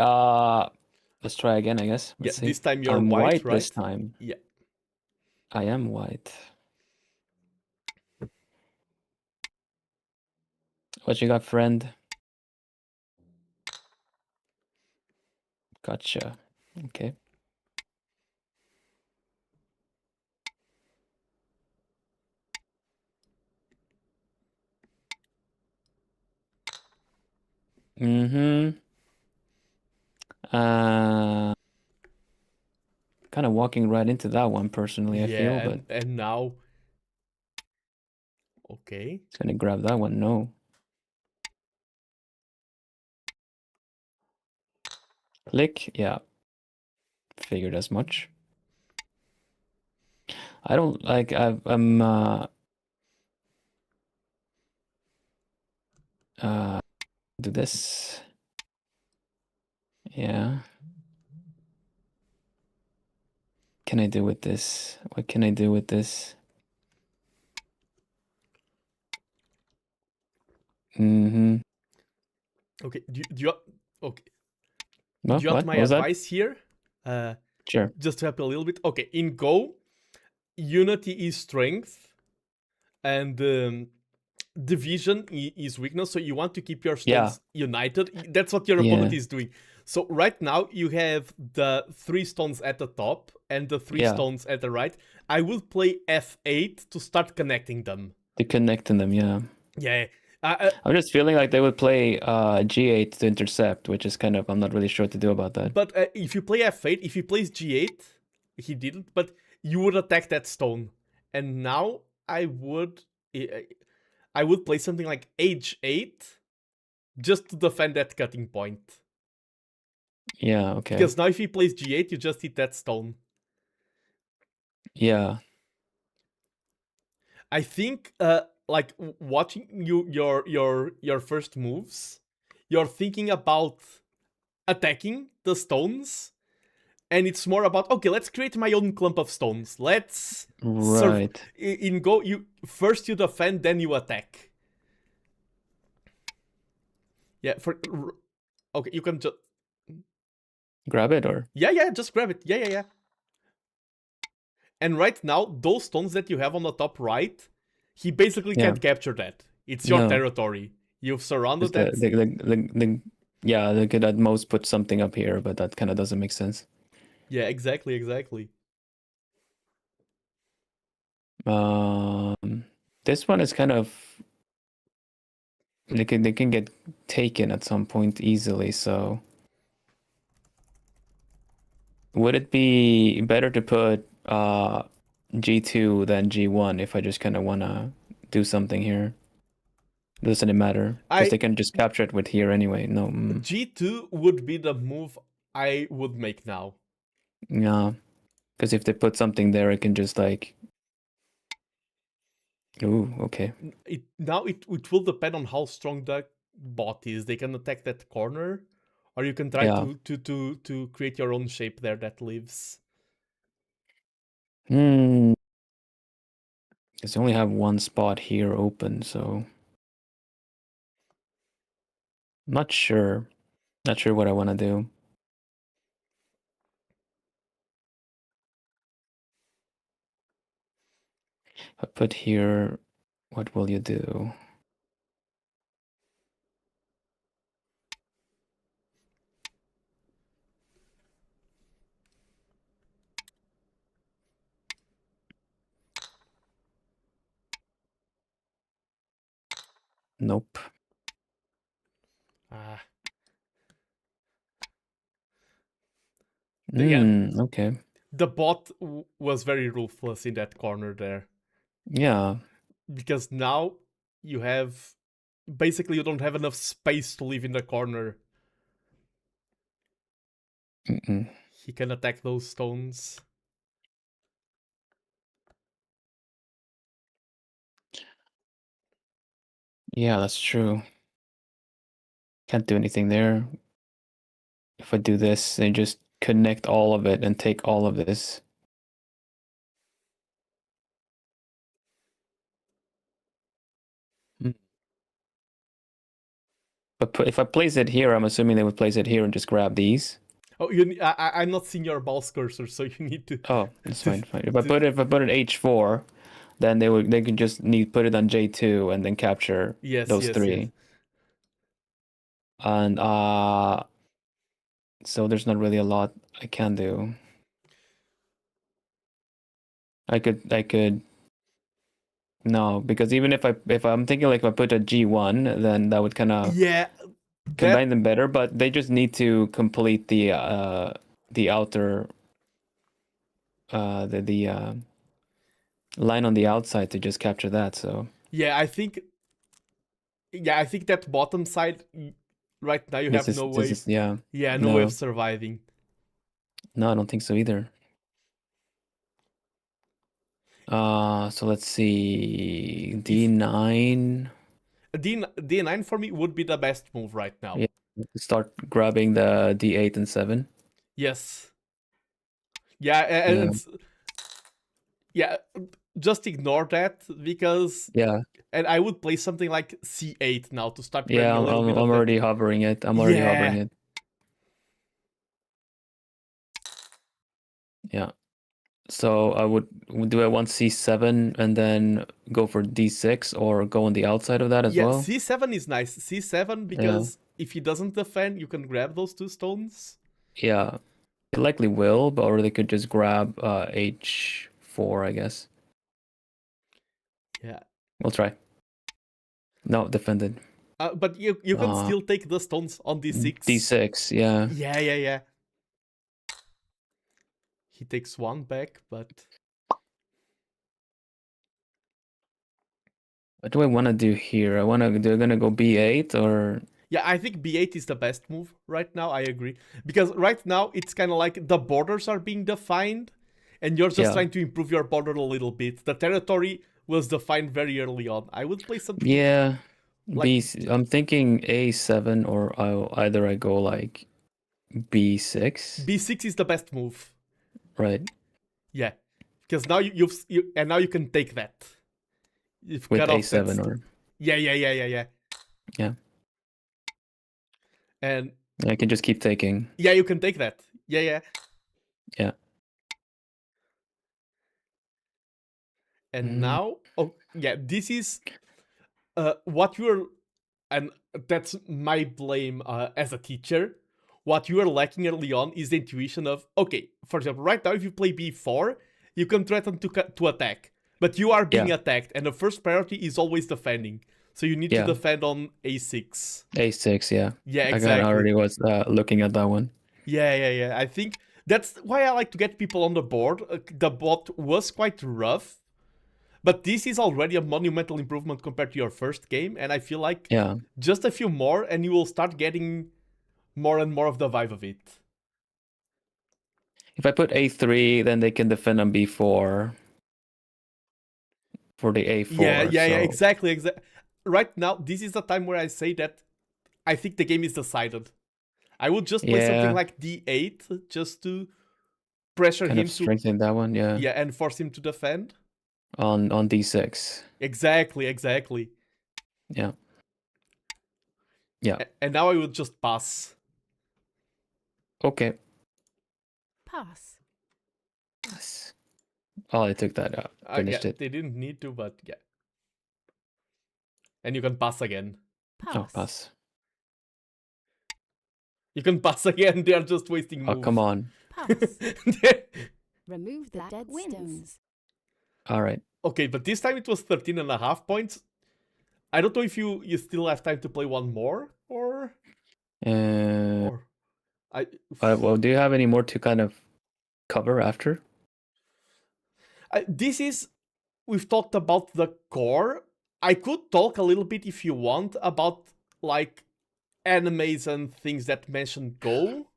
let's try again, I guess. Let's see. This time you're I'm white, right? This time. Yeah. I am white. What you got, friend? Gotcha. Okay. Mm-hmm. Kind of walking right into that one personally, I feel, but and now... Okay. it's gonna grab that one, no. Click, yeah. Figured as much. I don't like, I'm, do this. Yeah. Can I do with this? What can I do with this? Mm-hmm. Okay, do you okay. What? Do you want What? my What was that? advice here? Sure. Just to help you a little bit. Okay, in Go, unity is strength, and division is weakness. So you want to keep your stones united. That's what your opponent is doing. So right now you have the 3 stones at the top and the 3 stones at the right. I will play F8 to start connecting them. To connecting them, yeah. Yeah. I'm just feeling like they would play G8 to intercept, which is kind of, I'm not really sure what to do about that. But if you play F8, if he plays G8, he didn't, but you would attack that stone. And now I would play something like H8 just to defend that cutting point. Yeah, okay. Because now if he plays G8, you just hit that stone. Yeah. I think like watching your first moves, you're thinking about attacking the stones, and it's more about, okay, let's create my own clump of stones. Let's in Go, you defend, then you attack. Yeah, okay, you can just grab it, or yeah, just grab it. Yeah. And right now, those stones that you have on the top right, he basically can't capture that. It's your territory. You've surrounded that. Yeah, they could at most put something up here, but that kind of doesn't make sense. Yeah, exactly. This one is kind of, they can get taken at some point easily, so would it be better to put G2 than G1 if I just kind of want to do something here? Doesn't it matter? Because they can just capture it with here anyway. No. G2 would be the move I would make now. Yeah. Because if they put something there, it can just like... Ooh, okay. It will depend on how strong the bot is. They can attack that corner, or you can try to create your own shape there that lives. Because I only have one spot here open, so... Not sure. Not sure what I want to do. I put here, what will you do? Nope. Okay. The bot was very ruthless in that corner there. Yeah. Because now you have... Basically, you don't have enough space to live in the corner. He can attack those stones. Yeah, that's true. Can't do anything there. If I do this, they just connect all of it and take all of this. But if I place it here, I'm assuming they would place it here and just grab these. Oh, I'm not seeing your mouse cursor, so you need to... Oh, that's fine. If I put it H4, then they can just put it on J2 and then capture those three. Yes. And so there's not really a lot I can do. I could no, because even if I'm thinking like if I put a G1, then that would kind of... Yeah, combine them better, but they just need to complete the outer the line on the outside to just capture that. So Yeah, I think that bottom side right now you have no way. No way of surviving. No, I don't think so either. So let's see, D9. D9 for me would be the best move right now. Yeah, start grabbing the D8 and 7. Yes. Yeah, and just ignore that because and I would play something like C8 now to start. Yeah, I'm already hovering it. I'm already hovering it. Yeah. So I want C7 and then go for D6 or go on the outside of that as well? Yeah, C7 is nice. C7 because if he doesn't defend, you can grab those 2 stones. Yeah. It likely will, or they could just grab H4, I guess. Yeah. We'll try. No, defended. But you can still take the stones on D6. D6, yeah. Yeah. He takes 1 back, but... What do I want to do here? They're gonna go B8 or... Yeah, I think B8 is the best move right now, I agree. Because right now, it's kind of like the borders are being defined, and you're just trying to improve your border a little bit. The territory was defined very early on. I would play something... Yeah, I'm thinking A7 or either I go like B6. B6 is the best move. Right. Yeah, because now now you can take that. You've with cut off A7 that or... Yeah. Yeah. And I can just keep taking. Yeah, you can take that. Yeah. And now, this is what you're, and that's my blame as a teacher. What you are lacking early on is the intuition of, okay, for example, right now if you play B4, you can threaten to attack, but you are being attacked, and the first priority is always defending. So you need to defend on A6. A6, yeah. Yeah, exactly. I already was looking at that one. Yeah. I think that's why I like to get people on the board. The bot was quite rough, but this is already a monumental improvement compared to your first game, and I feel like just a few more, and you will start getting more and more of the vibe of it. If I put A3, then they can defend on B4 for the A4. Yeah, exactly. Right now, this is the time where I say that I think the game is decided. I would just play something like D8 just to pressure him to strengthen that one, yeah, and force him to defend on D6. Exactly. Yeah. And now I would just pass. Okay. Pass. Oh, I took that out. Finished it. They didn't need to, but yeah. And you can pass again. Pass. Oh, pass. You can pass again. They are just wasting moves. Oh, come on. Pass. Remove the dead stones. All right. Okay, but this time it was 13.5 points. I don't know if you still have time to play one more, or... Well, do you have any more to kind of cover after? We've talked about the core. I could talk a little bit, if you want, about, like, animes and things that mention Go.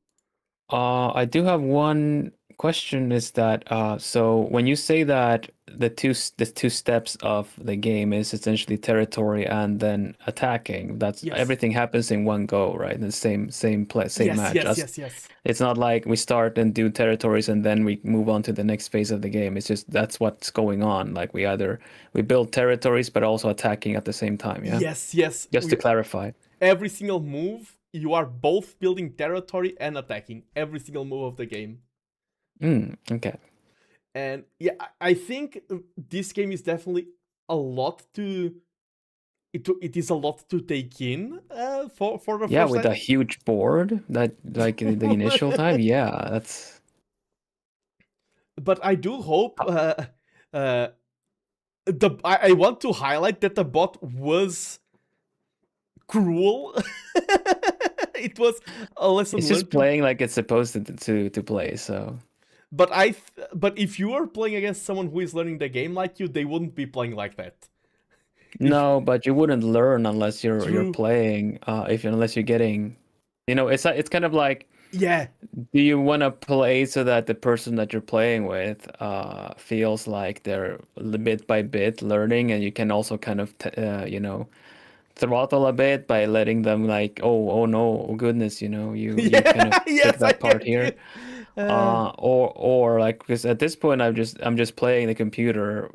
I do have one question, is that so when you say that the two steps of the game is essentially territory and then attacking, that's everything happens in one go, right? In the same match. Yes. It's not like we start and do territories and then we move on to the next phase of the game. It's just that's what's going on. Like we build territories but also attacking at the same time. Yeah. Yes. Just to clarify. Every single move, you are both building territory and attacking. Every single move of the game. Okay. And yeah, I think this game is definitely a lot to... It is a lot to take in for the first time. With a huge board, that like in the initial time, that's... But I do hope... I want to highlight that the bot was cruel. It was a lesson It's learned. just playing like it's supposed to play. So, But but if you are playing against someone who is learning the game like you, they wouldn't be playing like that. no, but you wouldn't learn unless you're True. playing. Unless you're getting, it's kind of like, Yeah. do you want to play so that the person that you're playing with feels like they're bit by bit learning, and you can also kind of throttle a bit by letting them like, oh no, oh goodness, you kind of Yes, pick that I part get here. it. Or like, because at this point I'm just playing the computer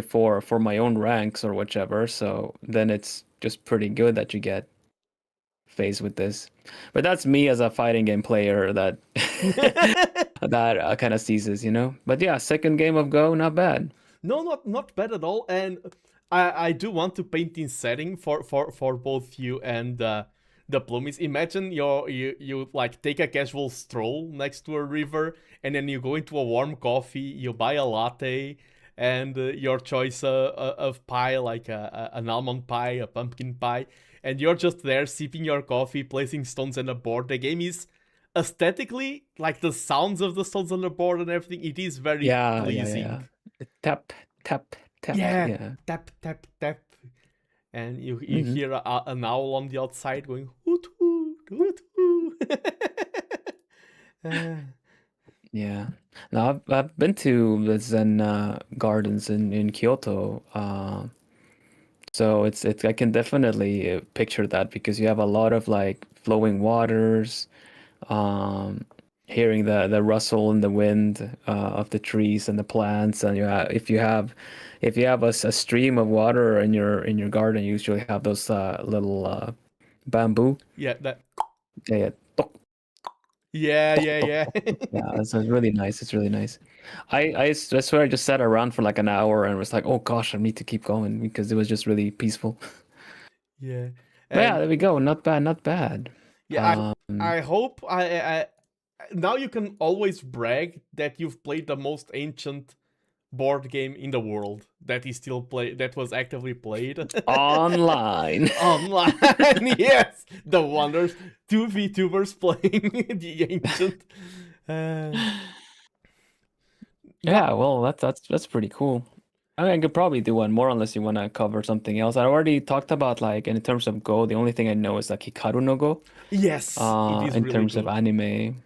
for my own ranks or whichever, so then it's just pretty good that you get faced with this. But that's me as a fighting game player that that kind of ceases, But yeah, second game of Go, not bad. No, not bad at all. And I do want to paint in setting for both you and the Plumies. Imagine you like take a casual stroll next to a river, and then you go into a warm coffee, you buy a latte, and your choice of pie, like an almond pie, a pumpkin pie, and you're just there sipping your coffee, placing stones on the board. The game is aesthetically, like the sounds of the stones on the board and everything, it is very pleasing. Yeah. Tap, tap, tap. Yeah, tap, tap, tap. And you hear an owl on the outside going, hoot, hoot, hoot, hoot. Yeah. Now I've been to the Zen gardens in Kyoto. So it's I can definitely picture that, because you have a lot of like flowing waters, hearing the rustle in the wind of the trees and the plants, and if you have a stream of water in your garden, you usually have those little bamboo. Yeah, that. Yeah. Yeah. Yeah, it's really nice. It's really nice. I swear I just sat around for like an hour and was like, oh gosh, I need to keep going, because it was just really peaceful. Yeah. But yeah, there we go. Not bad, not bad. Yeah, I hope I now you can always brag that you've played the most ancient board game in the world that was actively played online. Online. Yes, the wonders. 2 VTubers playing the ancient. Yeah, well, that's pretty cool. I mean, I could probably do one more unless you want to cover something else. I already talked about, like, in terms of Go, the only thing I know is like Hikaru no Go. Yes, it is in really terms good. of anime.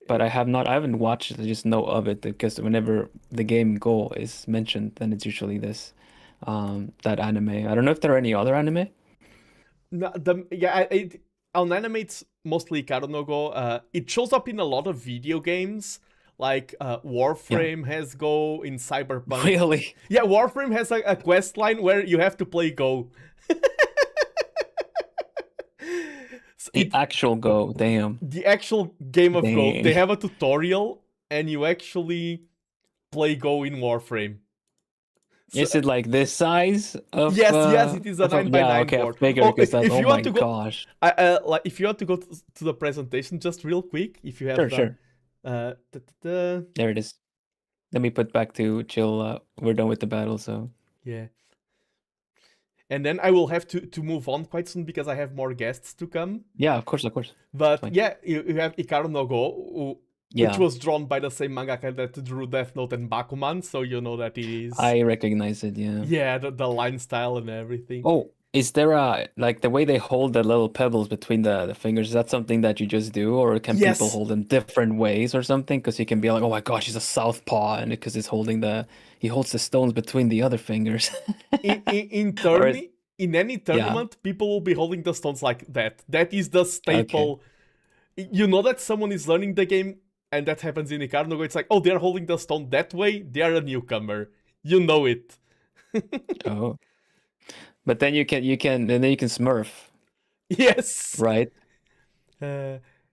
But I haven't watched it, I just know of it, because whenever the game Go is mentioned, then it's usually that anime. I don't know if there are any other anime. No, on anime it's mostly Hikaru no Go. It shows up in a lot of video games. Like Warframe has Go in Cyberpunk. Really? Yeah, Warframe has a quest line where you have to play Go. The actual Go, damn. The actual game of Go. Dang. They have a tutorial, and you actually play Go in Warframe. Is it like this size of? Yes, it is a 9x9 yeah, okay, board. I figured, because if oh you my want to go, gosh. like if you want to go to the presentation, just real quick, if you have Sure. There it is. Let me put back to chill. We're done with the battle, so. Yeah. And then I will have to move on quite soon because I have more guests to come. Yeah, of course. But Fine. yeah, you have Hikaru no Go, which Yeah. was drawn by the same mangaka that drew Death Note and Bakuman, so you know that it is. I recognize it, yeah. Yeah, the line style and everything. Oh, is there like the way they hold the little pebbles between the fingers, is that something that you just do, or can Yes. people hold them different ways or something? Because you can be like, oh my gosh, he's a southpaw, and because he holds the stones between the other fingers. In any tournament, people will be holding the stones like that. That is the staple. You know that someone is learning the game, and that happens in Hikaru no Go. It's like, oh, they're holding the stone that way. They're a newcomer. You know it. Oh, but then you can smurf. Yes. Right.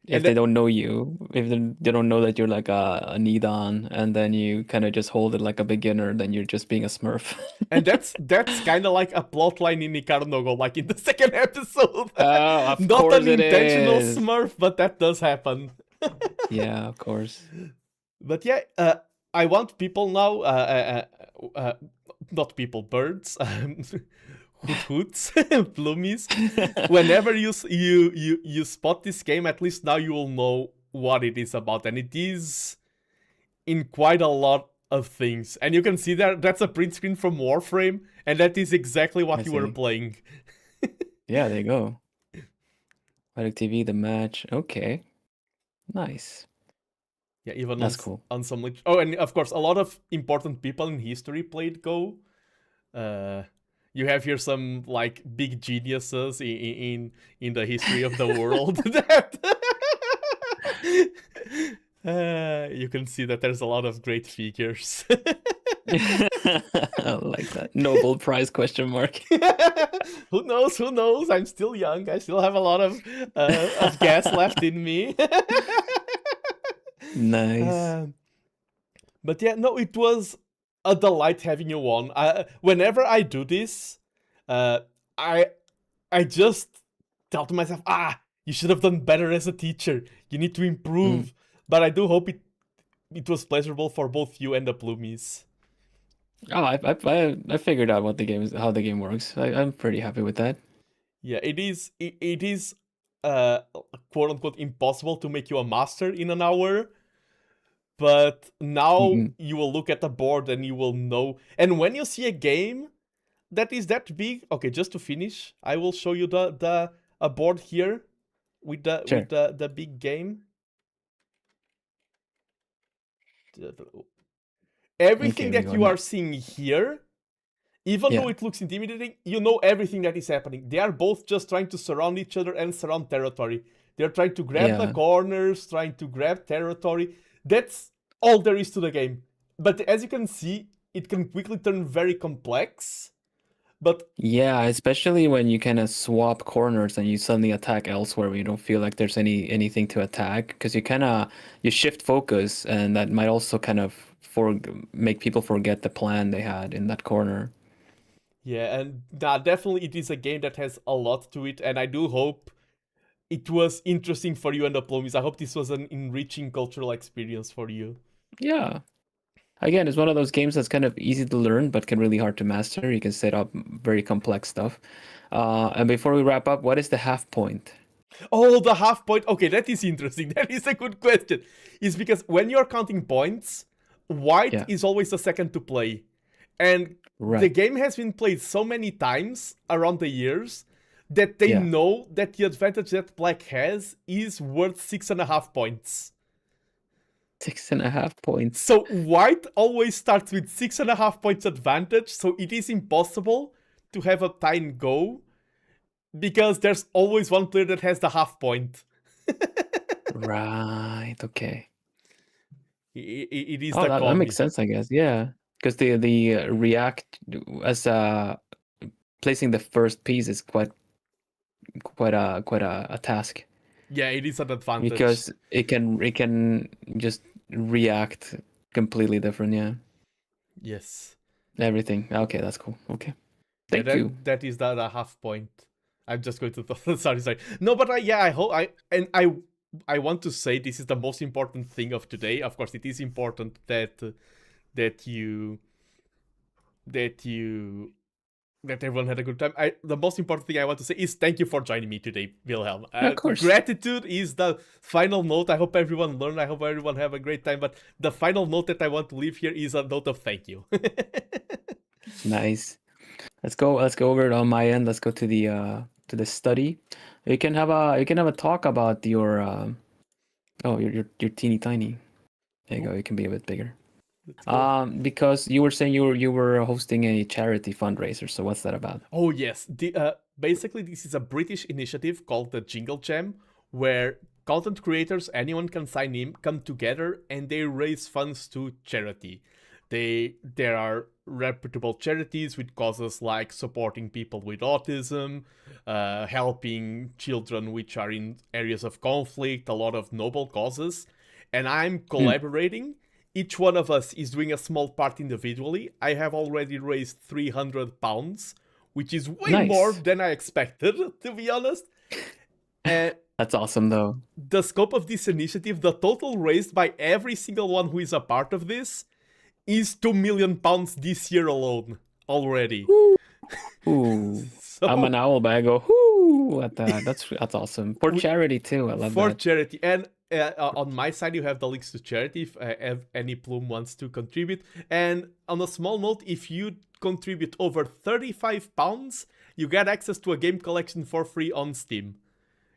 If they then- don't know you, if they don't know that you're like a Nidan, and then you kind of just hold it like a beginner, then you're just being a smurf. And that's kind of like a plot line in Hikaru no Go, like in the second episode. Oh, of Not course an it intentional is. smurf, but that does happen. Yeah, of course. But yeah, I want people now, not people, birds, hoots, Plumies. Whenever you spot this game, at least now you will know what it is about, and it is in quite a lot of things. And you can see that's a print screen from Warframe, and that is exactly what you were playing. Yeah, there you go. Direct TV, the match. Okay, nice. Yeah, even that's cool. On some oh, and of course, a lot of important people in history played Go. You have here some like big geniuses in the history of the world. You can see that there's a lot of great figures. I like that. Nobel Prize question mark. Who knows? Who knows? I'm still young. I still have a lot of gas left in me. Nice. But yeah, no, it was a delight having you on. Whenever I do this, I just tell to myself, you should have done better as a teacher. You need to improve. But I do hope it was pleasurable for both you and the Plumies. Oh, I figured out what the game is, how the game works. I'm pretty happy with that. Yeah, it is quote unquote impossible to make you a master in an hour. But now you will look at the board and you will know. And when you see a game that is that big, okay, just to finish, I will show you a board here with the big game. Everything that you are seeing here, even though it looks intimidating, you know everything that is happening. They are both just trying to surround each other and surround territory. They're trying to grab the corners, trying to grab territory. That's all there is to the game. But as you can see, it can quickly turn very complex. But yeah, especially when you kind of swap corners and you suddenly attack elsewhere where you don't feel like there's anything to attack, because you shift focus, and that might also kind of make people forget the plan they had in that corner. Yeah, and definitely it is a game that has a lot to it, and I do hope it was interesting for you and the Plumies. I hope this was an enriching cultural experience for you. Yeah. Again, it's one of those games that's kind of easy to learn, but can really hard to master. You can set up very complex stuff. And before we wrap up, what is the half point? Oh, the half point. Okay, that is interesting. That is a good question. It's because when you're counting points, white is always the second to play. And the game has been played so many times around the years that they know that the advantage that black has is worth 6.5 points. 6.5 points. So white always starts with 6.5 points advantage, so it is impossible to have a tie and go because there's always one player that has the half point. Right, okay. It is that makes sense, I guess. Yeah, because the react as placing the first piece is quite a task. Yeah, it is an advantage because it can just react completely different. Yeah. Yes. Everything. Okay, that's cool. Okay. Thank you. That is the half point. I'm just going to sorry. No, but I hope I want to say this is the most important thing of today. Of course, it is important that everyone had a good time. The most important thing I want to say is thank you for joining me today, Vilhelm. Of course. Gratitude is the final note. I hope everyone learned. I hope everyone have a great time. But the final note that I want to leave here is a note of thank you. Nice. Let's go over it on my end. Let's go to the study. You can have a talk about your you're teeny tiny. There you go. You can be a bit bigger. Because you were saying you were hosting a charity fundraiser. So what's that about? Oh yes, basically this is a British initiative called the Jingle Jam, where content creators, anyone can sign in, come together, and they raise funds to charity. There are reputable charities with causes like supporting people with autism, helping children which are in areas of conflict, a lot of noble causes, and I'm collaborating. Each one of us is doing a small part individually. I have already raised £300, which is way more than I expected, to be honest. That's awesome, though. The scope of this initiative, the total raised by every single one who is a part of this, is £2 million this year alone already. Ooh, So- I'm an owl, but I go whoo at that. That's awesome. For charity too. I love For that. charity. And on my side, you have the links to charity if any Plume wants to contribute. And on a small note, if you contribute over £35, you get access to a game collection for free on Steam.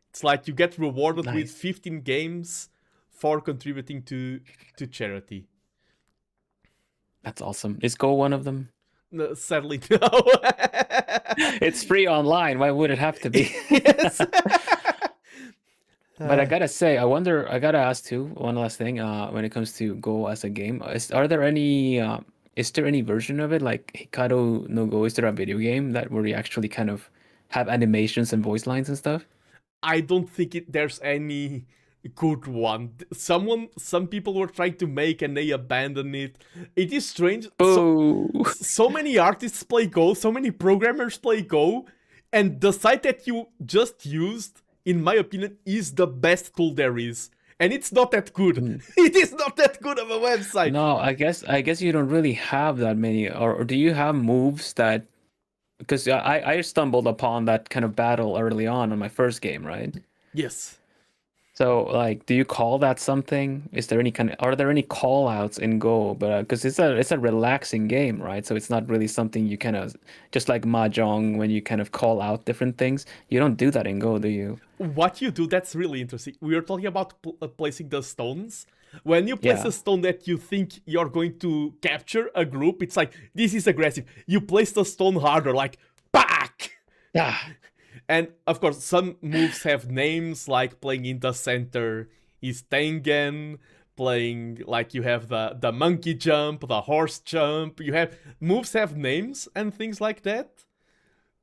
It's like you get rewarded with 15 games for contributing to charity. That's awesome. Is Go one of them? No, sadly, no. It's free online. Why would it have to be? Yes. But I gotta say, I gotta ask too, one last thing, when it comes to Go as a game, is there any version of it, like Hikaru no Go, is there a video game where you actually kind of have animations and voice lines and stuff? I don't think there's any good one. Some people were trying to make and they abandoned it. It is strange. So many artists play Go, so many programmers play Go, and the site that you just used, in my opinion, is the best tool there is. And it's not that good. It is not that good of a website. No, I guess you don't really have that many, or do you have moves that? Because I stumbled upon that kind of battle early on my first game, right? Yes. So, like, do you call that something? Are there any call outs in Go? But because it's a relaxing game, right? So it's not really something you kind of, just like Mahjong, when you kind of call out different things. You don't do that in Go, do you? What you do, that's really interesting. We are talking about placing the stones. When you place a stone that you think you're going to capture a group, it's like, this is aggressive. You place the stone harder, like, back! Yeah. And, of course, some moves have names, like playing in the center is Tengen, playing, like, you have the monkey jump, the horse jump. Moves have names and things like that.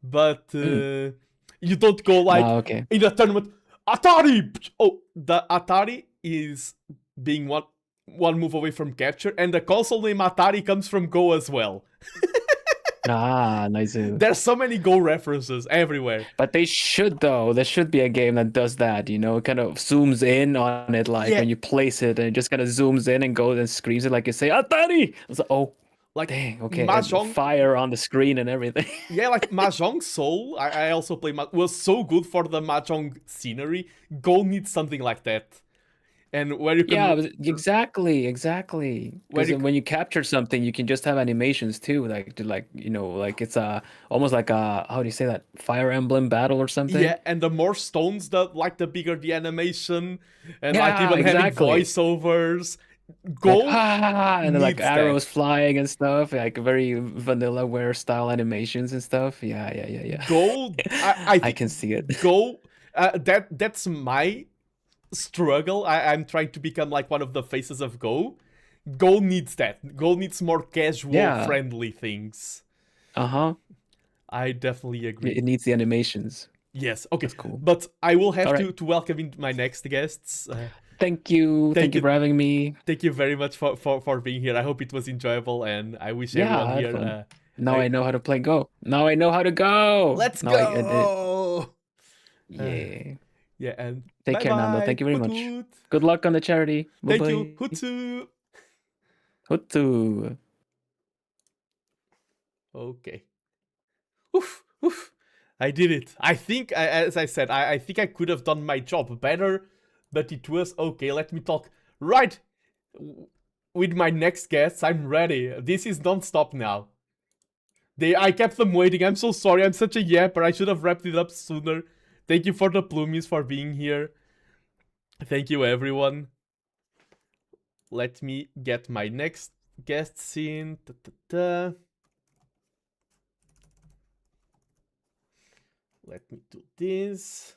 But you don't go, like, in a tournament, Atari! Oh, the Atari is being one move away from capture, and the console name Atari comes from Go as well. Nice. There's so many Go references everywhere. But they should, though. There should be a game that does that, you know, kind of zooms in on it, like when you place it, and it just kind of zooms in and goes and screams it like you say, Atari! It's like, oh, like, dang, okay. Mahjong, fire on the screen and everything. Yeah, like Mahjong Soul, I also play was so good for the Mahjong scenery. Go needs something like that. And where you can... Yeah, exactly. Because when you capture something, you can just have animations too, like you know, like it's almost like a, how do you say that, Fire Emblem battle or something. Yeah, and the more stones, the bigger the animation, and like even having voiceovers. Go and then like arrows flying and stuff, like very Vanillaware style animations and stuff. Yeah. Go, I can see it. Go, that's my struggle. I'm trying to become like one of the faces of Go. Go needs that. Go needs more casual, friendly things. I definitely agree. It needs the animations. Yes. Okay. That's cool. But I will have to welcome in my next guests. Thank you for having me. Thank you very much for being here. I hope it was enjoyable, and I wish everyone here. Now I know how to play Go. Now I know how to go. Let's go. Yeah. Yeah, and take care, Nando. Thank you very much. Good luck on the charity. Thank you. Hutsu. Hutsu. Okay. Oof. I did it. I think, as I said, I think I could have done my job better, but it was okay. Let me talk right with my next guests. I'm ready. This is non-stop now. I kept them waiting. I'm so sorry. I'm such a yapper. I should have wrapped it up sooner. Thank you for the Plumies for being here. Thank you, everyone. Let me get my next guests in. Let me do this.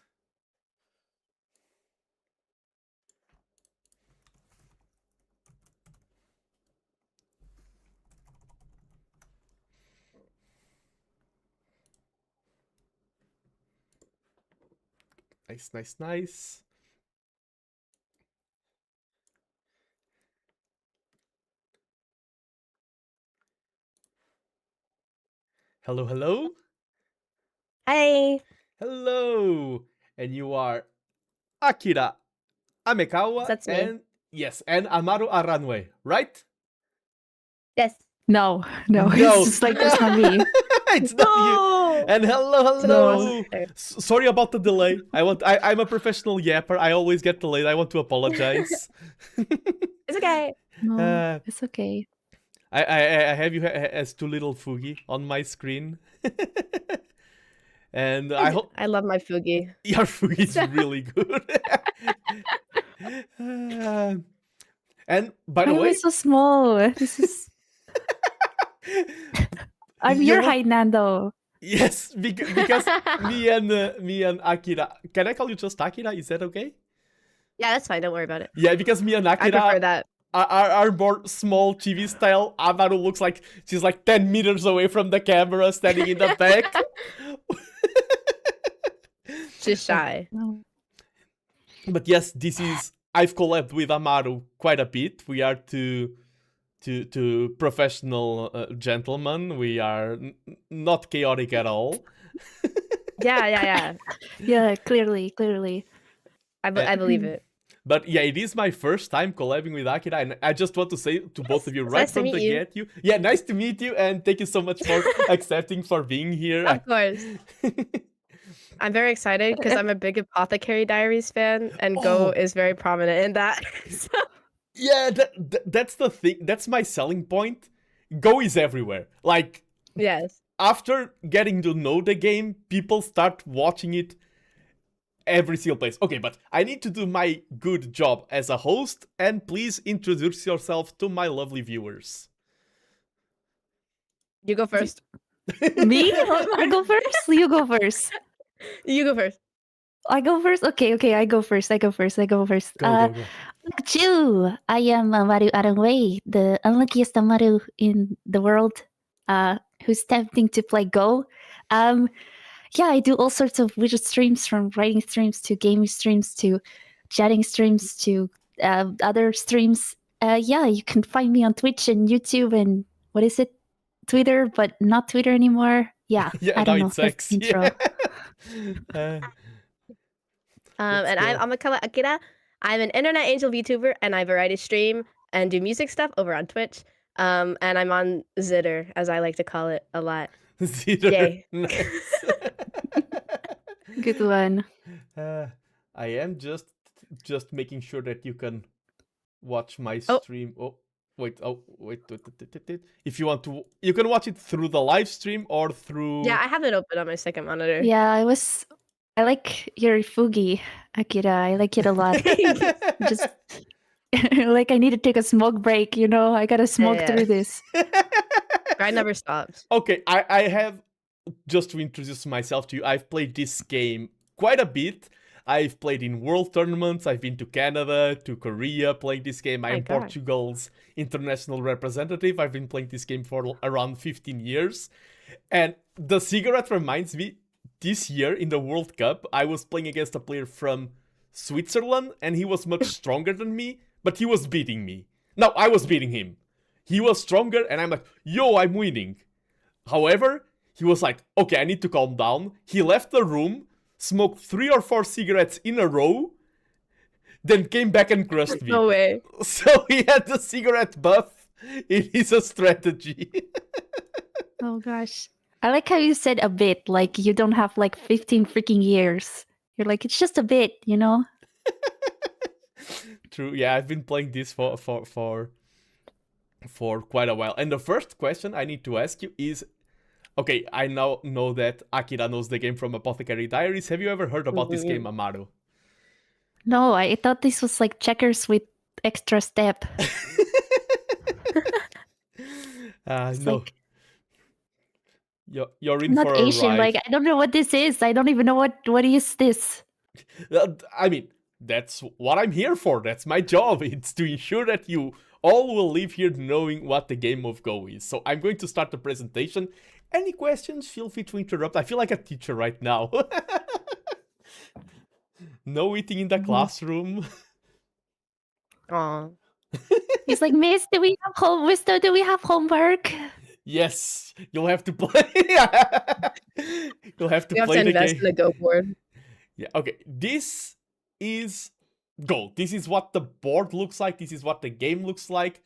Nice. Hello. Hi. Hello. And you are Akira Amekawa. That's me. And Amaru Aranway, right? Yes. No, it's just like that's not me. it's not you. And hello. Sorry about the delay. I'm a professional yapper. I always get delayed. I want to apologize. It's okay. No, it's okay. I have you as too little Fugi on my screen. And I hope I love my Fugi. your Fugi is really good. And by the Why am I way, so small? This is. I'm your height, Nando. yes, because me and Akira. Can I call you just Akira? Is that okay? Yeah, that's fine. Don't worry about it. Yeah, because me and I Akira prefer that. are more small TV style. Amaru looks like she's like 10 meters away from the camera, standing in the back. She's shy. But yes, I've collabed with Amaru quite a bit. We are two professional gentlemen. We are not chaotic at all. Yeah. Yeah, clearly. I believe it. But yeah, it is my first time collabing with Akira, and I just want to say to both of you right nice to from the meet you. get-you. Yeah, nice to meet you, and thank you so much for accepting for being here. Of course. I'm very excited because I'm a big Apothecary Diaries fan, and Go is very prominent in that. So. Yeah, that's the thing. That's my selling point. Go is everywhere. Like, yes. After getting to know the game, people start watching it every single place. Okay, but I need to do my good job as a host, and please introduce yourself to my lovely viewers. You go first. Me? I go first? You go first. You go first. I go first? Okay, I go first. Go. Chew! I am Amaru Aranway, the unluckiest Amaru in the world, who's tempting to play Go. Yeah, I do all sorts of weird streams, from writing streams to gaming streams to chatting streams to other streams. Yeah, you can find me on Twitch and YouTube and what is it? Twitter, but not Twitter anymore. Yeah, yeah, I don't know. It's X. Intro. And I'm Amekawa Akira. I'm an internet angel VTuber, and I variety stream and do music stuff over on Twitch. And I'm on Zitter, as I like to call it a lot. Zitter. Yay. Nice. Good one. I am just making sure that you can watch my stream. Wait. If you want to, you can watch it through the live stream or through. Yeah, I have it open on my second monitor. Yeah, I like your Fugi, Akira. I like it a lot. Just like I need to take a smoke break, you know? I gotta smoke through this. I never stops. Okay, I have, just to introduce myself to you, I've played this game quite a bit. I've played in world tournaments. I've been to Canada, to Korea playing this game. I'm Portugal's international representative. I've been playing this game for around 15 years. And the cigarette reminds me, this year in the World Cup, I was playing against a player from Switzerland, and he was much stronger than me, but he was beating me. No, I was beating him. He was stronger, and I'm like, yo, I'm winning. However, he was like, okay, I need to calm down. He left the room, smoked 3 or 4 cigarettes in a row, then came back and crushed me. No way. So he had the cigarette buff. It is a strategy. Oh gosh. I like how you said a bit, like you don't have like 15 freaking years. You're like, it's just a bit, you know? True, yeah, I've been playing this for quite a while. And the first question I need to ask you is, okay, I now know that Akira knows the game from Apothecary Diaries. Have you ever heard about this game, Amaru? No, I thought this was like checkers with extra step. No. Like, you're in not for a Asian, ride. like I don't know what this is. I don't even know what is this. I mean, that's what I'm here for. That's my job. It's to ensure that you all will leave here knowing what the game of Go is. So I'm going to start the presentation. Any questions? Feel free to interrupt. I feel like a teacher right now. No eating in the classroom. Aw. He's like, Miss, do we have homework? Yes, you'll have to play. You'll have to play the invest game. in a Go board. Yeah, okay. This is Go. This is what the board looks like. This is what the game looks like.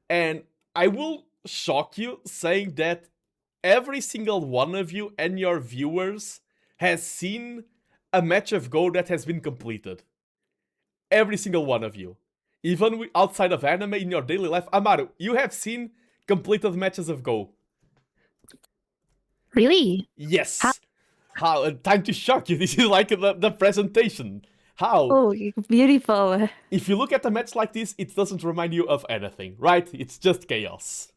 And I will shock you saying that every single one of you and your viewers has seen a match of Go that has been completed. Every single one of you. Even outside of anime in your daily life. Amaru, you have seen completed matches of Go. Really? Yes. How? Time to shock you. This is like the presentation. How? Oh, beautiful. If you look at a match like this, it doesn't remind you of anything, right? It's just chaos.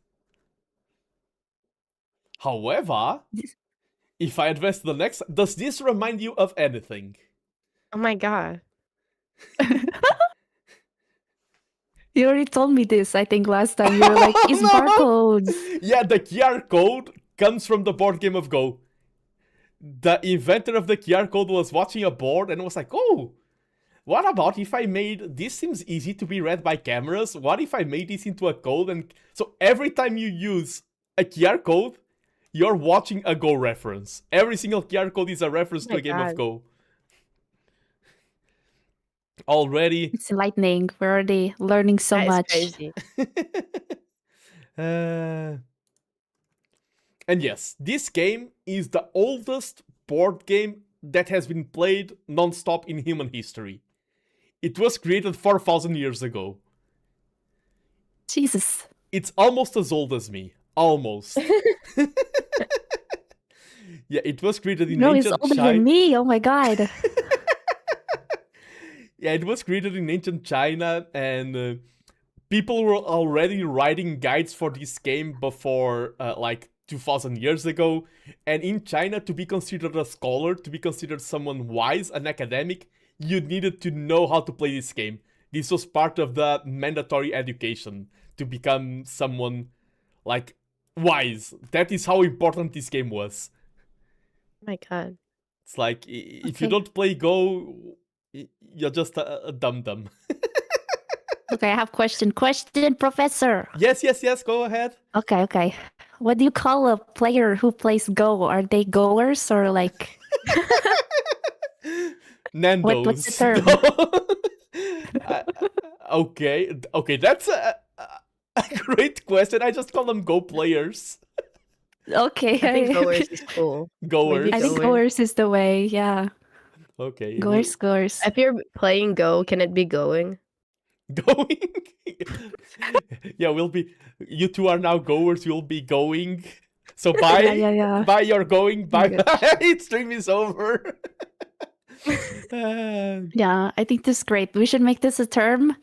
However, if I advance to the next, does this remind you of anything? Oh my god. You already told me this, I think, last time. You were like, it's No! barcodes. Yeah, the QR code comes from the board game of Go. The inventor of the QR code was watching a board and was like, oh, what about if I made, this seems easy to be read by cameras, what if I made this into a code? And so every time you use a QR code, you're watching a Go reference. Every single QR code is a reference to a game of Go. Already. It's enlightening. We're already learning so much. Crazy. And yes, this game is the oldest board game that has been played non-stop in human history. It was created 4,000 years ago. Jesus. It's almost as old as me. Almost. Yeah, it was created in No, it's ancient older China. than me. Oh my god. Yeah, it was created in ancient China, and people were already writing guides for this game before, like, 2,000 years ago. And in China, to be considered a scholar, to be considered someone wise, an academic, you needed to know how to play this game. This was part of the mandatory education to become someone, like, wise. That is how important this game was. Oh my god. It's like, if you don't play Go, you're just a dum-dum. Okay, I have question. Question, Professor. Yes, go ahead. Okay. What do you call a player who plays Go? Are they goers or like... Nandos. What's the term? Okay, that's a great question. I just call them Go players. Okay. I think goers is cool. Goers. I think goers is the way, yeah. Okay. Goers. If you're playing Go, can it be going? Going? Yeah, we'll be... You two are now goers, you'll be going. So bye. Yeah. Bye, you're going. Bye. Stream is over. Yeah, I think this is great. We should make this a term.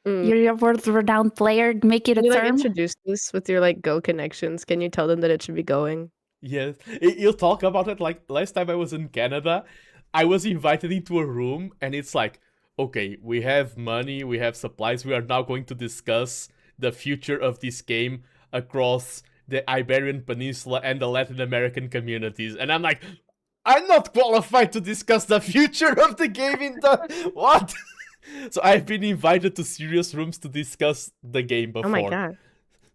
You're a world-renowned player. Make it a Can you term. introduce this with your like Go connections? Can you tell them that it should be going? Yes. You'll talk about it like last time I was in Canada. I was invited into a room and it's like, okay, we have money, we have supplies. We are now going to discuss the future of this game across the Iberian Peninsula and the Latin American communities. And I'm like, I'm not qualified to discuss the future of the game in the... What? So I've been invited to serious rooms to discuss the game before. Oh my god.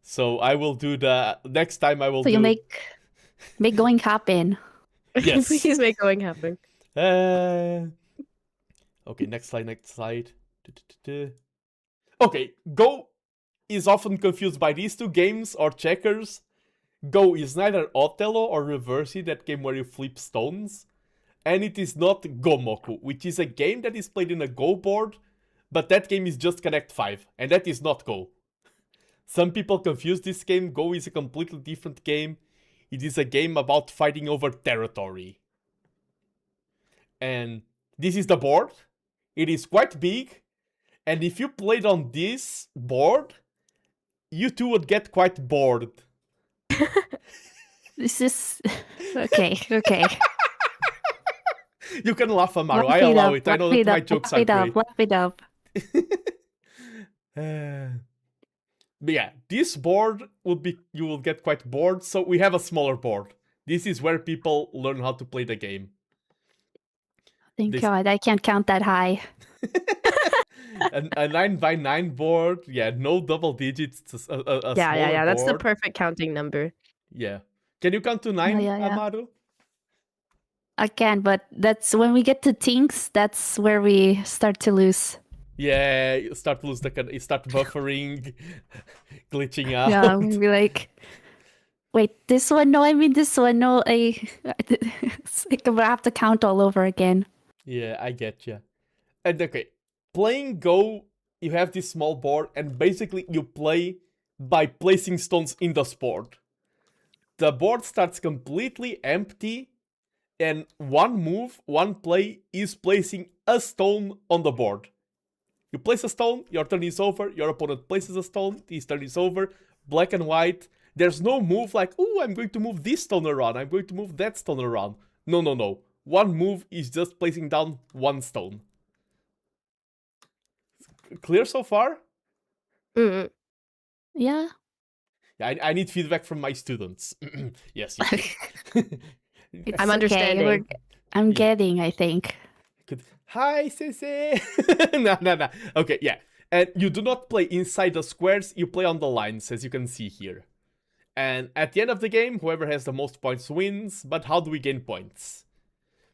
So I will do the... Next time I will So do... you make going happen. Yes. Please make going happen. Okay, next slide. Okay, Go is often confused by these two games or checkers. Go is neither Othello or Reversi, that game where you flip stones. And it is not Gomoku, which is a game that is played in a Go board, but that game is just Connect 5, and that is not Go. Some people confuse this game. Go is a completely different game. It is a game about fighting over territory. And this is the board. It is quite big, and if you played on this board, you two would get quite bored. This is... Okay. You can laugh, Amaru. I allow it. I know that my jokes are great. Laugh it up. But yeah, this board would be... You will get quite bored, so we have a smaller board. This is where people learn how to play the game. Thank God, I can't count that high. A 9x9 board, yeah, no double digits. A Yeah. That's the board. perfect counting number. Yeah. Can you count to 9, Yeah. Amaru? I can, but that's when we get to tinks, that's where we start to lose. Yeah, you start to lose you start buffering, glitching out. Yeah, we'll be like, Wait, this one? No, I mean this one. No, it's like I'm gonna have to count all over again. Yeah, I get you. And okay, playing Go, you have this small board, and basically you play by placing stones in the board. The board starts completely empty, and one move, one play is placing a stone on the board. You place a stone, your turn is over, your opponent places a stone, his turn is over, black and white. There's no move like, oh, I'm going to move this stone around, I'm going to move that stone around. No, no, no. One move is just placing down one stone. Clear so far? Yeah. Yeah, I need feedback from my students. Yes, you should. I'm understanding. I'm getting, I think. Good. Hi, Sensei! No. Okay, yeah. And you do not play inside the squares, you play on the lines, as you can see here. And at the end of the game, whoever has the most points wins. But how do we gain points?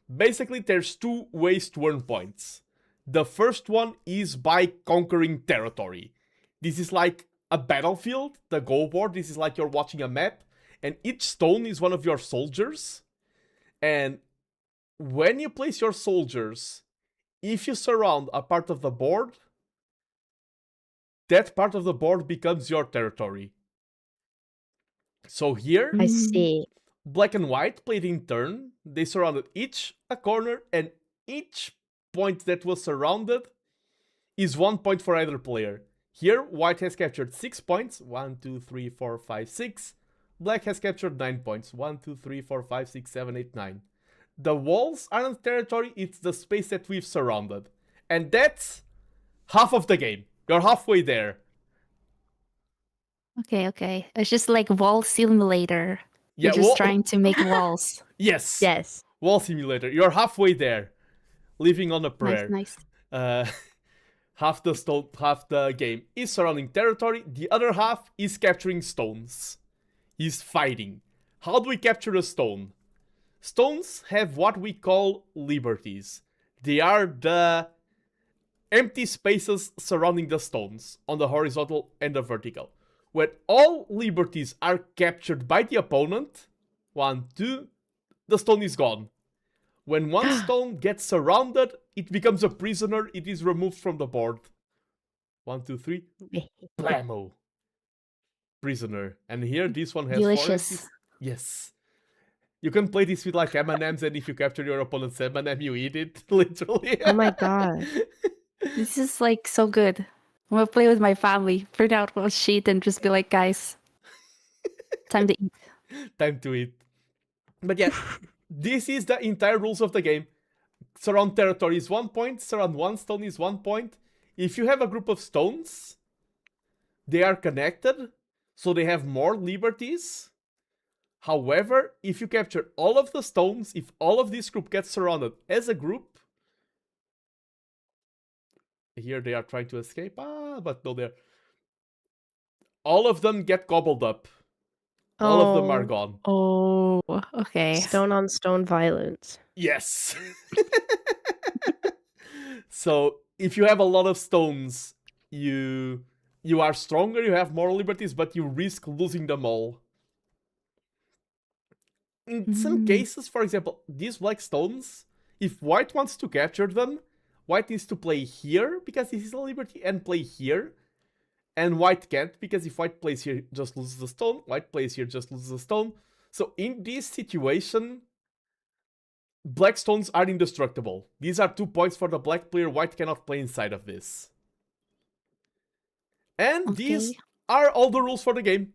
Basically, there's two ways to earn points. The first one is by conquering territory. This is like a battlefield, the Go board. This is like you're watching a map, and each stone is one of your soldiers. And when you place your soldiers, if you surround a part of the board, that part of the board becomes your territory. So here, I see. Black and white played in turn. They surrounded each a corner, and each point that was surrounded is 1 point for either player. Here, white has captured 6 points. 1, 2, 3, 4, 5, 6. Black has captured 9 points. 1, 2, 3, 4, 5, 6, 7, 8, 9. The walls aren't territory, it's the space that we've surrounded. And that's half of the game. You're halfway there. Okay. It's just like wall simulator. Yeah, You're just trying to make walls. Yes. Yes. Wall simulator. You're halfway there. Living on a prayer. Nice. Half the game is surrounding territory. The other half is capturing stones. Is fighting. How do we capture a stone? Stones have what we call liberties. They are the empty spaces surrounding the stones on the horizontal and the vertical. When all liberties are captured by the opponent, 1, 2, the stone is gone. When one stone gets surrounded, it becomes a prisoner, it is removed from the board. 1, 2, 3, blammo. Prisoner. And here, this one has Delicious. 4 empties. Yes. You can play this with like M&Ms, and if you capture your opponent's M&M, you eat it, literally. Oh my god. This is like so good. I'm gonna play with my family, print out one sheet and just be like, guys, time to eat. Time to eat. But yeah, this is the entire rules of the game. Surround territory is 1 point, surround one stone is 1 point. If you have a group of stones, they are connected, so they have more liberties. However, if you capture all of the stones, if all of this group gets surrounded as a group, here they are trying to escape, but no, they're... all of them get gobbled up. All of them are gone. Oh, okay. Stone on stone violence. Yes. So, if you have a lot of stones, you are stronger, you have more liberties, but you risk losing them all. In some cases, for example, these black stones, if white wants to capture them, white needs to play here, because this is a liberty, and play here. And white can't, because if white plays here, just loses a stone. White plays here, just loses a stone. So in this situation, black stones are indestructible. These are 2 points for the black player. White cannot play inside of this. And these are all the rules for the game.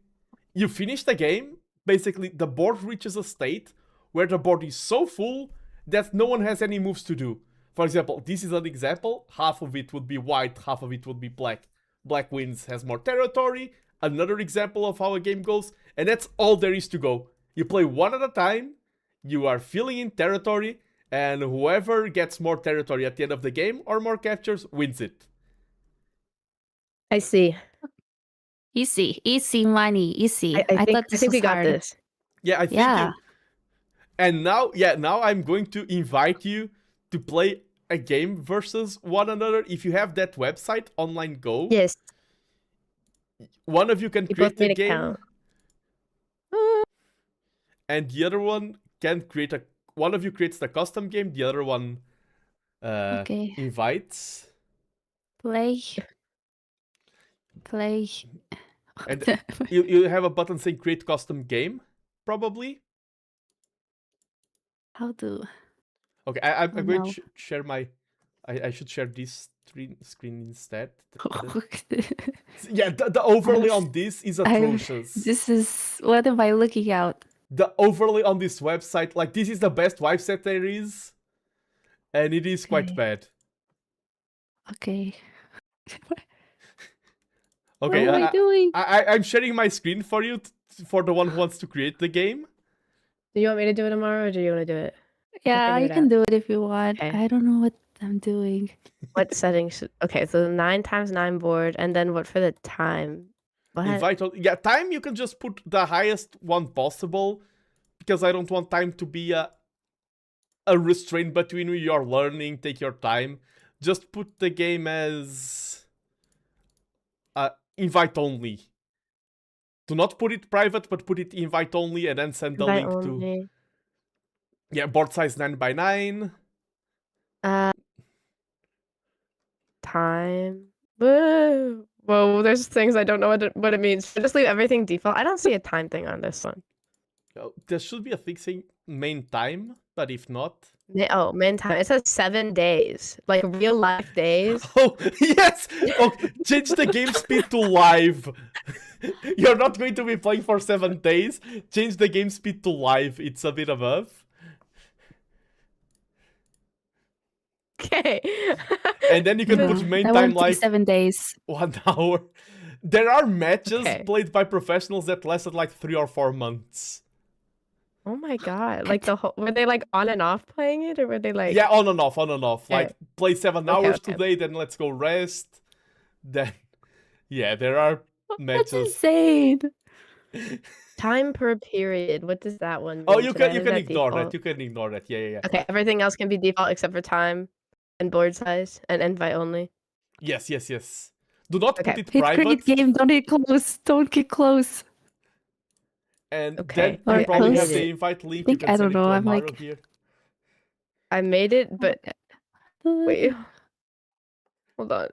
You finish the game. Basically, the board reaches a state where the board is so full that no one has any moves to do. For example, this is an example. Half of it would be white, half of it would be black. Black wins, has more territory. Another example of how a game goes. And that's all there is to go. You play one at a time. You are filling in territory. And whoever gets more territory at the end of the game or more captures wins it. I see. Easy money, easy. I thought this think we was got hard. this. Yeah, I think Yeah. And now I'm going to invite you to play a game versus one another. If you have that website, Online Go. Yes. One of you can You create both need the a game. account. and the other one can create a. One of you creates the custom game, the other one Okay. invites. Play. And you have a button saying create custom game, probably. How do? Okay, I'm Oh, going no. to share my. I should share this screen instead. Yeah, the overlay on this is atrocious. This is what am I looking at? The overlay on this website, like this is the best website there is, and it is quite bad. Okay. Okay, What am I doing? I'm sharing my screen for you, for the one who wants to create the game. Do you want me to do it tomorrow, or do you want to do it? Yeah, figure you it can out. do it if you want. Okay. I don't know what I'm doing. What settings? Okay, so the 9x9 board, and then what for the time? What? Invite all, yeah, time you can just put the highest one possible, because I don't want time to be a restraint between you're learning, take your time. Just put the game as invite only. Do not put it private, but put it invite only and then send the Invite link to... only. Yeah, board size 9x9. Time. Whoa, there's things I don't know what it means. Just leave everything default. I don't see a time thing on this one. Oh, there should be a thing saying main time, but if not... Oh, main time. It says 7 days. Like real life days. Oh, yes! Okay, change the game speed to live. You're not going to be playing for 7 days. Change the game speed to live. It's a bit above. Okay. And then you can put main time like 7 days. 1 hour. There are matches played by professionals that lasted like 3 or 4 months. Oh my god. Like the whole, were they like on and off playing it, or were they like... Yeah, on and off, on and off. Yeah. Like, play 7 Okay, hours okay. today, then let's go rest. Then, yeah, there are That's matches. insane. Time per period. What does that one mean? Oh, you Should I can have ignore that. default? You can ignore that. Yeah, yeah, yeah. Okay, everything else can be default except for time and board size and invite only. Yes, yes, yes. Do not Okay. put it Hit private. create game. Don't get close. Don't get close. And Okay. then you Or probably have close. the invite link. Think- You can I send don't it to know, I'm Amaru like- here. I made it, but wait. Hold on.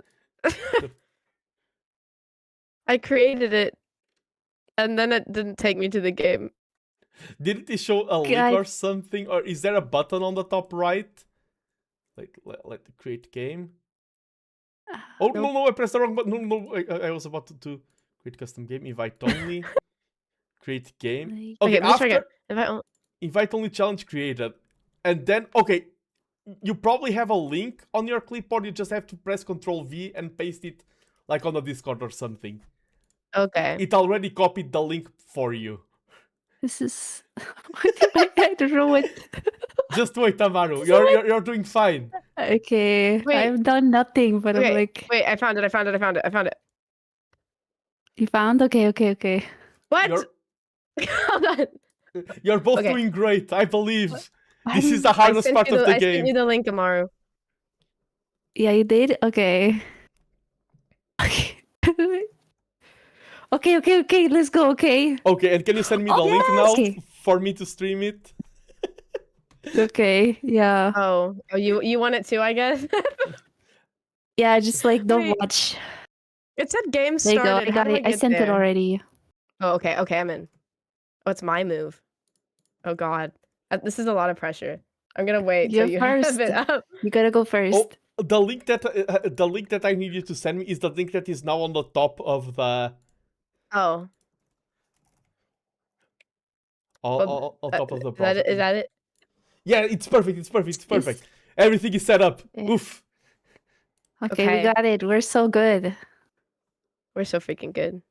I created it, and then it didn't take me to the game. Didn't it show a link God. or something? Or is there a button on the top right? Like, let create game. Oh, no, no, I pressed the wrong button. No, no, I was about to create custom game. Invite only. Create game. Okay, let's try after again. invite only challenge created. And then, okay, you probably have a link on your clipboard. You just have to press Ctrl V and paste it like on the Discord or something. Okay. It already copied the link for you. This is. I don't know what. Just wait, Amaru. You're doing fine. Okay, Wait. I've done nothing, but I'm Okay, like, wait, I found it. you found? Okay. What? You're- Hold on. You're both Okay. doing great, I believe. This is the hardest I part of the I sent game. you the link, Amaru. Yeah, you did? Okay. Okay, let's go, okay. Okay, and can you send me the Oh, link yes! now Okay. for me to stream it? Okay, yeah. Oh, you want it too, I guess? Yeah, just like don't Wait. watch. It said game There you go, started. I How got do it. I get sent it there? already. Oh, okay, I'm in. Oh, it's my move. Oh god. This is a lot of pressure. I'm gonna wait till You're you first. have it up. You gotta go first. Oh, the link that I need you to send me is the link that is now on the top of the Oh. on top of the Is browser. that it? Yeah, it's perfect. Everything is set up. Yeah. Oof. Okay, Okay. we got it. We're so good. We're so freaking good.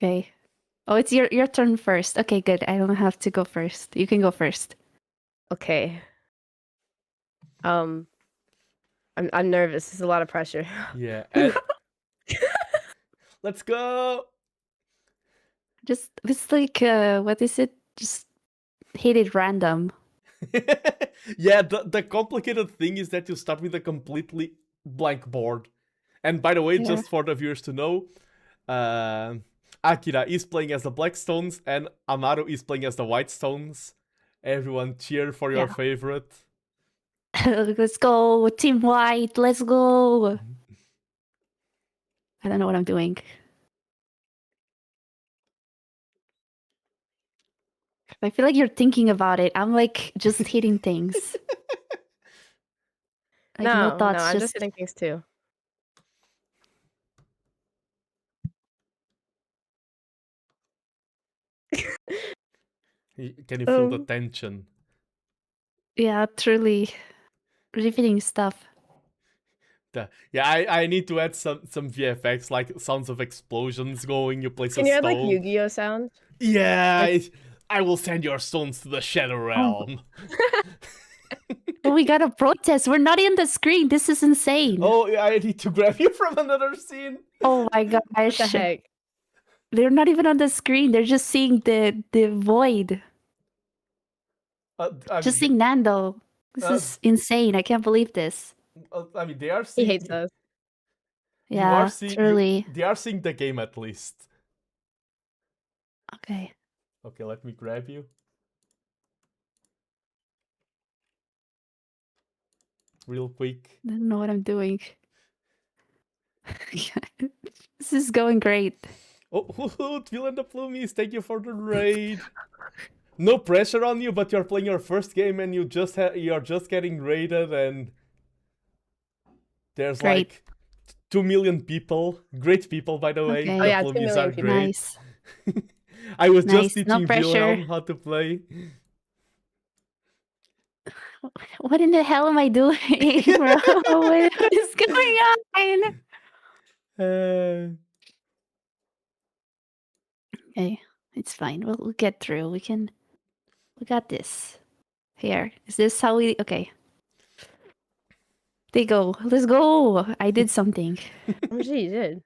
Okay. Oh, it's your turn first. Okay, good. I don't have to go first. You can go first. Okay. I'm nervous. This is a lot of pressure. Yeah. Let's go. Just it's like what is it? Just hit it random. Yeah, the complicated thing is that you start with a completely blank board. And by the way, Yeah. just for the viewers to know, Akira is playing as the Black Stones and Amaru is playing as the White Stones. Everyone cheer for your favorite. Let's go, Team White. Let's go. I don't know what I'm doing. I feel like you're thinking about it. I'm like just hitting things. Like, no, thoughts, I'm just hitting things too. Can you feel the tension? Yeah, truly riveting stuff. Yeah, I need to add some VFX, like sounds of explosions going. You place Can a you stone. add like Yu-Gi-Oh sound? Yeah, I will send your stones to the Shadow Realm. Oh, we got a protest. We're not in the screen. This is insane. Oh, yeah, I need to grab you from another scene. Oh my gosh. What the heck? They're not even on the screen. They're just seeing the void. Just seeing Nando. This is insane. I can't believe this. I mean, they are seeing... He hates us. Yeah, truly. They are seeing the game at least. Okay. Okay, let me grab you. Real quick. I don't know what I'm doing. This is going great. Oh, Vilhelm and the Plumies, thank you for the raid. No pressure on you, but you're playing your first game and you're just getting raided, and there's like 2 million people. Great people, by the way. Okay. The Oh yeah, 2 Plumies million are people. great. Nice. I was Nice, just no teaching pressure. Vilhelm how to play. What in the hell am I doing, bro? What is going on? Okay, it's fine. We'll get through. We got this. Here. Is this how we... Okay. They go. Let's go. I did something. Oh, gee, you did.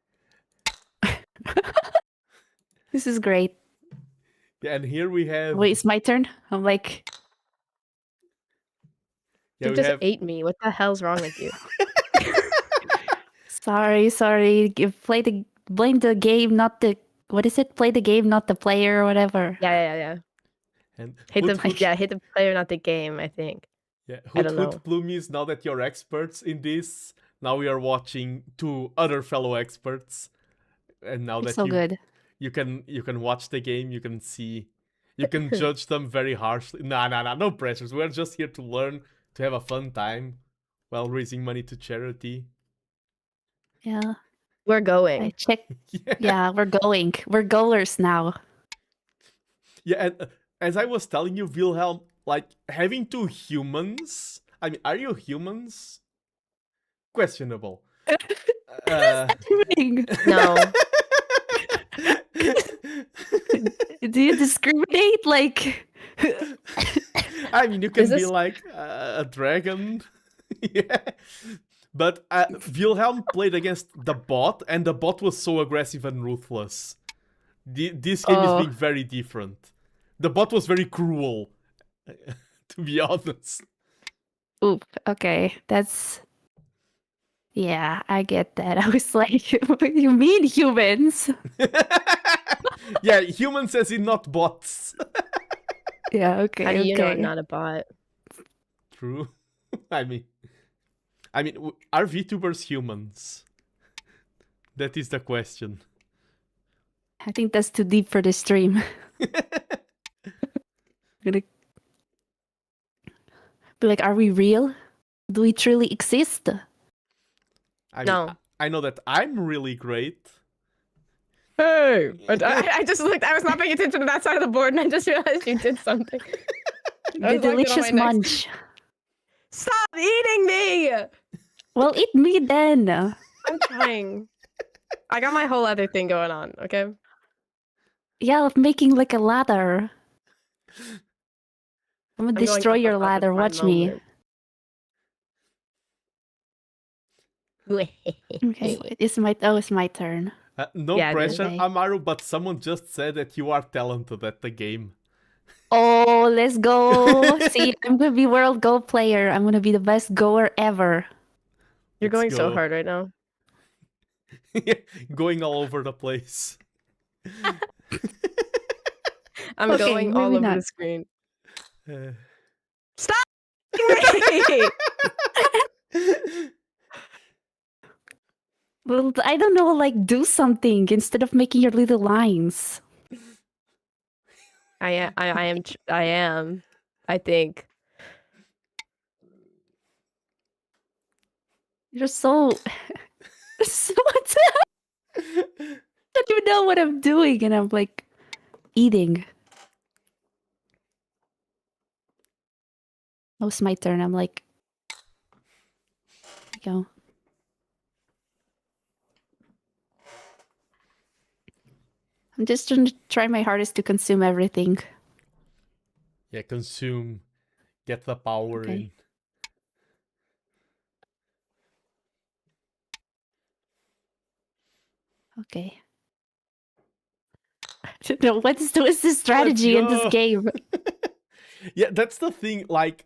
This is great. Yeah, and here we have... Wait, it's my turn? I'm like... Yeah, You just ate me. What the hell's wrong with you? Sorry. Blame the game, not the... What is it? Play the game, not the player, or whatever. Yeah. And hit the player, not the game, I think. Yeah, I don't know. Plumies, now that you're experts in this, now we are watching 2 other fellow experts. And now It's that so good. you can watch the game, you can see, you can judge them very harshly. Nah, no pressures. We're just here to learn, to have a fun time while raising money to charity. Yeah. We're going. I check. Yeah, we're going. We're goers now. Yeah, and as I was telling you, Vilhelm, like having 2 humans. I mean, are you humans? Questionable. No. Do you discriminate? Like, I mean, you can Is be this- like a dragon. Yeah. But Vilhelm played against the bot, and the bot was so aggressive and ruthless. This game is being very different. The bot was very cruel, to be honest. oop. Okay, that's. Yeah, I get that. I was like, what do you mean humans? Yeah, humans as in not bots. Yeah, okay. How do you know okay. I'm not a bot? True. I mean, are VTubers humans? That is the question. I think that's too deep for this stream. Gonna be like, are we real? Do we truly exist? I mean, No. I know that I'm really great. Hey! I just looked. I was not paying attention to that side of the board, and I just realized you did something. The delicious munch. Stop eating me! Well, eat me then. I'm trying. I got my whole other thing going on. Okay. Yeah, of making like a ladder. I'm gonna going destroy up your above ladder. at my Watch me. moment. Okay, wait, it's my turn. No Yeah, pressure, okay. Amaru, but someone just said that you are talented at the game. Oh, let's go. See, I'm gonna be world go player. I'm gonna be the best goer ever. You're Let's going so go. hard right now. Going all over the place. I'm Okay, going all moving over on. the screen. Uh, Stop! Well, I don't know, like do something instead of making your little lines. I am. I think. You're so so what's up? I don't even know what I'm doing, and I'm like eating. Oh, it's my turn. I'm like, here you go. I'm just trying to try my hardest to consume everything. Yeah, consume. Get the power Okay. in. Okay. I don't know what's the strategy in this go. game. Yeah, that's the thing. Like,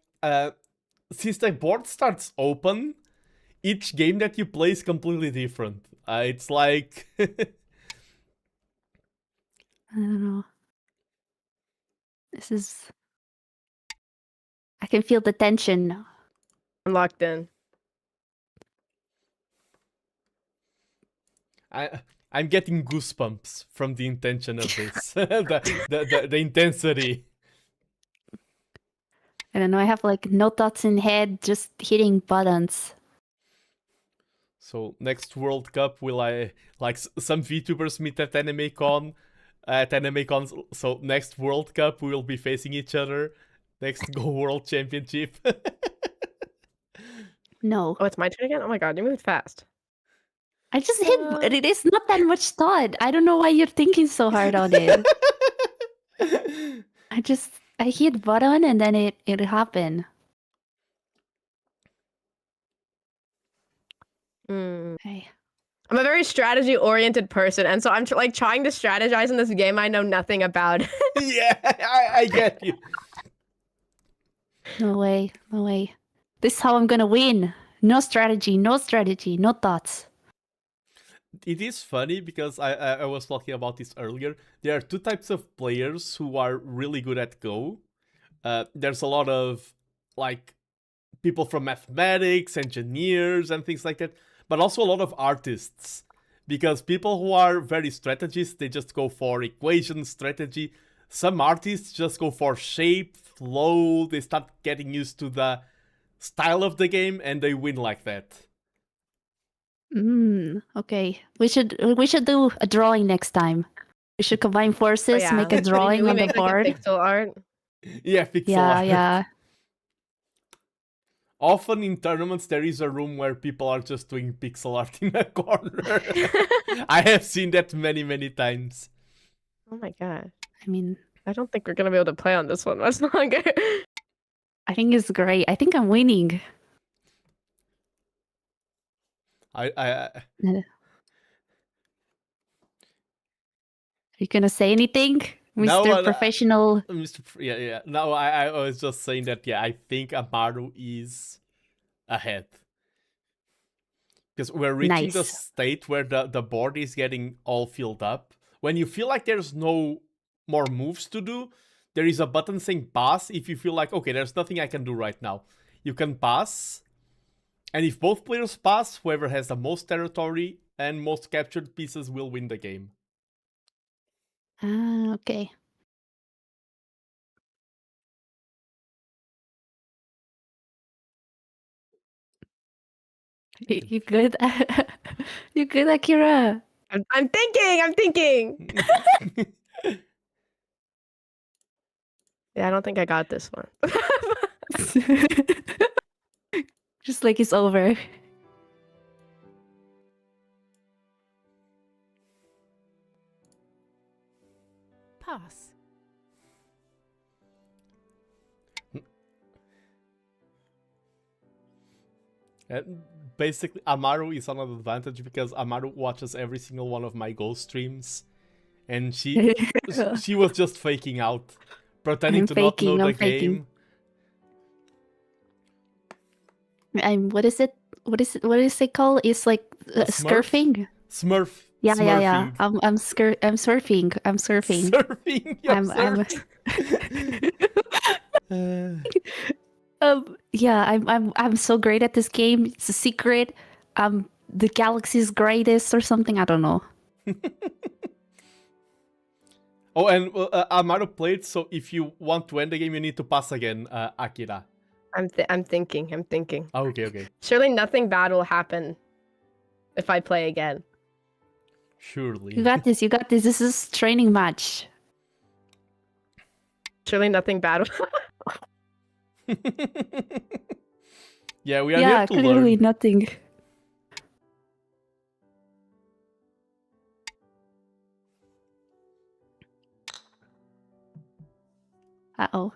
since the board starts open, each game that you play is completely different. It's like I don't know. This is. I can feel the tension. I'm locked in. I'm getting goosebumps from the intention of this. the intensity. I don't know. I have like no thoughts in head, just hitting buttons. So next World Cup, will I like some VTubers meet at AnimeCon? At AnimeCon, so next World Cup we will be facing each other. Next Go World Championship. No. Oh, it's my turn again? Oh my god, you moved fast. I just hit. It is not that much thought. I don't know why you're thinking so hard on it. I hit button and then it happened. Okay. I'm a very strategy-oriented person, and so I'm like trying to strategize in this game I know nothing about. Yeah, I get you. No way. No way. This is how I'm gonna win. No strategy. No strategy. No thoughts. It is funny because I was talking about this earlier. There are two types of players who are really good at Go. There's a lot of like people from mathematics, engineers, and things like that, but also a lot of artists. Because people who are very strategists, they just go for equation strategy. Some artists just go for shape, flow, they start getting used to the style of the game, and they win like that. Okay. We should do a drawing next time. We should combine forces, Oh, yeah. make a drawing we on the make, board. like, a pixel art. Yeah, pixel art. Yeah. Often in tournaments, there is a room where people are just doing pixel art in a corner. I have seen that many, many times. Oh my god. I mean, I don't think we're gonna be able to play on this one much longer. I think it's great. I think I'm winning. I Are you gonna say anything, Mr. Professional? Yeah. No, I was just saying that. Yeah, I think Amaru is ahead because we're reaching the state where the board is getting all filled up. When you feel like there's no more moves to do, there is a button saying pass. If you feel like, okay, there's nothing I can do right now, you can pass. And if both players pass, whoever has the most territory and most captured pieces will win the game. Okay. You good? You good, Akira? I'm thinking. Yeah, I don't think I got this one. Just like it's over. Pass. Basically, Amaru is on an advantage because Amaru watches every single one of my Go streams, and she was just faking out, pretending to not know the game. What is it? What is it called? It's like Smurf? scurfing. Smurf. Yeah, yeah, yeah. Smurfing. I'm surfing. I'm surfing. Surfing. You're Yeah, I'm so great at this game. It's a secret. The galaxy's greatest or something. I don't know. Oh, and Amaru played, so if you want to end the game, you need to pass again, Akira. I'm thinking. Oh, okay. Surely nothing bad will happen if I play again. Surely. You got this. You got this. This is training match. Surely nothing bad will Yeah, we are here to clearly learn. nothing. Uh-oh.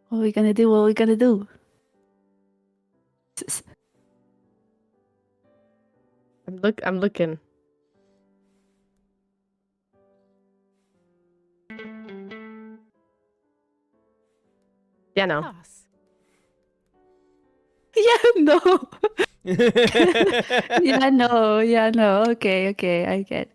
What are we gonna do? What are we gonna do? I'm looking. Yeah, no. Pass. Yeah, no. Yeah, no. Yeah, no. Okay, I get.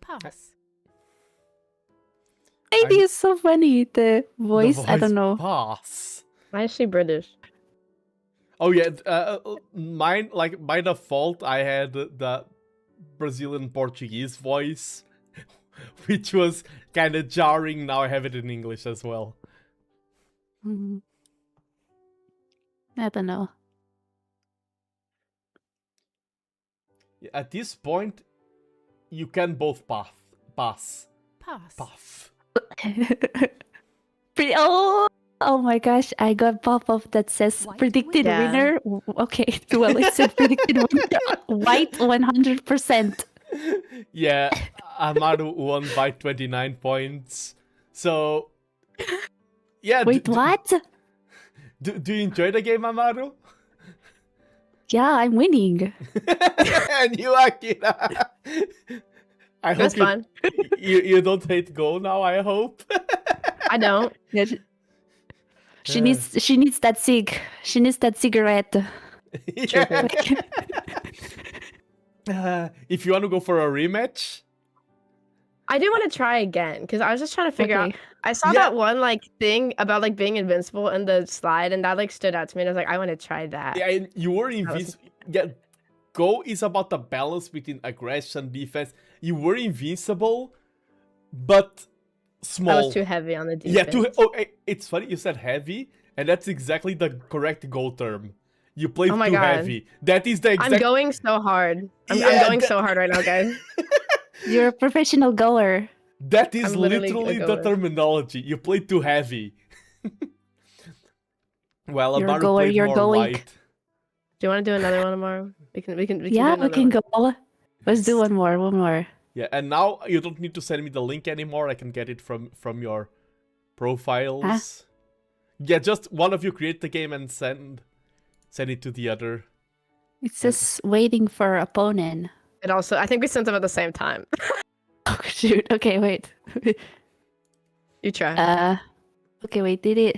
Pass. Lady is so funny. The voice, I don't know. Pass. Why is she British? Oh yeah, mine, like by default, I had the Brazilian Portuguese voice, which was kind of jarring. Now I have it in English as well. I don't know. At this point, you can both pass. Pass. Oh my gosh, I got pop-up that says predicted winner. Okay, well, it said predicted winner. White 100%. Yeah, Amaru won by 29 points. So, yeah. Wait, what? Do you enjoy the game, Amaru? Yeah, I'm winning. And you, Akira. I hope fun. You don't hate Go now, I hope. I don't. She needs that cig. She needs that cigarette. If you want to go for a rematch, I do want to try again because I was just trying to figure out. Okay. I saw that one thing about being invincible in the slide, and that stood out to me. And I was like, I want to try that. yeah, and you were invincible. Yeah, Go is about the balance between aggression, defense. You were invincible, but small. I was too heavy on the defense. Yeah, it's funny you said heavy, and that's exactly the correct Go term. You played Oh my too God. heavy. That is the exact. I'm going so hard. I'm going so hard right now, guys. You're a professional goer. That is I'm literally literally a the goer. terminology. You played too heavy. Well, You're a Amaru goer, played you're more going. light. Do you want to do another one tomorrow? We can Yeah, do we another can one. go. Let's do one more. Yeah, and now you don't need to send me the link anymore. I can get it from your profiles. Yeah, just one of you create the game and send it to the other. It's just waiting for opponent. And also, I think we sent them at the same time. Oh shoot. Okay, wait. You try. Okay, wait. Did it?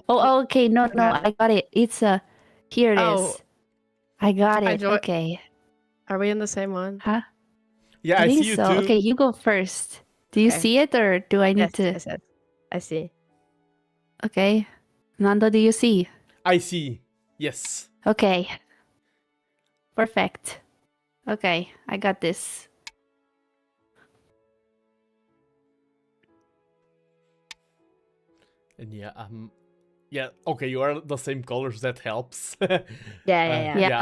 Oh, okay. No, I got it. It's here it is. Oh. I got I it. joined- Okay. Are we in the same one? Huh? Yeah, I think see you so. too. Okay, you go first. Do you Okay. see it or do I need to? Yes, I see. Okay. Nando, do you see? I see. Yes. Okay. Perfect. Okay, I got this. And yeah, okay, you are the same colors, that helps. Yeah,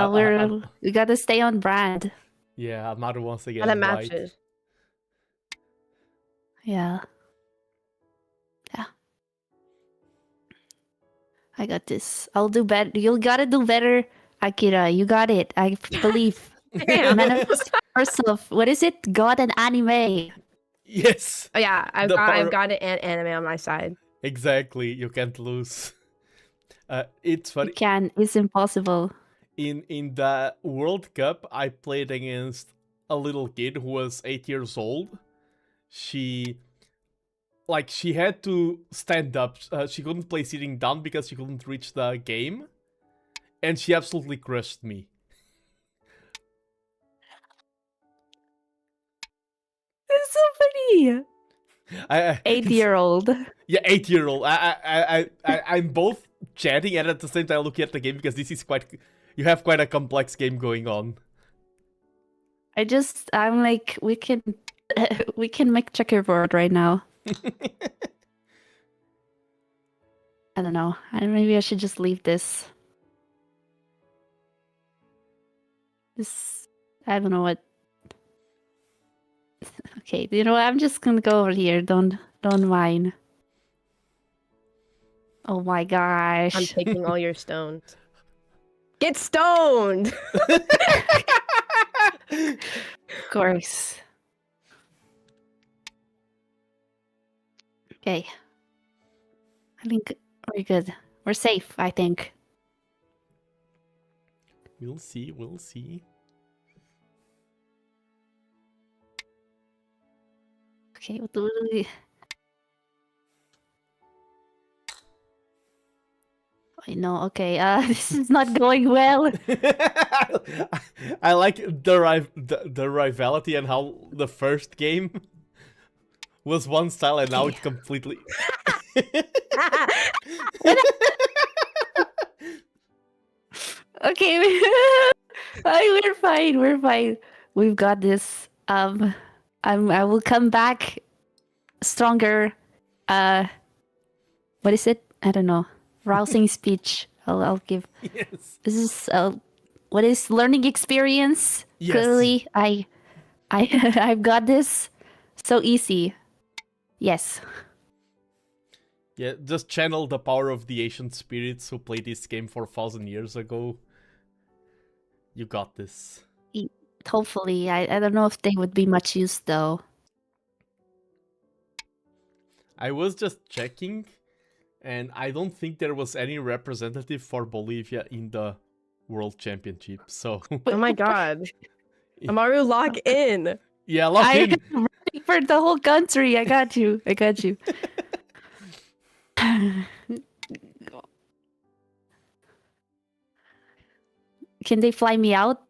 we gotta stay on brand. Yeah, Amaru once again. And it white. matches. Yeah. I got this. I'll do better. You gotta do better, Akira. You got it. I believe. Manifest yourself. What is it? God and anime. Yes. Oh yeah, I've The got power- it and anime on my side. Exactly. You can't lose. It's funny. You can. It's impossible. in the World Cup, I played against a little kid who was 8 years old. She had to stand up. She couldn't play sitting down because she couldn't reach the game, and she absolutely crushed me. It's so funny. 8-year-old. Yeah, 8-year-old. I'm both chatting and at the same time looking at the game because this is you have quite a complex game going on. I'm like, we can make checkerboard right now. I don't know. Maybe I should just leave this. I don't know what. Okay, you know what? I'm just gonna go over here. Don't mind. Oh my gosh! I'm taking all your stones. Get stoned. Of course. Okay. I think we're good. We're safe, I think. We'll see, we'll see. Okay, what do we... I know, okay, this is not going well. I like the rivalry and how the first game was one style and now it's completely... Okay, we're fine. We've got this. I will come back stronger. What is it? I don't know. Rousing speech. I'll give. Yes. This is what is learning experience. Yes. Clearly, I've got this. So easy. Yes. Yeah, just channel the power of the ancient spirits who played this game 4,000 years ago. You got this. Hopefully. I don't know if they would be much use though. I was just checking, and I don't think there was any representative for Bolivia in the World Championship, so... Oh my god. Amaru, log in! Yeah, log in! I'm ready for the whole country. I got you. Can they fly me out?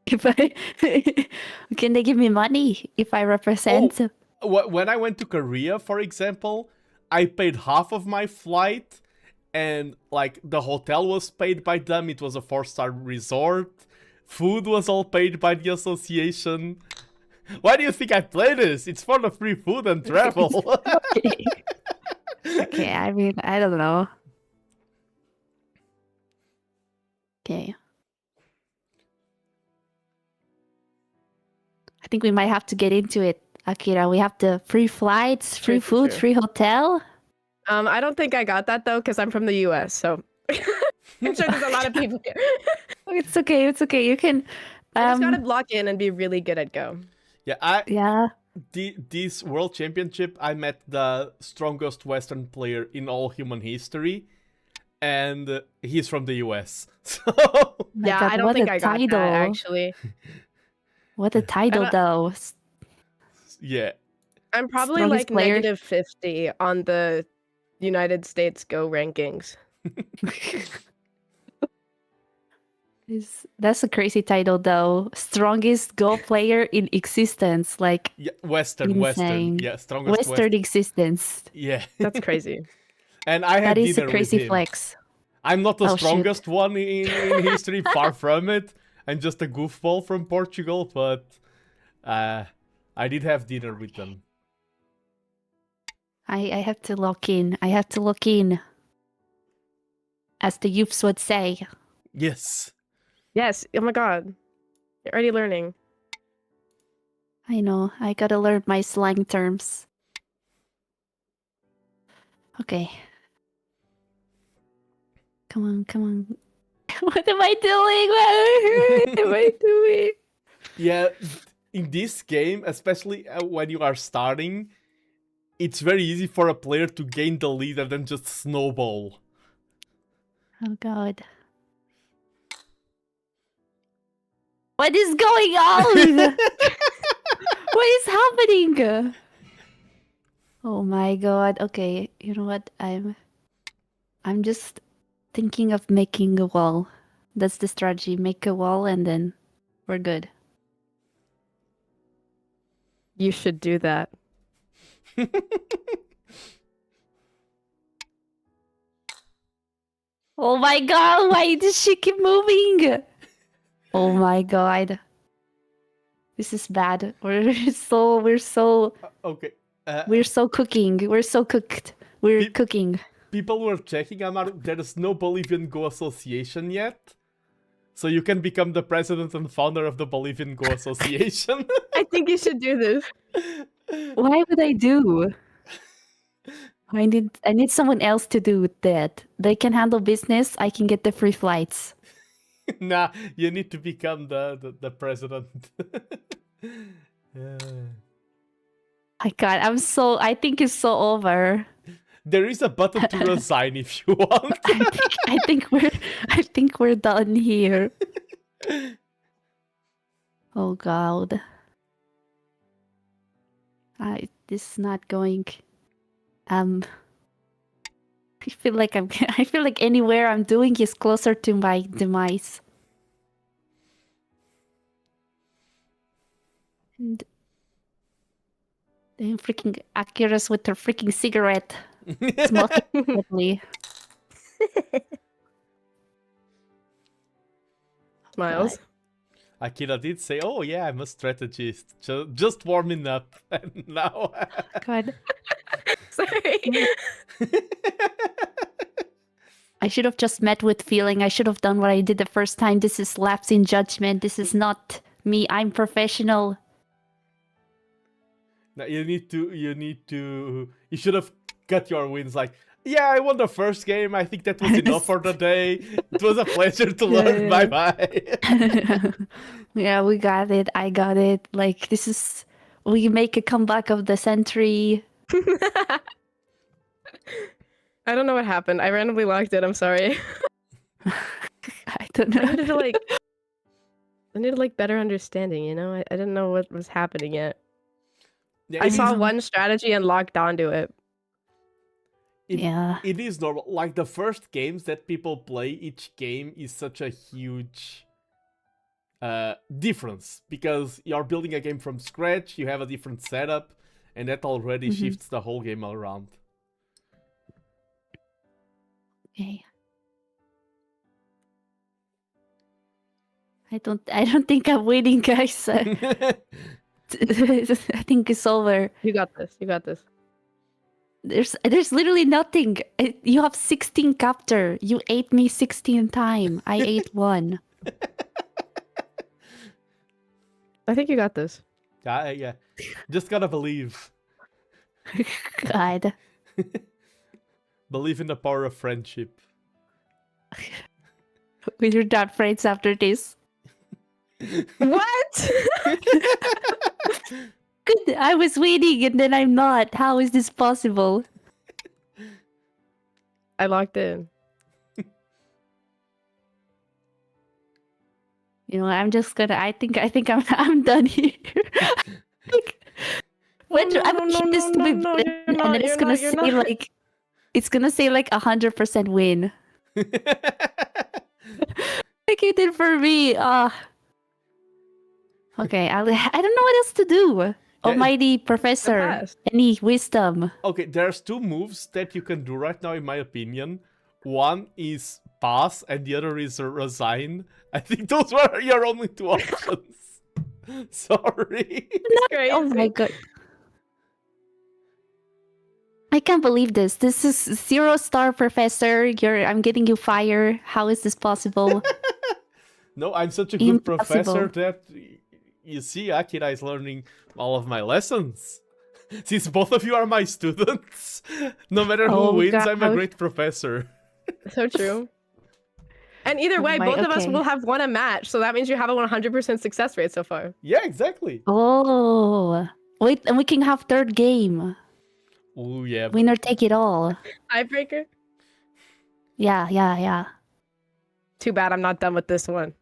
Can they give me money if I represent? When I went to Korea, for example, I paid half of my flight, and like the hotel was paid by them. It was a 4-star resort. Food was all paid by the association. Why do you think I play this? It's for the free food and travel. Okay, I mean, I don't know. Okay. I think we might have to get into it, Akira. We have the free flights, free food, free hotel. I don't think I got that though, because I'm from the US, so I'm sure there's a lot of people here. It's okay. You can. I just gotta lock in and be really good at Go. Yeah, this World Championship, I met the strongest Western player in all human history, and he's from the US. So yeah, I don't think I got that actually. What a title, though. Yeah. I'm probably Strongest like player. negative 50 on the United States Go rankings. That's a crazy title, though. Strongest Go player in existence. Like, yeah, Western. Yeah, strongest Western existence. Yeah. That's crazy. And I had That is dinner a crazy with him. flex. I'm not the Oh, strongest one in history, far from it. I'm just a goofball from Portugal, but I did have dinner with them. I have to lock in. As the youths would say. Yes. Yes. Oh my god. You're already learning. I know. I gotta learn my slang terms. Okay. Come on. What am I doing? What am I doing? Yeah, in this game, especially when you are starting, it's very easy for a player to gain the lead and then just snowball. Oh god. What is going on? What is happening? Oh my god. Okay, you know what? I'm just thinking of making a wall. That's the strategy. Make a wall and then we're good. You should do that. Oh my god, why does she keep moving? Oh my god. This is bad. We're so Okay. we're so cooking. We're so cooked. We're cooking. People were checking, Amaru. There is no Bolivian Go Association yet. So you can become the president and founder of the Bolivian Go Association. I think you should do this. Why would I do? I need someone else to do that. They can handle business. I can get the free flights. Nah, you need to become the president. I think it's so over. There is a button to resign if you want. I think we're done here. Oh god. This is not going. I feel like anywhere I'm doing is closer to my demise. And then freaking Akira's with her freaking cigarette. Smoking quickly. Smiles. Akira did say, "Oh yeah, I'm a strategist, just warming up," and now. God. Sorry. I should have just met with feeling. I should have done what I did the first time. This is lapse in judgment. This is not me. I'm professional. Now you should have cut your wins. Like, yeah, I won the first game. I think that was enough for the day. It was a pleasure to learn. Bye bye. Yeah, we got it. I got it. Like, this is. We make a comeback of the century. I don't know what happened. I randomly logged in. I'm sorry. I don't know. I needed like better understanding, you know? I didn't know what was happening yet. Yeah, I saw one strategy and logged onto it. It is normal. Like the first games that people play, each game is such a huge difference because you're building a game from scratch, you have a different setup, and that already shifts the whole game around. Okay. I don't think I'm winning, guys. I think it's over. You got this. You got this. There's literally nothing. You have 16 capture. You ate me 16 time. I ate 1. I think you got this. Yeah. Just gotta believe. God. Believe in the power of friendship. We're not friends after this. What? Good. I was winning and then I'm not. How is this possible? I logged in. You know, I'm just gonna. I think I'm done here. I'm gonna this to be blend, and then it's gonna say like, it's gonna say like 100% win. Like you did for me. Okay, I don't know what else to do. Almighty Professor, any wisdom? Okay, there's 2 moves that you can do right now, in my opinion. One is pass, and the other is resign. I think those were your only 2 options. Sorry. Oh my god. I can't believe this. This is 0-star professor. I'm getting you fired. How is this possible? No, I'm such a good professor that you see, Akira is learning all of my lessons. Since both of you are my students, no matter who wins, God, I'm a great professor. So true. And either way, both of us will have won a match, so that means you have a 100% success rate so far. Yeah, exactly. Oh, wait, and we can have 3rd game. Oh yeah. Winner take it all. Tiebreaker? Yeah. Too bad I'm not done with this one.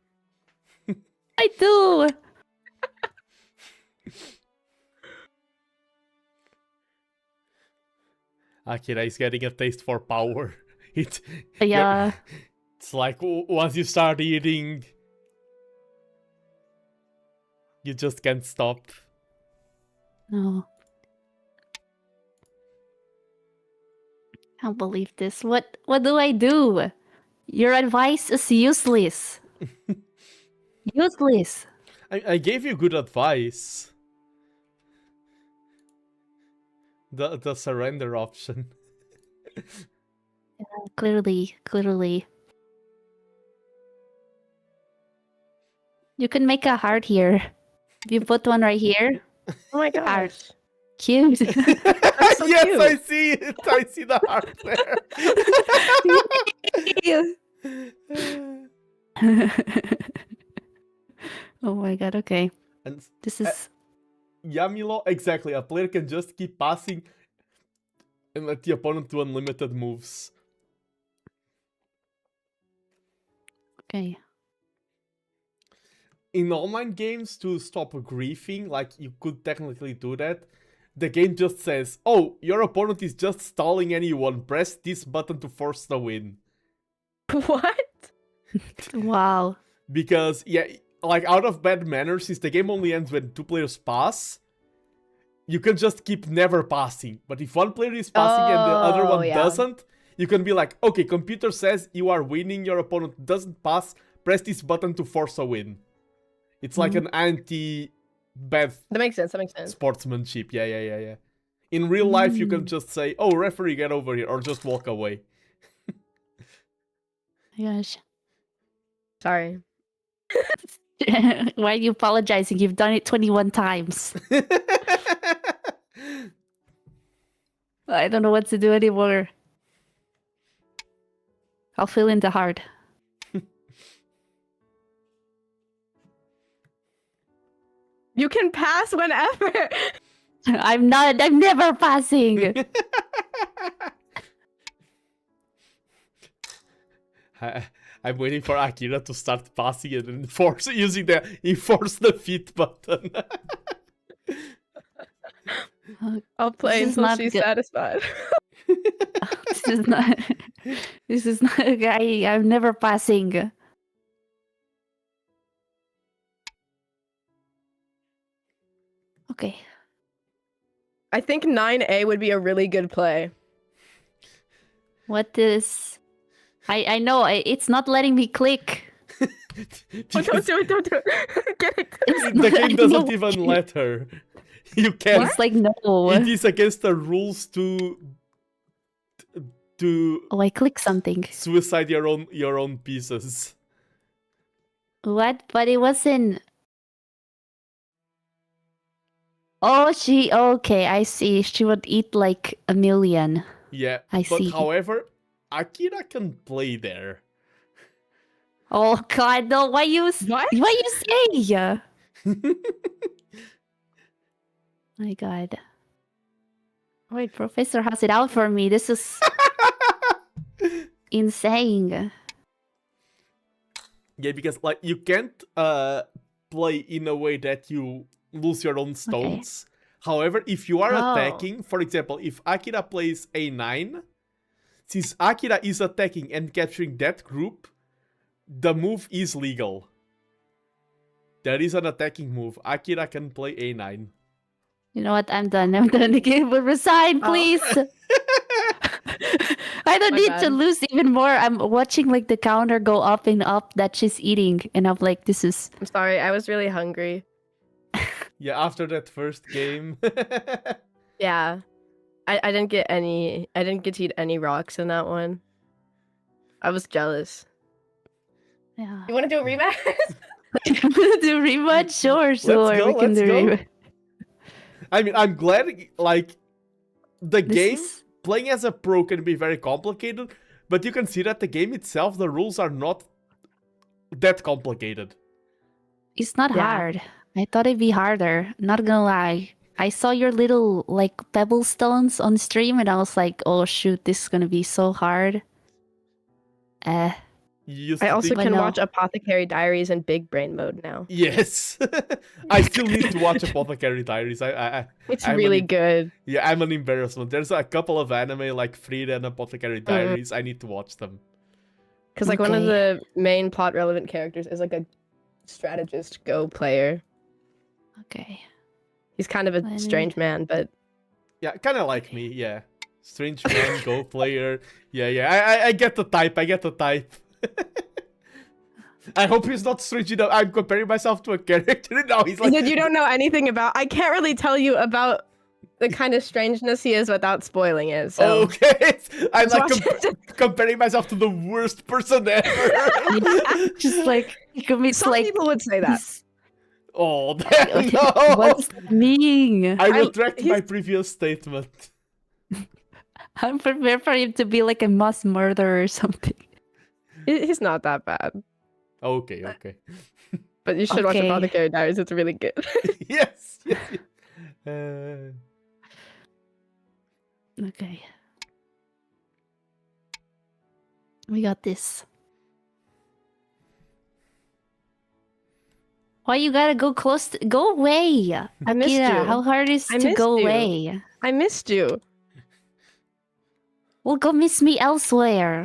I do. Akira is getting a taste for power. Yeah. It's like once you start eating, you just can't stop. No. Can't believe this. What do I do? Your advice is useless. Useless. I gave you good advice. The surrender option. Yeah, clearly. You can make a heart here. If you put one right here. Oh my gosh. Heart. Cute. So Yes, cute. I see it. I see the heart there. Oh my god, okay. And This is Yamilo, exactly. A player can just keep passing and let the opponent do unlimited moves. okay. In online games, to stop griefing, like you could technically do that, the game just says, oh, your opponent is just stalling anyone. Press this button to force the win. What? Wow. Because, yeah, like out of bad manners, since the game only ends when 2 players pass, you can just keep never passing. But if one player is passing and the other one doesn't, you can be like, okay, computer says you are winning, your opponent doesn't pass, press this button to force a win. It's like an anti-bad That makes sense. sportsmanship. Yeah. In real life, you can just say, oh, referee, get over here, or just walk away. Gosh. Sorry. Why are you apologizing? You've done it 21 times. I don't know what to do anymore. I'll fill in the heart. You can pass whenever. I'm never passing. I'm waiting for Akira to start passing and enforce using the enforce the fit button. I'll play This is until not she's good. satisfied. This is not. This is not. I'm never passing. Okay. I think 9A would be a really good play. What is? I know it's not letting me click. Oh, don't do it! Don't do it! Get it! The game doesn't even let her. You can't. It's like no. It is against the rules to Oh, I click something. suicide your own pieces. What? But it wasn't. Oh, okay, I see. She would eat like a million. Yeah, I but see. however, Akira can play there. Oh God, no! Why you say? My God. Wait, Professor has it out for me. This is insane. Yeah, because like you can't play in a way that you lose your own stones. However, if you are attacking, for example, if Akira plays A9, since Akira is attacking and capturing that group, the move is legal. There is an attacking move. Akira can play A9. You know what? I'm done. The game will resign, please. I don't need to lose even more. I'm watching like the counter go up and up that she's eating, and I'm like, this is. I'm sorry. I was really hungry. Yeah, after that first game. Yeah, I didn't get any. I didn't get to eat any rocks in that one. I was jealous. Yeah. You want to do a rematch? Do rematch? Sure. We can do rematch. I mean, I'm glad, like, the game, playing as a pro can be very complicated, but you can see that the game itself, the rules are not that complicated. It's not hard. I thought it'd be harder. Not gonna lie. I saw your little, like, pebble stones on stream, and I was like, oh shoot, this is gonna be so hard. You used I to also think- can watch Apothecary Diaries in big brain mode now. Yes, I still need to watch Apothecary Diaries. It's I'm really an, good. Yeah, I'm an embarrassment. There's a couple of anime like Frida and Apothecary Diaries. I need to watch them. Because like one of the main plot relevant characters is like a strategist Go player. Okay. He's kind of a strange man, but Yeah, kind of like me. Yeah, strange man, Go player. Yeah. I get the type. I get the type. I hope he's not strange enough. I'm comparing myself to a character now. He's like, dude, you don't know anything about. I can't really tell you about the kind of strangeness he is without spoiling it. So. Okay, I'm like comparing myself to the worst person ever. Just like some people would say that. Oh, damn, no! What does that mean? I retract my previous statement. I'm prepared for him to be like a mass murderer or something. He's not that bad. Okay. But you should watch Okay. Apothecary Diaries. It's really good. Yes. Okay. We got this. Why you gotta go close to... Go away! I missed Akira, you. how hard is I to missed go you. away? I missed you. Well, go miss me elsewhere.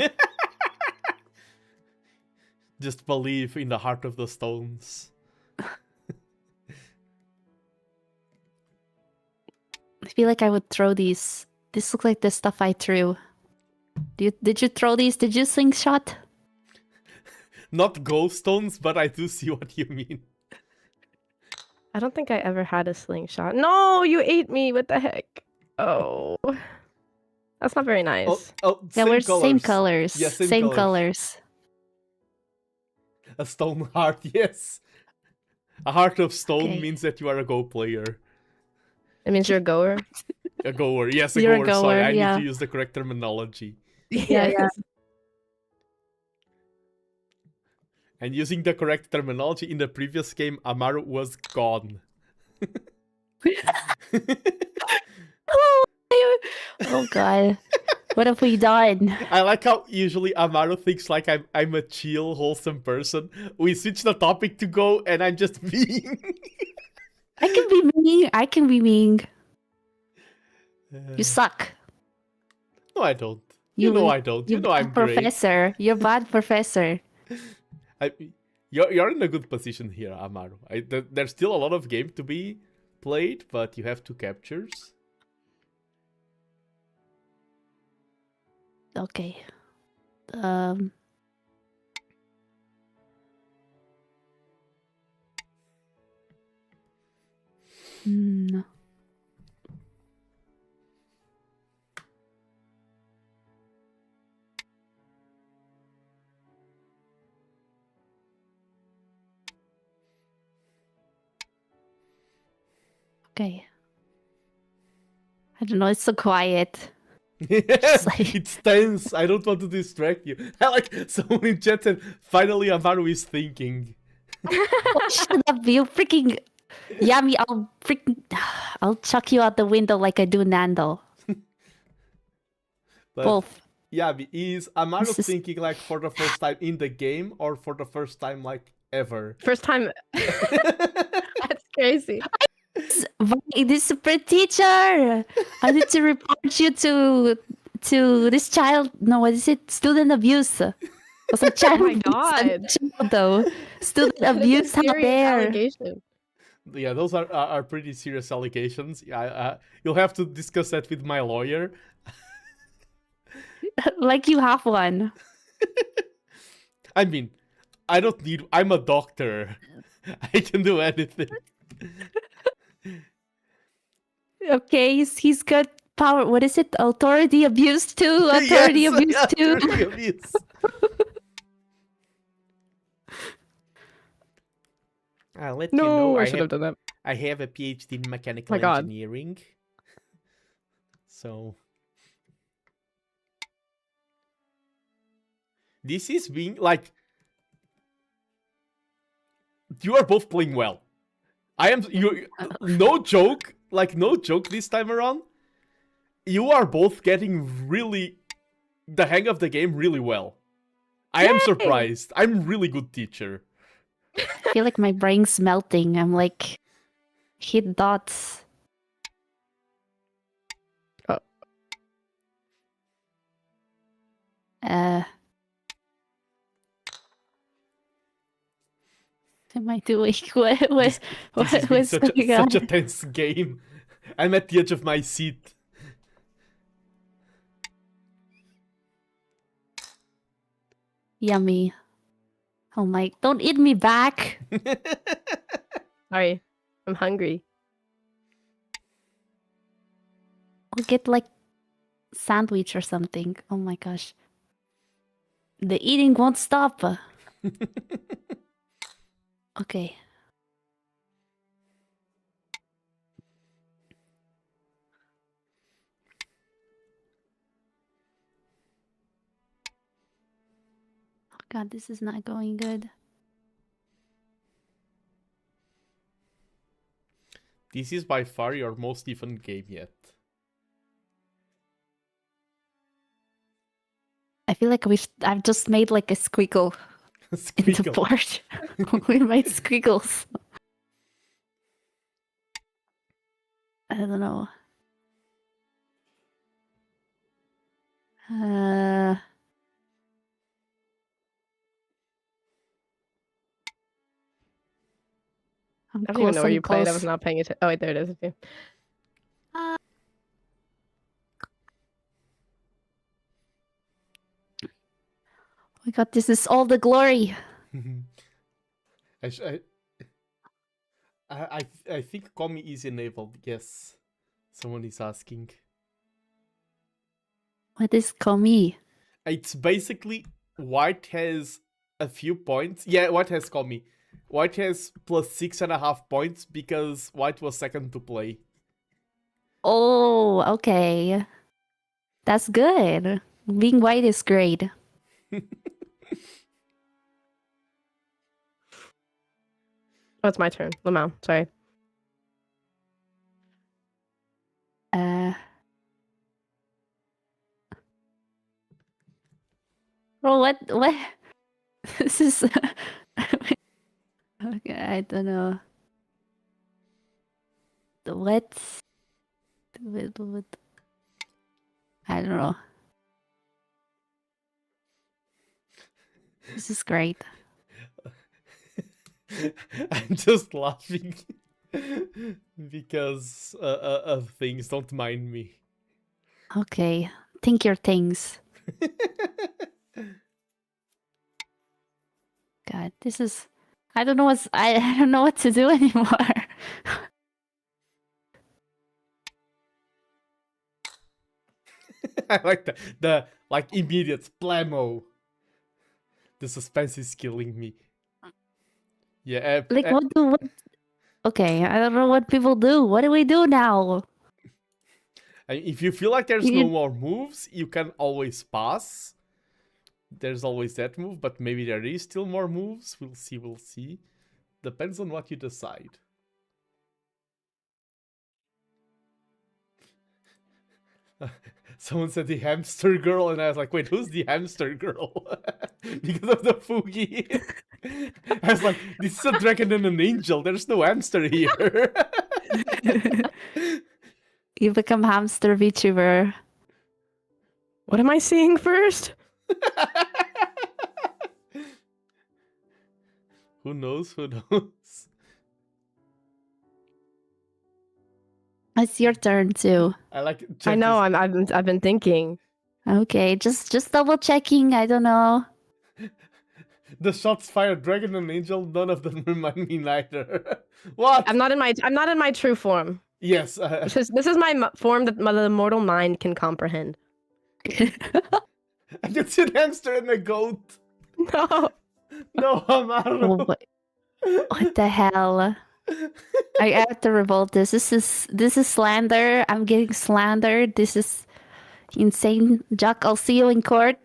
Just believe in the heart of the stones. I feel like I would throw these. This looks like the stuff I threw. Did you throw these? Did you slingshot? Not ghost stones, but I do see what you mean. I don't think I ever had a slingshot. No, you ate me. What the heck? Oh. That's not very nice. Yeah, we're same colors. Yeah, same colors. A stone heart, yes. A heart of stone means that you are a Go player. It means you're a goer? A goer, yes, a You're a goer. Sorry, goer, I yeah. need to use the correct terminology. Yeah. And using the correct terminology in the previous game, Amaru was gone. Oh god. What have we done? I like how usually Amaru thinks like I'm a chill, wholesome person. We switch the topic to Go, and I'm just being. I can be mean. I can be mean. You suck. No, I don't. You know I don't. You know I'm great. Professor. You're bad professor. You're in a good position here, Amaru. There's still a lot of game to be played, but you have 2 captures. Okay. No. Okay. I don't know, it's so quiet. It's tense. I don't want to distract you. I like someone in chat said, finally Amaru is thinking. Shut up, you freaking Yami, I'll chuck you out the window like I do Nando. But, Both. Yeah, is Amaru This is- thinking like for the first time in the game or for the first time like ever? First time. That's crazy. This super teacher! I need to report you to this child. No, what is it? Student abuse. Was a child. Oh my god. Though. Student abuse. How dare? Allegation. Yeah, those are pretty serious allegations. You'll have to discuss that with my lawyer. Like you have one. I mean, I don't need. I'm a doctor. I can do anything. Okay, he's got power. What is it? Authority abuse too. Authority Yes, abuse too. authority abuse. I'll let you know. I should have done that. I have a PhD in mechanical My God. engineering. So this is being like you are both playing well. I am you no joke, like no joke this time around. You are both getting really the hang of the game really well. I am surprised. I'm really good teacher. I feel like my brain's melting. I'm like, hit dots. Oh. Am I doing? What This has been what's such going on? a tense game. I'm at the edge of my seat. Yummy. Oh my! Don't eat me back. Sorry, I'm hungry. We'll get like sandwich or something. Oh my gosh. The eating won't stop. Okay. Oh god, this is not going good. This is by far your most even game yet. I feel like I've just made like a squiggle in the board. We made squiggles. I don't know. I'm I don't even know where you played. I close. was not paying attention. Oh wait, there it is. Okay. Oh my god, this is all the glory. I think Komi is enabled. Yes, someone is asking. What is Komi? It's basically white has a few points. Yeah, white has Komi. White has plus 6.5 points because white was second to play. Oh, okay. That's good. Being white is great. Oh, it's my turn. Lamau, sorry. Well, what? This is... Okay, I don't know. What? I don't know. This is great. I'm just laughing because of things. Don't mind me. Okay, think your things. God, this is... I don't know I don't know what to do anymore. I like the like immediate blammo. The suspense is killing me. Yeah. Like what? Okay, I don't know what people do. What do we do now? If you feel like there's no more moves, you can always pass. There's always that move, but maybe there is still more moves. We'll see, we'll see. Depends on what you decide. Someone said the hamster girl, and I was like, wait, who's the hamster girl? Because of the Fugi. I was like, this is a dragon and an angel. There's no hamster here. You become hamster VTuber. What am I seeing first? Who knows? Who knows? It's your turn too. I like. I know. I've been thinking. Okay, just double checking. I don't know. The shots fired dragon and angel. None of them remind me neither. What? I'm not in my true form. Yes. This is my form that the mortal mind can comprehend. I can see an hamster and a goat. No. No, Amaru. What the hell? I have to revolt this. This is slander. I'm getting slandered. This is insane. Jack, I'll see you in court.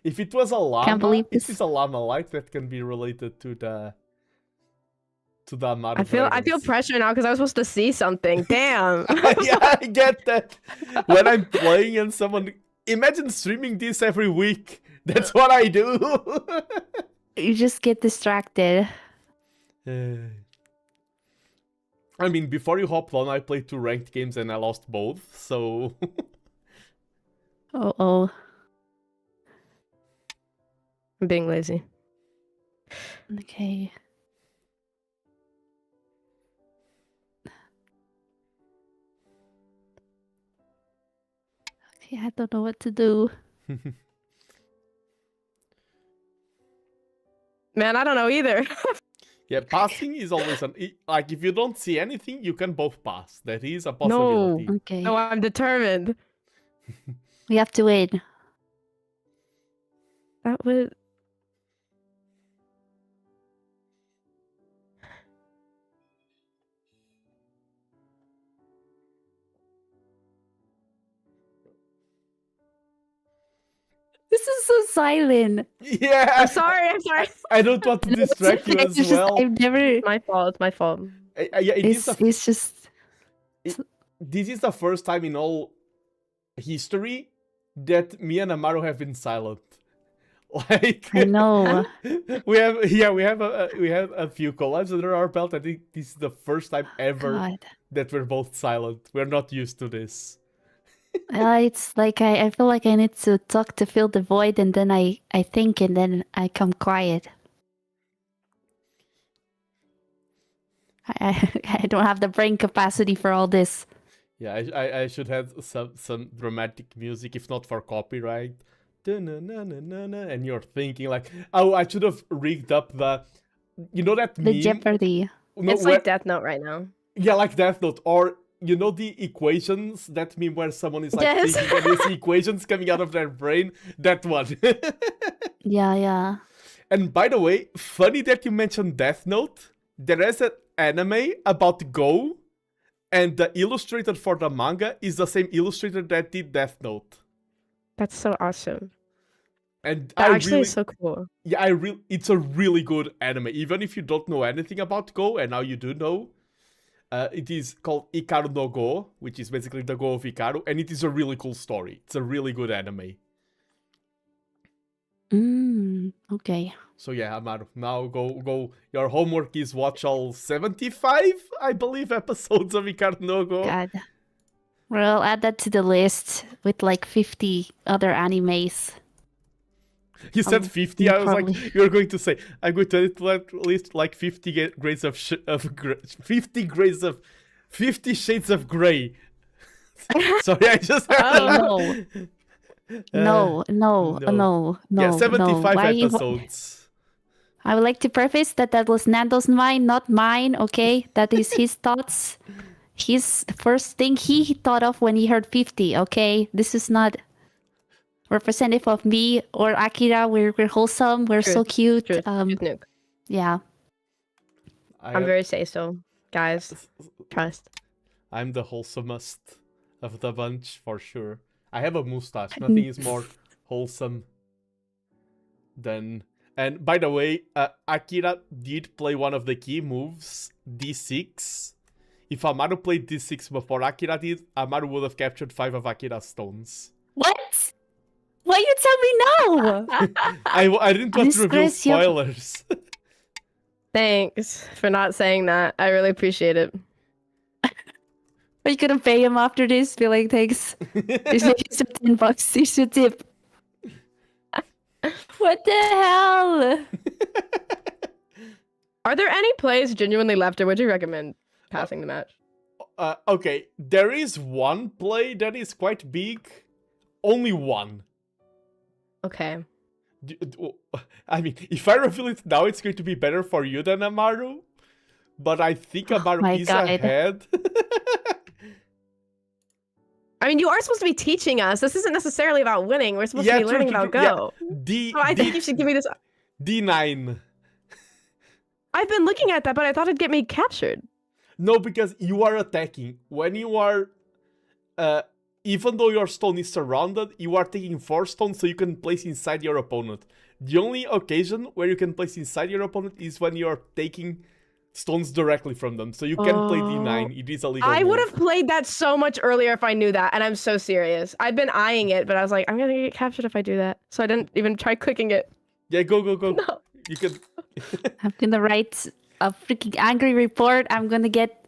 If it was a llama, Can't believe it is a llama light that can be related to the Amaru. I feel pressure now because I was supposed to see something. Damn. Yeah, I get that. When I'm playing and someone imagine streaming this every week That's what I do. You just get distracted. I mean, before you hopped on, I played 2 ranked games and I lost both, so... Oh. I'm being lazy. Okay. Okay, I don't know what to do. Man, I don't know either. Yeah, passing is always like, if you don't see anything, you can both pass. That is a possibility. No. Okay. No, I'm determined. We have to wait. That would... This is so silent. Yeah. I'm sorry. I don't want to distract you as well. I've never... My fault. Yeah, it's just... This is the first time in all history that me and Amaru have been silent. Like, I know. we have a few collabs under our belt. I think this is the first time ever that we're both silent. We're not used to this. It's like I feel like I need to talk to fill the void, and then I think, and then I come quiet. I don't have the brain capacity for all this. Yeah, I should have some dramatic music, if not for copyright. And you're thinking like, oh, I should have rigged up the that The meme? Jeopardy. No, It's like Death Note right now. Yeah, like Death Note, or the equations, that meme where someone is like Yes. thinking and you see equations coming out of their brain. That one. Yeah. And by the way, funny that you mentioned Death Note. There is an anime about Go, and the illustrator for the manga is the same illustrator that did Death Note. That's so awesome. And That actually is so cool. Yeah, it's a really good anime. Even if you don't know anything about Go, and now you do know, it is called Ikaru no Go, which is basically the Go of Ikaru, and it is a really cool story. It's a really good anime. Okay. So yeah, Amaru, now go. Your homework is watch all 75, I believe, episodes of Ikaru no Go. God. Well, add that to the list with like 50 other animes. You said 50. I was like, you're going to say, I'm going to edit at least like 50 grades of 50 grades of 50 shades of gray. Sorry, I just No. Yeah, 75 episodes. I would like to preface that was Nando's mind, not mine, okay? That is his thoughts. His first thing he thought of when he heard 50, okay? This is not representative of me or Akira. We're wholesome. We're so cute. Yeah. I'm very say-so, guys. Trust. I'm the wholesomest of the bunch, for sure. I have a mustache. Nothing is more wholesome than... And by the way, Akira did play one of the key moves, D6. If Amaru played D6 before Akira did, Amaru would have captured 5 of Akira's stones. What? Why you tell me no? I didn't want to reveal spoilers. Thanks for not saying that. I really appreciate it. Are you gonna pay him after this? Be like, thanks. Here's some $10. Here's your tip. What the hell? Are there any plays genuinely left, or would you recommend passing the match? Okay, there is one play that is quite big. Only one. Okay. I mean, if I reveal it now, it's going to be better for you than Amaru. But I think Amaru is ahead. I mean, you are supposed to be teaching us. This isn't necessarily about winning. We're supposed to be learning about Go. So I think you should give me this. D9. I've been looking at that, but I thought it'd get me captured. No, because you are attacking. When you are... even though your stone is surrounded, you are taking 4 stones so you can place inside your opponent. The only occasion where you can place inside your opponent is when you're taking stones directly from them. So you can play D9. It is a legal I would move. have played that so much earlier if I knew that, and I'm so serious. I've been eyeing it, but I was like, I'm gonna get captured if I do that. So I didn't even try clicking it. Yeah, go. No. You can. I'm gonna write a freaking angry report. I'm gonna get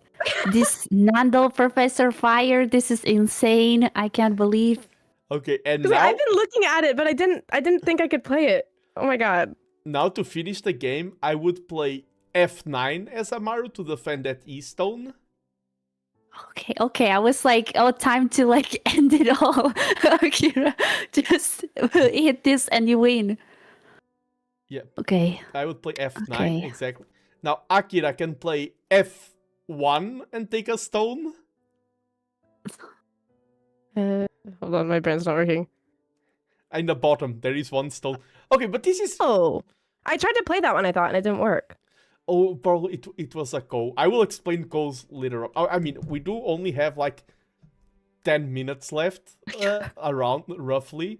this Nando professor fired. This is insane. I can't believe. Okay, and Because now I've been looking at it, but I didn't think I could play it. Oh my god. now to finish the game, I would play F9 as Amaru to defend that E stone. Okay. I was like, oh, time to like end it all. Akira, just hit this and you win. Yeah. Okay. I would play F9, Okay. exactly. Now Akira can play F1 and take a stone. Hold on, my brain's not working. In the bottom, there is one stone. Okay, but this is... Oh. I tried to play that one, I thought, and it didn't work. Oh, probably it was a co. I will explain co's later on. I mean, we do only have like 10 minutes left, around, roughly.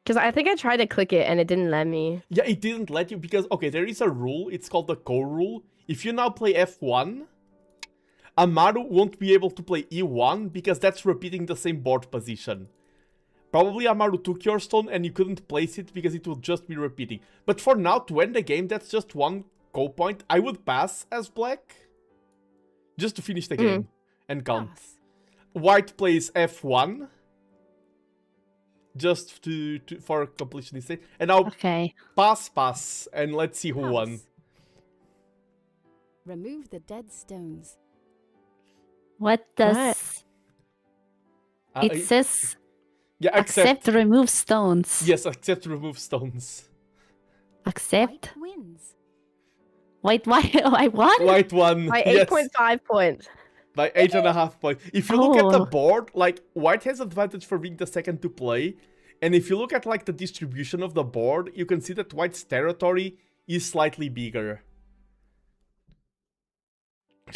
Because I think I tried to click it and it didn't let me. Yeah, it didn't let you because, okay, there is a rule. It's called the co rule. If you now play F1, Amaru won't be able to play E1 because that's repeating the same board position. Probably Amaru took your stone and you couldn't place it because it would just be repeating. But for now, to end the game, that's just one co point. I would pass as black. Just to finish the game and count. White plays F1. Just for completion's sake. And now pass, and let's see who won. Remove the dead stones. What does it says? Yeah, accept remove stones. Yes, accept remove stones. Accept. White wins. White I won? White won. By yes. 8.5 points. By 8.5 points. If you look at the board, like, white has advantage for being the second to play. And if you look at, like, the distribution of the board, you can see that white's territory is slightly bigger.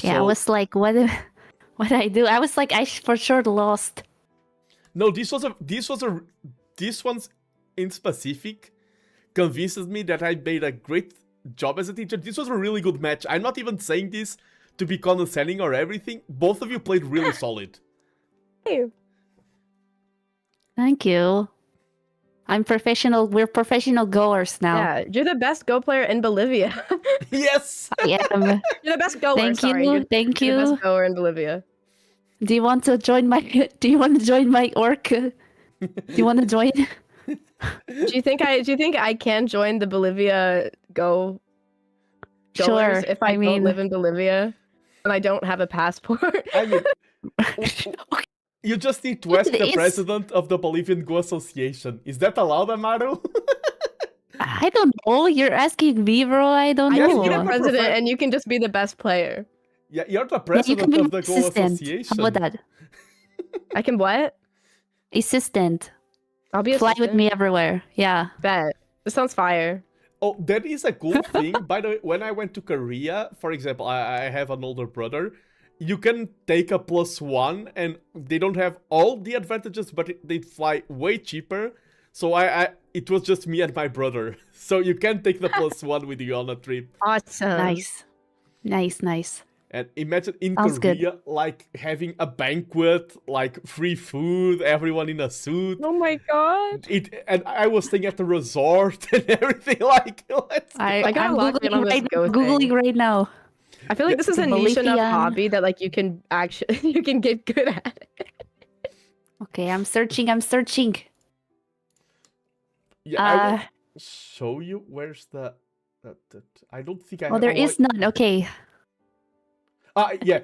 Yeah, I was like, what I do? I was like, I for sure lost. No, this one's in specific convinces me that I made a great job as a teacher. This was a really good match. I'm not even saying this to be condescending or everything. Both of you played really solid. Thank you. I'm professional. We're professional goers now. Yeah, you're the best Go player in Bolivia. Yes! I am. You're the best goer. Thank sorry. you. You're the best goer in Bolivia. Do you want to join my? Do you want to join my orc? Do you want to join? Do you think I can join the Bolivia goers Sure. if I don't live in Bolivia and I don't have a passport? I mean, you just need to ask the president of the Bolivian Go Association. Is that allowed, Amaru? I don't know. You're asking me, bro. I don't I know. can be the president and you can just be the best player. Yeah, you're the Yeah, you president can be of the Go assistant. Association. How about that? I can what? Assistant. I'll be Fly assistant. with me everywhere. Yeah. Bet. This sounds fire. Oh, that is a cool thing. By the way, when I went to Korea, for example, I have an older brother. You can take a +1 and they don't have all the advantages, but they fly way cheaper. So it was just me and my brother. So you can take the +1 with you on a trip. Awesome. Nice. And imagine in Sounds Korea, good. like having a banquet, like free food, everyone in a suit. Oh my god. And I was staying at the resort and everything. Like, let's go. I gotta I'm log in on Googling this right, Go Googling thing. right now. I feel like this is a niche enough Bolivia. hobby that like you can actually you can get good at it. Okay, I'm searching. Yeah, I will show you. Where's the... I don't think I Oh, there is none. Okay. Yeah.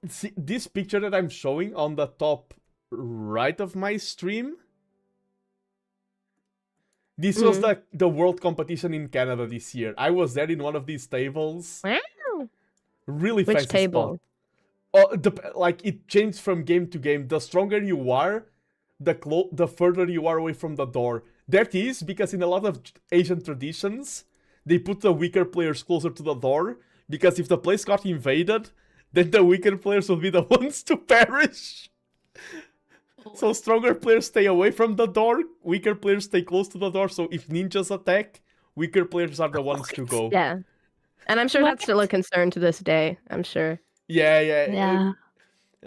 See, this picture that I'm showing on the top right of my stream. This was the world competition in Canada this year. I was there in one of these tables. Wow. Really Which fancy table? spot. Oh, like it changed from game to game. The stronger you are, the further you are away from the door. That is because in a lot of Asian traditions, they put the weaker players closer to the door, because if the place got invaded, then the weaker players will be the ones to perish. So stronger players stay away from the door, weaker players stay close to the door. So if ninjas attack, weaker players are the ones to go. Yeah. And I'm sure that's still a concern to this day. I'm sure. Yeah.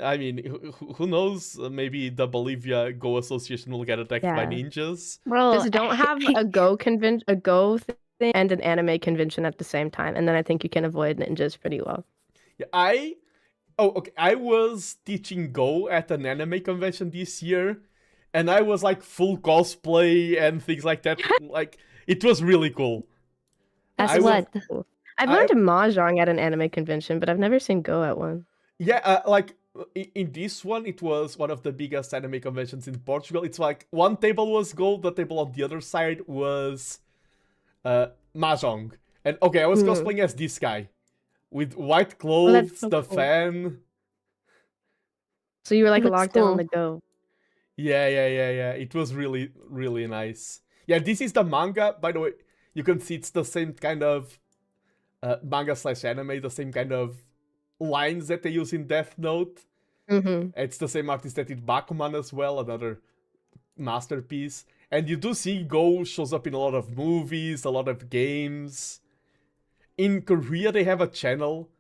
I mean, who knows? Maybe the Bolivia Go Association will get attacked by ninjas. Just don't have a Go thing and an anime convention at the same time, and then I think you can avoid ninjas pretty well. Yeah, I was teaching Go at an anime convention this year, and I was like full cosplay and things like that. Like, it was really cool. I've learned Mahjong at an anime convention, but I've never seen Go at one. Yeah, like in this one, it was one of the biggest anime conventions in Portugal. It's like one table was Go, the table on the other side was Mahjong. And okay, I was cosplaying as this guy with white clothes, the fan. So you were like locked down on the Go. Yeah. It was really, really nice. Yeah, this is the manga. By the way, you can see it's the same kind of manga/anime, the same kind of lines that they use in Death Note. It's the same artist that did Bakuman as well, another masterpiece. And you do see Go shows up in a lot of movies, a lot of games. In Korea, they have a channel,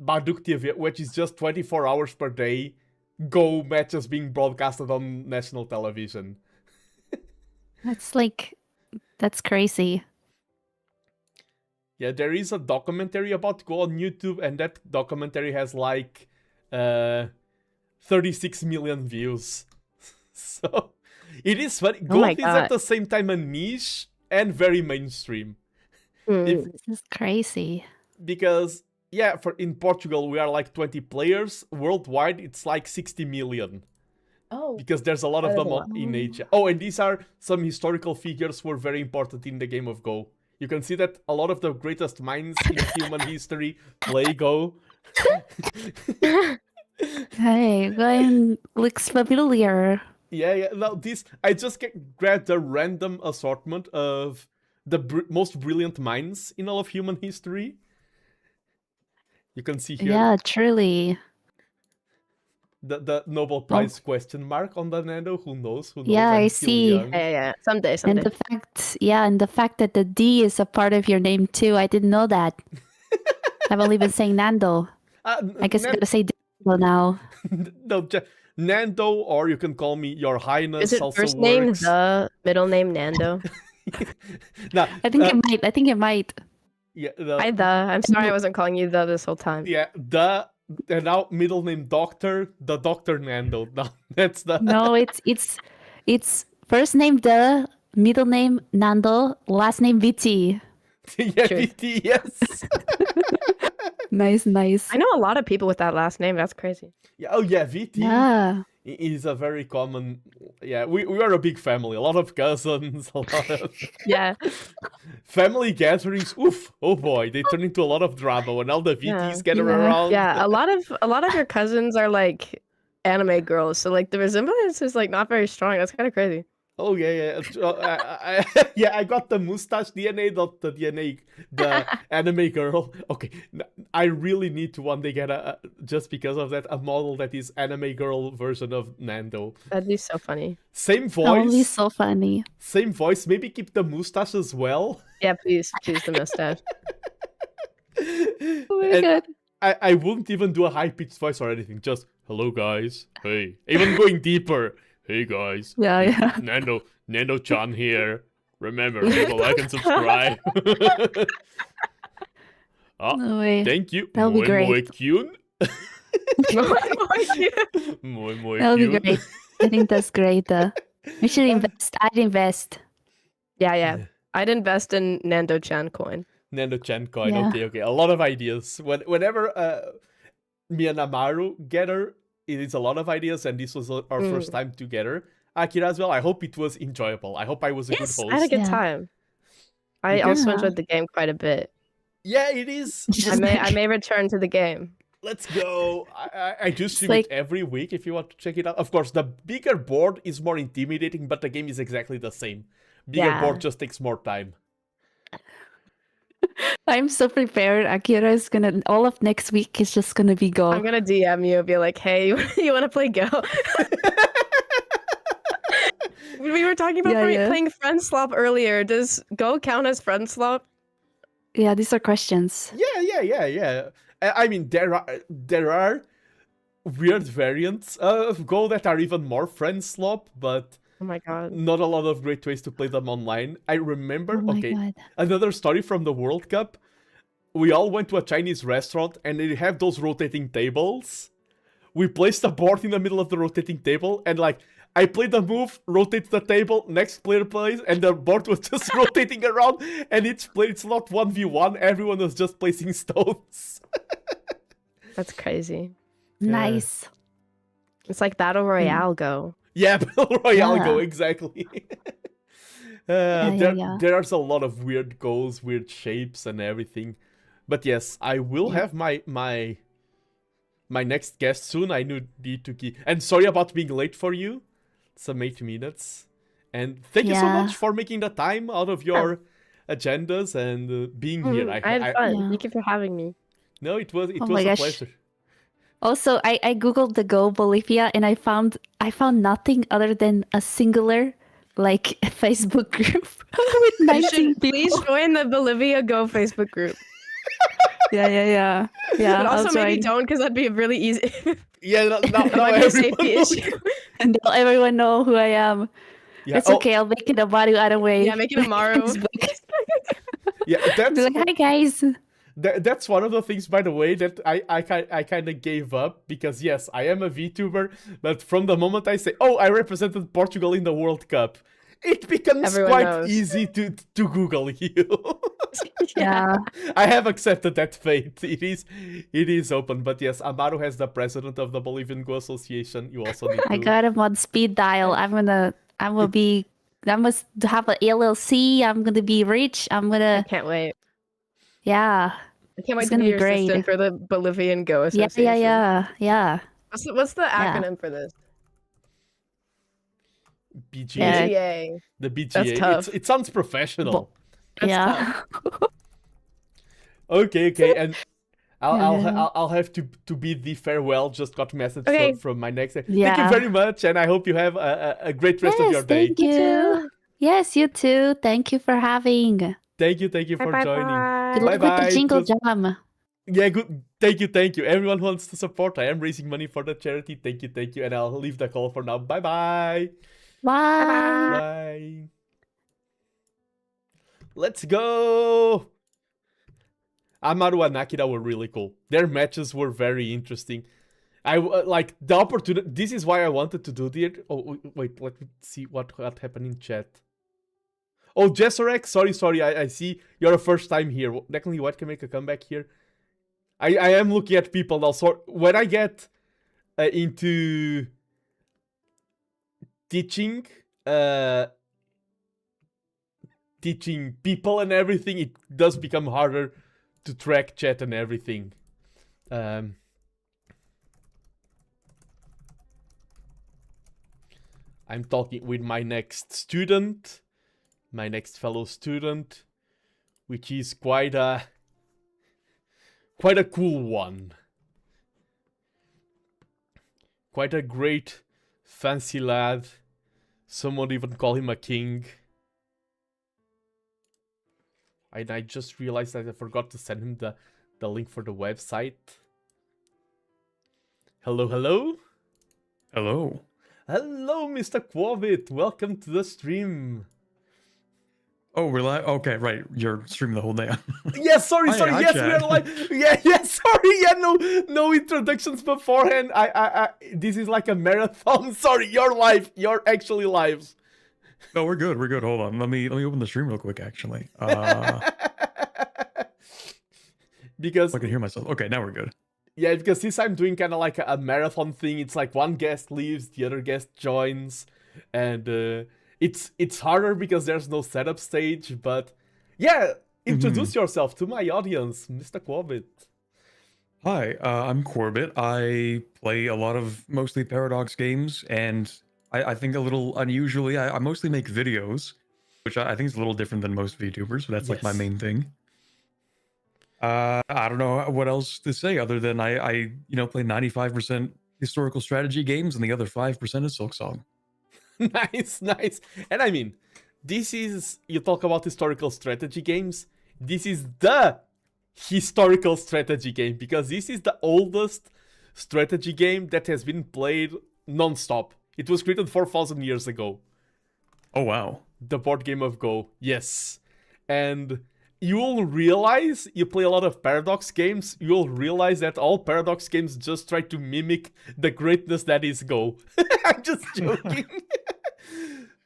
Barduk TV, which is just 24 hours per day, Go matches being broadcasted on national television. That's crazy. Yeah, there is a documentary about Go on YouTube, and that documentary has like 36 million views. So it is funny. Go is at the same time a niche and very mainstream. This is crazy. Because in Portugal we are like 20 players. Worldwide it's like 60 million. Oh. Because there's a lot of them in Asia. Oh, and these are some historical figures who are very important in the game of Go. You can see that a lot of the greatest minds in human history play Go. Hey, Glenn looks familiar. Yeah. Now I just grabbed a random assortment of the most brilliant minds in all of human history. You can see here. Yeah, truly. The Nobel Prize question mark on the Nando. Who knows? Yeah, I see. Yeah. Someday. And the fact that the D is a part of your name too. I didn't know that. I've only been saying Nando. I guess I gotta say Nando now. No, Nando, or you can call me Your Highness. Is it also first name works. the, middle name Nando? Nah, I think it might. Yeah. I'm sorry I wasn't calling you the this whole time. Yeah. And now middle name Doctor, the Dr. Nando. No, that's the. No, it's first name the, middle name Nando, last name VT. Yeah, VT, yes. Nice. I know a lot of people with that last name. That's crazy. Yeah. Oh yeah, VT. Yeah. Is a very common. Yeah, we are a big family. A lot of cousins. A lot of. Yeah. Family gatherings. Oof. Oh boy, they turn into a lot of drama when all the VTs gather around. Yeah, a lot of your cousins are like anime girls, so like the resemblance is like not very strong. That's kind of crazy. Oh yeah. I got the mustache DNA, not the DNA, the anime girl. Okay, I really need to one day get just because of that, a model that is anime girl version of Nando. That'd be so funny. Same voice. That would be so funny. Same voice. Maybe keep the mustache as well. Yeah, please the mustache. Oh my god. I wouldn't even do a high pitched voice or anything. Just hello guys. Hey, even going deeper. Hey guys. Yeah. Nando-chan here. Remember, leave a like and subscribe. No way. Thank you. That'll be great. Muy kyun. That'll be great. I think that's great. We should invest. I'd invest. Yeah. I'd invest in Nando-chan coin. Nando-chan coin. Yeah. Okay. A lot of ideas. Whenever me and Amaru get her, it is a lot of ideas, and this was our first time together. Akira as well. I hope it was enjoyable. I hope I was a good host. I had a good time. I also enjoyed the game quite a bit. Yeah, it is. I may return to the game. Let's go. I do stream it every week if you want to check it out. Of course, the bigger board is more intimidating, but the game is exactly the same. Bigger board just takes more time. I'm so prepared. Akira is gonna, all of next week is just gonna be Go. I'm gonna DM you and be like, hey, you wanna play Go? We were talking about playing friend swap earlier. Does Go count as friend swap? Yeah, these are questions. Yeah. I mean, there are weird variants of Go that are even more friend swap, but oh my god, not a lot of great ways to play them online. I remember, Oh my God. another story from the World Cup. We all went to a Chinese restaurant and they have those rotating tables. We placed a board in the middle of the rotating table and like, I played the move, rotate the table, next player plays, and the board was just rotating around, and each player, it's not 1v1, everyone was just placing stones. That's crazy. Nice. It's like Battle Royale Go. Yeah, Battle Royale Go, Yeah. exactly. Yeah. There's a lot of weird goals, weird shapes, and everything. But yes, I will have my next guest soon. I need to keep... And sorry about being late for you. Some 8 minutes. And thank you so Yeah. much for making the time out of your agendas and being here. I had fun. Thank you for having me. No, it was Oh my a gosh. pleasure. Also, I googled the Go Bolivia and I found nothing other than a singular like Facebook group with You 19 should people. please join the Bolivia Go Facebook group. Yeah. But I'll also maybe join. don't, because that'd be really easy. Yeah, now That might be a safety issue. And let everyone know who I am. Yeah, It's okay. I'll make it Amaru Aranway. Yeah, make it Amaru. Yeah, that's Be like, hi guys. That's one of the things, by the way, that I kind of gave up, because yes, I am a VTuber, but from the moment I say, oh, I represented Portugal in the World Cup, it becomes Everyone quite knows. easy to Google you. Yeah. I have accepted that fate. It is open, but yes, Amaru has the president of the Bolivian Go Association. You also need to. I got him on speed dial. I must have an LLC. I'm gonna be rich. I can't wait. Yeah. I can't wait It's to gonna be be your great. assistant for the Bolivian Go Yeah, Association. yeah. What's the Yeah. acronym for this? BGA. BGA. The BGA. That's tough. It sounds professional. That's Yeah. Okay, and Yeah. I'll have to bid the farewell. Just got a message Okay. from my next. Thank you Yeah. very much, and I hope you have a great rest of your day. Thank you. Yes, you too. Thank you for having. Thank you for joining. Good luck with the Jingle Jam. Yeah, good. Thank you. Everyone who wants to support. I am raising money for the charity. Thank you, and I'll leave the call for now. Bye. Bye. Let's go. Amaru and Akira were really cool. Their matches were very interesting. I like the opportunity. This is why I wanted to do the. Oh wait, let me see what happened in chat. Oh, Jessorek, sorry. I see you're a first time here. Technically, what can make a comeback here? I am looking at people now. So when I get into teaching people and everything, it does become harder to track chat and everything. I'm talking with my next student, my next fellow student, which is quite a cool one. Quite a great, fancy lad. Some would even call him a king. And I just realized that I forgot to send him the link for the website. Hello. Hello. Hello, Mr. Quarbit. Welcome to the stream. Oh, we're live? Okay, right. You're streaming the whole day. Yes, sorry. Hi, Yes, chat. we are live. Yeah, sorry. Yeah, no introductions beforehand. I this is like a marathon. Sorry, you're live. You're actually live. No, we're good. Hold on. Let me open the stream real quick, actually. Because I can hear myself. Okay, now we're good. Yeah, because since I'm doing kind of like a marathon thing, it's like one guest leaves, the other guest joins, and it's harder because there's no setup stage. But yeah, introduce yourself to my audience, Mr. Quarbit. Hi, I'm Quarbit. I play a lot of mostly Paradox games, and I think a little unusually, I mostly make videos, which I think is a little different than most VTubers, but that's like my main thing. I don't know what else to say other than I play 95% historical strategy games and the other 5% is Silksong. Nice, nice. And I mean, this is, you talk about historical strategy games, this is the historical strategy game, because this is the oldest strategy game that has been played non-stop. It was created 4,000 years ago. Oh, wow. The board game of Go, yes. And you will realize, you play a lot of Paradox games, you'll realize that all Paradox games just try to mimic the greatness that is Go. I'm just joking.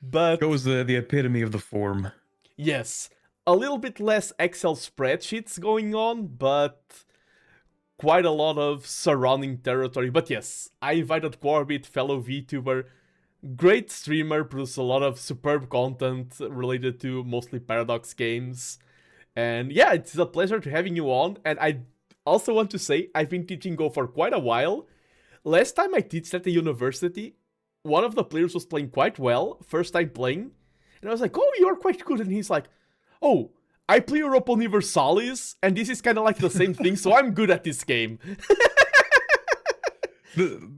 But Go is the epitome of the form. yes, a little bit less Excel spreadsheets going on, but quite a lot of surrounding territory. But yes, I invited Quarbit, fellow VTuber, great streamer, produces a lot of superb content related to mostly Paradox games. And yeah, it's a pleasure to having you on. And I also want to say, I've been teaching Go for quite a while. Last time I taught at the university, one of the players was playing quite well, first time playing. And I was like, oh, you're quite good. And he's like, oh, I play Europa Universalis, and this is kind of like the same thing, so I'm good at this game.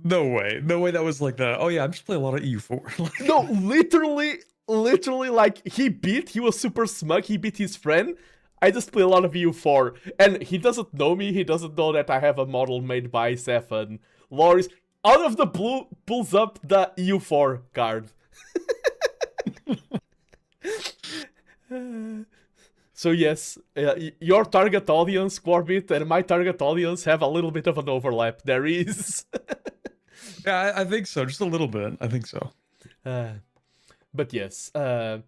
No way that was like the, oh yeah, I'm just playing a lot of EU4. No, literally, like, he was super smug, he beat his friend. I just play a lot of EU4, and he doesn't know me, he doesn't know that I have a model made by Sefan. Loris, out of the blue, pulls up the EU4 card. So yes, your target audience, Quarbit, and my target audience have a little bit of an overlap. There is. Yeah, I think so. Just a little bit. I think so. But yes, I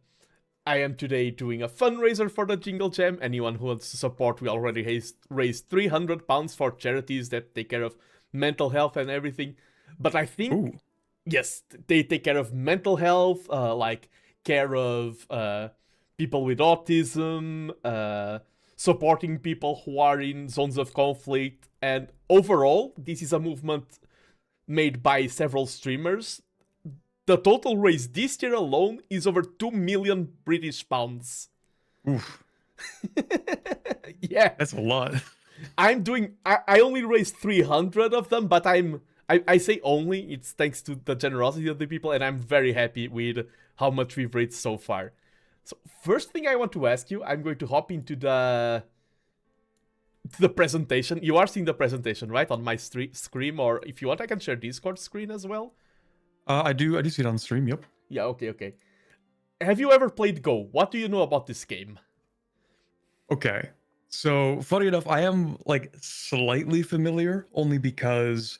am today doing a fundraiser for the Jingle Jam. Anyone who wants to support, we already raised £300 for charities that take care of mental health and everything. But I think, yes, they take care of mental health, like care of people with autism, supporting people who are in zones of conflict, and overall, this is a movement made by several streamers. The total raised this year alone is over 2 million British pounds. Oof. Yeah. That's a lot. I only raised 300 of them, but I say only, it's thanks to the generosity of the people, and I'm very happy with how much we've raised so far. So first thing I want to ask you, I'm going to hop into the presentation. You are seeing the presentation, right, on my screen, or if you want, I can share Discord screen as well. I do see it on stream. Yep. Yeah. Okay. Have you ever played Go? What do you know about this game? Okay. So funny enough, I am like slightly familiar, only because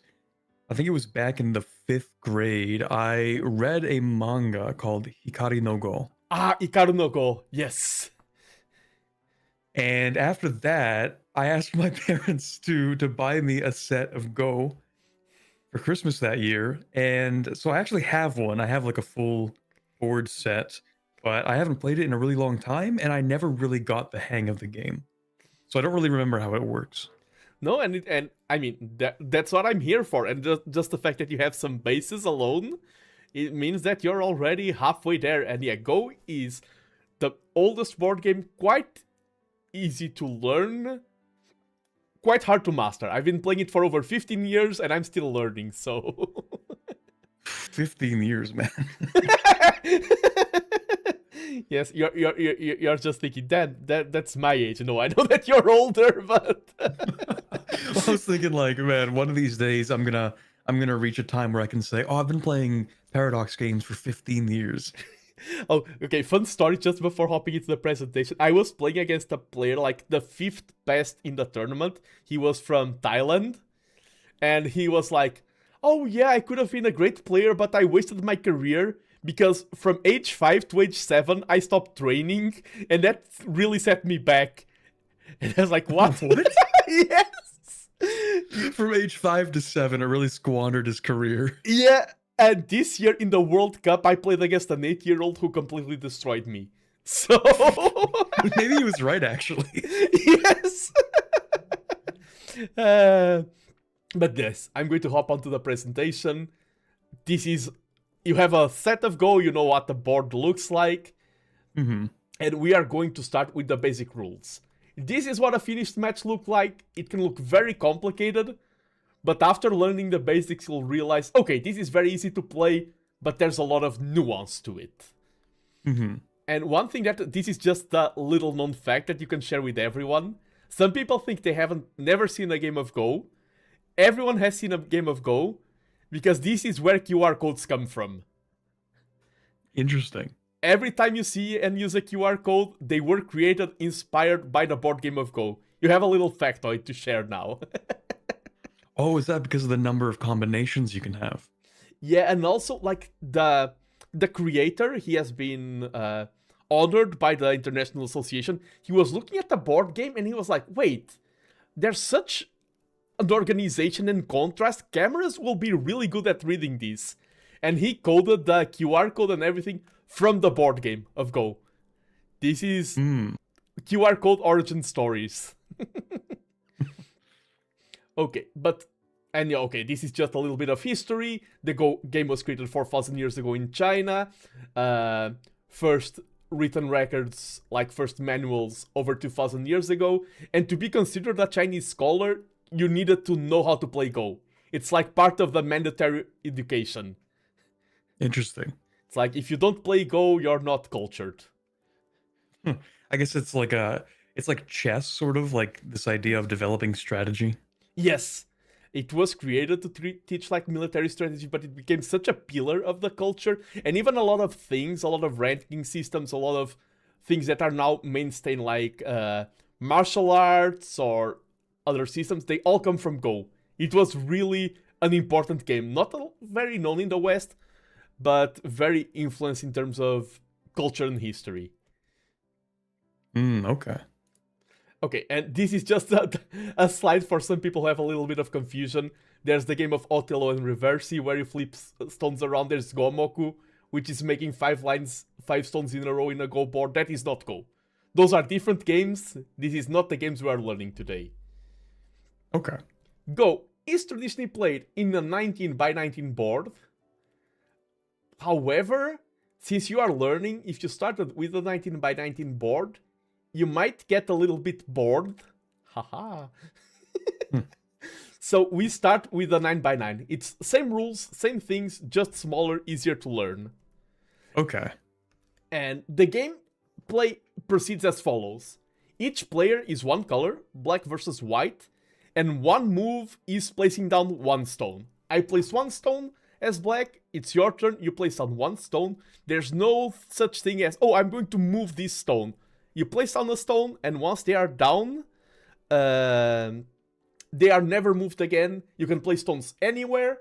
I think it was back in the 5th grade. I read a manga called Hikari no Go. Ah, Hikaru no Go, yes. And after that, I asked my parents to buy me a set of Go for Christmas that year. And so I actually have one. I have like a full board set, but I haven't played it in a really long time, and I never really got the hang of the game. So I don't really remember how it works. No, and I mean, that's what I'm here for. And just the fact that you have some bases alone, it means that you're already halfway there. And yeah, Go is the oldest board game, quite easy to learn, quite hard to master. I've been playing it for over 15 years and I'm still learning, so... 15 years, man. Yes, you're just thinking, that's my age. No, I know that you're older, but... I was thinking, like, man, one of these days I'm gonna reach a time where I can say, oh, I've been playing Paradox games for 15 years. Oh, okay, fun story just before hopping into the presentation. I was playing against a player, like the 5th best in the tournament. He was from Thailand, and he was like, oh yeah, I could have been a great player, but I wasted my career because from age 5 to age 7, I stopped training, and that really set me back. And I was like, what? What? Yes! From age 5 to 7, it really squandered his career. Yeah, and this year in the World Cup, I played against an 8-year-old who completely destroyed me. So... Maybe he was right, actually. Yes! But yes, I'm going to hop onto the presentation. This is... You have a set of Go, you know what the board looks like. Mm-hmm. And we are going to start with the basic rules. This is what a finished match looks like. It can look very complicated, but after learning the basics, you'll realize, okay, this is very easy to play, but there's a lot of nuance to it. Mm-hmm. And one thing that this is just a little known fact that you can share with everyone. Some people think they haven't never seen a game of Go. Everyone has seen a game of Go because this is where QR codes come from. Interesting. Every time you see and use a QR code, they were created inspired by the board game of Go. You have a little factoid to share now. Oh, is that because of the number of combinations you can have? Yeah, and also like the creator, he has been honored by the International Association. He was looking at the board game and he was like, wait, there's such an organization and contrast. Cameras will be really good at reading these. And he coded the QR code and everything from the board game of Go. This is QR code origin stories. Okay, this is just a little bit of history. The Go game was created 4,000 years ago in China. First written records, like first manuals, over 2,000 years ago. And to be considered a Chinese scholar, you needed to know how to play Go. It's like part of the mandatory education. Interesting. It's like, if you don't play Go, you're not cultured. I guess it's like chess, sort of, like this idea of developing strategy. Yes, it was created to teach like military strategy, but it became such a pillar of the culture. And even a lot of things, a lot of ranking systems, a lot of things that are now mainstay, like martial arts or other systems, they all come from Go. It was really an important game. Not very known in the West, but very influenced in terms of culture and history. Okay. Okay, and this is just a slide for some people who have a little bit of confusion. There's the game of Othello and Reversi, where you flip stones around. There's Gomoku, which is making 5 stones in a row in a Go board. That is not Go. Those are different games. This is not the games we are learning today. Okay. Go is traditionally played in a 19x19 board. However, since you are learning, if you started with a 19x19 board, you might get a little bit bored. Haha. So we start with a 9x9. It's same rules, same things, just smaller, easier to learn. Okay. And the gameplay proceeds as follows. Each player is one color, black versus white, and one move is placing down one stone. I place one stone as black, it's your turn, you place down one stone. There's no such thing as, oh, I'm going to move this stone. You place down a stone, and once they are down, they are never moved again. You can place stones anywhere.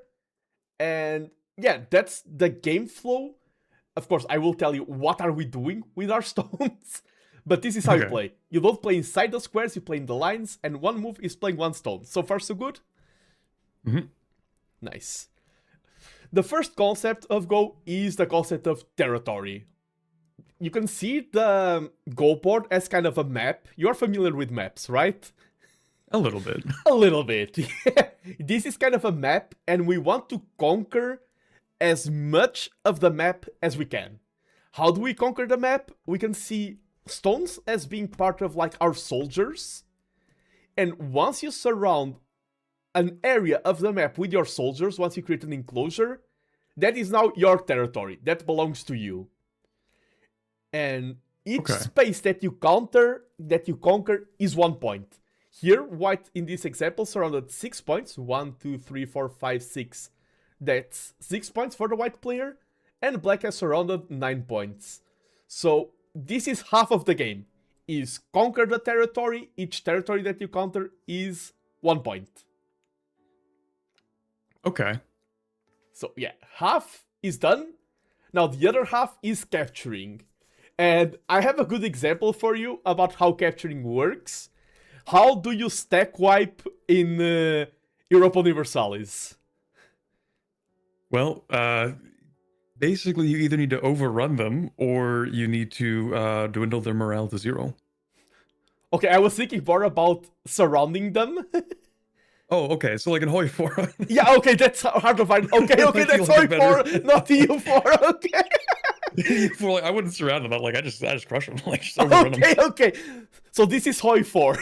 And yeah, that's the game flow. Of course, I will tell you what are we doing with our stones. But this is how you play. You don't play inside the squares, you play in the lines, and one move is playing one stone. So far, so good? Mm-hmm. Nice. The first concept of Go is the concept of territory. You can see the Go board as kind of a map. You're familiar with maps, right? A little bit. A little bit. This is kind of a map, and we want to conquer as much of the map as we can. How do we conquer the map? We can see stones as being part of like our soldiers. And once you surround an area of the map with your soldiers, once you create an enclosure, that is now your territory. That belongs to you. And each space that you conquer is 1 point. Here, white in this example surrounded 6 points. 1, 2, 3, 4, 5, 6. That's 6 points for the white player. And black has surrounded 9 points. So this is half of the game. Is conquer the territory. Each territory that you conquer is 1 point. Okay. So yeah, half is done. Now the other half is capturing. And I have a good example for you about how capturing works. How do you stack wipe in Europa Universalis? Well, basically you either need to overrun them or you need to dwindle their morale to 0. Okay, I was thinking more about surrounding them. Oh, okay, so like in Hoi 4. Yeah, okay, that's hard to find. Okay, that's Hoi 4, not EU4, okay. EU4, like, I wouldn't surround them, like I just crush them, like just overrun them. Okay. So this is Hoi 4.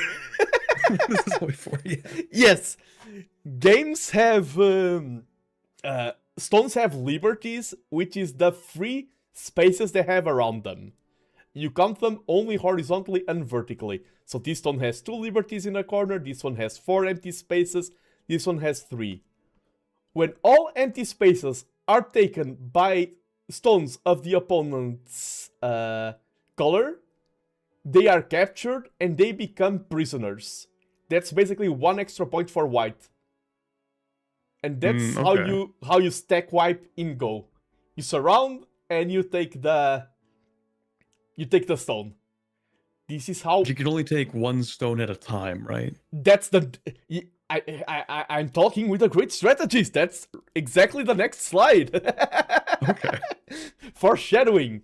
This is Hoi 4, yeah. Yes. Games have stones have liberties, which is the free spaces they have around them. You count them only horizontally and vertically. So this stone has 2 liberties in a corner, this one has 4 empty spaces, this one has 3. When all empty spaces are taken by stones of the opponent's color, they are captured and they become prisoners. That's basically 1 extra point for white. And that's how you stack wipe in Go. You surround and you take the stone. This is how you can only take 1 stone at a time, right? That's I'm talking with a great strategist. That's exactly the next slide. Okay. Foreshadowing.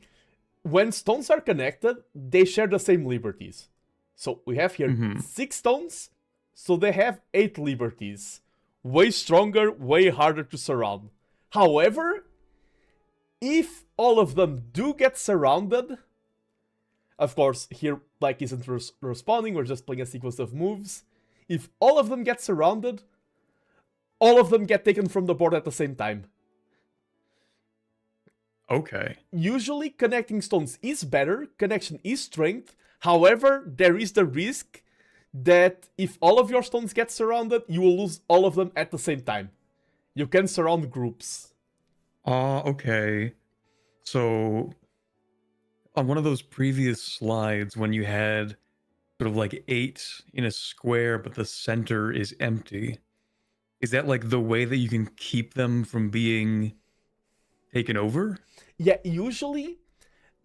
When stones are connected, they share the same liberties. So we have here 6 stones, so they have 8 liberties. Way stronger, way harder to surround. However, if all of them do get surrounded, of course, here Black isn't responding, we're just playing a sequence of moves. If all of them get surrounded, all of them get taken from the board at the same time. Okay. Usually, connecting stones is better, connection is strength. However, there is the risk that if all of your stones get surrounded, you will lose all of them at the same time. You can surround groups. Okay. So, on one of those previous slides, when you had sort of like 8 in a square, but the center is empty, is that like the way that you can keep them from being taken over? Yeah, usually,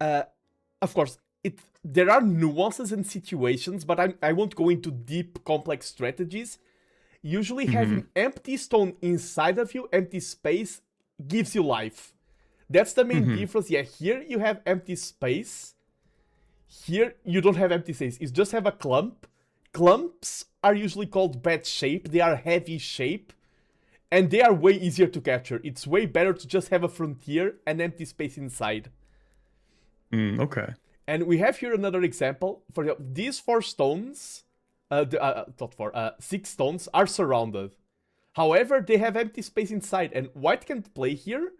of course, there are nuances and situations, but I won't go into deep, complex strategies. Usually having empty stone inside of you, empty space, gives you life. That's the main difference. Yeah, here you have empty space. Here you don't have empty space. You just have a clump. Clumps are usually called bad shape. They are heavy shape. And they are way easier to capture. It's way better to just have a frontier and empty space inside. Okay. And we have here another example. For these 4 stones, 6 stones are surrounded. However, they have empty space inside, and white can't play here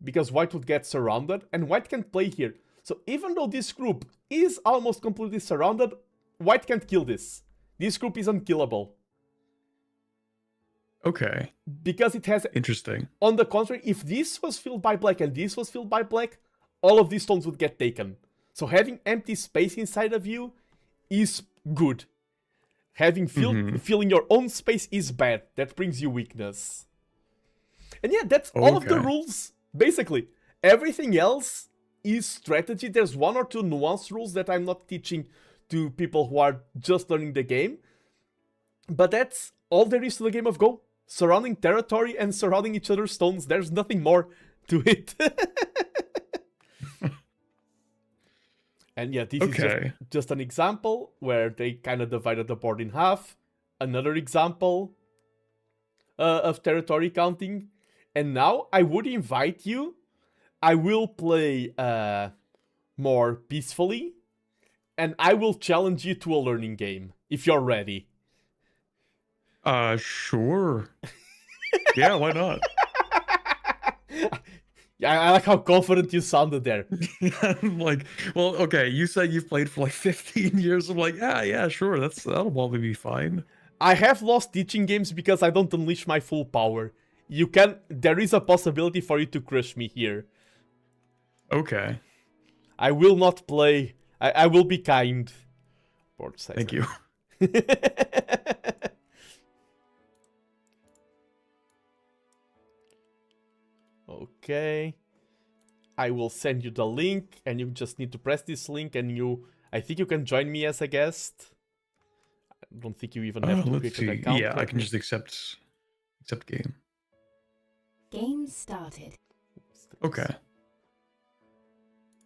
because white would get surrounded, and white can't play here. So even though this group is almost completely surrounded, white can't kill this. This group is unkillable. Okay. Because it has... Interesting. On the contrary, if this was filled by black and this was filled by black, all of these stones would get taken. So having empty space inside of you is good. Having filling your own space is bad. That brings you weakness. And yeah, that's all of the rules. Basically, everything else is strategy. There's 1 or 2 nuanced rules that I'm not teaching to people who are just learning the game. But that's all there is to the game of Go. Surrounding territory and surrounding each other's stones. There's nothing more to it. And yeah, this is just an example where they kind of divided the board in half. Another example of territory counting. And now I would invite you. I will play more peacefully. And I will challenge you to a learning game, if you're ready. Sure. Yeah, why not? Yeah, I like how confident you sounded there. I'm like, well, okay, you said you've played for like 15 years. I'm like, yeah, sure, that'll probably be fine. I have lost teaching games because I don't unleash my full power. There is a possibility for you to crush me here. Okay. I will not play. I will be kind. Board size. Thank you. Okay. I will send you the link, and you just need to press this link, and I think you can join me as a guest. I don't think you even have to create an account. Yeah, I can just accept game. Game started. Okay.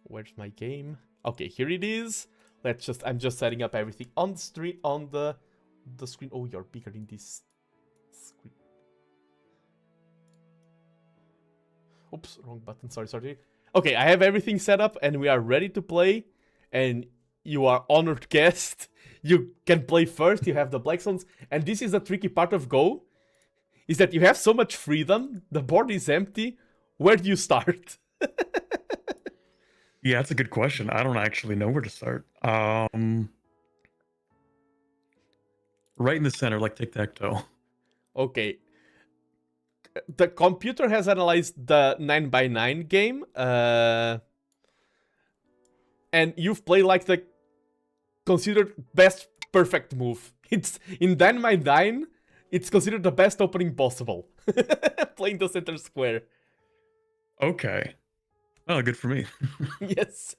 Where's my game? Okay, here it is. I'm just setting up everything on the screen. Oh, you're bigger in this screen. Oops, wrong button. Sorry. Okay, I have everything set up and we are ready to play. And you are honored guest. You can play first. You have the black stones. And this is the tricky part of Go. is that you have so much freedom, the board is empty, where do you start? Yeah, that's a good question. I don't actually know where to start. Right in the center, like tic-tac-toe. Okay. The computer has analyzed the 9x9 game, and you've played like the considered best perfect move. It's in 9x9, it's considered the best opening possible. Playing the center square. Okay. Oh, good for me. Yes.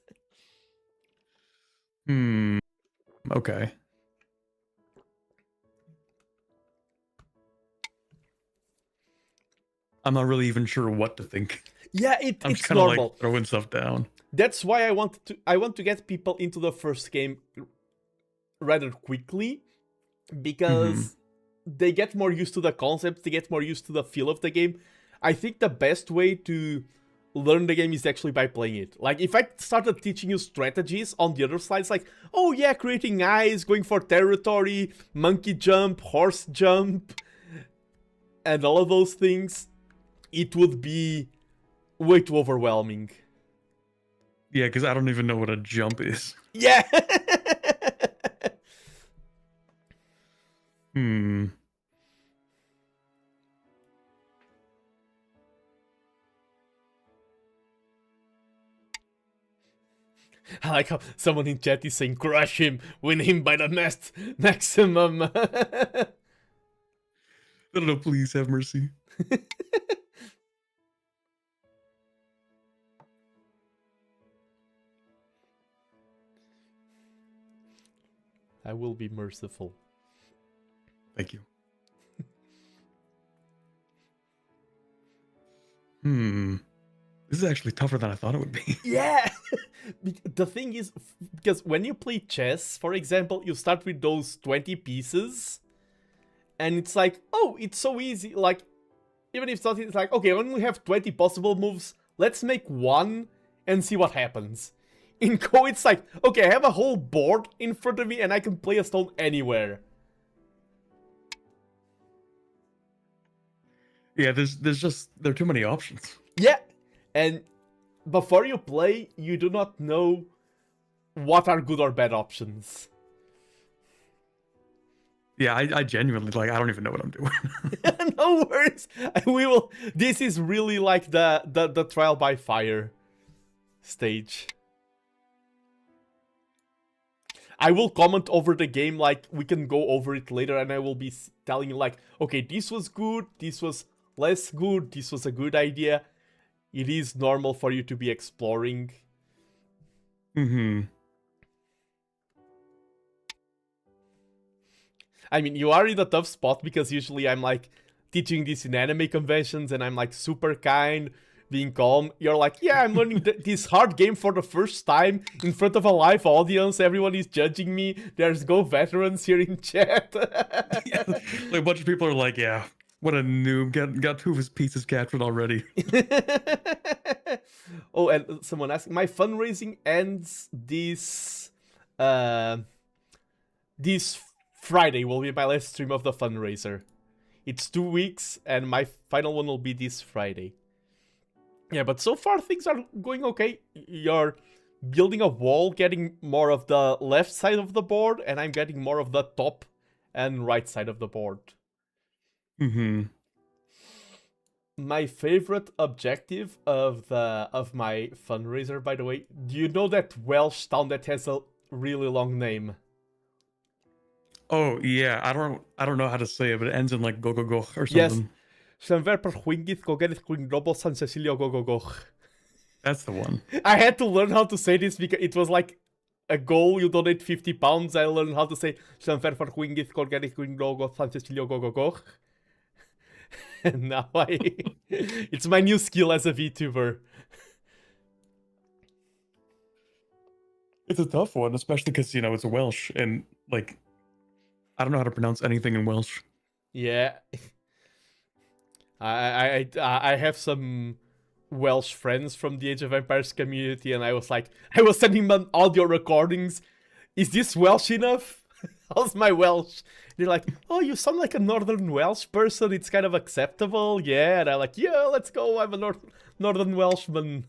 Okay. I'm not really even sure what to think. Yeah, I'm it's just kind of normal. like throwing stuff down. That's why I want to get people into the first game rather quickly, because they get more used to the concepts, they get more used to the feel of the game. I think the best way to learn the game is actually by playing it. Like, if I started teaching you strategies on the other slides, like, oh yeah, creating eyes, going for territory, monkey jump, horse jump, and all of those things, it would be way too overwhelming. Yeah, because I don't even know what a jump is. Yeah! I like how someone in chat is saying, crush him, win him by the maximum. No, please have mercy. I will be merciful. Thank you. This is actually tougher than I thought it would be. Yeah! The thing is, because when you play chess, for example, you start with those 20 pieces, and it's like, oh, it's so easy. Like, even if something is like, okay, when we have 20 possible moves, let's make one and see what happens. In Go, it's like, okay, I have a whole board in front of me and I can play a stone anywhere. Yeah, there are too many options. Yeah, and before you play, you do not know what are good or bad options. Yeah, I genuinely, like, I don't even know what I'm doing. No worries. We will. This is really like the trial by fire stage. I will comment over the game, like, we can go over it later, and I will be telling you, like, okay, this was good, this was less good, this was a good idea. It is normal for you to be exploring. I mean, you are in a tough spot, because usually I'm, like, teaching this in anime conventions, and I'm, like, super kind, being calm. You're like, yeah, I'm learning this hard game for the first time in front of a live audience. Everyone is judging me. There's Go veterans here in chat. Yeah, like a bunch of people are like, yeah, what a noob. Got two of his pieces captured already. Oh, and someone asked, my fundraising ends this Friday will be my last stream of the fundraiser. It's 2 weeks, and my final one will be this Friday. Yeah, but so far things are going okay. You're building a wall, getting more of the left side of the board, and I'm getting more of the top and right side of the board. My favorite objective of my fundraiser, by the way, do you know that Welsh town that has a really long name? Oh yeah, I don't know how to say it, but it ends in like go go go or something. Yes. That's the one. I had to learn how to say this because it was like a goal. You donate £50. I learned how to say and now it's my new skill as a VTuber. It's a tough one, especially because, you know, it's Welsh and like I don't know how to pronounce anything in Welsh. Yeah. I have some Welsh friends from the Age of Empires community, and I was sending them audio recordings. Is this Welsh enough? how's my Welsh? And they're like, oh, you sound like a Northern Welsh person. It's kind of acceptable. Yeah. And I'm like, yeah, let's go. I'm a Northern Welshman.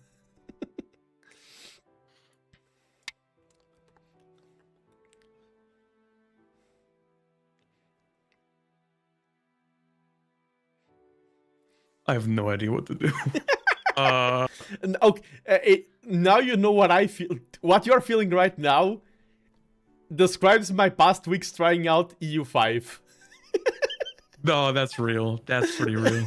I have no idea what to do. And, okay, now you know what I feel. What you're feeling right now describes my past weeks trying out EU5. No, that's real. That's pretty real.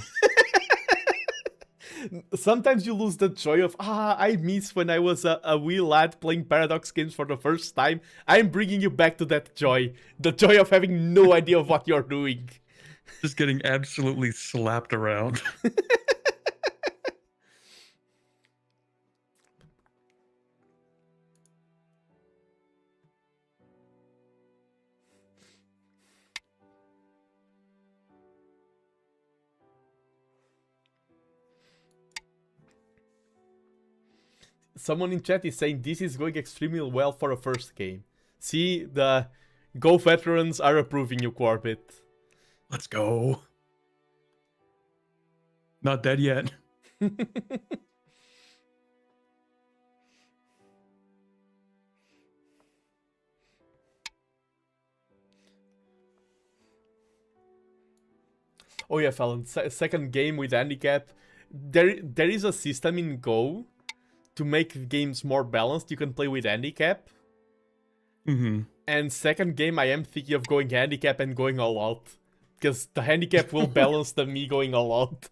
Sometimes you lose the joy of, I miss when I was a wee lad playing Paradox games for the first time. I'm bringing you back to that joy. The joy of having no idea of what you're doing. Just getting absolutely slapped around. Someone in chat is saying this is going extremely well for a first game. See, the Go veterans are approving you, Quarbit. Let's go. Not dead yet. Oh yeah, Fallon, second game with handicap. There is a system in Go to make games more balanced. You can play with handicap. Mm-hmm. And second game, I am thinking of going handicap and going all out. Because the handicap will balance the me going all out.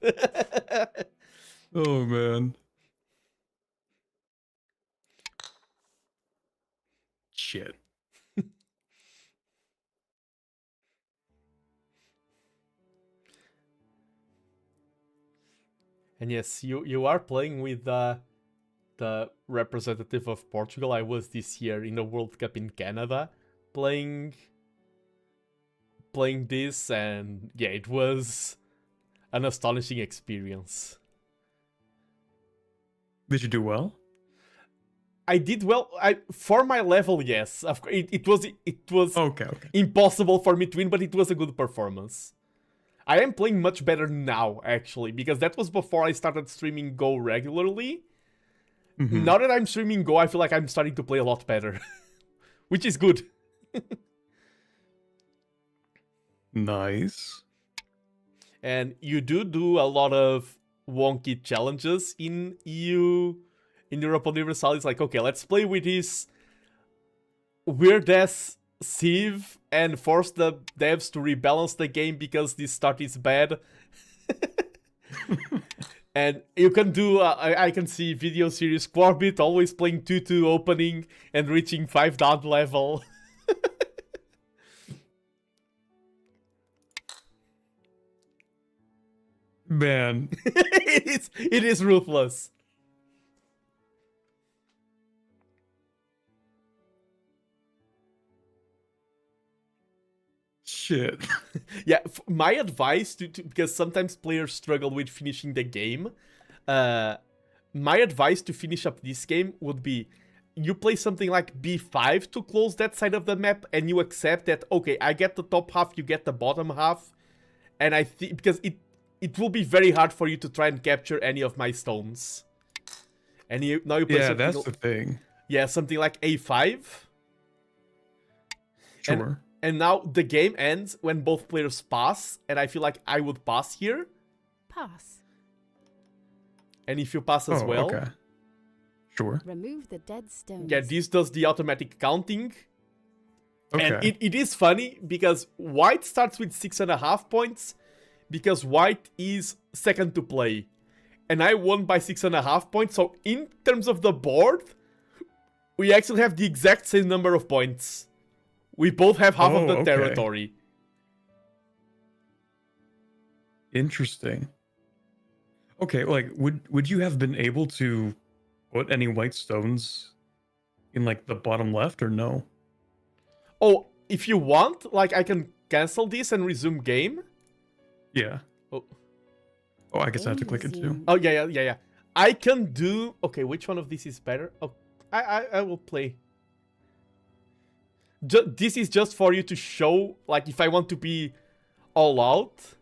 Oh, man. Shit. And yes, you are playing with the representative of Portugal. I was this year in the World Cup in Canada playing this, and yeah, it was an astonishing experience. Did you do well? I did well. For my level, yes. It was okay. Impossible for me to win, but it was a good performance. I am playing much better now, actually, because that was before I started streaming Go regularly. Mm-hmm. Now that I'm streaming Go, I feel like I'm starting to play a lot better, which is good. Nice. And you do a lot of wonky challenges in Europa Universalis. Like, okay, let's play with this weird-ass sieve and force the devs to rebalance the game because this start is bad. And you can do, I can see video series Quarbit always playing 2-2 opening and reaching 5 down level. Man. it is ruthless. Shit. Yeah, my advice because sometimes players struggle with finishing the game. My advice to finish up this game would be you play something like B5 to close that side of the map, and you accept that, okay, I get the top half, you get the bottom half. And I think because it will be very hard for you to try and capture any of my stones. And now you play yeah, something that's the thing. Yeah, something like A5. Sure. And now the game ends when both players pass, and I feel like I would pass here. Pass. And if you pass as well... Okay. Sure. Remove the dead stones. Yeah, this does the automatic counting. Okay. And it is funny, because white starts with 6.5 points, because white is second to play. And I won by 6.5 points, so in terms of the board, we actually have the exact same number of points. We both have half of the territory. Interesting. Okay, like, would you have been able to put any white stones in, like, the bottom left, or no? Oh, if you want, like, I can cancel this and resume game. Yeah. Oh, I guess I have to click it too. Oh, yeah. I can do... Okay, which one of these is better? Oh, I will play. This is just for you to show, like, if I want to be all out.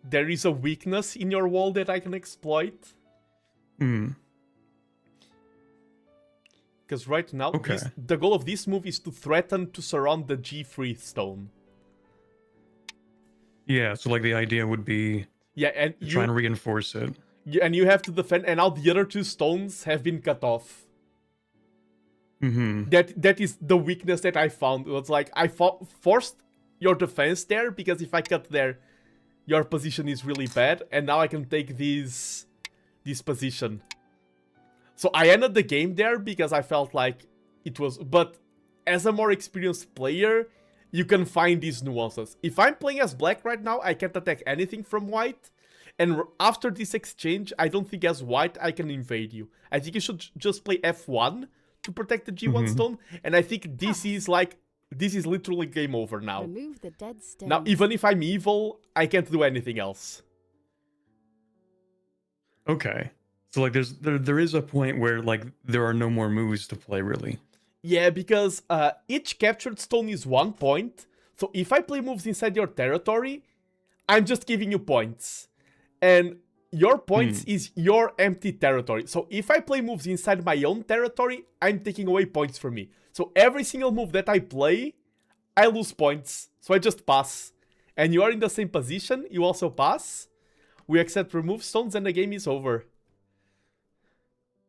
There is a weakness in your wall that I can exploit. Hmm. Because right now, Okay. the goal of this move is to threaten to surround the G3 stone. Yeah, so like the idea would be Yeah, and to try and reinforce it. and you have to defend, and now the other two stones have been cut off. Mm-hmm. That is the weakness that I found. It was like, I forced your defense there, because if I cut there, your position is really bad, and now I can take this position. So I ended the game there because I felt like it was... But as a more experienced player, you can find these nuances. If I'm playing as black right now, I can't attack anything from white. And after this exchange, I don't think as white I can invade you. I think you should just play F1 to protect the G1 stone. And I think this is like... This is literally game over now. Remove the dead stone. Now, even if I'm evil, I can't do anything else. Okay. So like there is a point where like there are no more moves to play really. Yeah, because each captured stone is 1 point. So if I play moves inside your territory, I'm just giving you points. And your points is your empty territory. So if I play moves inside my own territory, I'm taking away points from me. So every single move that I play, I lose points. So I just pass. And you are in the same position, you also pass. We accept remove stones and the game is over.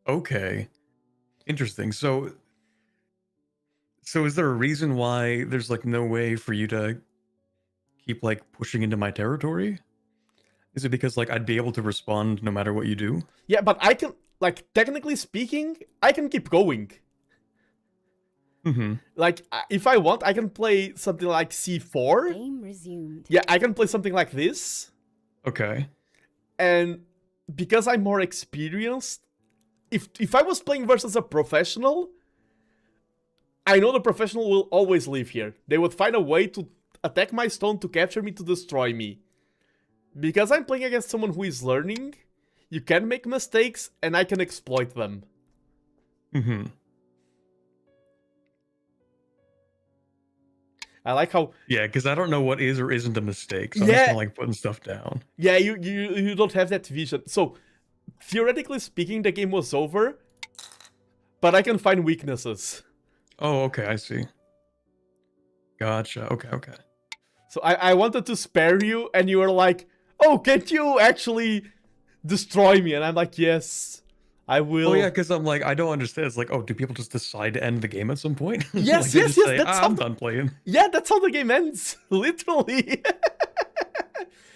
Okay. Interesting. So is there a reason why there's like no way for you to keep like pushing into my territory? Is it because like I'd be able to respond no matter what you do? Yeah, but I can, like, technically speaking, I can keep going. Mm-hmm. Like, if I want, I can play something like C4. Game resumed. Yeah, I can play something like this. Okay. And because I'm more experienced, if I was playing versus a professional, I know the professional will always live here. They would find a way to attack my stone, to capture me, to destroy me. Because I'm playing against someone who is learning, you can make mistakes and I can exploit them. Mm-hmm. I like how... Yeah, because I don't know what is or isn't a mistake, so I'm Yeah. just kinda, like putting stuff down. Yeah, you don't have that vision. So, theoretically speaking, the game was over, but I can find weaknesses. Oh, okay, I see. Gotcha. Okay. So I wanted to spare you, and you were like, oh, can't you actually destroy me? And I'm like, yes, I will. Oh yeah, because I'm like, I don't understand. It's like, oh, do people just decide to end the game at some point? Yes, like, they yes, just yes, say, that's how I'm done playing. Yeah, that's how the game ends. Literally.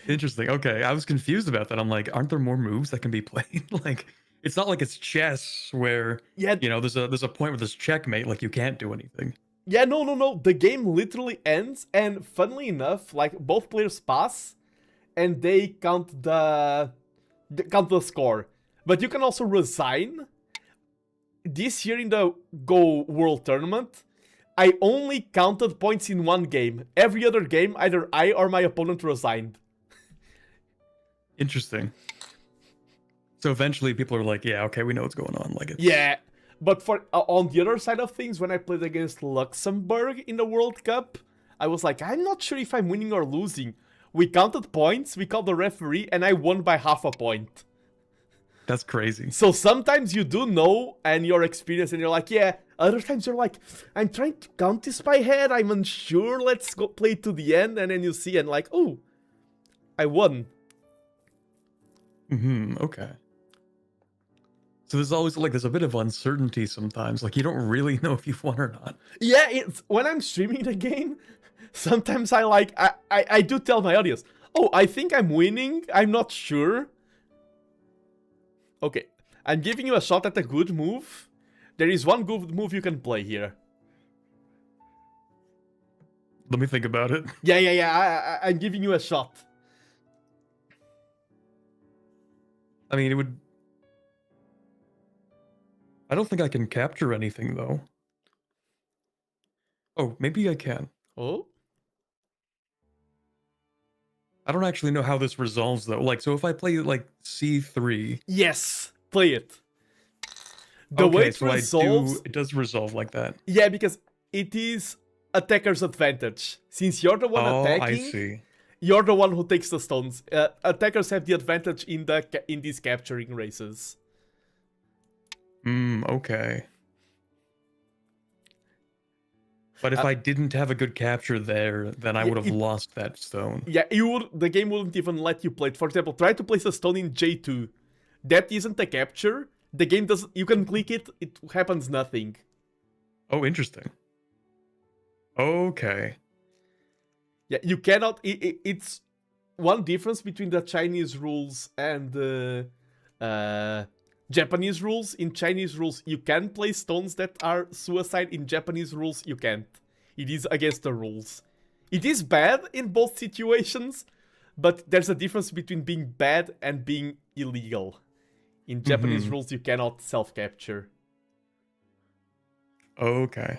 Interesting. Okay, I was confused about that. I'm like, aren't there more moves that can be played? Like, it's not like it's chess where, yeah, you know, there's a point where there's checkmate, like you can't do anything. Yeah, no. The game literally ends, and funnily enough, like, both players pass, and they count the score. But you can also resign. This year in the Go World Tournament, I only counted points in one game. Every other game, either I or my opponent resigned. Interesting. So eventually people are like, yeah, okay, we know what's going on. Like, it's... Yeah, but for on the other side of things, when I played against Luxembourg in the World Cup, I was like, I'm not sure if I'm winning or losing. We counted points, we called the referee, and I won by half a point. That's crazy. So sometimes you do know, and you're experienced, and you're like, yeah. Other times you're like, I'm trying to count this by head, I'm unsure, let's go play to the end, and then you see, and like, oh, I won. Okay. So there's always like there's a bit of uncertainty sometimes. Like you don't really know if you've won or not. Yeah, when I'm streaming the game, sometimes I do tell my audience, oh, I think I'm winning, I'm not sure. Okay, I'm giving you a shot at a good move. There is one good move you can play here. Let me think about it. Yeah, I'm giving you a shot. I mean, it would... I don't think I can capture anything, though. Oh, maybe I can. Oh? I don't actually know how this resolves, though. Like, so if I play, like, C3... Yes! Play it. The way it so resolves... it does resolve like that. Yeah, because it is attacker's advantage. Since you're the one attacking, I see. you're the one who takes the stones. Attackers have the advantage in these capturing races. Okay. But if I didn't have a good capture there, then I would have lost that stone. Yeah, the game wouldn't even let you play it. For example, try to place a stone in J2. That isn't a capture. The game doesn't... You can click it, it happens nothing. Oh, interesting. Okay. Yeah, you cannot... It's one difference between the Chinese rules and the Japanese rules. In Chinese rules, you can place stones that are suicide. In Japanese rules, you can't. It is against the rules. It is bad in both situations, but there's a difference between being bad and being illegal. In Japanese rules, you cannot self-capture. Okay.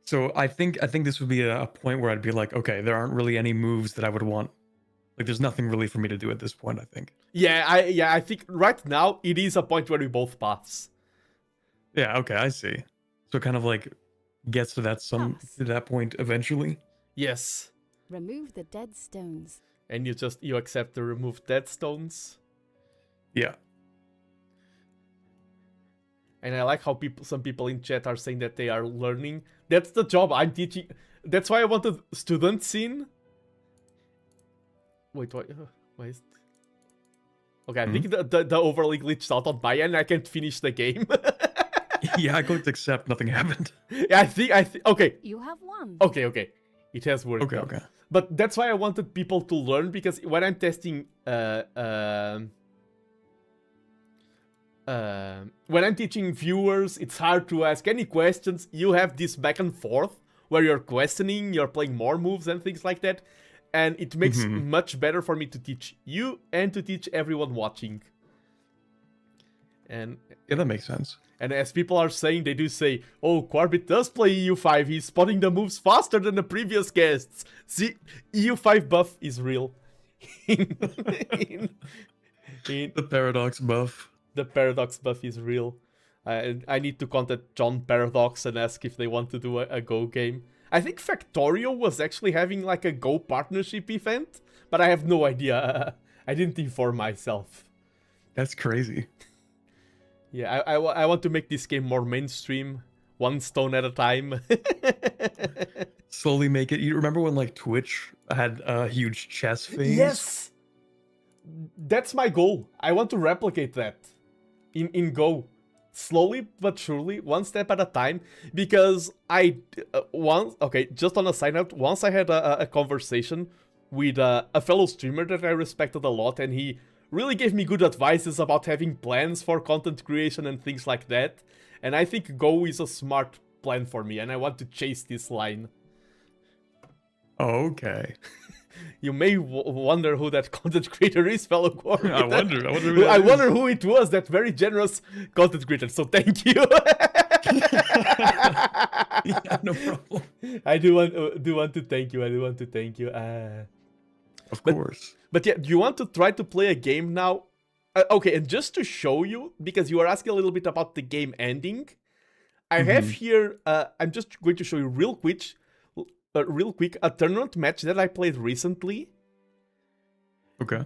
So I think this would be a point where I'd be like, okay, there aren't really any moves that I would want. Like, there's nothing really for me to do at this point, I think. Yeah, I think right now it is a point where we both pass. Yeah, okay, I see. So it kind of like gets to that point eventually. Yes. Remove the dead stones. And you accept the remove dead stones. Yeah. And I like how some people in chat are saying that they are learning. That's the job I'm teaching. That's why I wanted student scene. Wait, why is... Okay, I think the overlay glitched out on my end. I can't finish the game. Yeah, I clicked accept. Nothing happened. Yeah, I think. Okay. You have won. Okay. It has worked. Okay. But that's why I wanted people to learn, because when I'm testing, when I'm teaching viewers, it's hard to ask any questions. You have this back and forth where you're questioning, you're playing more moves and things like that. And it makes much better for me to teach you and to teach everyone watching. And yeah, that makes sense. And as people are saying, they do say, oh, Quarbit does play EU5. He's spotting the moves faster than the previous guests. See, EU5 buff is real. The Paradox buff. The Paradox buff is real. I need to contact John Paradox and ask if they want to do a Go game. I think Factorio was actually having like a Go partnership event, but I have no idea. I didn't inform myself. That's crazy. Yeah, I want to make this game more mainstream, one stone at a time. Slowly make it. You remember when like Twitch had a huge chess phase? Yes! That's my goal. I want to replicate that in Go. Slowly but surely, one step at a time, because just on a side note, once I had a conversation with a fellow streamer that I respected a lot, and he really gave me good advices about having plans for content creation and things like that, and I think Go is a smart plan for me, and I want to chase this line. Okay. You may wonder who that content creator is, fellow Quarbit. I wonder who it was, that very generous content creator, so thank you. Yeah, no problem. I do want to thank you. Of course. But yeah, do you want to try to play a game now? Okay, and just to show you, because you are asking a little bit about the game ending, I have here, I'm just going to show you real quick, a tournament match that I played recently. Okay.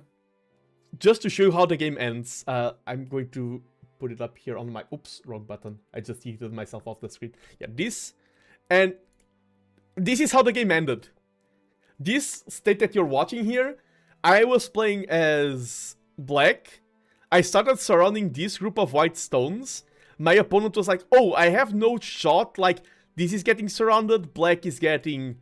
Just to show you how the game ends. I'm going to put it up here on my... Oops, wrong button. I just yeeted myself off the screen. Yeah, this. And this is how the game ended. This state that you're watching here, I was playing as black. I started surrounding this group of white stones. My opponent was like, oh, I have no shot, like... This is getting surrounded, black is getting,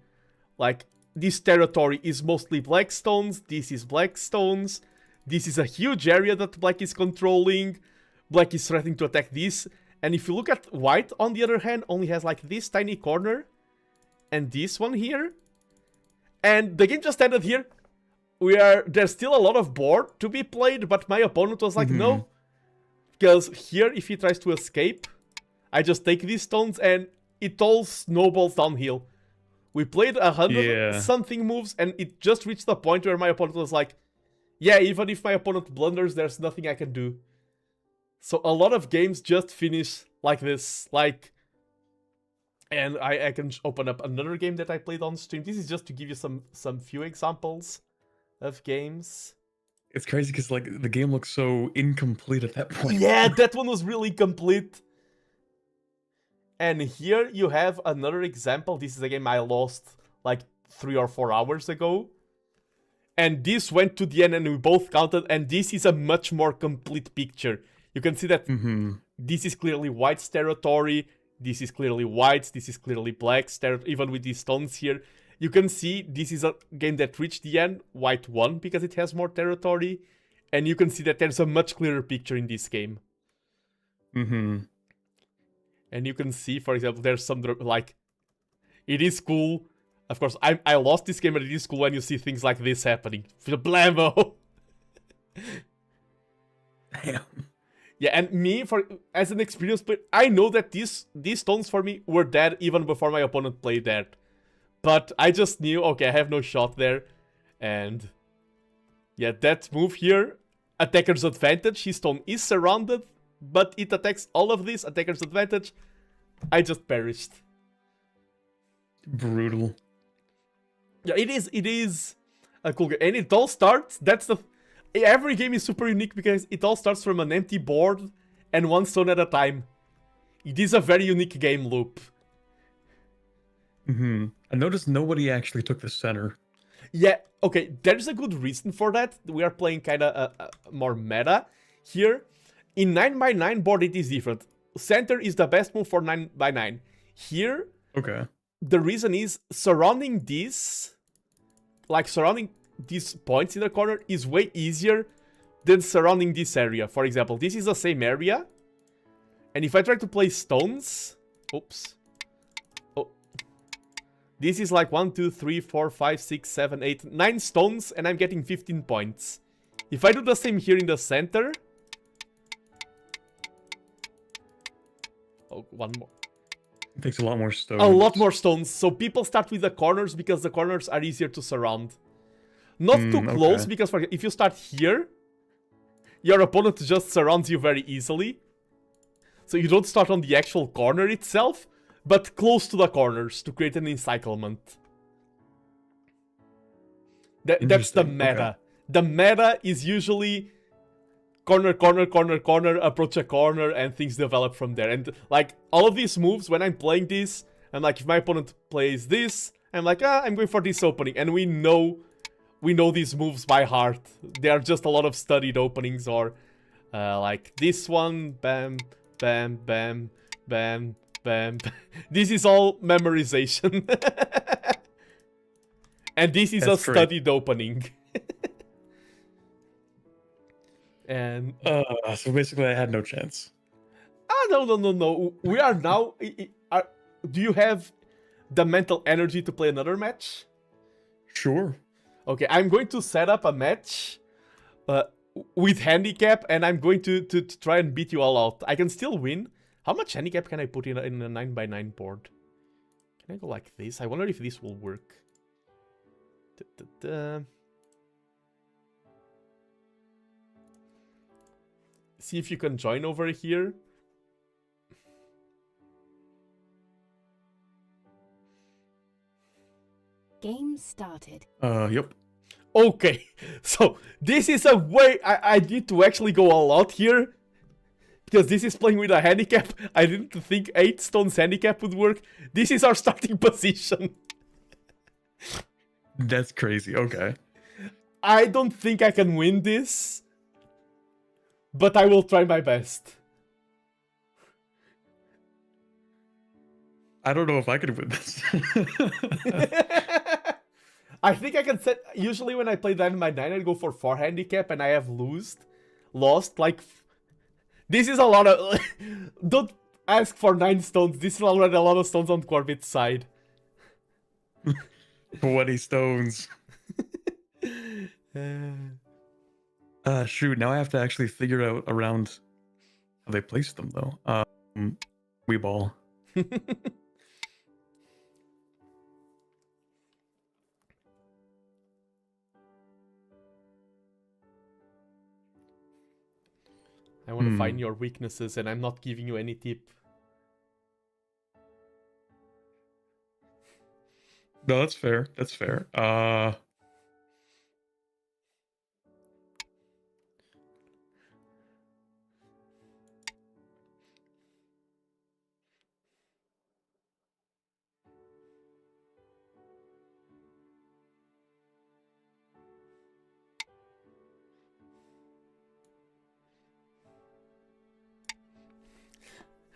like, this territory is mostly black stones, this is black stones, this is a huge area that black is controlling, black is threatening to attack this, and if you look at white, on the other hand, only has, like, this tiny corner, and this one here, and the game just ended here. There's still a lot of board to be played, but my opponent was like, no, because here, if he tries to escape, I just take these stones, and it all snowballs downhill. We played 100 something moves, and it just reached the point where my opponent was like, yeah, even if my opponent blunders, there's nothing I can do. So a lot of games just finish like this, like... And I can open up another game that I played on stream. This is just to give you some few examples of games. It's crazy because like the game looks so incomplete at that point. Yeah, that one was really complete. And here you have another example. This is a game I lost like 3 or 4 hours ago. And this went to the end and we both counted. And this is a much more complete picture. You can see that this is clearly white's territory. This is clearly white's. This is clearly black's territory. Even with these stones here. You can see this is a game that reached the end. White won because it has more territory. And you can see that there's a much clearer picture in this game. And you can see, for example, there's some, like, it is cool. Of course, I lost this game, but it is cool when you see things like this happening. Blammo! Damn. Yeah, and me, as an experienced player, I know that these stones for me were dead even before my opponent played that. But I just knew, okay, I have no shot there. And yeah, that move here, attacker's advantage. His stone is surrounded, but it attacks all of this, attacker's advantage. I just perished. Brutal. Yeah, it is a cool game. And it all starts, every game is super unique because it all starts from an empty board and one stone at a time. It is a very unique game loop. I noticed nobody actually took the center. Yeah, okay, there's a good reason for that. We are playing kind of more meta here. In 9x9 board, it is different. Center is the best move for 9x9. Here, okay, the reason is surrounding these points in the corner is way easier than surrounding this area. For example, this is the same area. And if I try to place stones... Oops. Oh. This is like 1, 2, 3, 4, 5, 6, 7, 8, 9 stones, and I'm getting 15 points. If I do the same here in the center... Oh, one more. It takes a lot more stones. A lot more stones. So people start with the corners because the corners are easier to surround. Not too close, because if you start here, your opponent just surrounds you very easily. So you don't start on the actual corner itself, but close to the corners to create an encirclement. That's the meta. The meta is usually corner, corner, corner, corner, approach a corner, and things develop from there. And like all of these moves, when I'm playing this, I'm like, if my opponent plays this, I'm like, I'm going for this opening. And we know these moves by heart. They are just a lot of studied openings, or like this one, bam, bam, bam, bam, bam. This is all memorization. And this is a studied opening. And so basically I had no chance. No. We are now... do you have the mental energy to play another match? Sure. Okay, I'm going to set up a match with handicap, and I'm going to try and beat you all out. I can still win. How much handicap can I put in a 9x9 board? Can I go like this? I wonder if this will work. See if you can join over here. Game started. Yep. Okay, so this is a way I need to actually go all out here. Because this is playing with a handicap. I didn't think 8 stones handicap would work. This is our starting position. That's crazy, okay. I don't think I can win this. But I will try my best. I don't know if I could win this. I think I can set... Usually when I play 9x9, I go for 4 handicap and I have lost like... This is a lot of... Don't ask for 9 stones. This is already a lot of stones on Quarbit's side. 20 stones. Shoot, now I have to actually figure out around how they place them, though. Wee ball. I want to find your weaknesses, and I'm not giving you any tip. No, that's fair. That's fair.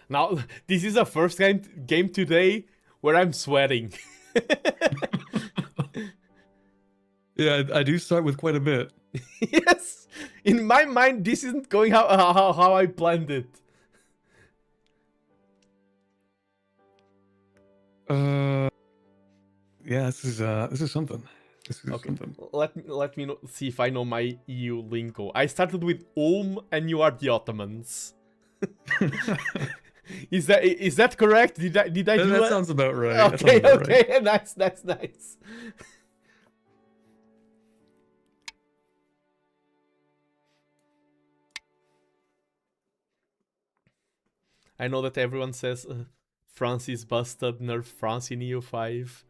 Now, this is the first game today where I'm sweating. Yeah, I do start with quite a bit. Yes! In my mind, this isn't going how I planned it. Yeah, this is something. This is something. Let me see if I know my EU lingo. I started with and you are the Ottomans. Is that correct? Did I do that? That sounds about right. Okay, about okay, right. nice. I know that everyone says France is busted, nerf France in EU5.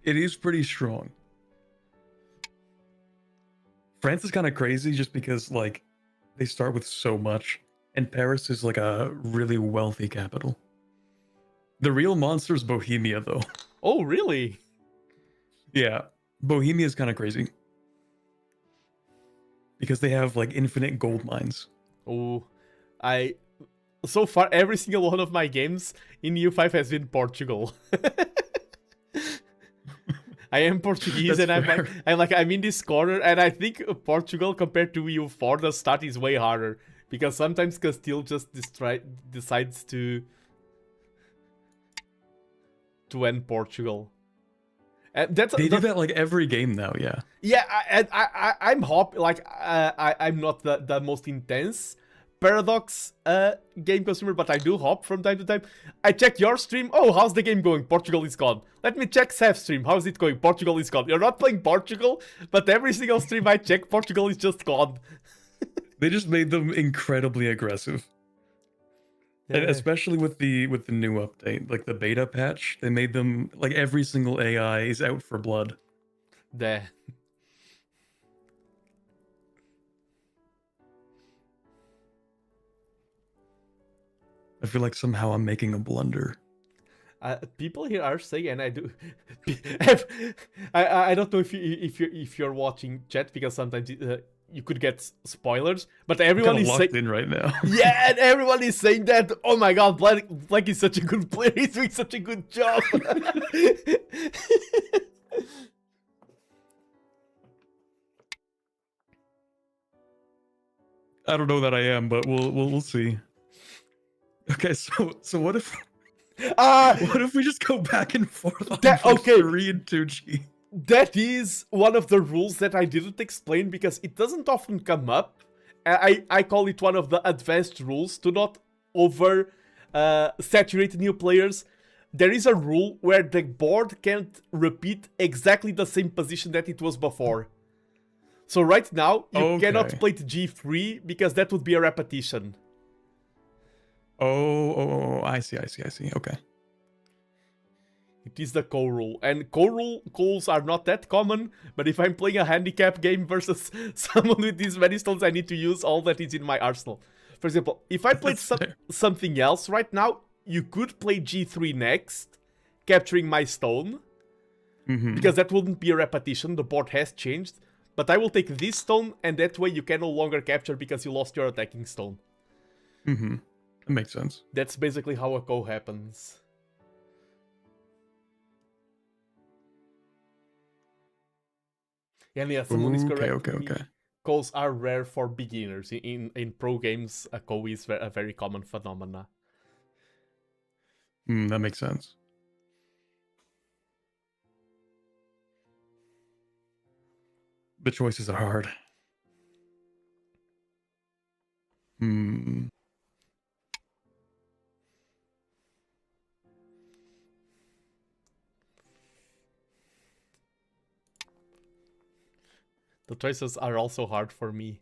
It is pretty strong. France is kind of crazy just because, like, they start with so much, and Paris is like a really wealthy capital. The real monster is Bohemia, though. Oh, really? Yeah, Bohemia is kind of crazy. Because they have, like, infinite gold mines. Oh, so far, every single one of my games in EU5 has been Portugal. I am Portuguese, and I'm in this corner, and I think Portugal compared to EU4, the start is way harder because sometimes Castile just decides to end Portugal. And they do that like every game now, yeah. Yeah, I'm I'm not the most intense Paradox game consumer, but I do hop from time to time. I check your stream. Oh, how's the game going? Portugal is gone. Let me check Seth's stream. How's it going? Portugal is gone. You're not playing Portugal, but every single stream I check, Portugal is just gone. They just made them incredibly aggressive. Yeah. And especially with the new update, like the beta patch, they made them like every single AI is out for blood. There. I feel like somehow I'm making a blunder. People here are saying, and I do. I don't know if you're watching chat because sometimes you could get spoilers, but everyone is saying in right now. Yeah, and everyone is saying that. Oh my God, Black is such a good player. He's doing such a good job. I don't know that I am, but we'll see. Okay, so what if what if we just go back and forth on 3 and 2G? That is one of the rules that I didn't explain because it doesn't often come up. I call it one of the advanced rules to not over saturate new players. There is a rule where the board can't repeat exactly the same position that it was before. So right now, you cannot play the G3 because that would be a repetition. Oh, I see. Okay. It is the co-rule. And co-rules are not that common, but if I'm playing a handicap game versus someone with these many stones, I need to use all that is in my arsenal. For example, if I played something else right now, you could play G3 next, capturing my stone, because that wouldn't be a repetition, the board has changed. But I will take this stone, and that way you can no longer capture because you lost your attacking stone. That makes sense. That's basically how a co happens. And yeah, someone is correct. Okay. Co's are rare for beginners. In pro games, a co is a very common phenomena. That makes sense. The choices are hard. The choices are also hard for me.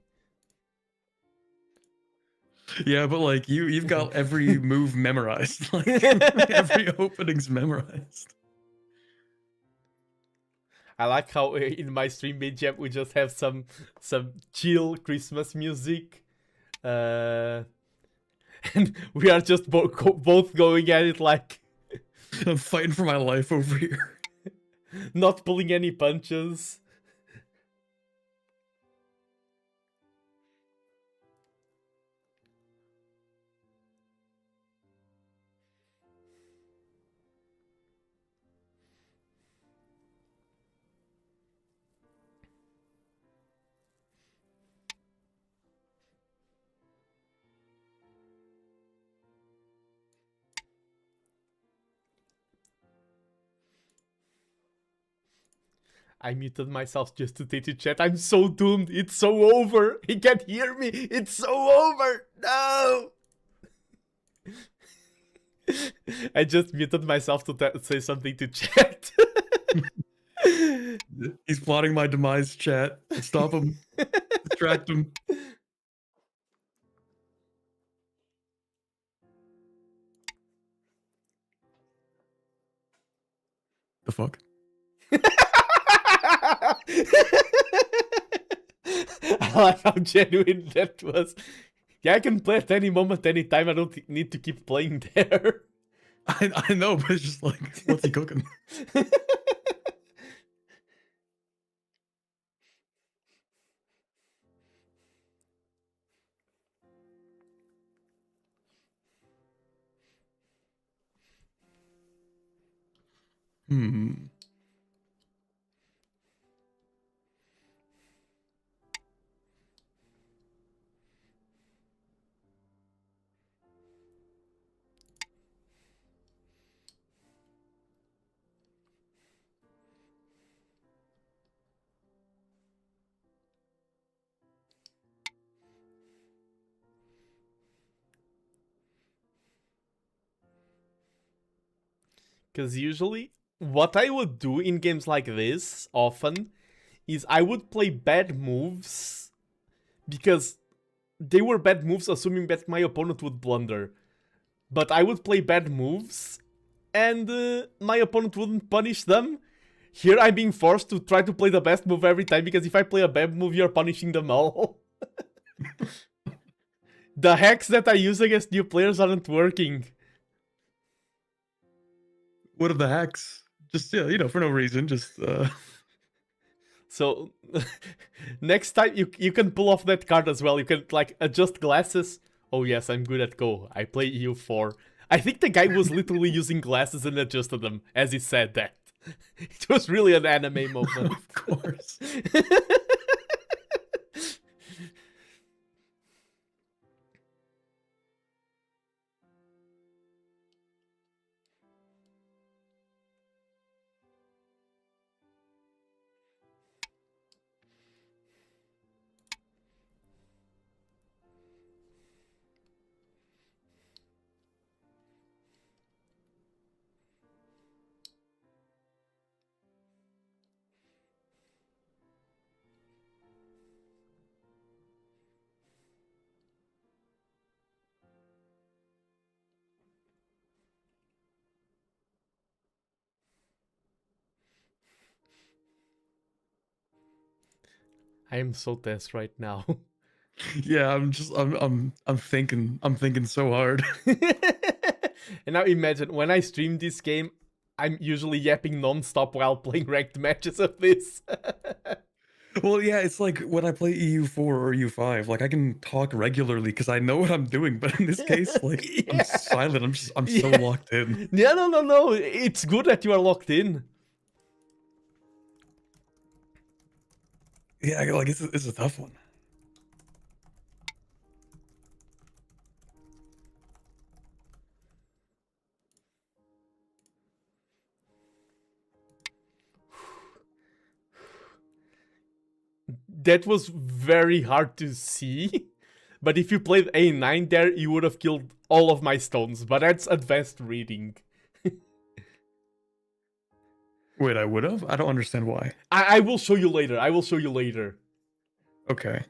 Yeah, but like you've got every move memorized. Like every opening's memorized. I like how in my stream jam we just have some chill Christmas music, and we are just both going at it like I'm fighting for my life over here, not pulling any punches. I muted myself just to take to chat. I'm so doomed. It's so over. He can't hear me. It's so over. No. I just muted myself to say something to chat. He's plotting my demise, chat. Stop him. Distract him. The fuck? I like how genuine that was. Yeah, I can play at any moment, any time. I don't need to keep playing there. I know, but it's just like, what's he cooking? Hmm. Because usually, what I would do in games like this, often, is I would play bad moves, because they were bad moves assuming that my opponent would blunder. But I would play bad moves, and my opponent wouldn't punish them. Here I'm being forced to try to play the best move every time, because if I play a bad move, you're punishing them all. The hacks that I use against new players aren't working. What are the hacks? Just, yeah, you know, for no reason, just... So, next time you can pull off that card as well. You can, like, adjust glasses. Oh yes, I'm good at Go. I play EU4. I think the guy was literally using glasses and adjusted them as he said that. It was really an anime moment. Of course. I am so tense right now. Yeah, I'm thinking so hard. And now imagine, when I stream this game, I'm usually yapping non-stop while playing ranked matches of this. Well, yeah, it's like when I play EU4 or EU5, like I can talk regularly because I know what I'm doing, but in this case, like I'm silent. I'm so locked in. Yeah, no. It's good that you are locked in. Yeah, like it's a tough one. That was very hard to see. But if you played A9 there, you would have killed all of my stones. But that's advanced reading. Wait, I would have? I don't understand why. I will show you later. I will show you later. Okay.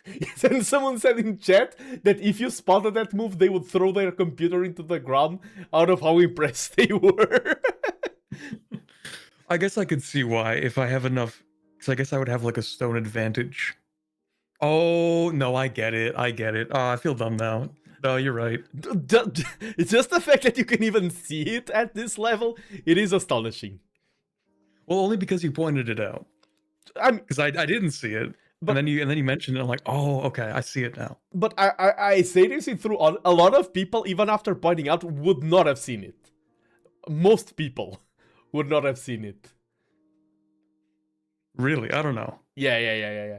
Yes, and someone said in chat that if you spotted that move, they would throw their computer into the ground out of how impressed they were. I guess I could see why if I have enough. Because I guess I would have like a stone advantage. Oh no, I get it. I get it. Oh, I feel dumb now. No, you're right. It's just the fact that you can even see it at this level. It is astonishing. Well, only because you pointed it out. Because I didn't see it, but, and then you mentioned it. I'm like, oh, okay, I see it now. But I seriously, through a lot of people, even after pointing out, would not have seen it. Most people would not have seen it. Really? I don't know. Yeah.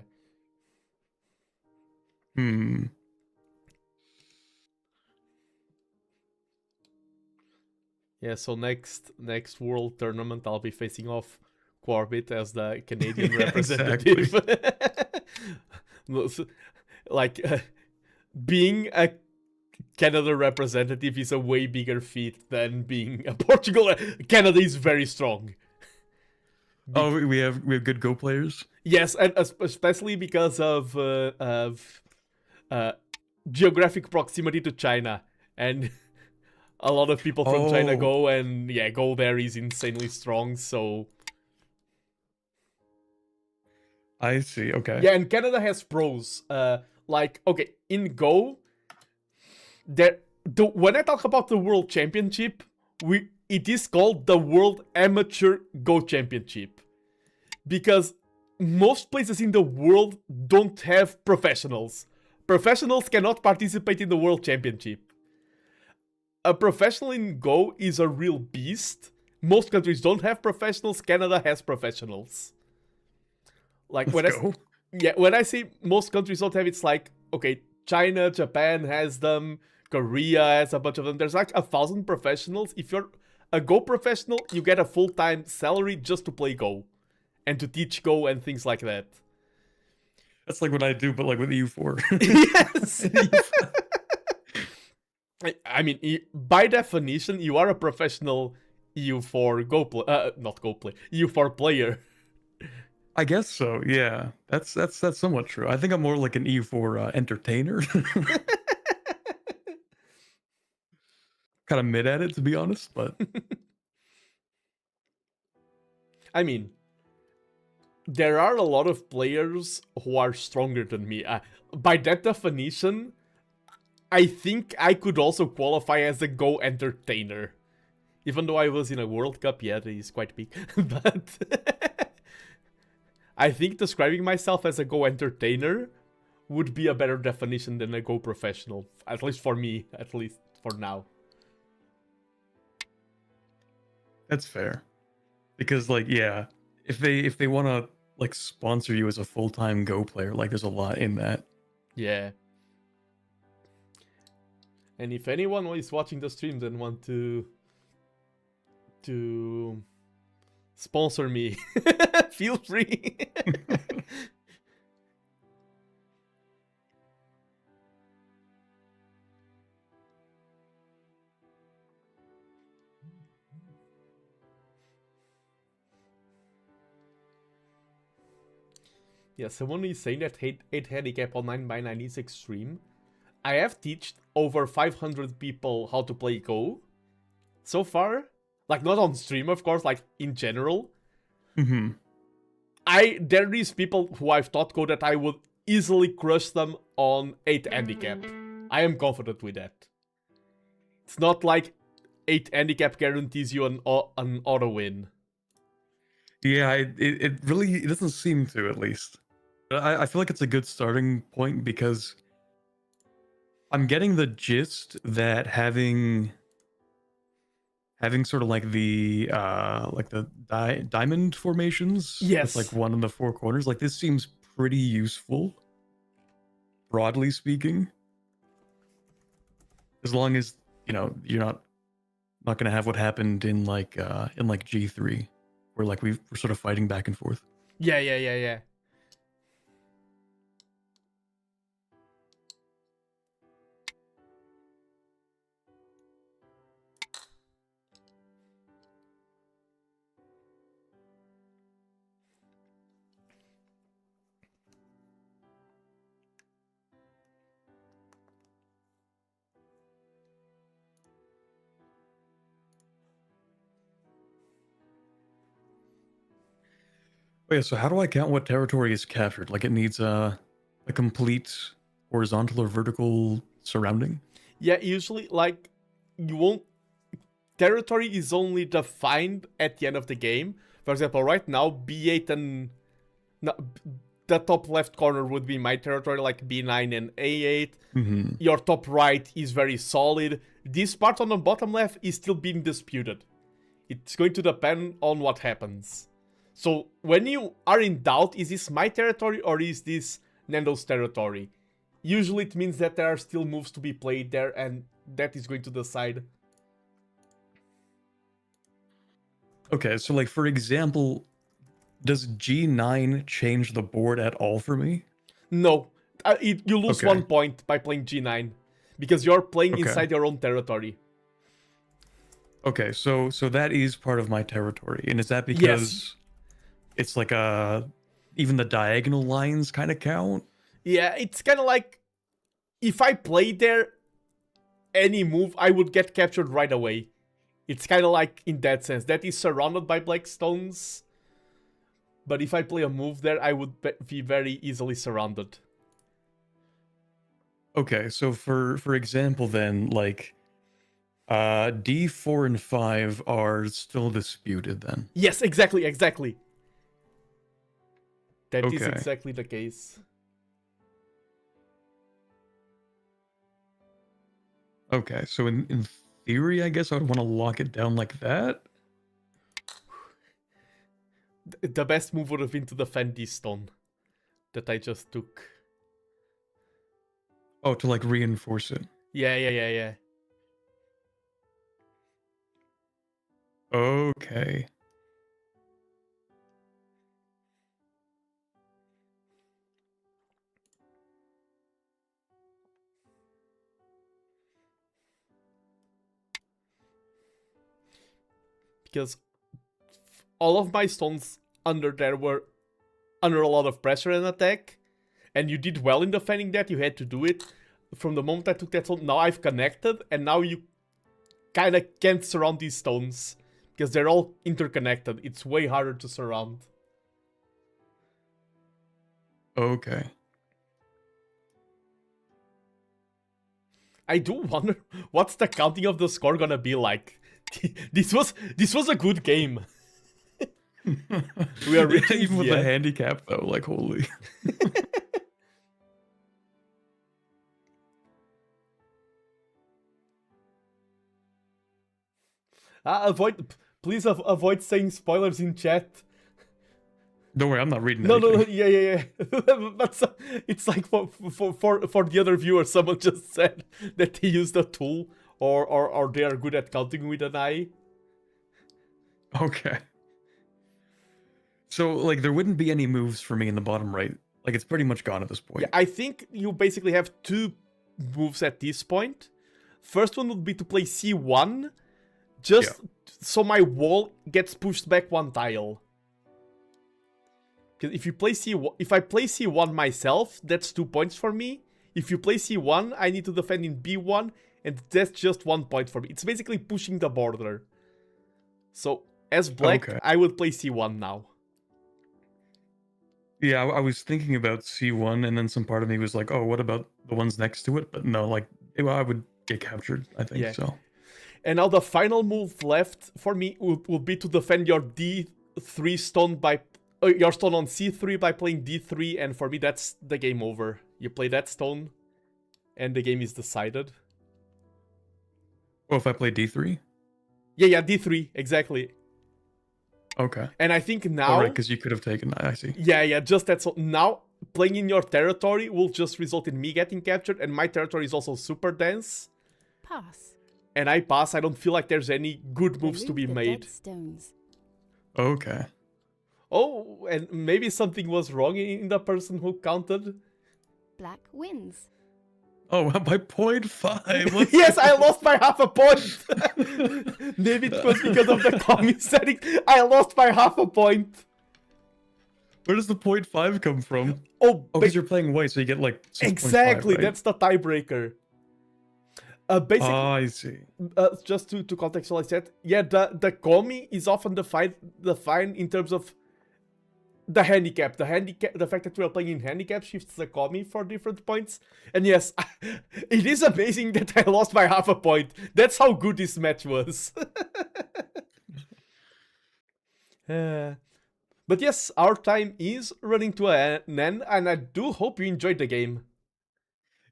Yeah, so next World Tournament, I'll be facing off Quarbit as the Canadian representative. Being a Canada representative is a way bigger feat than being a Portugal. Canada is very strong. Oh, we have good Go players. Yes, and especially because of geographic proximity to China, and a lot of people from China go, and yeah, Go there is insanely strong. So I see. Okay. Yeah, and Canada has pros. In Go, when I talk about the World Championship, it is called the World Amateur Go Championship, because most places in the world don't have professionals. Professionals cannot participate in the World Championship. A professional in Go is a real beast. Most countries don't have professionals. Canada has professionals. When I say most countries don't have, it's like, okay, China, Japan has them, Korea has a bunch of them. There's like 1,000 professionals. If you're a Go professional, you get a full-time salary just to play Go and to teach Go and things like that. That's like what I do, but like with EU4. Yes. I mean, by definition, you are a professional EU4 EU4 player. I guess so. Yeah, that's somewhat true. I think I'm more like an EU4 entertainer. Kind of mid at it, to be honest, but I mean, there are a lot of players who are stronger than me. By that definition, I think I could also qualify as a Go entertainer. Even though I was in a World Cup, yeah, that is quite big. But I think describing myself as a Go entertainer would be a better definition than a Go professional. At least for me, at least for now. that's fair. Because like, yeah, if they want to like sponsor you as a full-time Go player, like there's a lot in that. Yeah. And if anyone is watching the streams and want to sponsor me, feel free. Yeah, someone is saying that 8 handicap on 9x9 is extreme. I have taught over 500 people how to play Go so far. Like, not on stream, of course, like, in general. Mm-hmm. There is people who I've taught Go that I would easily crush them on 8 handicap. I am confident with that. It's not like 8 handicap guarantees you an auto win. Yeah, it really doesn't seem to, at least. I feel like it's a good starting point because I'm getting the gist that having sort of like the diamond formations, yes, with like one in the 4 corners, like this seems pretty useful, broadly speaking. As long as you're not gonna have what happened in like G3, where like we're sort of fighting back and forth. Yeah. Oh yeah, so how do I count what territory is captured? Like it needs a complete horizontal or vertical surrounding? Yeah, usually, like, you won't... Territory is only defined at the end of the game. For example, right now, B8 and... No, the top left corner would be my territory, like B9 and A8. Your top right is very solid. This part on the bottom left is still being disputed. It's going to depend on what happens. So when you are in doubt, is this my territory or is this Nando's territory? Usually it means that there are still moves to be played there, and that is going to decide. Okay, so like for example, does G9 change the board at all for me? No, you lose Okay. 1 point by playing G9 because you're playing Okay. inside your own territory. Okay, so that is part of my territory, and is that because it's like even the diagonal lines kind of count? Yeah, it's kind of like if I play there, any move I would get captured right away. It's kind of like in that sense. That is surrounded by black stones. But if I play a move there, I would be very easily surrounded. Okay, so for example then, like D4 and 5 are still disputed then. Yes, exactly. That is Okay. exactly the case. Okay, so in theory, I guess I would want to lock it down like that. The best move would have been to defend this stone that I just took. Oh, to like reinforce it. Yeah. Okay. Because all of my stones under there were under a lot of pressure and attack. And you did well in defending that, you had to do it. From the moment I took that stone, now I've connected, and now you kind of can't surround these stones. Because they're all interconnected. It's way harder to surround. Okay. I do wonder what's the counting of the score gonna be like. This was a good game. We are reaching even with the the end. handicap though, like holy. Please avoid saying spoilers in chat. Don't worry, I'm not reading No, anything. yeah. But it's like for the other viewers, someone just said that they used a tool or they are good at counting with an eye. Okay. So like there wouldn't be any moves for me in the bottom right. Like it's pretty much gone at this point. Yeah, I think you basically have two moves at this point. First one would be to play C1, just so my wall gets pushed back one tile. Because if I play C1 myself, that's 2 points for me. If you play C1, I need to defend in B1, and that's just 1 point for me. It's basically pushing the border. So, as black, Okay. I would play C1 now. Yeah, I was thinking about C1, and then some part of me was like, oh, what about the ones next to it? But no, like, I would get captured, I think, Yeah. so. And now the final move left for me would be to defend your D3 stone by... your stone on C3 by playing D3, and for me that's the game over. You play that stone, and the game is decided. Oh, if I play D3? Yeah, D3, exactly. Okay. And I think now... Alright, because you could have taken that, I see. Yeah, just that. So now, playing in your territory will just result in me getting captured, and my territory is also super dense. Pass. And I pass, I don't feel like there's any good moves to be Remove the made. dead stones. Okay. Oh, and maybe something was wrong in the person who counted. Black wins. Oh, by 0.5. Yes, I lost by half a point. Maybe it was because of the commie setting. I lost by half a point. Where does the 0.5 come from? Oh, because you're playing white, so you get like 6.5, exactly, right? that's the tiebreaker. Basically, I see. Just to contextualize that, yeah, the commie is often defined in terms of the handicap, the fact that we are playing in handicap shifts the commie for different points. And yes, it is amazing that I lost by half a point. That's how good this match was. But yes, our time is running to an end, and I do hope you enjoyed the game.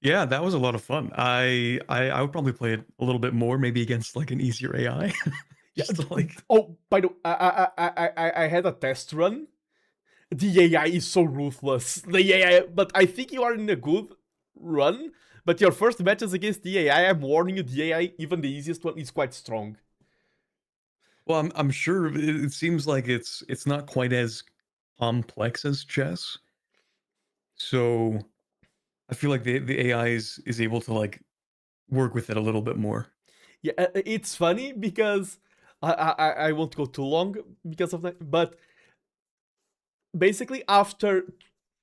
Yeah, that was a lot of fun. I would probably play it a little bit more, maybe against like an easier AI. Just to, like, oh, by the way, I had a test run. The AI is so ruthless. The AI, but I think you are in a good run. But your first matches against the AI, I'm warning you, the AI, even the easiest one, is quite strong. Well, I'm sure it seems like it's not quite as complex as chess. So I feel like the AI is able to like work with it a little bit more. Yeah, it's funny because I won't go too long because of that, but basically after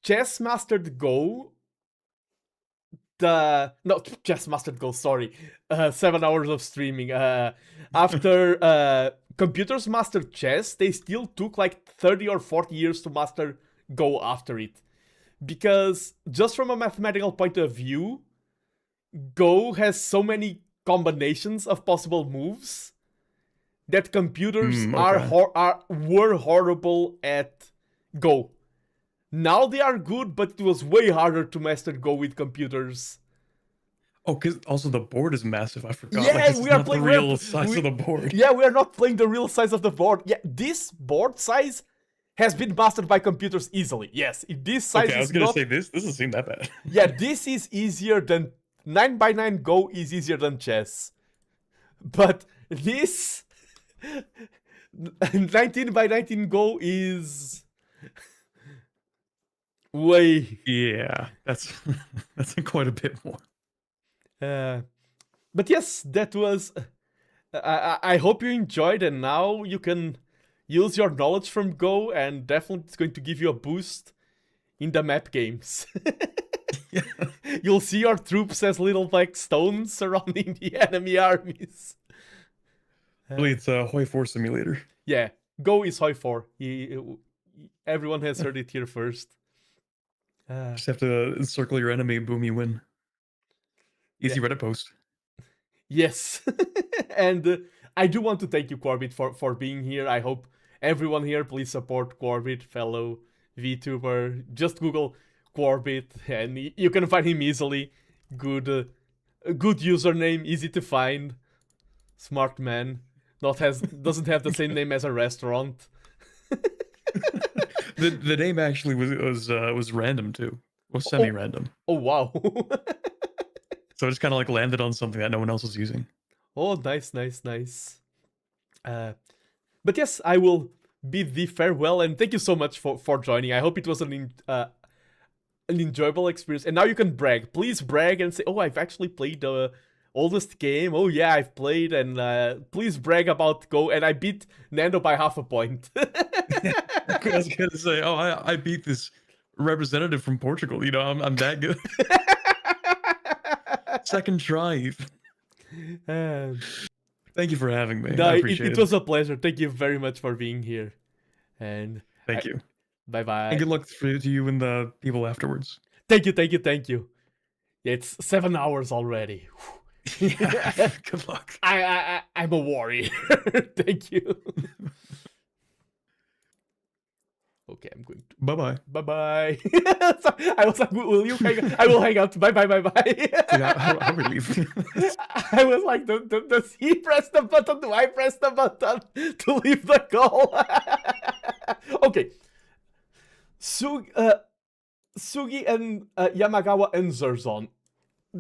Chess Mastered Go, Chess Mastered Go, sorry, 7 hours of streaming. After computers mastered chess, they still took like 30 or 40 years to master Go after it. Because just from a mathematical point of view, Go has so many combinations of possible moves that computers were horrible at Go. Now they are good, but it was way harder to master Go with computers. Oh, because also the board is massive. I forgot. Yeah, like, we are playing the real size of the board. Yeah, we are not playing the real size of the board. Yeah, this board size has been mastered by computers easily. Yes, if this size Okay, I was is gonna not... say this doesn't seem that bad. Yeah, this is easier than 9x9 Go is easier than chess. But this 19x19 Go is way... Yeah, that's quite a bit more. But yes, that was... I hope you enjoyed, and now you can use your knowledge from Go, and definitely it's going to give you a boost in the map games. You'll see your troops as little like stones surrounding the enemy armies. Really, it's a Hoi 4 simulator. Yeah, Go is Hoi 4. Everyone has heard it here first. Just have to encircle your enemy, boom, you win. Easy Reddit post. Yes. And I do want to thank you, Quarbit, for being here. I hope everyone here, please support Quarbit, fellow VTuber. Just Google Quarbit and you can find him easily. Good username, easy to find. Smart man. Doesn't have the same name as a restaurant. The name actually was random too. Was semi-random. Oh wow. So it just kind of like landed on something that no one else was using. Oh, nice. But yes, I will bid thee farewell, and thank you so much for joining. I hope it was an enjoyable experience. And now you can brag. Please brag and say, oh, I've actually played the oldest game. Oh yeah, I've played, and please brag about Go. And I beat Nando by half a point. I was gonna say, oh, I beat this representative from Portugal. You know, I'm that good. Second try. Thank you for having me. No, I appreciate it. It was a pleasure. Thank you very much for being here. And thank you. Bye-bye. And good luck to you and the people afterwards. Thank you. Yeah, it's 7 hours already. Yeah, good luck. I'm a warrior. Thank you. Okay, I'm going to... Bye-bye. Bye-bye. I was like, will you hang out? I will hang out. Bye. Yeah, how we leave? I was like, does he press the button? Do I press the button to leave the call? Okay. Sugi and Yamagawa and Zirzon.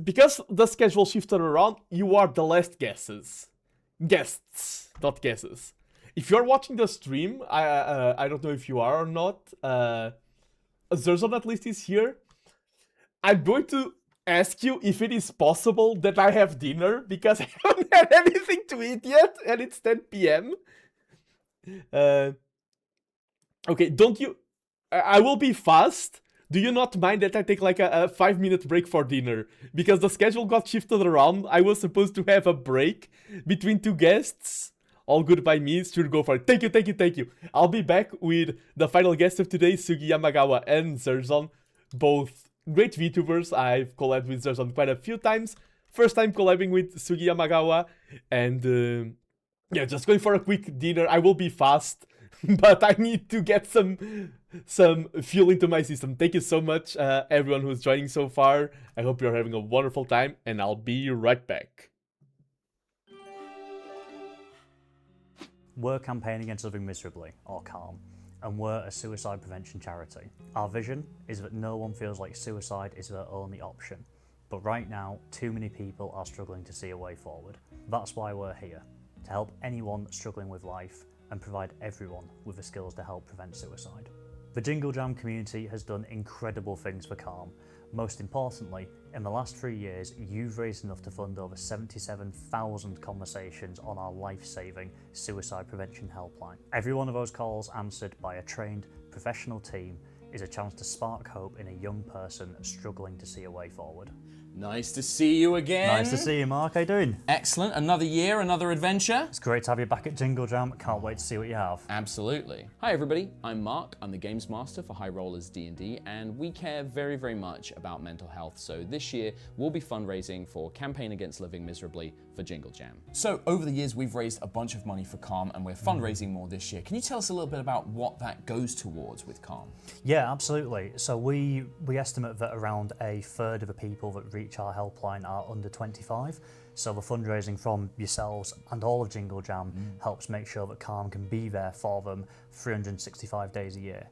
Because the schedule shifted around, you are the last guests, not guesses. If you're watching the stream, I don't know if you are or not. Zirzon at least is here. I'm going to ask you if it is possible that I have dinner, because I haven't had anything to eat yet, and it's 10 p.m. Okay, don't you... I will be fast. Do you not mind that I take like a 5-minute break for dinner? Because the schedule got shifted around. I was supposed to have a break between two guests all good by me. Still go for it. Thank you, thank you, thank you. I'll be back with the final guest of today, Sugi, Yamagawa, and Zirzon. Both great VTubers. I've collabed with Zirzon quite a few times. First time collabing with Sugi Yamagawa. And yeah, just going for a quick dinner. I will be fast, but I need to get some fuel into my system. Thank you so much, everyone who's joining so far. I hope you're having a wonderful time, and I'll be right back. We're campaigning against living miserably, or calm, and we're a suicide prevention charity. Our vision is that no one feels like suicide is their only option, but right now, too many people are struggling to see a way forward. That's why we're here, to help anyone struggling with life and provide everyone with the skills to help prevent suicide. The Jingle Jam community has done incredible things for Calm. Most importantly, in the last 3 years, you've raised enough to fund over 77,000 conversations on our life-saving suicide prevention helpline. Every one of those calls answered by a trained professional team is a chance to spark hope in a young person struggling to see a way forward. Nice to see you again. Nice to see you, Mark. How you doing? Excellent. Another year, another adventure. It's great to have you back at Jingle Jam. Can't wait to see what you have. Absolutely. Hi everybody, I'm Mark. I'm the Games Master for High Rollers D&D, and we care very, very much about mental health. So this year, we'll be fundraising for Campaign Against Living Miserably for Jingle Jam. So over the years, we've raised a bunch of money for Calm, and we're fundraising more this year. Can you tell us a little bit about what that goes towards with Calm? Yeah, absolutely. So we estimate that around a third of the people that reach our helpline are under 25. So the fundraising from yourselves and all of Jingle Jam helps make sure that Calm can be there for them 365 days a year.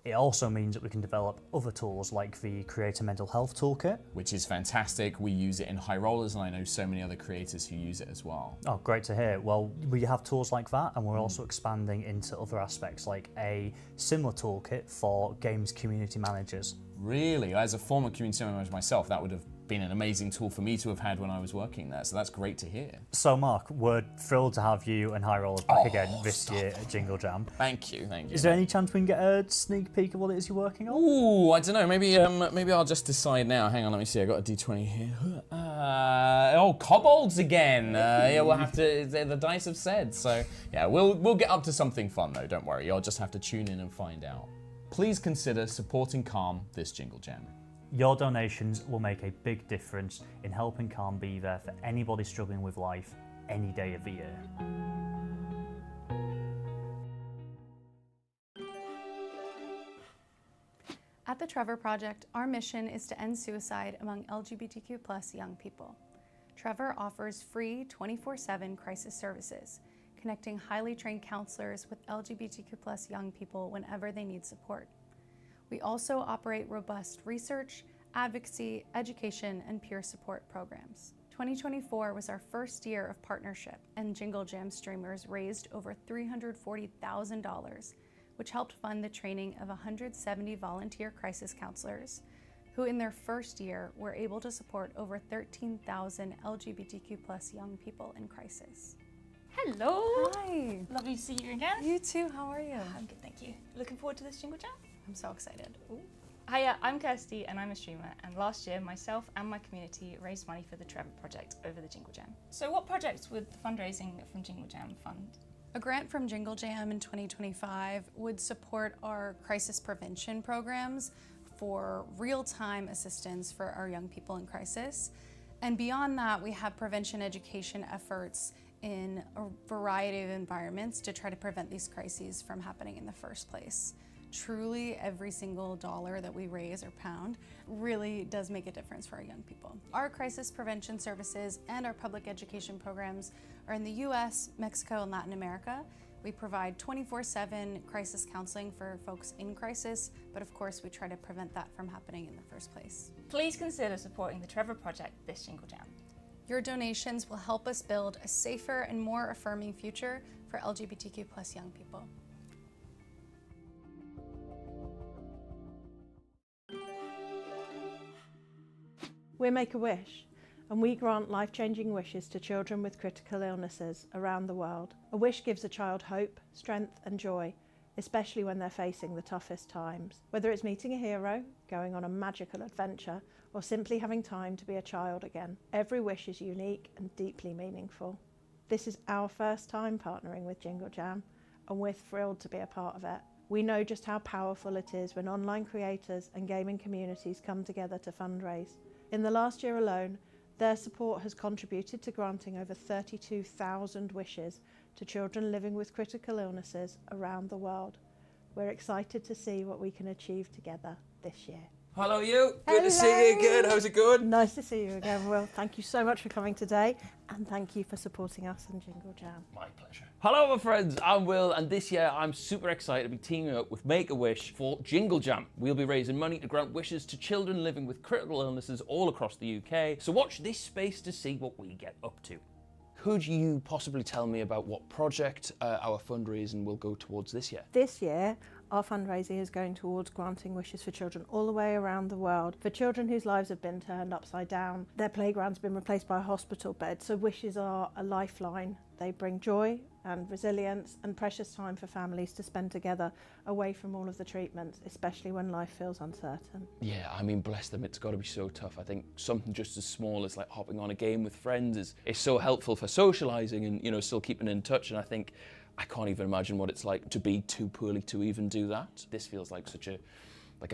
It also means that we can develop other tools like the Creator Mental Health Toolkit. Which is fantastic. We use it in High Rollers, and I know so many other creators who use it as well. Oh, great to hear. Well, we have tools like that, and we're also expanding into other aspects like a similar toolkit for games community managers. Really? As a former community manager myself, that would have been an amazing tool for me to have had when I was working there, so that's great to hear. So Mark, we're thrilled to have you and High Rollers back again this year at Jingle Jam. Thank you, thank you. Is there any chance we can get a sneak peek of what it is you're working on? Ooh, I don't know, maybe I'll just decide now. Hang on, let me see, I got a D20 here. Oh, kobolds again. Yeah, we'll have to, the dice have said, so yeah, we'll get up to something fun though, don't worry. You'll just have to tune in and find out. Please consider supporting Calm this Jingle Jam. Your donations will make a big difference in helping Calm be there for anybody struggling with life any day of the year. At the Trevor Project, our mission is to end suicide among LGBTQ+ young people. Trevor offers free 24/7 crisis services, connecting highly trained counselors with LGBTQ+ young people whenever they need support. We also operate robust research, advocacy, education, and peer support programs. 2024 was our first year of partnership, and Jingle Jam streamers raised over $340,000, which helped fund the training of 170 volunteer crisis counselors, who in their first year were able to support over 13,000 LGBTQ+ young people in crisis. Hello. Hi. Lovely to see you again. You too, how are you? I'm good, thank you. Looking forward to this Jingle Jam? I'm so excited. Ooh. Hiya, I'm Kirsty and I'm a streamer, and last year myself and my community raised money for the Trevor Project over the Jingle Jam. So what projects would the fundraising from Jingle Jam fund? A grant from Jingle Jam in 2025 would support our crisis prevention programs for real-time assistance for our young people in crisis. And beyond that, we have prevention education efforts in a variety of environments to try to prevent these crises from happening in the first place. Truly, every single dollar that we raise or pound really does make a difference for our young people. Our crisis prevention services and our public education programs are in the US, Mexico, and Latin America. We provide 24/7 crisis counseling for folks in crisis, but of course we try to prevent that from happening in the first place. Please consider supporting the Trevor Project this Jingle Jam. Your donations will help us build a safer and more affirming future for LGBTQ+ young people. We're Make-A-Wish, and we grant life-changing wishes to children with critical illnesses around the world. A wish gives a child hope, strength and joy, especially when they're facing the toughest times. Whether it's meeting a hero, going on a magical adventure, or simply having time to be a child again, every wish is unique and deeply meaningful. This is our first time partnering with Jingle Jam, and we're thrilled to be a part of it. We know just how powerful it is when online creators and gaming communities come together to fundraise. In the last year alone, their support has contributed to granting over 32,000 wishes to children living with critical illnesses around the world. We're excited to see what we can achieve together this year. Hello you, good to see you again, how's it going? Nice to see you again, Will. Thank you so much for coming today, and thank you for supporting us in Jingle Jam. My pleasure. Hello my friends, I'm Will, and this year I'm super excited to be teaming up with Make-A-Wish for Jingle Jam. We'll be raising money to grant wishes to children living with critical illnesses all across the UK, so watch this space to see what we get up to. Could you possibly tell me about what project our fundraising will go towards this year? This year, our fundraising is going towards granting wishes for children all the way around the world. For children whose lives have been turned upside down, their playground's been replaced by a hospital bed, so wishes are a lifeline. They bring joy and resilience and precious time for families to spend together away from all of the treatments, especially when life feels uncertain. Yeah, I mean, bless them, it's got to be so tough. I think something just as small as like hopping on a game with friends is so helpful for socialising and, you know, still keeping in touch. And I think I can't even imagine what it's like to be too poorly to even do that. This feels like such a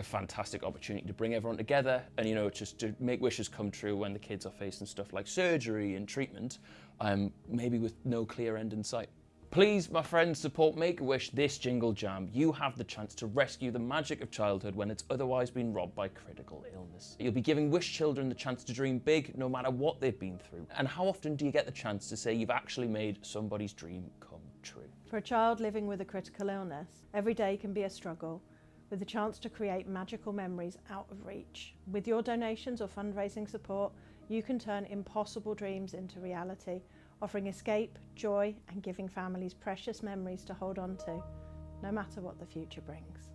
fantastic opportunity to bring everyone together and, you know, just to make wishes come true when the kids are facing stuff like surgery and treatment, maybe with no clear end in sight. Please, my friends, support Make-A-Wish this Jingle Jam. You have the chance to rescue the magic of childhood when it's otherwise been robbed by critical illness. You'll be giving wish children the chance to dream big no matter what they've been through. And how often do you get the chance to say you've actually made somebody's dream come true? For a child living with a critical illness, every day can be a struggle, with the chance to create magical memories out of reach. With your donations or fundraising support, you can turn impossible dreams into reality, offering escape, joy, and giving families precious memories to hold on to, no matter what the future brings.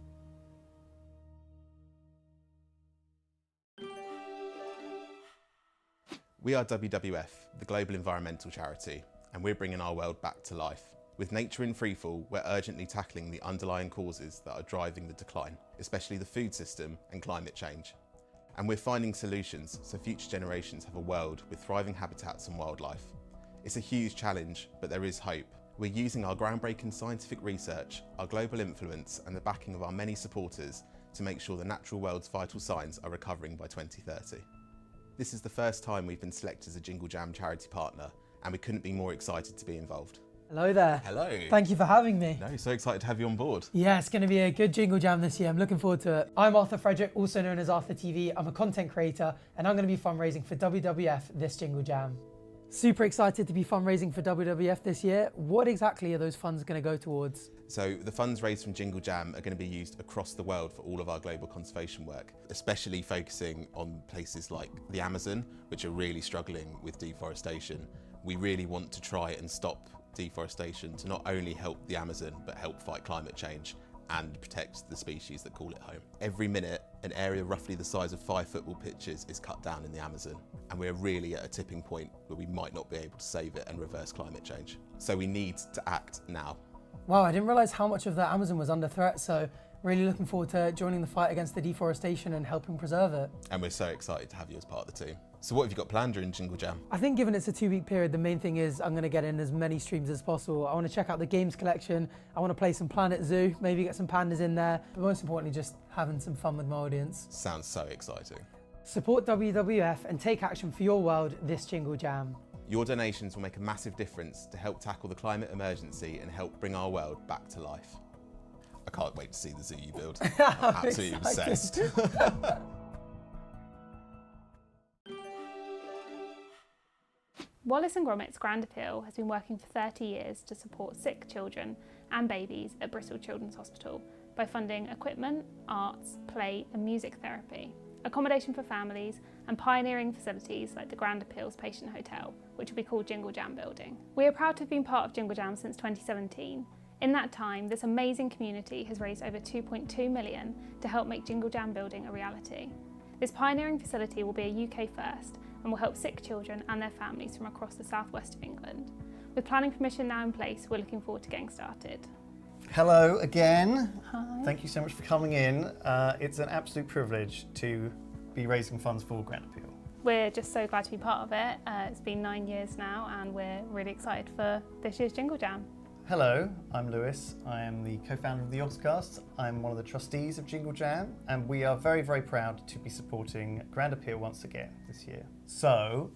We are WWF, the global environmental charity, and we're bringing our world back to life. With nature in freefall, we're urgently tackling the underlying causes that are driving the decline, especially the food system and climate change. And we're finding solutions so future generations have a world with thriving habitats and wildlife. It's a huge challenge, but there is hope. We're using our groundbreaking scientific research, our global influence, and the backing of our many supporters to make sure the natural world's vital signs are recovering by 2030. This is the first time we've been selected as a Jingle Jam charity partner, and we couldn't be more excited to be involved. Hello there. Hello. Thank you for having me. No, so excited to have you on board. Yeah, it's going to be a good Jingle Jam this year. I'm looking forward to it. I'm Arthur Frederick, also known as Arthur TV. I'm a content creator, and I'm going to be fundraising for WWF this Jingle Jam. Super excited to be fundraising for WWF this year. What exactly are those funds going to go towards? So the funds raised from Jingle Jam are going to be used across the world for all of our global conservation work, especially focusing on places like the Amazon, which are really struggling with deforestation. We really want to try and stop deforestation to not only help the Amazon, but help fight climate change and protect the species that call it home. Every minute, an area roughly the size of 5 football pitches is cut down in the Amazon, and we're really at a tipping point where we might not be able to save it and reverse climate change. So we need to act now. Wow, I didn't realise how much of the Amazon was under threat, so really looking forward to joining the fight against the deforestation and helping preserve it. And we're so excited to have you as part of the team. So what have you got planned during Jingle Jam? I think given it's a 2-week period, the main thing is I'm going to get in as many streams as possible. I want to check out the games collection, I want to play some Planet Zoo, maybe get some pandas in there, but most importantly just having some fun with my audience. Sounds so exciting. Support WWF and take action for your world this Jingle Jam. Your donations will make a massive difference to help tackle the climate emergency and help bring our world back to life. I can't wait to see the zoo you build. I'm absolutely obsessed. Wallace & Gromit's Grand Appeal has been working for 30 years to support sick children and babies at Bristol Children's Hospital by funding equipment, arts, play and music therapy, accommodation for families and pioneering facilities like the Grand Appeal's Patient Hotel, which will be called Jingle Jam Building. We are proud to have been part of Jingle Jam since 2017. In that time, this amazing community has raised over 2.2 million to help make Jingle Jam Building a reality. This pioneering facility will be a UK first and will help sick children and their families from across the southwest of England. With planning permission now in place, we're looking forward to getting started. Hello again. Hi. Thank you so much for coming in. It's an absolute privilege to be raising funds for Grand Appeal. We're just so glad to be part of it. It's been 9 years now and we're really excited for this year's Jingle Jam. Hello, I'm Lewis. I am the co-founder of the Oscast. I'm one of the trustees of Jingle Jam, and we are very, very proud to be supporting Grand Appeal once again this year. So,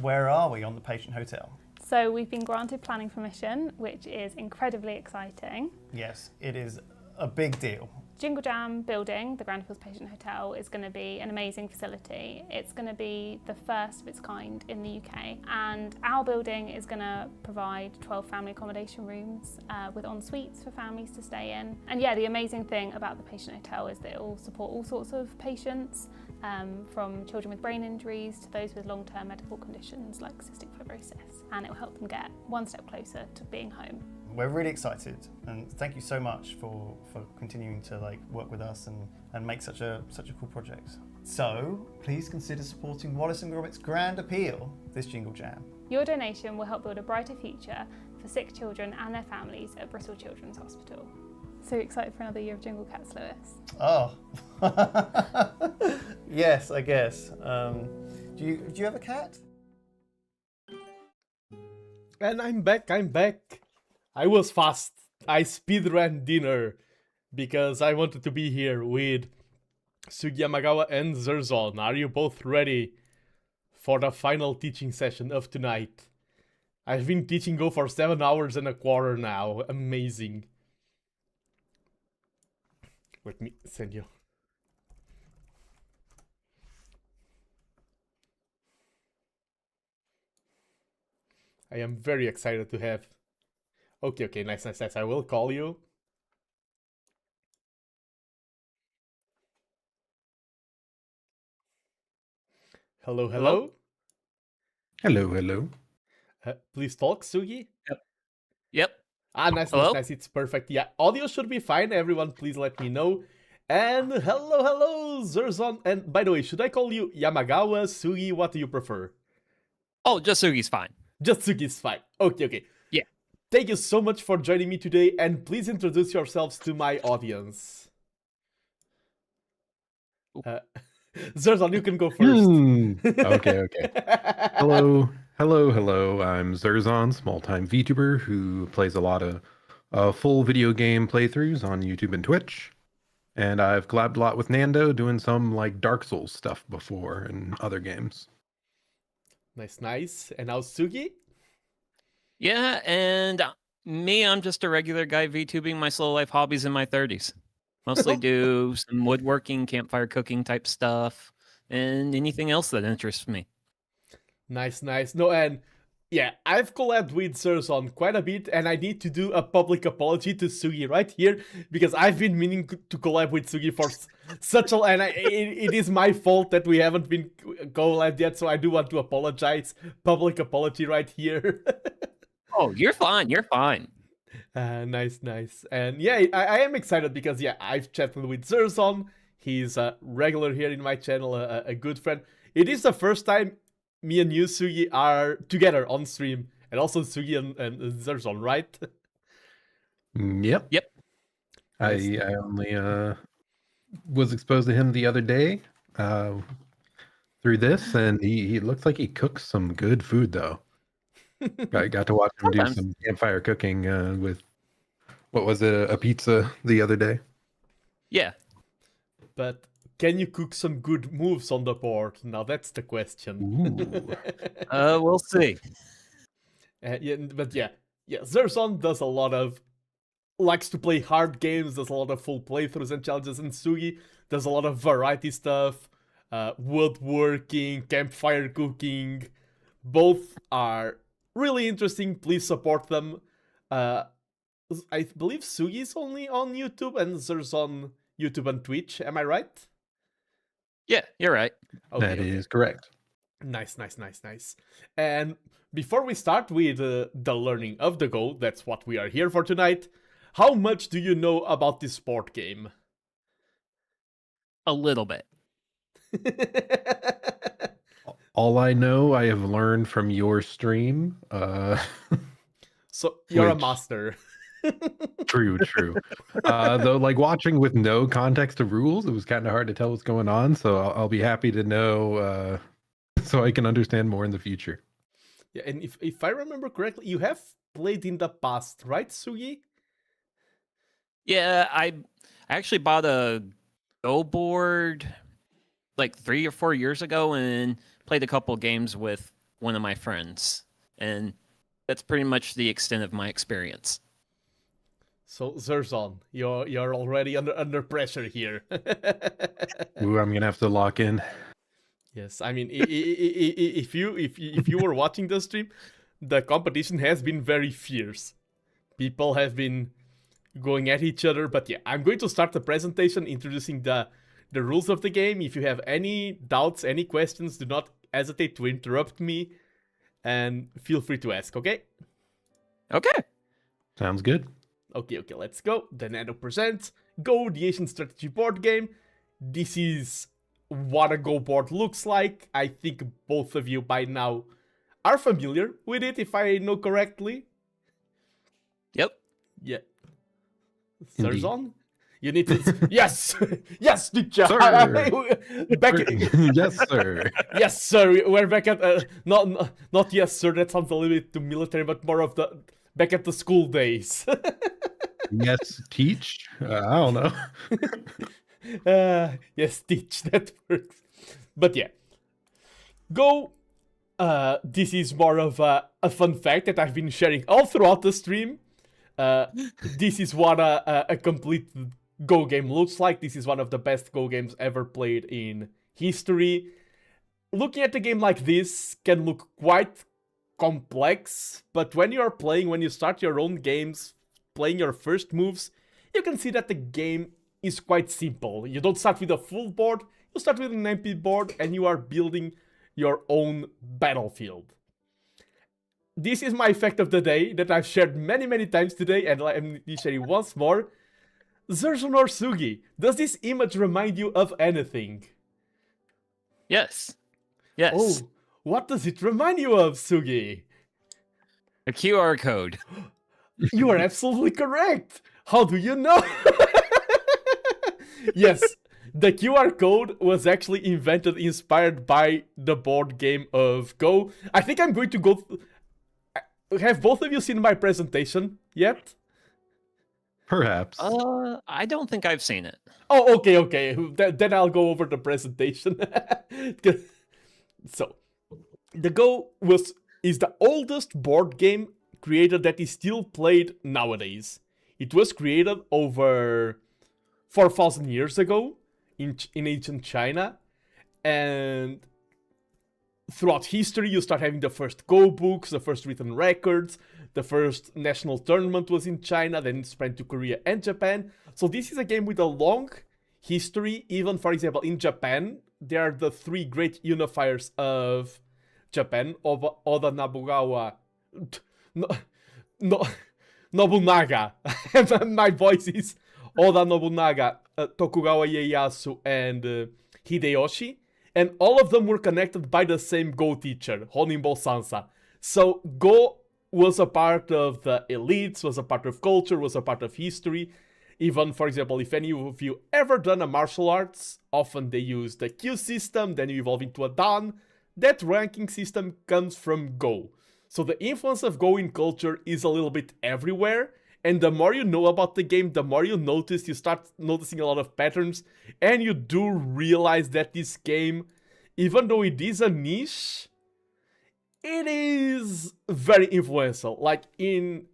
where are we on the Patient Hotel? So we've been granted planning permission, which is incredibly exciting. Yes, it is a big deal. Jingle Jam building, the Grand Appeals Patient Hotel, is going to be an amazing facility. It's going to be the first of its kind in the UK, and our building is going to provide 12 family accommodation rooms with en-suites for families to stay in. And yeah, the amazing thing about the Patient Hotel is that it will support all sorts of patients, from children with brain injuries to those with long-term medical conditions like cystic fibrosis, and it will help them get one step closer to being home. We're really excited, and thank you so much for continuing to work with us and make such a cool project. So please consider supporting Wallace and Gromit's Grand Appeal this Jingle Jam. Your donation will help build a brighter future for sick children and their families at Bristol Children's Hospital. So excited for another year of Jingle Cats, Lewis? Oh, yes, I guess. Do you have a cat? And I'm back. I was fast. I speedran dinner because I wanted to be here with Sugi, Yamagawa, and Zirzon. Are you both ready for the final teaching session of tonight? I've been teaching Go for 7 hours and a quarter now. Amazing. Let me send you. I am very excited to have. Okay, nice. I will call you. Hello. Hello. Please talk, Sugi. Yep. Nice. It's perfect. Yeah, audio should be fine. Everyone, please let me know. And hello, Zirzon. And by the way, should I call you Yamagawa, Sugi? What do you prefer? Oh, just Sugi's fine. Just Sugi's fine. Okay. Yeah. Thank you so much for joining me today, and please introduce yourselves to my audience. Zirzon, you can go first. Okay. Hello. I'm Zirzon, small-time VTuber who plays a lot of full video game playthroughs on YouTube and Twitch. And I've collabed a lot with Nando, doing some Dark Souls stuff before and other games. Nice. And now Sugi? Yeah, and me, I'm just a regular guy VTubing my slow life hobbies in my 30s. Mostly do some woodworking, campfire cooking type stuff, and anything else that interests me. Nice. No, and yeah, I've collabed with Zirzon quite a bit, and I need to do a public apology to Sugi right here, because I've been meaning to collab with Sugi for such a... And it is my fault that we haven't been collabed yet, so I do want to apologize. Public apology right here. Oh, you're fine. Nice. And yeah, I am excited because, yeah, I've chatted with Zirzon. He's a regular here in my channel, a good friend. It is the first time me and you, Sugi, are together on stream. And also Sugi and Zirzon, right? Yep. Nice. I only was exposed to him the other day through this, and he looks like he cooks some good food, though. I got to watch him do some campfire cooking with, what was it, a pizza the other day? Yeah. But can you cook some good moves on the board? Now that's the question. We'll see. Zirzon does a lot of, likes to play hard games, does a lot of full playthroughs and challenges, and Sugi does a lot of variety stuff, woodworking, campfire cooking. Both are really interesting. Please support them. I believe Sugi's only on YouTube and Zirzon YouTube and Twitch. Am I right? Yeah, you're right. That is correct. Nice. And before we start with the learning of the Go, that's what we are here for tonight. How much do you know about this board game? A little bit. All I know, I have learned from your stream. So you're a master. True. Though, watching with no context of rules, it was kind of hard to tell what's going on. So I'll be happy to know so I can understand more in the future. Yeah, and if I remember correctly, you have played in the past, right, Sugi? Yeah, I actually bought a Go board like 3 or 4 years ago and played a couple games with one of my friends. And that's pretty much the extent of my experience. So Zirzon, you're already under pressure here. Ooh, I'm gonna have to lock in. Yes, I mean, if you were watching the stream, the competition has been very fierce. People have been going at each other, but yeah, I'm going to start the presentation introducing the rules of the game. If you have any doubts, any questions, do not hesitate to interrupt me, and feel free to ask, okay? Okay. Sounds good. Okay, let's go. TheNando presents Go, the Asian strategy board game. This is what a Go board looks like. I think both of you by now are familiar with it, if I know correctly. Yep. Yeah. Indeed. Zirzon? You need to... Yes! Yes, teacher! Sir. Back... Yes, sir. Yes, sir. We're back at... Not yes, sir. That sounds a little bit too military, but more of the... Back at the school days. Yes, teach? I don't know. Yes, teach. That works. But yeah. Go. This is more of a fun fact that I've been sharing all throughout the stream. This is what a complete Go game looks like. This is one of the best Go games ever played in history. Looking at a game like this can look quite complex, but when you start your own games, playing your first moves, you can see that the game is quite simple. You don't start with a full board, you start with an empty board, and you are building your own battlefield. This is my fact of the day that I've shared many times today, and I'm sharing once more. Zirzon or Sugi, does this image remind you of anything? Yes. Yes. Oh, what does it remind you of, Sugi? A QR code. You are absolutely correct. How do you know? Yes, the QR code was actually inspired by the board game of Go. I think I'm going to go... Have both of you seen my presentation yet? Perhaps. I don't think I've seen it. Oh, okay. Then I'll go over the presentation. So, the Go is the oldest board game created that is still played nowadays. It was created over 4,000 years ago in ancient China, and throughout history you start having the first Go books, the first written records, the first national tournament was in China, then it spread to Korea and Japan. So this is a game with a long history. Even, for example, in Japan, there are the three great unifiers of Japan, Oda Nobunaga. Nobunaga. My voice is Oda Nobunaga, Tokugawa Ieyasu, and Hideyoshi. And all of them were connected by the same Go teacher, Honimbo Sansa. So Go was a part of the elites, was a part of culture, was a part of history. Even, for example, if any of you ever done a martial arts, often they use the Q system, then you evolve into a Dan. That ranking system comes from Go. So the influence of Go in culture is a little bit everywhere, and the more you know about the game, the more you start noticing a lot of patterns, and you do realize that this game, even though it is a niche, it is very influential. Like in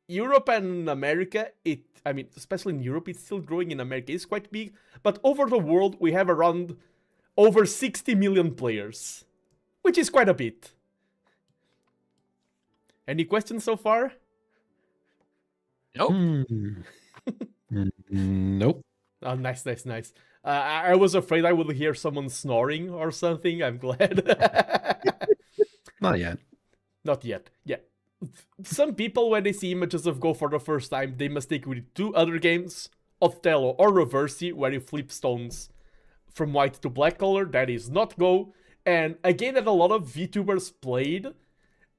Europe and America, especially in Europe, it's still growing. In America, it's quite big, but over the world, we have around over 60 million players, which is quite a bit. Any questions so far? Nope. Nope. Oh, nice. I was afraid I would hear someone snoring or something. I'm glad. Not yet. Not yet. Yeah. Some people, when they see images of Go for the first time, they mistake with two other games, Othello or Reversi, where you flip stones from white to black color. That is not Go. And a game that a lot of VTubers played,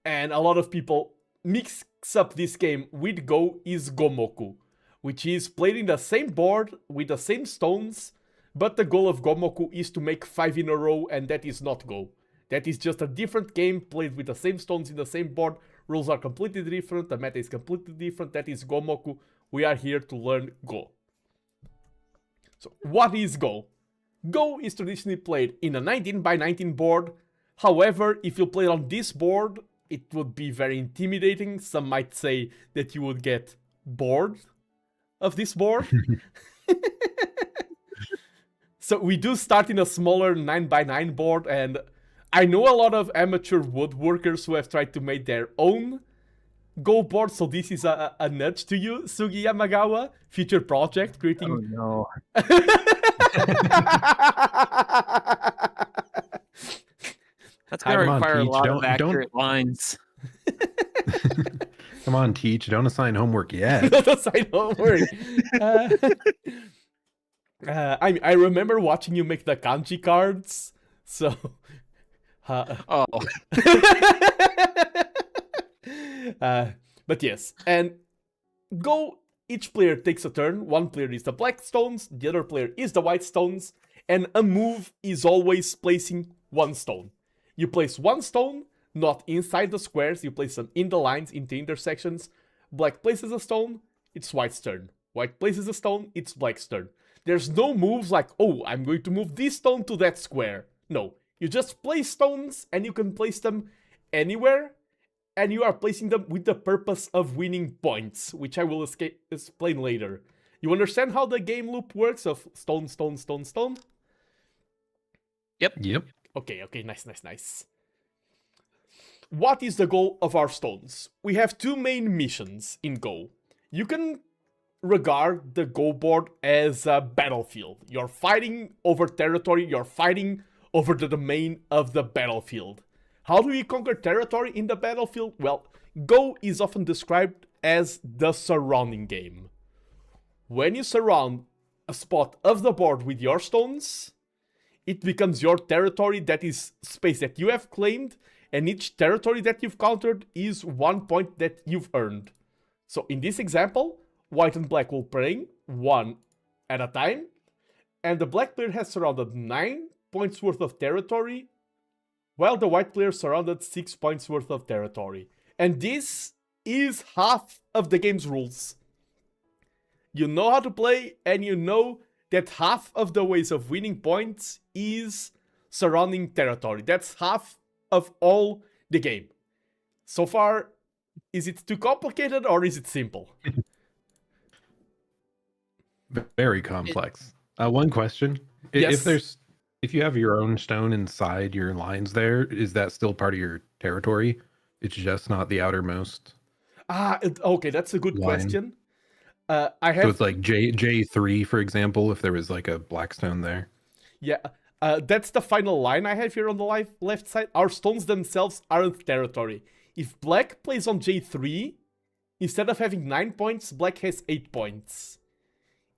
and a lot of people mix up this game with Go, is Gomoku, which is played in the same board with the same stones, but the goal of Gomoku is to make 5 in a row, and that is not Go. That is just a different game played with the same stones in the same board. Rules are completely different, the meta is completely different. That is Gomoku. We are here to learn Go. So what is Go? Go is traditionally played in a 19x19 board. However, if you play on this board, it would be very intimidating. Some might say that you would get bored of this board. So we do start in a smaller 9x9 board, and I know a lot of amateur woodworkers who have tried to make their own Go board, so this is a nudge to you, Sugi Yamagawa, future project, creating... Oh no. That's going to require a lot of accurate lines. Come on, Teach. Don't assign homework yet. Don't assign homework. I remember watching you make the kanji cards, so... Oh. But yes, and Go, each player takes a turn. One player is the black stones, the other player is the white stones, and a move is always placing one stone. You place one stone, not inside the squares, you place them in the lines, in the intersections. Black places a stone, it's white's turn. White places a stone, it's black's turn. There's no moves like, oh, I'm going to move this stone to that square. No, you just place stones, and you can place them anywhere, and you are placing them with the purpose of winning points, which I will explain later. You understand how the game loop works of stone, stone, stone, stone? Yep. Okay, nice. What is the goal of our stones? We have two main missions in Go. You can regard the Go board as a battlefield. You're fighting over territory, you're fighting over the domain of the battlefield. How do we conquer territory in the battlefield? Well, Go is often described as the surrounding game. When you surround a spot of the board with your stones, it becomes your territory. That is space that you have claimed, and each territory that you've countered is 1 point that you've earned. So in this example, white and black will play one at a time, and the black player has surrounded 9 points worth of territory, while the white player surrounded 6 points worth of territory. And this is half of the game's rules. You know how to play, and you know that half of the ways of winning points is surrounding territory. That's half of all the game. So far, is it too complicated or is it simple? Very complex. One question. Yes. If you have your own stone inside your lines there, is that still part of your territory? It's just not the outermost. Okay, that's a good line. question. So it's like J3, for example, if there was like a black stone there. Yeah, that's the final line I have here on the left side. Our stones themselves aren't territory. If black plays on J3, instead of having 9 points, black has 8 points.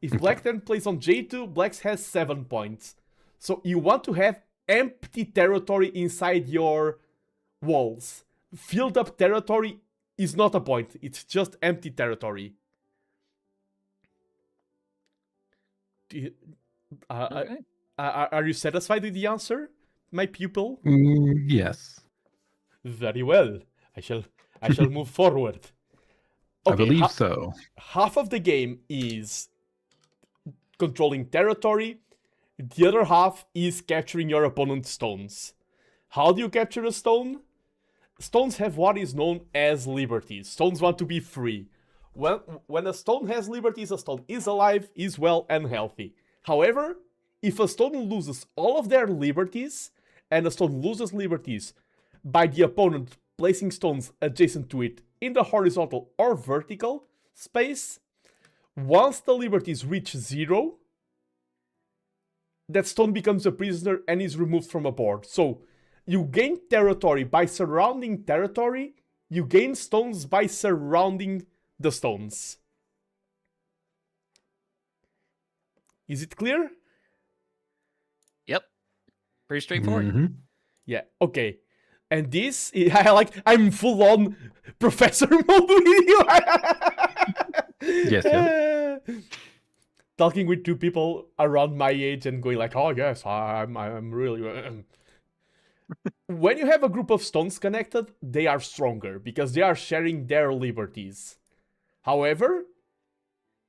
If black then plays on J2, black has 7 points. So you want to have empty territory inside your walls. Filled up territory is not a point. It's just empty territory. Are you satisfied with the answer, my pupil? Yes. Very well. I shall move forward. I believe so. Half of the game is controlling territory. The other half is capturing your opponent's stones. How do you capture a stone? Stones have what is known as liberties. Stones want to be free. When a stone has liberties, a stone is alive, is well, and healthy. However, if a stone loses all of their liberties, and a stone loses liberties by the opponent placing stones adjacent to it in the horizontal or vertical space, once the liberties reach 0, that stone becomes a prisoner and is removed from a board. So, you gain territory by surrounding territory, you gain stones by surrounding the stones. Is it clear? Yep. Pretty straightforward. Mm-hmm. Yeah, okay. And this, I'm full on professor mode with you. Yes. Talking with two people around my age and going like, oh yes, I'm really... When you have a group of stones connected, they are stronger because they are sharing their liberties. However,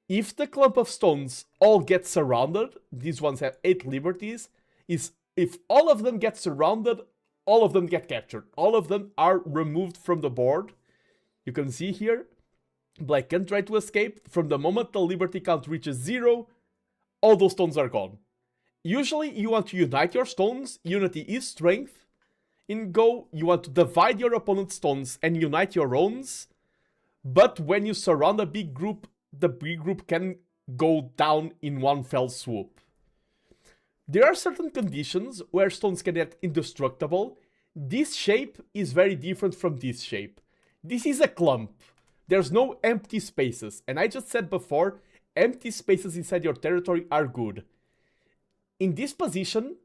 if the clump of stones all get surrounded, these ones have 8 liberties, if all of them get surrounded, all of them get captured. All of them are removed from the board. You can see here, black can try to escape. From the moment the liberty count reaches 0, all those stones are gone. Usually you want to unite your stones. Unity is strength. In Go, you want to divide your opponent's stones and unite your own. But when you surround a big group, the big group can go down in one fell swoop. There are certain conditions where stones can get indestructible. This shape is very different from this shape. This is a clump. There's no empty spaces. And I just said before, empty spaces inside your territory are good. In this position,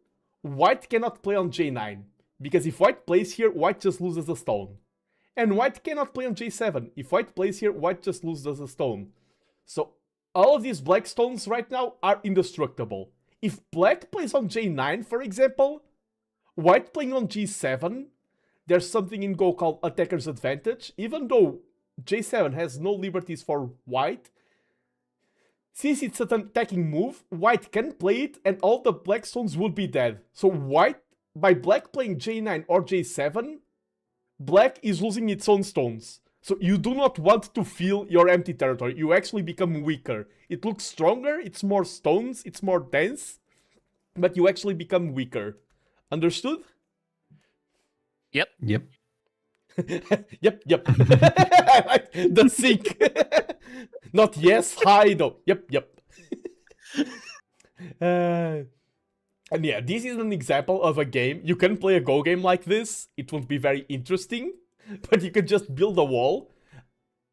white cannot play on J9. Because if white plays here, white just loses a stone. And white cannot play on J7. If white plays here, white just loses a stone. So all of these black stones right now are indestructible. If black plays on J9, for example, white playing on G7, there's something in Go called attacker's advantage. Even though J7 has no liberties for white, since it's an attacking move, white can play it and all the black stones would be dead. So white, by black playing J9 or J7, black is losing its own stones. So you do not want to fill your empty territory. You actually become weaker. It looks stronger, it's more stones, it's more dense, but you actually become weaker. Understood? Yep. Yep. Yep. I like the sync. Not yes, hi, no. Yep. And yeah, this is an example of a game. You can play a Go game like this. It won't be very interesting, but you can just build a wall.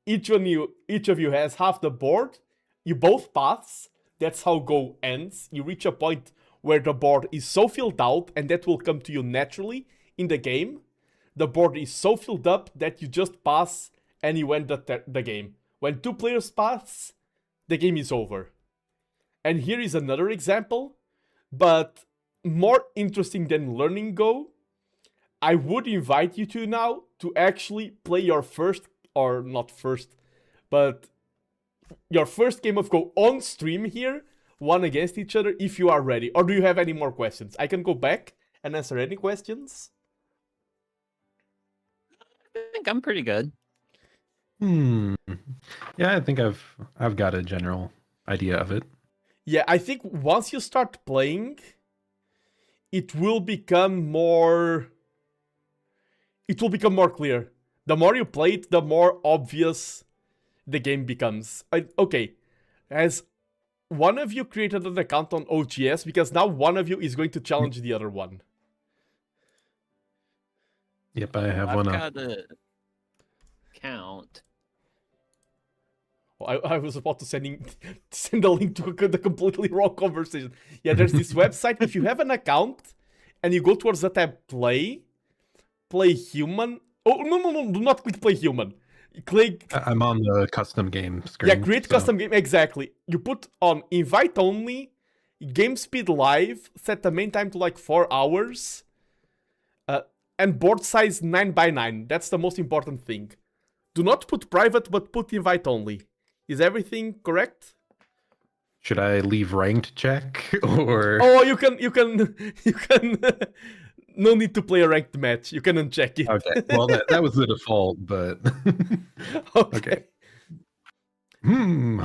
Each of you has half the board. You both pass. That's how Go ends. You reach a point where the board is so filled out, and that will come to you naturally in the game. The board is so filled up that you just pass and you end the game. When 2 players pass, the game is over. And here is another example, but more interesting than learning Go. I would invite you to now to actually play your first, or not first, but your first game of Go on stream here, one against each other, if you are ready. Or do you have any more questions? I can go back and answer any questions. I think I'm pretty good. Yeah, I think I've got a general idea of it. Yeah, I think once you start playing, it will become more clear. The more you play it, the more obvious the game becomes. Okay, has one of you created an account on OGS? Because now one of you is going to challenge the other one. Yep, I have one up. I've got a count. I was about to send a link to the completely wrong conversation. Yeah, there's this website. If you have an account and you go towards the tab play human. Oh, no, do not click play human. Click. I'm on the custom game screen. Yeah, create custom game. Exactly. You put on invite only, game speed live, set the main time to like 4 hours, and board size 9x9. That's the most important thing. Do not put private, but put invite only. Is everything correct? Should I leave ranked check or? Oh, you can. No need to play a ranked match. You can uncheck it. Okay. Well, that was the default, but okay. Hmm.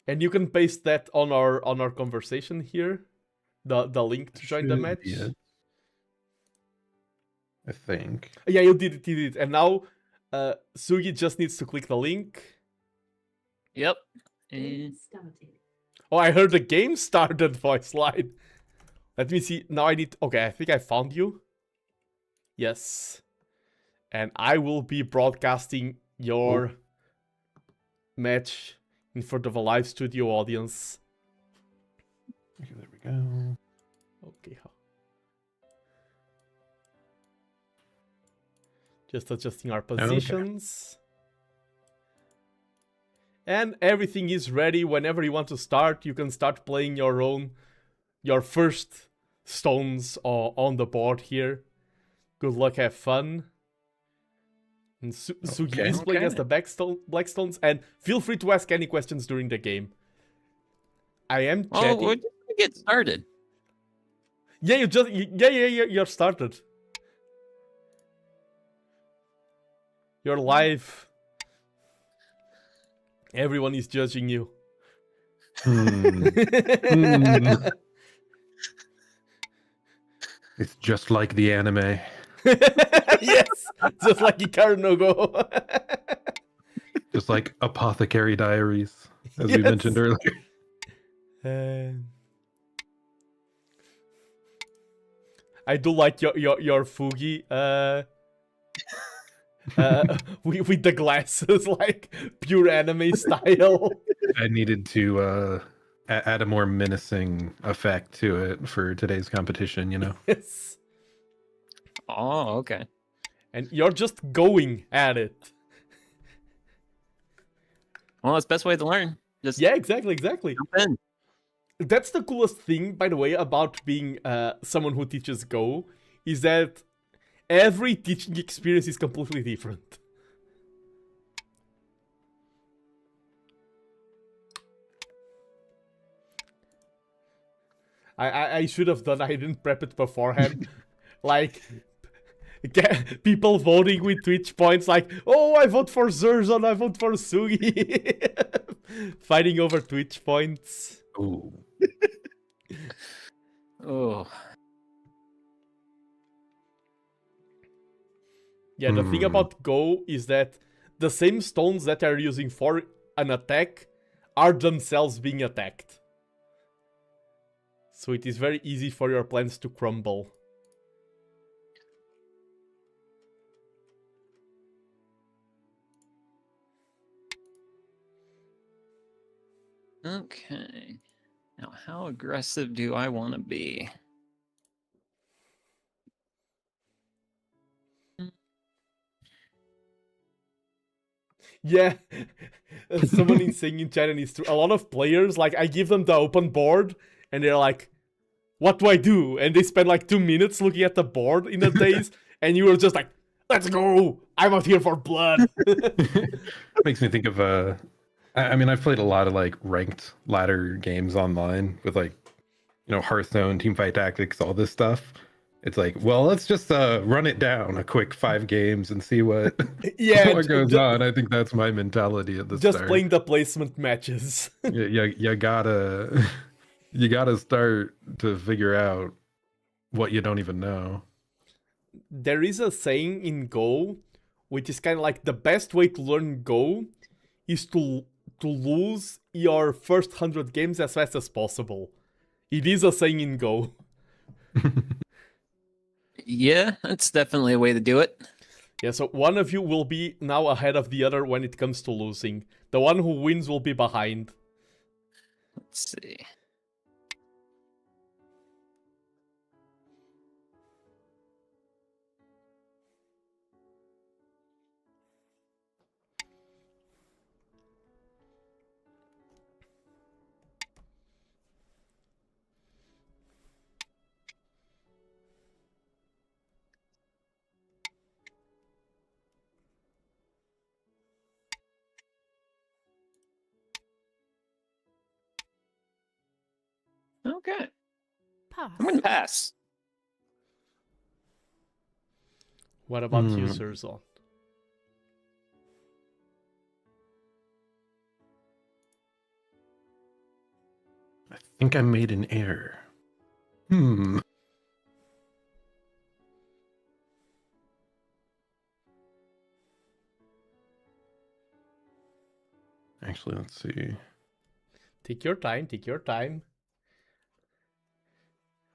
And you can paste that on our conversation here, the link to join the match. I think. Yeah, you did it. And now, Sugi just needs to click the link. Yep. Oh, I heard the game started voice line. Let me see. Now I need... Okay, I think I found you. Yes. And I will be broadcasting your match in front of a live studio audience. Okay, there we go. Okay. Just adjusting our positions. Okay. And everything is ready. Whenever you want to start, you can start playing your first stones on the board here. Good luck, have fun. And Sugi is playing as the Blackstones, and feel free to ask any questions during the game. I am chatting. Oh, we're just gonna get started. Yeah, you're started. You're live. Everyone is judging you. It's just like the anime. Yes, just like Akira no Go. Just like Apothecary Diaries, as we mentioned earlier. I do like your Fugi with the glasses, like pure anime style. I needed to add a more menacing effect to it for today's competition, you know? Yes. Oh, okay. And you're just going at it. Well, that's the best way to learn. Just yeah, exactly. Jump in. That's the coolest thing, by the way, about being someone who teaches Go, is that every teaching experience is completely different. I should have done. I didn't prep it beforehand. Like, people voting with Twitch points, like, oh, I vote for Zirzon, I vote for Sugi. Fighting over Twitch points. Ooh. Oh. Yeah, the thing about Go is that the same stones that are using for an attack are themselves being attacked. So it is very easy for your plans to crumble. Okay. Now, how aggressive do I want to be? Yeah, someone is saying in chat, and it's true. A lot of players, like, I give them the open board, and they're like, what do I do? And they spend like 2 minutes looking at the board in a daze, and you were just like, let's go! I'm out here for blood! Makes me think of, I mean, I've played a lot of like ranked ladder games online with like, you know, Hearthstone, Teamfight Tactics, all this stuff. It's like, well, let's just run it down a quick 5 games and see what, what goes on. I think that's my mentality at the start. Just playing the placement matches. you gotta start to figure out what you don't even know. There is a saying in Go, which is kind of like the best way to learn Go is to lose your first 100 games as fast as possible. It is a saying in Go. Yeah, that's definitely a way to do it. Yeah, so one of you will be now ahead of the other when it comes to losing. The one who wins will be behind. Let's see. Okay. Pass. I'm gonna pass. What about you, Zirzon? I think I made an error. Actually, let's see. Take your time, take your time.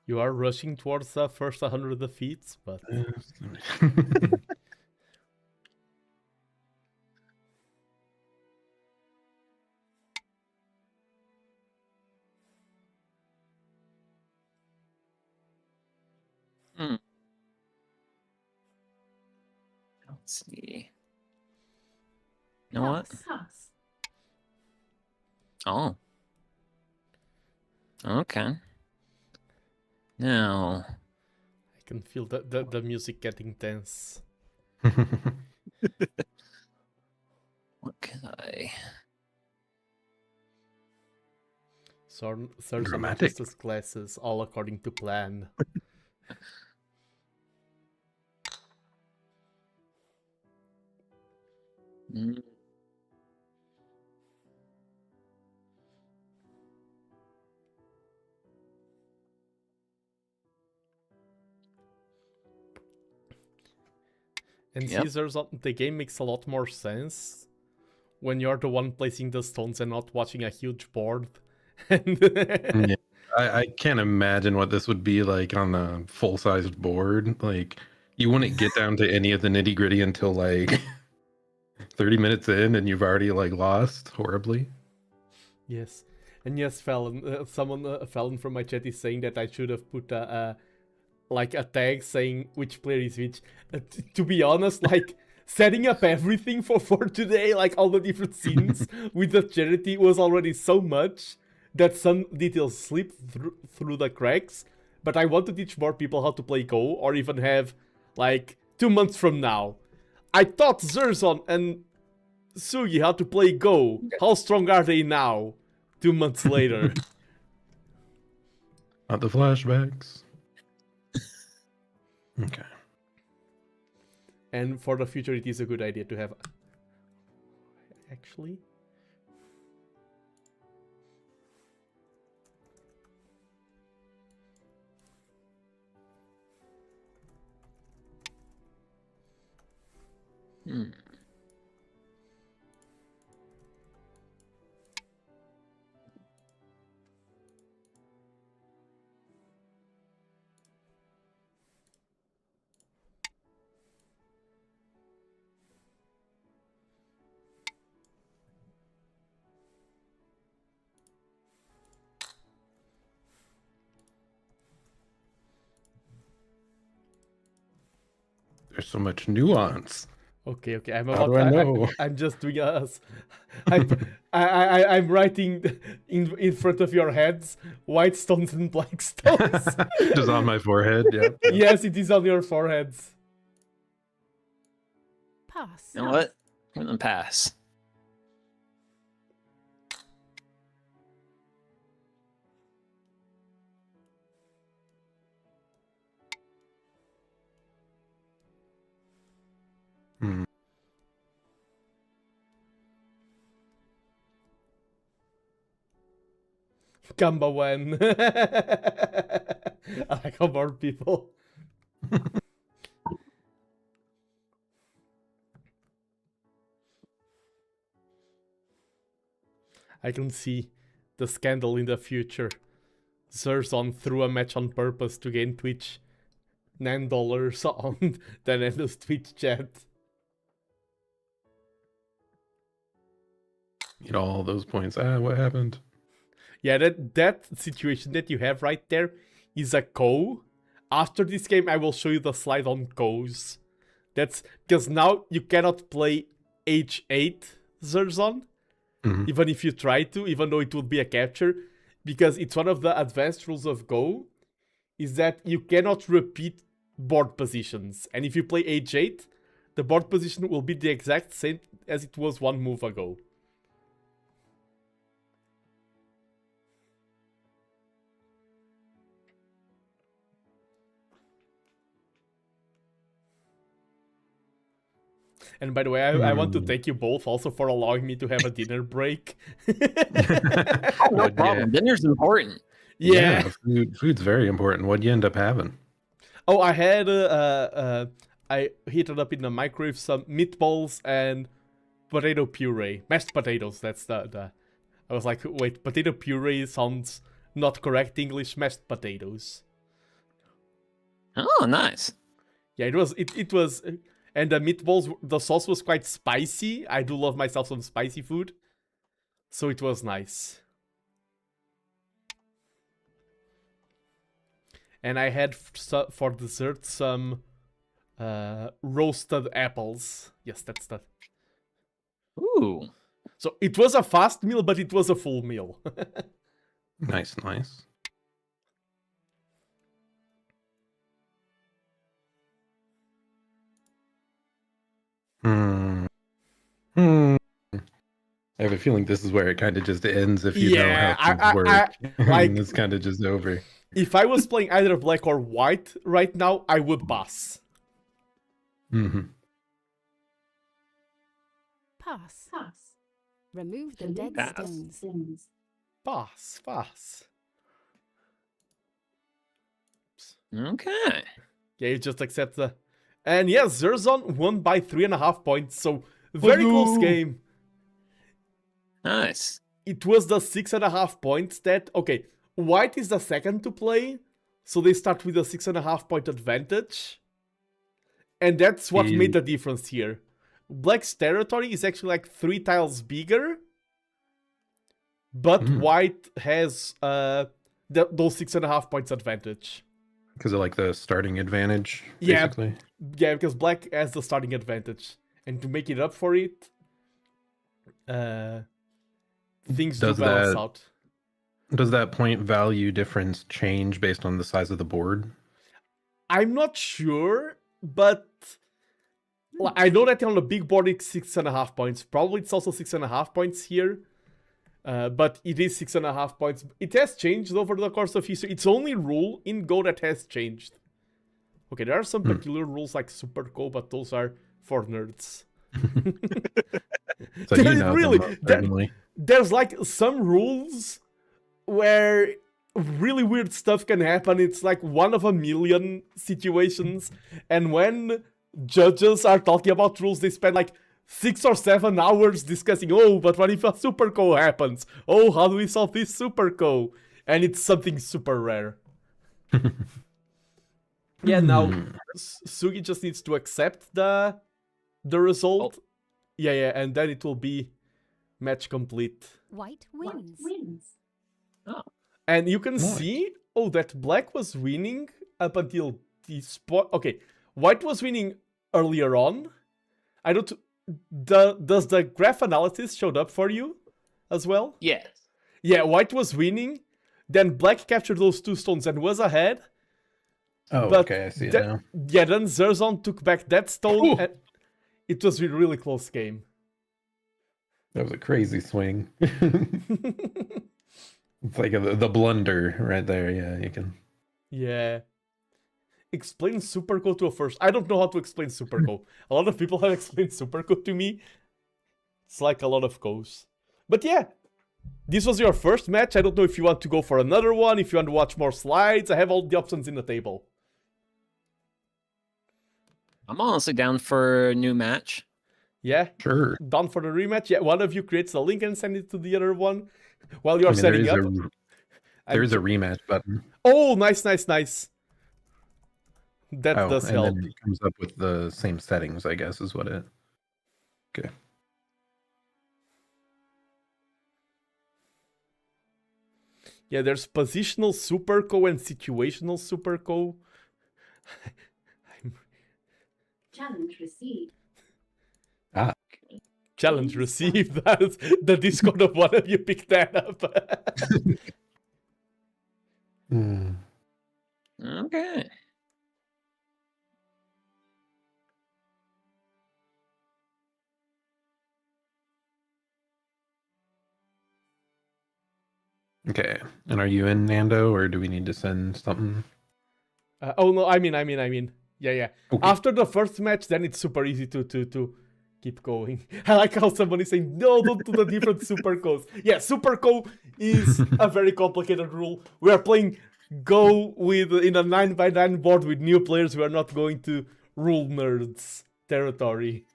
You are rushing towards the first 100 defeats, but... Let's see. You know what? Pass. Oh. Okay. Now, I can feel the music getting tense. Okay. Zirzon Dramatic. adjusts his glasses, all according to plan. Mm. And Yep. Caesars, the game makes a lot more sense when you're the one placing the stones and not watching a huge board. Yeah. I can't imagine what this would be like on a full-sized board. Like, you wouldn't get down to any of the nitty-gritty until like 30 minutes in, and you've already like lost horribly. Yes, and yes, Fallon. Fallon from my chat is saying that I should have put like a tag saying which player is which. To be honest, like setting up everything for today, like all the different scenes with the charity was already so much that some details slip through the cracks. But I want to teach more people how to play Go, or even have like 2 months from now. I taught Zirzon and Sugi how to play Go. How strong are they now? 2 months later. Not the flashbacks. Okay. And for the future, it is a good idea to have... Actually... Hmm. There's so much nuance. Okay, How do I know? I'm just doing us. I'm writing in front of your heads white stones and black stones. Just on my forehead, yeah. Yes, it is on your foreheads. Pass. You know what? I'm gonna pass. Hmm. Kambawen. I like how more people. I can see the scandal in the future. Zirzon threw a match on purpose to gain Twitch $9 on TheNando's Twitch chat. Get all those points. What happened? Yeah, that situation that you have right there is a co. After this game, I will show you the slide on co's. That's because now you cannot play H8 Zirzon, even if you try to, even though it would be a capture, because it's one of the advanced rules of Go, is that you cannot repeat board positions. And if you play H8, the board position will be the exact same as it was one move ago. And by the way, I want to thank you both also for allowing me to have a dinner break. No problem. Dinner's important. Yeah. Food's very important. What'd you end up having? Oh, I had I heated up in the microwave some meatballs and potato puree, mashed potatoes. That's the. I was like, wait, potato puree sounds not correct English. Mashed potatoes. Oh, nice. Yeah, it was. And the meatballs, the sauce was quite spicy. I do love myself some spicy food. So it was nice. And I had for dessert some roasted apples. Yes, that's that. Ooh. So it was a fast meal, but it was a full meal. Nice. I have a feeling this is where it kind of just ends if you know Yeah, how things work. like- It's kind of just over. If I was playing either black or white right now, I would pass. Mm-hmm. Pass. Remove the dead stones. Pass. Okay. Yeah, you just accept the... And yeah, Zirzon won by 3.5 points, so very close game. Nice. It was the 6.5 points that... Okay, white is the second to play, so they start with a 6.5 point advantage. And that's what made the difference here. Black's territory is actually like 3 tiles bigger, but white has those 6.5 points advantage. Because of like the starting advantage, Yeah, basically. yeah, because black has the starting advantage, and to make it up for it, things do balance out. Does that point value difference change based on the size of the board? I'm not sure, but well, I know that on the big board it's 6.5 points. Probably it's also 6.5 points here. But it is 6.5 points. It has changed over the course of history. It's only rule in Go that has changed. Okay, there are some peculiar rules like Super Go, but those are for nerds. So you know really, them, certainly. there's like some rules where really weird stuff can happen. It's like 1 of a million situations. And when judges are talking about rules, they spend like 6 or 7 hours discussing, oh, but what if a super co happens? Oh, how do we solve this super co? And it's something super rare. Yeah, now Sugi just needs to accept the result. Yeah, and then it will be match complete. White wins. Oh. And you can see, that black was winning up until this point. Okay, white was winning earlier on. I don't... does the graph analysis showed up for you as well? Yes. Yeah, white was winning. Then black captured those 2 stones and was ahead. Oh, but okay, I see it now. Yeah, then Zirzon took back that stone. And it was a really close game. That was a crazy swing. It's like the blunder right there. Yeah, you can. Yeah. Explain Superco to a first. I don't know how to explain Superco. A lot of people have explained Superco to me. It's like a lot of goes. But yeah, this was your first match. I don't know if you want to go for another one, if you want to watch more slides. I have all the options in the table. I'm honestly down for a new match. Yeah? Sure. Down for the rematch? Yeah, one of you creates the link and send it to the other one while you're setting up. There is a rematch button. Oh, nice. That does and help. then it comes up with the same settings, I guess, is what it... Okay. Yeah, there's positional Superco and situational Superco. Challenge received. Challenge received. That's the Discord of one of you picked that up. Okay. Okay. And are you in, Nando, or do we need to send something? Oh no, I mean. Yeah. Okay. After the first match, then it's super easy to keep going. I like how somebody's saying, no, don't do the different Supercos. Yeah, Superco is a very complicated rule. We are playing Go in a 9x9 board with new players. We are not going to rule nerds territory.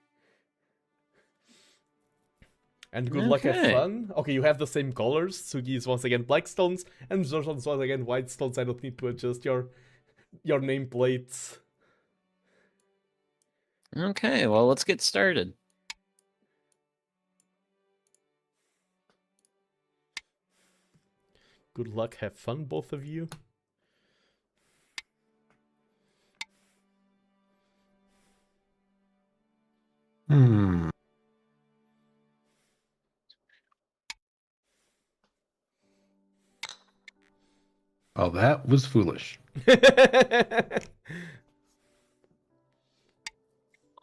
And good luck, have fun. Okay, you have the same colors. Sugi is once again black stones, and Zirzon is once again white stones. I don't need to adjust your nameplates. Okay, well, let's get started. Good luck, have fun, both of you. Oh, that was foolish.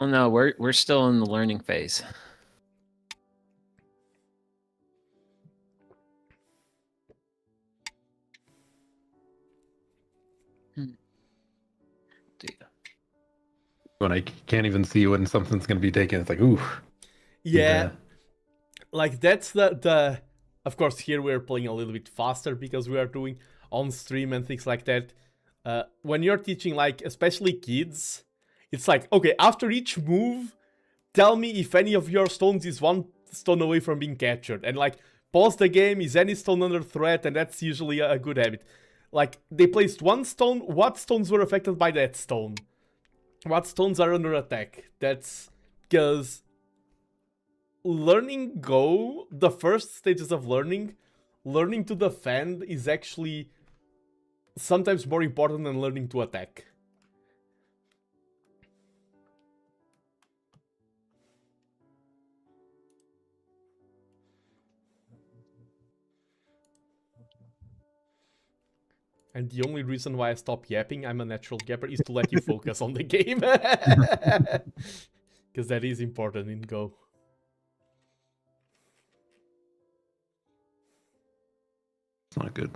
Oh no, we're still in the learning phase. When I can't even see when something's going to be taken, it's like, ooh. Yeah, like that's the. Of course, here we're playing a little bit faster because we are doing on stream and things like that. When you're teaching, like especially kids, it's like, okay, after each move, tell me if any of your stones is one stone away from being captured, and like pause the game. Is any stone under threat? And that's usually a good habit. Like they placed one stone. What stones were affected by that stone? What stones are under attack? That's because learning Go, the first stages of learning to defend is actually sometimes more important than learning to attack. And the only reason why I stop yapping, I'm a natural yapper, is to let you focus on the game. Because that is important in Go. It's not good.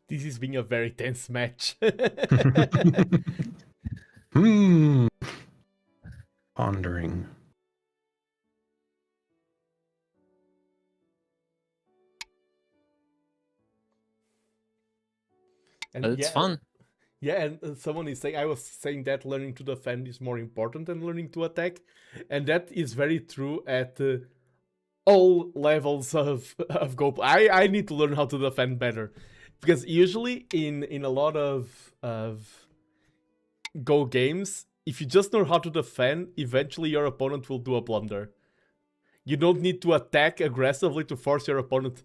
This is being a very tense match. Pondering. And It's fun. Yeah, and someone is saying, I was saying that learning to defend is more important than learning to attack. And that is very true at all levels of Go. I need to learn how to defend better. Because usually in a lot of Go games, if you just know how to defend, eventually your opponent will do a blunder. You don't need to attack aggressively to force your opponent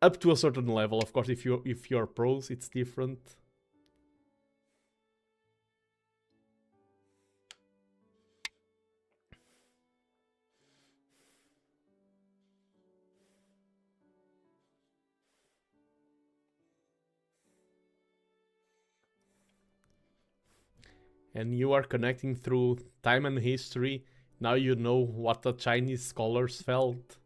up to a certain level. Of course, if you're pros, it's different. And you are connecting through time and history. Now you know what the Chinese scholars felt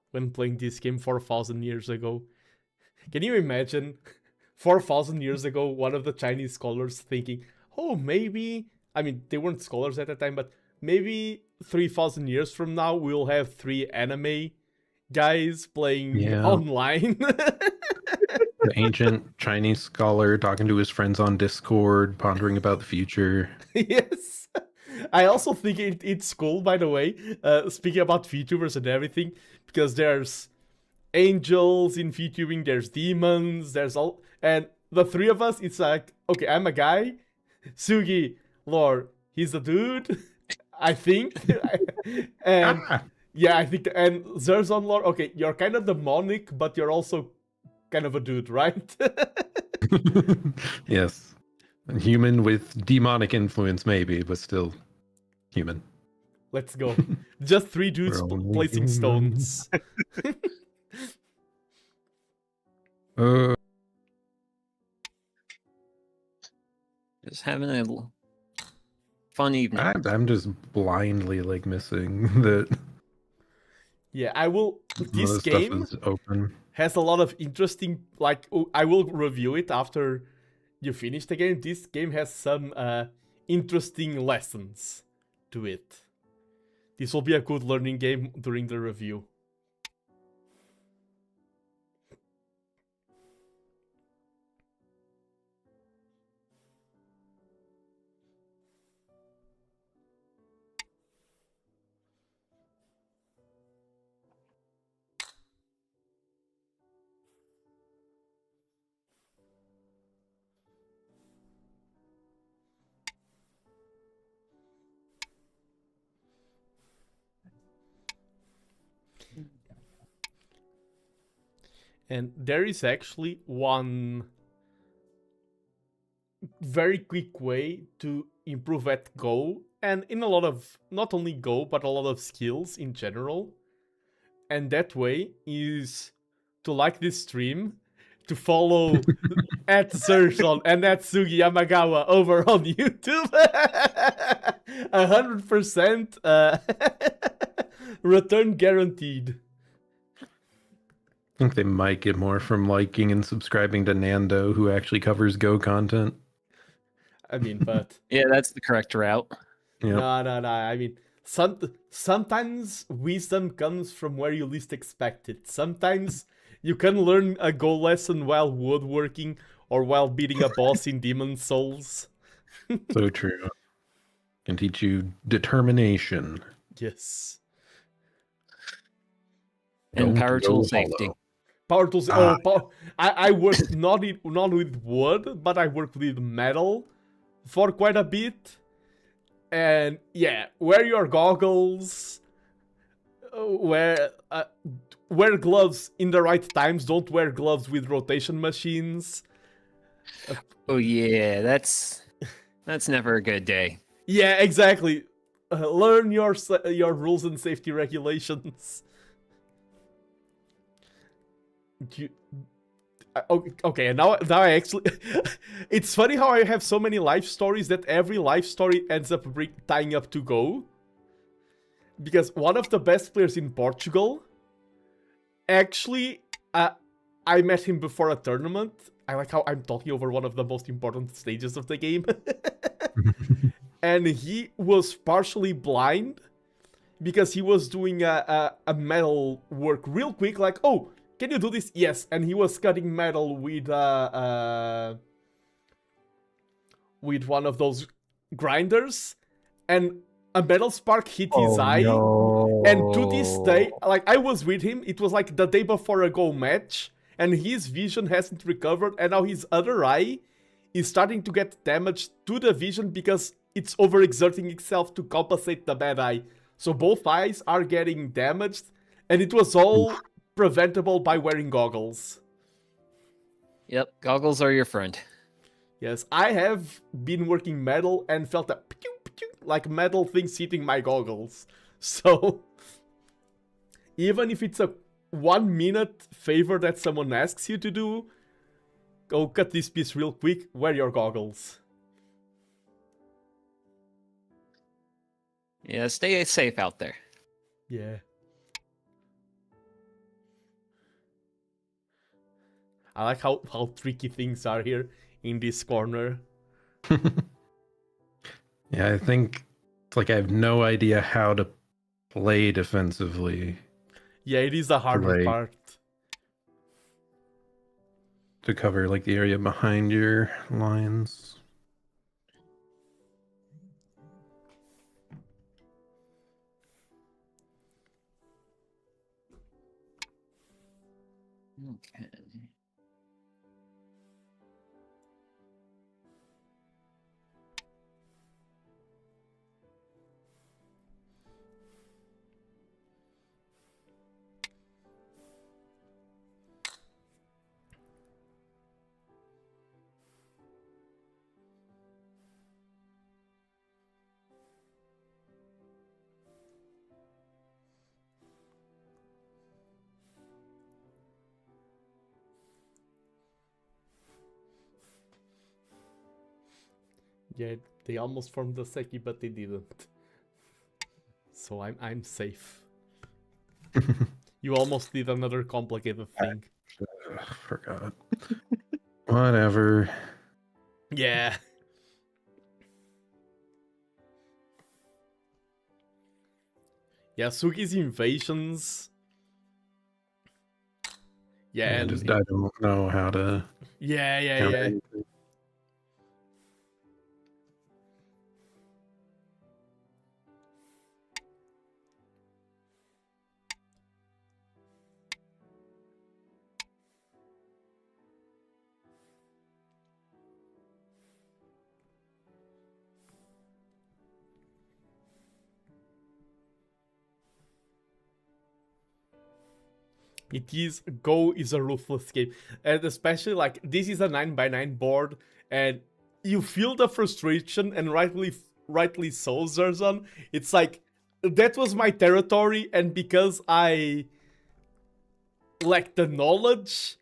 when playing this game 4,000 years ago. Can you imagine 4,000 years ago, one of the Chinese scholars thinking, oh, maybe, I mean, they weren't scholars at the time, but maybe 3,000 years from now, we'll have 3 anime guys playing online. The ancient Chinese scholar talking to his friends on Discord, pondering about the future. Yes. I also think it's cool, by the way, speaking about VTubers and everything, because there's angels in VTubing, there's demons, there's all, and the 3 of us, it's like, okay, I'm a guy, Sugi, lore, he's a dude, I think, and yeah, I think, and Zirzon lore, okay, you're kind of demonic, but you're also kind of a dude, right? Yes. Human with demonic influence, maybe, but still human. Let's go. Just 3 dudes placing stones. Just having a fun evening. I'm just blindly like missing that. Yeah, I will. Some of This the stuff game is open. has a lot of interesting. Like, I will review it after you finish the game. This game has some interesting lessons to it. This will be a good learning game during the review. And there is actually one very quick way to improve at Go, and in a lot of, not only Go, but a lot of skills in general. And that way is to like this stream, to follow at Zirzon and at Sugi Yamagawa over on YouTube. 100% return guaranteed. I think they might get more from liking and subscribing to Nando, who actually covers Go content. I mean, but Yeah, that's the correct route. Yeah. no. I mean, sometimes wisdom comes from where you least expect it. Sometimes you can learn a Go lesson while woodworking or while beating a boss in Demon Souls. So true. Can teach you determination. Yes. And Don't power go tool safety. hollow. Power tools. I worked not with wood, but I worked with metal for quite a bit. And yeah, wear your goggles. Wear gloves in the right times. Don't wear gloves with rotation machines. Oh yeah, that's never a good day. Yeah, exactly. Learn your rules and safety regulations. Okay, and now I actually... It's funny how I have so many life stories that every life story ends up tying up to Go. Because one of the best players in Portugal, actually, I met him before a tournament. I like how I'm talking over one of the most important stages of the game. And he was partially blind because he was doing a metal work real quick, like, oh, can you do this? Yes. And he was cutting metal with one of those grinders, and a metal spark hit his eye. No. And to this day, like, I was with him, it was like the day before a Go match, and his vision hasn't recovered, and now his other eye is starting to get damaged to the vision because it's overexerting itself to compensate the bad eye. So both eyes are getting damaged, and it was all preventable by wearing goggles. Yep, goggles are your friend. Yes, I have been working metal and felt a like metal things hitting my goggles. So even if it's a 1 minute favor that someone asks you to do, go cut this piece real quick, wear your goggles. Yeah, stay safe out there. Yeah. I like how tricky things are here in this corner. Yeah, I think it's like I have no idea how to play defensively. Yeah, it is the hardest part. To cover like the area behind your lines. Okay. Yeah, They almost formed the Seki, but they didn't. So I'm safe. You almost did another complicated thing. Forgot. Whatever. Yeah. Yeah, Sugi's invasions. Yeah, I just I don't know how to. Yeah. anything. It is, Go is a ruthless game. And especially, like, this is a 9x9 board, and you feel the frustration, and rightly so, Zirzon. It's like, that was my territory, and because I lacked the knowledge,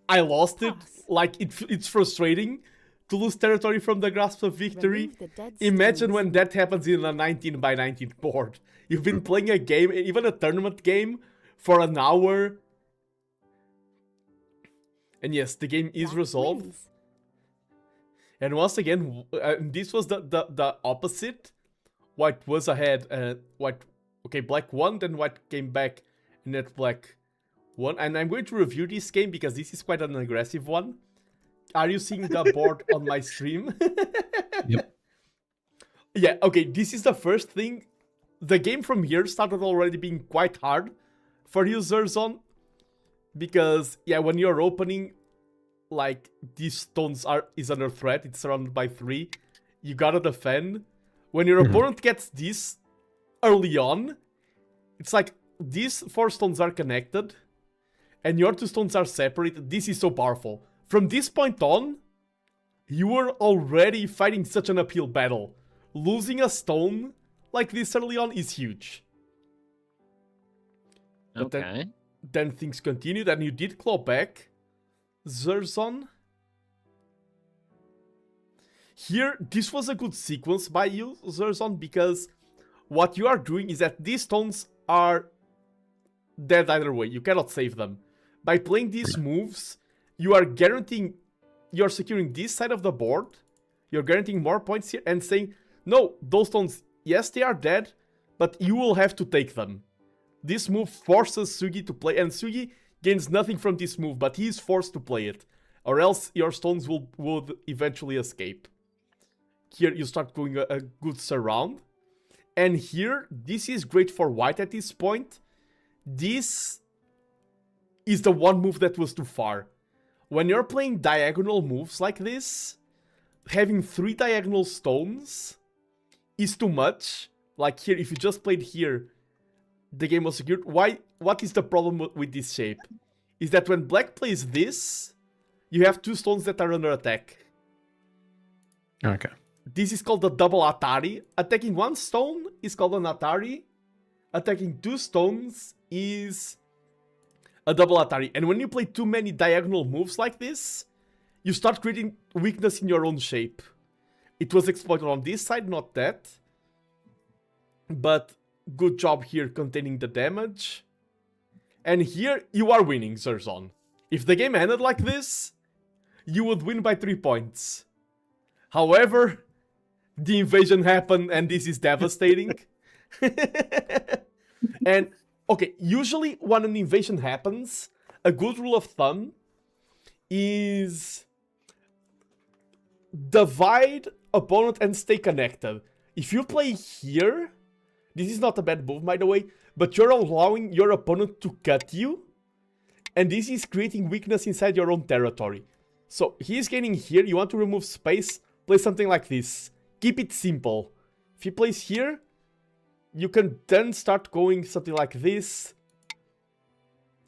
I lost it. Like, it's frustrating to lose territory from the grasp of victory. Imagine when that happens in a 19x19 board. You've been playing a game, even a tournament game, for an hour. And yes, the game is resolved. And once again, this was the opposite. White was ahead. Black won, then white came back, and then black won. And I'm going to review this game because this is quite an aggressive one. Are you seeing the board on my stream? Yep. Yeah, okay, this is the first thing. The game from here started already being quite hard for you, Zirzon. Because, yeah, when you're opening, like, these stones is under threat. It's surrounded by 3. You gotta defend. When your opponent gets this early on, it's like, these 4 stones are connected, and your 2 stones are separated. This is so powerful. From this point on, you were already fighting such an uphill battle. Losing a stone like this early on is huge. But then things continued, and you did claw back, Zirzon. Here, this was a good sequence by you, Zirzon, because what you are doing is that these stones are dead either way. You cannot save them. By playing these moves, you are guaranteeing, you're securing this side of the board, you're guaranteeing more points here, and saying, no, those stones, yes, they are dead, but you will have to take them. This move forces Sugi to play, and Sugi gains nothing from this move, but he is forced to play it, or else your stones would eventually escape. Here you start going a good surround, and here, this is great for white at this point. This is the one move that was too far. When you're playing diagonal moves like this, having 3 diagonal stones is too much. Like here, if you just played here, the game was secured. What is the problem with this shape? Is that when black plays this, you have 2 stones that are under attack. Okay. This is called the double Atari. Attacking 1 stone is called an Atari. Attacking 2 stones is a double Atari. And when you play too many diagonal moves like this, you start creating weakness in your own shape. It was exploited on this side, not that. But good job here containing the damage. And here you are winning, Zirzon. If the game ended like this, you would win by 3 points. However, the invasion happened and this is devastating. And, okay, usually when an invasion happens, a good rule of thumb is divide opponent and stay connected. If you play here, this is not a bad move, by the way, but you're allowing your opponent to cut you, and this is creating weakness inside your own territory. So he's gaining here, you want to remove space, play something like this. Keep it simple. If he plays here, you can then start going something like this,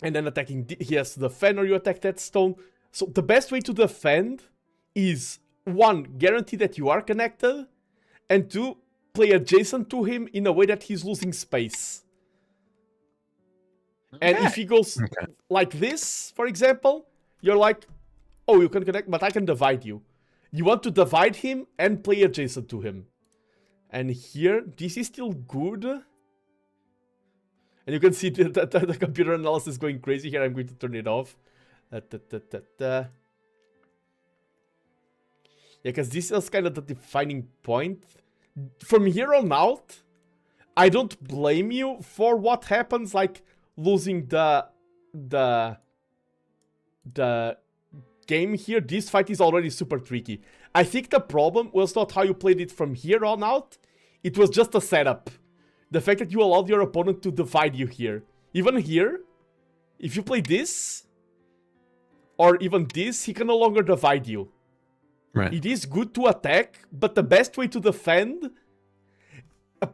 and then attacking, he has to defend or you attack that stone. So the best way to defend is 1, guarantee that you are connected, and 2, play adjacent to him in a way that he's losing space. And if he goes like this, for example, you're like, oh, you can connect, but I can divide you. You want to divide him and play adjacent to him. And here, this is still good. And you can see the computer analysis going crazy here. I'm going to turn it off. Yeah, because this is kind of the defining point. From here on out, I don't blame you for what happens, like losing the game here. This fight is already super tricky. I think the problem was not how you played it from here on out. It was just a setup. The fact that you allowed your opponent to divide you here. Even here, if you play this, or even this, he can no longer divide you. Right. It is good to attack, but the best way to defend,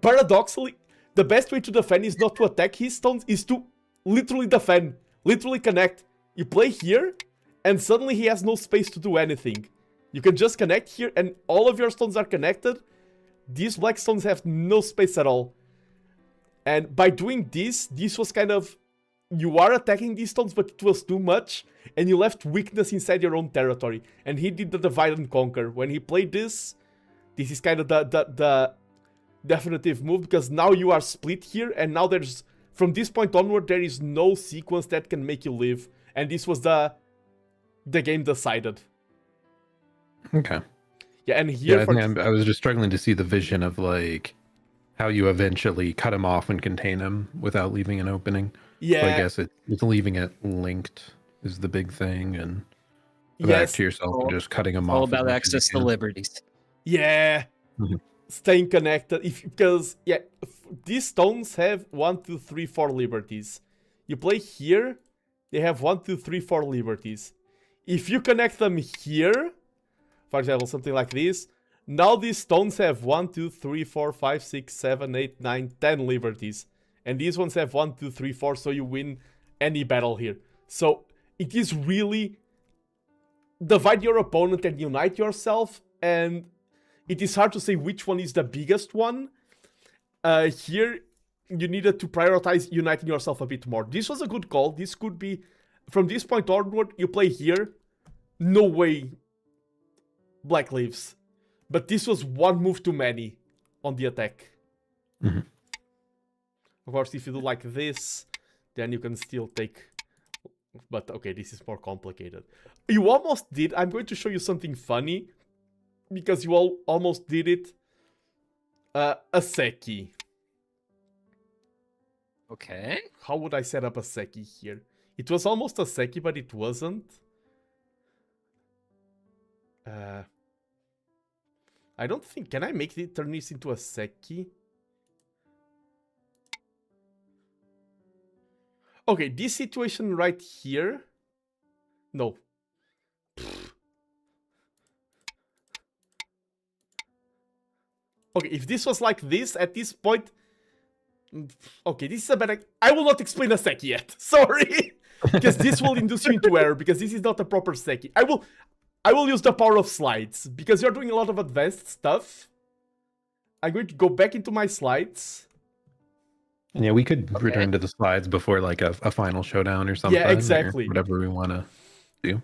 paradoxically, the best way to defend is not to attack his stones, is to literally defend, literally connect. You play here, and suddenly he has no space to do anything. You can just connect here, and all of your stones are connected. These black stones have no space at all. And by doing this was kind of... You are attacking these stones, but it was too much, and you left weakness inside your own territory. And he did the divide and conquer. When he played this is kind of the definitive move, because now you are split here, and now there's... From this point onward, there is no sequence that can make you live. And this was the game decided. Okay. Yeah, and here... Yeah, I was just struggling to see the vision of, like, how you eventually cut him off and contain him without leaving an opening. Yeah. So I guess it's leaving it linked is the big thing, and back Yes. to yourself and just cutting him All off. as about much as access you to can. liberties. Yeah. Staying connected. Because, yeah, these stones have 1, 2, 3, 4 liberties. You play here, they have 1, 2, 3, 4 liberties. If you connect them here, for example, something like this, now these stones have 1, 2, 3, 4, 5, 6, 7, 8, 9, 10 liberties. And these ones have 1, 2, 3, 4, so you win any battle here. So it is really divide your opponent and unite yourself, and it is hard to say which one is the biggest one. Here, you needed to prioritize uniting yourself a bit more. This was a good call. This could be, from this point onward, you play here, no way black leaves. But this was one move too many on the attack. Mm-hmm. Of course, if you do like this, then you can still take... But okay, this is more complicated. You almost did... I'm going to show you something funny, because you all almost did it. A Seki. Okay. How would I set up a Seki here? It was almost a Seki, but it wasn't. I don't think... Can I make it turn this into a Seki? Okay, this situation right here... No. Okay, if this was like this, at this point... Okay, this is a better... I will not explain a Seki yet. Sorry! Because this will induce you into error, because this is not a proper Seki. I will use the power of slides, because you're doing a lot of advanced stuff. I'm going to go back into my slides. And yeah, we could return to the slides before like a final showdown or something. Yeah, exactly. Or whatever we want to do.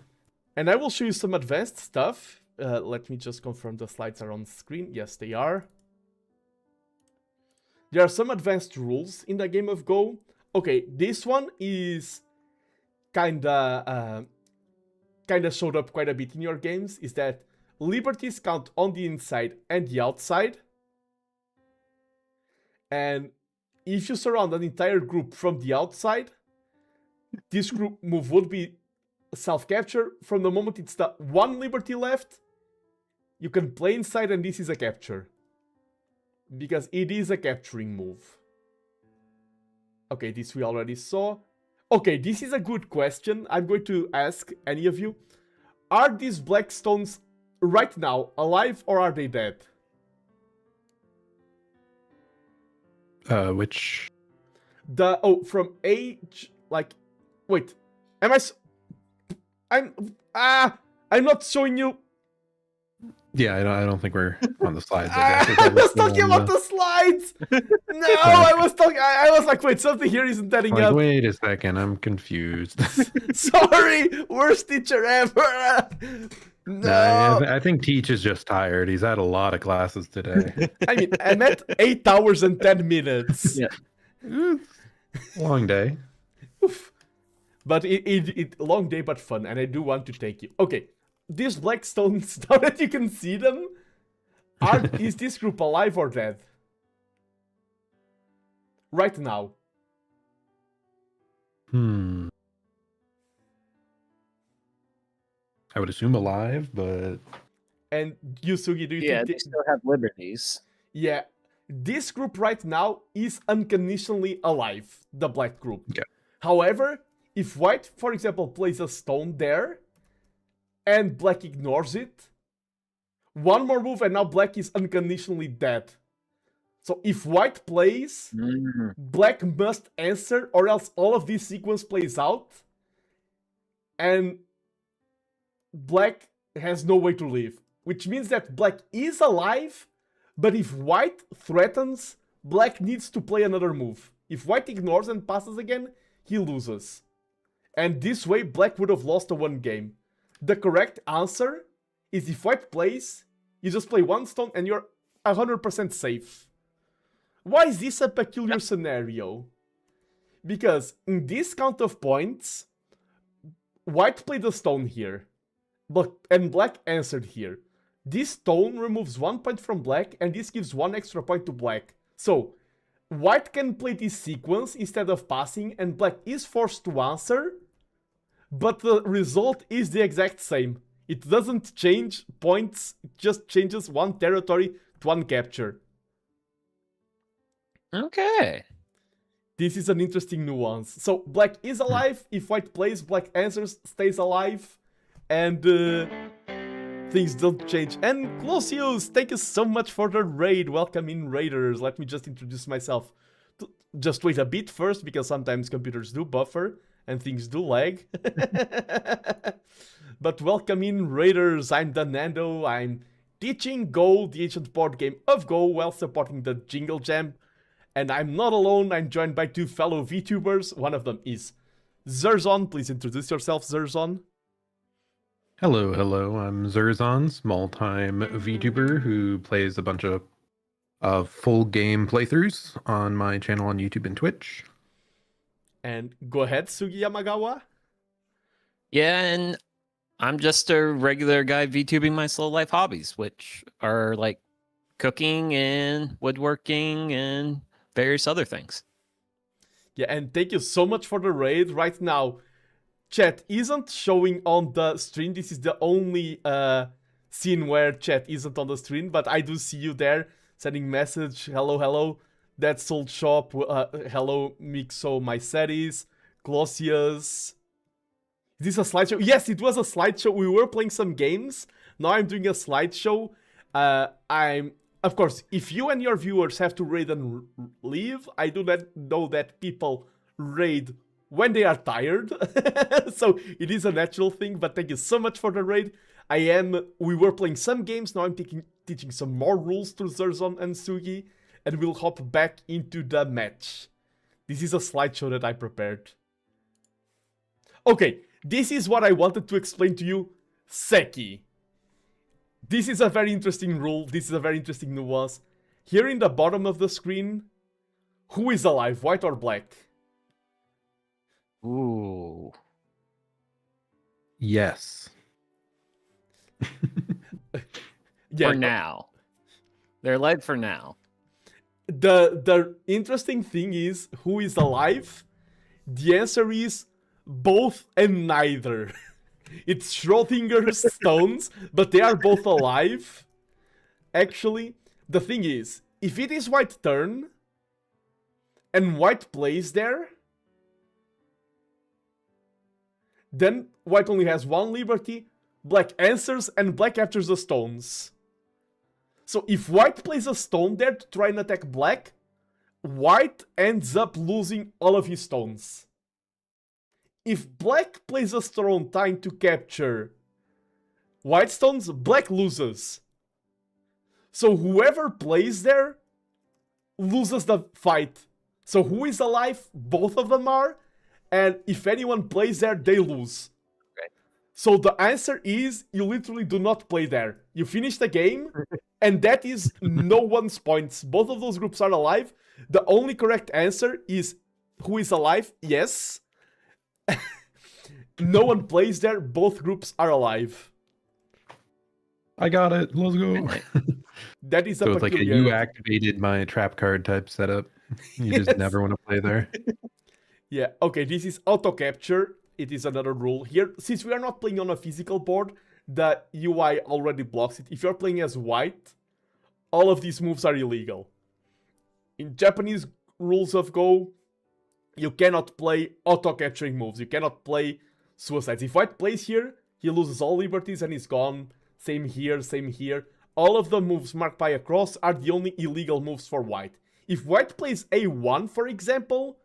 And I will show you some advanced stuff. Let me just confirm the slides are on screen. Yes, they are. There are some advanced rules in the game of Go. Okay, this one is kinda showed up quite a bit in your games, is that liberties count on the inside and the outside. And if you surround an entire group from the outside, this group move would be self-capture. From the moment it's the one liberty left, you can play inside, and this is a capture. Because it is a capturing move. Okay, this we already saw. Okay, this is a good question. I'm going to ask any of you. Are these black stones right now alive, or are they dead? Which? From age, like, wait, I'm not showing you. Yeah, I don't think we're on the slides. I was talking about the slides. No, I was like, wait, something here isn't adding up. Wait a second, I'm confused. Sorry, worst teacher ever. Nah, I think Teach is just tired. He's had a lot of classes today. I mean, I'm at 8 hours and 10 minutes. Yeah. Long day. But it long day, but fun, and I do want to take you. Okay, these black stones, now that you can see them, is this group alive or dead? Right now. I would assume alive, but... And you, Sugi, do you think... they still have liberties. Yeah, this group right now is unconditionally alive, the black group. Yeah. However, if white, for example, plays a stone there, and black ignores it, one more move and now black is unconditionally dead. So if white plays, black must answer, or else all of this sequence plays out, and black has no way to live. Which means that black is alive, but if white threatens, black needs to play another move. If white ignores and passes again, he loses. And this way, black would have lost a one game. The correct answer is if white plays, you just play one stone and you're 100% safe. Why is this a peculiar scenario? Because in this count of points, white played a stone here, and black answered here. This stone removes 1 point from black, and this gives 1 extra point to black. So, white can play this sequence instead of passing, and black is forced to answer, but the result is the exact same. It doesn't change points, it just changes one territory to one capture. Okay. This is an interesting nuance. So, black is alive, if white plays, black answers, stays alive, and things don't change. And Closius, thank you so much for the raid. Welcome in, raiders. Let me just introduce myself. Just wait a bit first, because sometimes computers do buffer and things do lag. But welcome in, raiders. I'm TheNando. I'm teaching Go, the ancient board game of Go, while supporting the Jingle Jam. And I'm not alone. I'm joined by two fellow VTubers. One of them is Zirzon. Please introduce yourself, Zirzon. Hello. I'm Zirzon, small-time VTuber who plays a bunch of full game playthroughs on my channel on YouTube and Twitch. And go ahead, Sugi Yamagawa. Yeah, and I'm just a regular guy VTubing my slow life hobbies, which are like cooking and woodworking and various other things. Yeah, and thank you so much for the raid. Right now, chat isn't showing on the screen. This is the only scene where chat isn't on the screen, but I do see you there sending message. Hello. That's Sold Shop. Hello, Mixo, my series. Closius. Is this a slideshow? Yes, it was a slideshow. We were playing some games. Now I'm doing a slideshow. Of course, if you and your viewers have to raid and leave, I do not know that people raid when they are tired. So it is a natural thing, but thank you so much for the raid. We were playing some games, now I'm teaching some more rules to Zirzon and Sugi, and we'll hop back into the match. This is a slideshow that I prepared. Okay, this is what I wanted to explain to you. Seki. This is a very interesting rule, this is a very interesting nuance. Here in the bottom of the screen, who is alive, white or black? Ooh. Yes. Yeah, for now. They're alive for now. The interesting thing is, who is alive? The answer is both and neither. It's Schrodinger's stones, but they are both alive. Actually, the thing is, if it is white turn, and white plays there, then white only has one liberty, black answers, and black captures the stones. So if white plays a stone there to try and attack black, white ends up losing all of his stones. If black plays a stone trying to capture white stones, black loses. So whoever plays there loses the fight. So who is alive? Both of them are. And if anyone plays there, they lose. Okay. So the answer is you literally do not play there. You finish the game, and that is no one's points. Both of those groups are alive. The only correct answer is who is alive? Yes. No one plays there. Both groups are alive. I got it. Let's go. That is so it's like you activated my trap card type setup. You just never want to play there. Yeah, okay, this is auto capture. It is another rule here. Since we are not playing on a physical board, the UI already blocks it. If you're playing as white, all of these moves are illegal. In Japanese rules of Go, you cannot play auto capturing moves. You cannot play suicides. If white plays here, he loses all liberties and is gone. Same here, same here. All of the moves marked by a cross are the only illegal moves for white. If white plays A1, for example,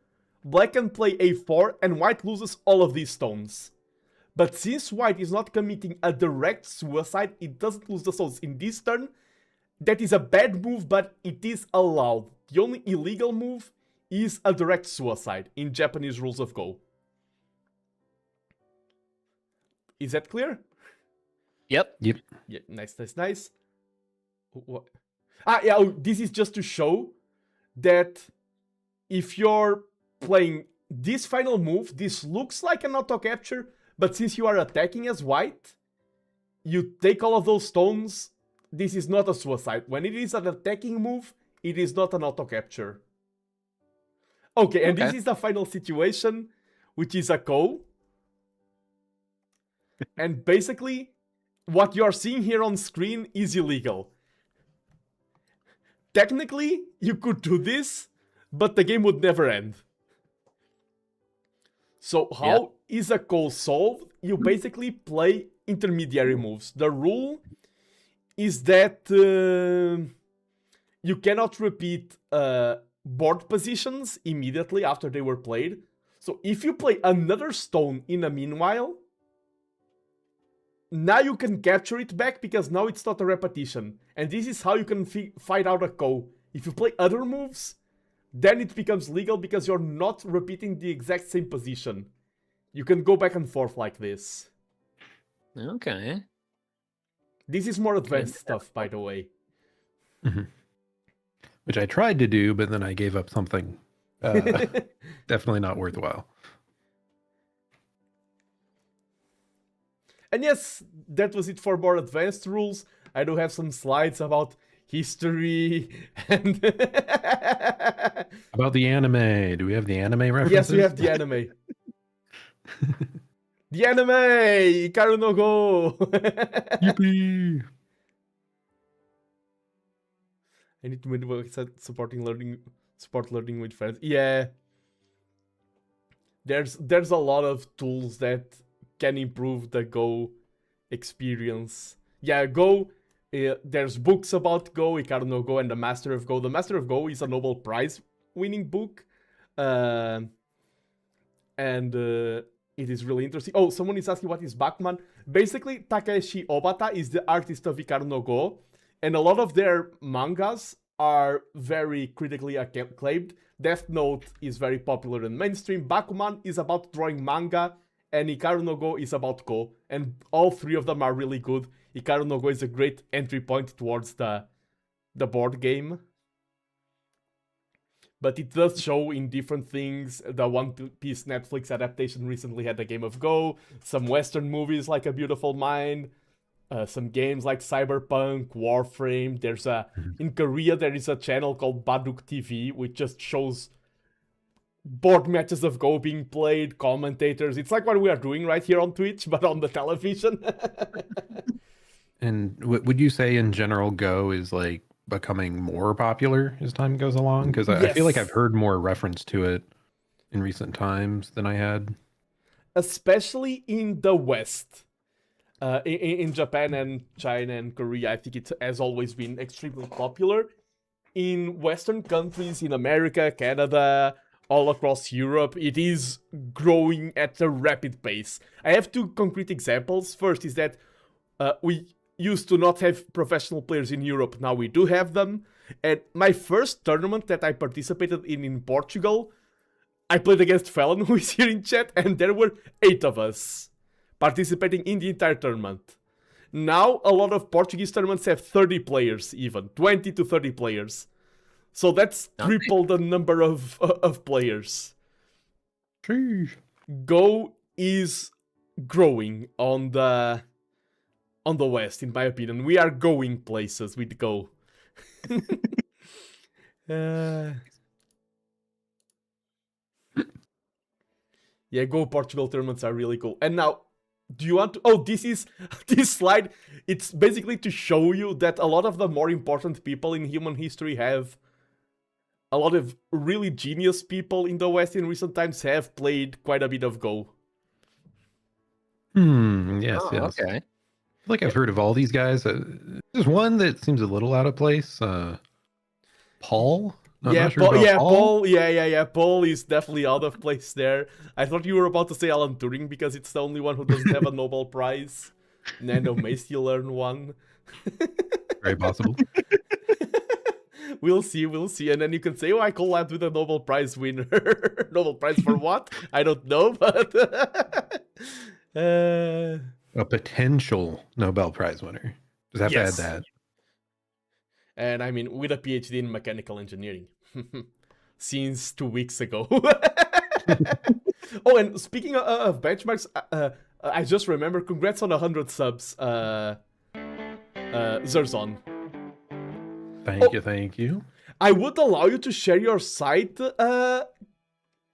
black can play A4 and white loses all of these stones. But since white is not committing a direct suicide, it doesn't lose the stones in this turn. That is a bad move, but it is allowed. The only illegal move is a direct suicide in Japanese rules of Go. Is that clear? Yep. Yep. Yeah, nice, nice, nice. What? Ah, yeah, oh, this is just to show that if you're playing this final move, this looks like an auto capture, but since you are attacking as white, you take all of those stones. This is not a suicide. When it is an attacking move, it is not an auto capture. Okay, and this is the final situation, which is a ko. And basically, what you're seeing here on screen is illegal. Technically, you could do this, but the game would never end. So how is a ko solved? You basically play intermediary moves. The rule is that you cannot repeat board positions immediately after they were played. So if you play another stone in the meanwhile, now you can capture it back because now it's not a repetition. And this is how you can fight out a ko. If you play other moves, then it becomes legal because you're not repeating the exact same position. You can go back and forth like this. Okay. This is more advanced stuff, by the way. Mm-hmm. Which I tried to do, but then I gave up something definitely not worthwhile. And yes, that was it for more advanced rules. I do have some slides about history and... About the anime. Do we have the anime references? Yes, we have the anime. The anime! Hikaru no Go! Yippee! I need to work support learning with friends. Yeah. There's a lot of tools that can improve the Go experience. Yeah, Go, there's books about Go, Hikaru no Go and the Master of Go. The Master of Go is a Nobel Prize winning book. And it is really interesting. Oh, someone is asking what is Bakuman. Basically, Takeshi Obata is the artist of Hikaru no Go. And a lot of their mangas are very critically acclaimed. Death Note is very popular in mainstream. Bakuman is about drawing manga. And Hikaru no Go is about Go. And all three of them are really good. Hikaru no Go is a great entry point towards the board game. But it does show in different things. The One Piece Netflix adaptation recently had a game of Go. Some Western movies like A Beautiful Mind. Some games like Cyberpunk, Warframe. In Korea, there is a channel called Baduk TV, which just shows board matches of Go being played, commentators. It's like what we are doing right here on Twitch, but on the television. And would you say in general Go is like becoming more popular as time goes along? Because I feel like I've heard more reference to it in recent times than I had. Especially in the West. In Japan and China and Korea, I think it has always been extremely popular. In Western countries, in America, Canada, all across Europe, it is growing at a rapid pace. I have two concrete examples. First is that we used to not have professional players in Europe. Now we do have them. And my first tournament that I participated in Portugal, I played against Felon, who is here in chat, and there were 8 of us participating in the entire tournament. Now, a lot of Portuguese tournaments have 30 players even, 20 to 30 players. So that's triple the number of players. Go is growing on the West, in my opinion. We are going places with Go. Yeah, Go Portugal tournaments are really cool. And now, do you want to... Oh, this slide, it's basically to show you that a lot of the more important people in human history have... A lot of really genius people in the West in recent times have played quite a bit of Go. Yes, Oh, yes. okay. I feel like I've heard of all these guys. There's one that seems a little out of place. Paul? No, I'm Yeah, not sure about Paul. Yeah. Paul is definitely out of place there. I thought you were about to say Alan Turing because it's the only one who doesn't have a Nobel Prize. Nando may still earn one. Very possible. We'll see. And then you can say, oh, I collabed with a Nobel Prize winner. Nobel Prize for what? I don't know, but... A potential Nobel Prize winner. Just have to add that. And I mean, with a PhD in mechanical engineering. Since 2 weeks ago. Oh, and speaking of benchmarks, I just remember, congrats on 100 subs, Zirzon. Thank you. I would allow you to share your site,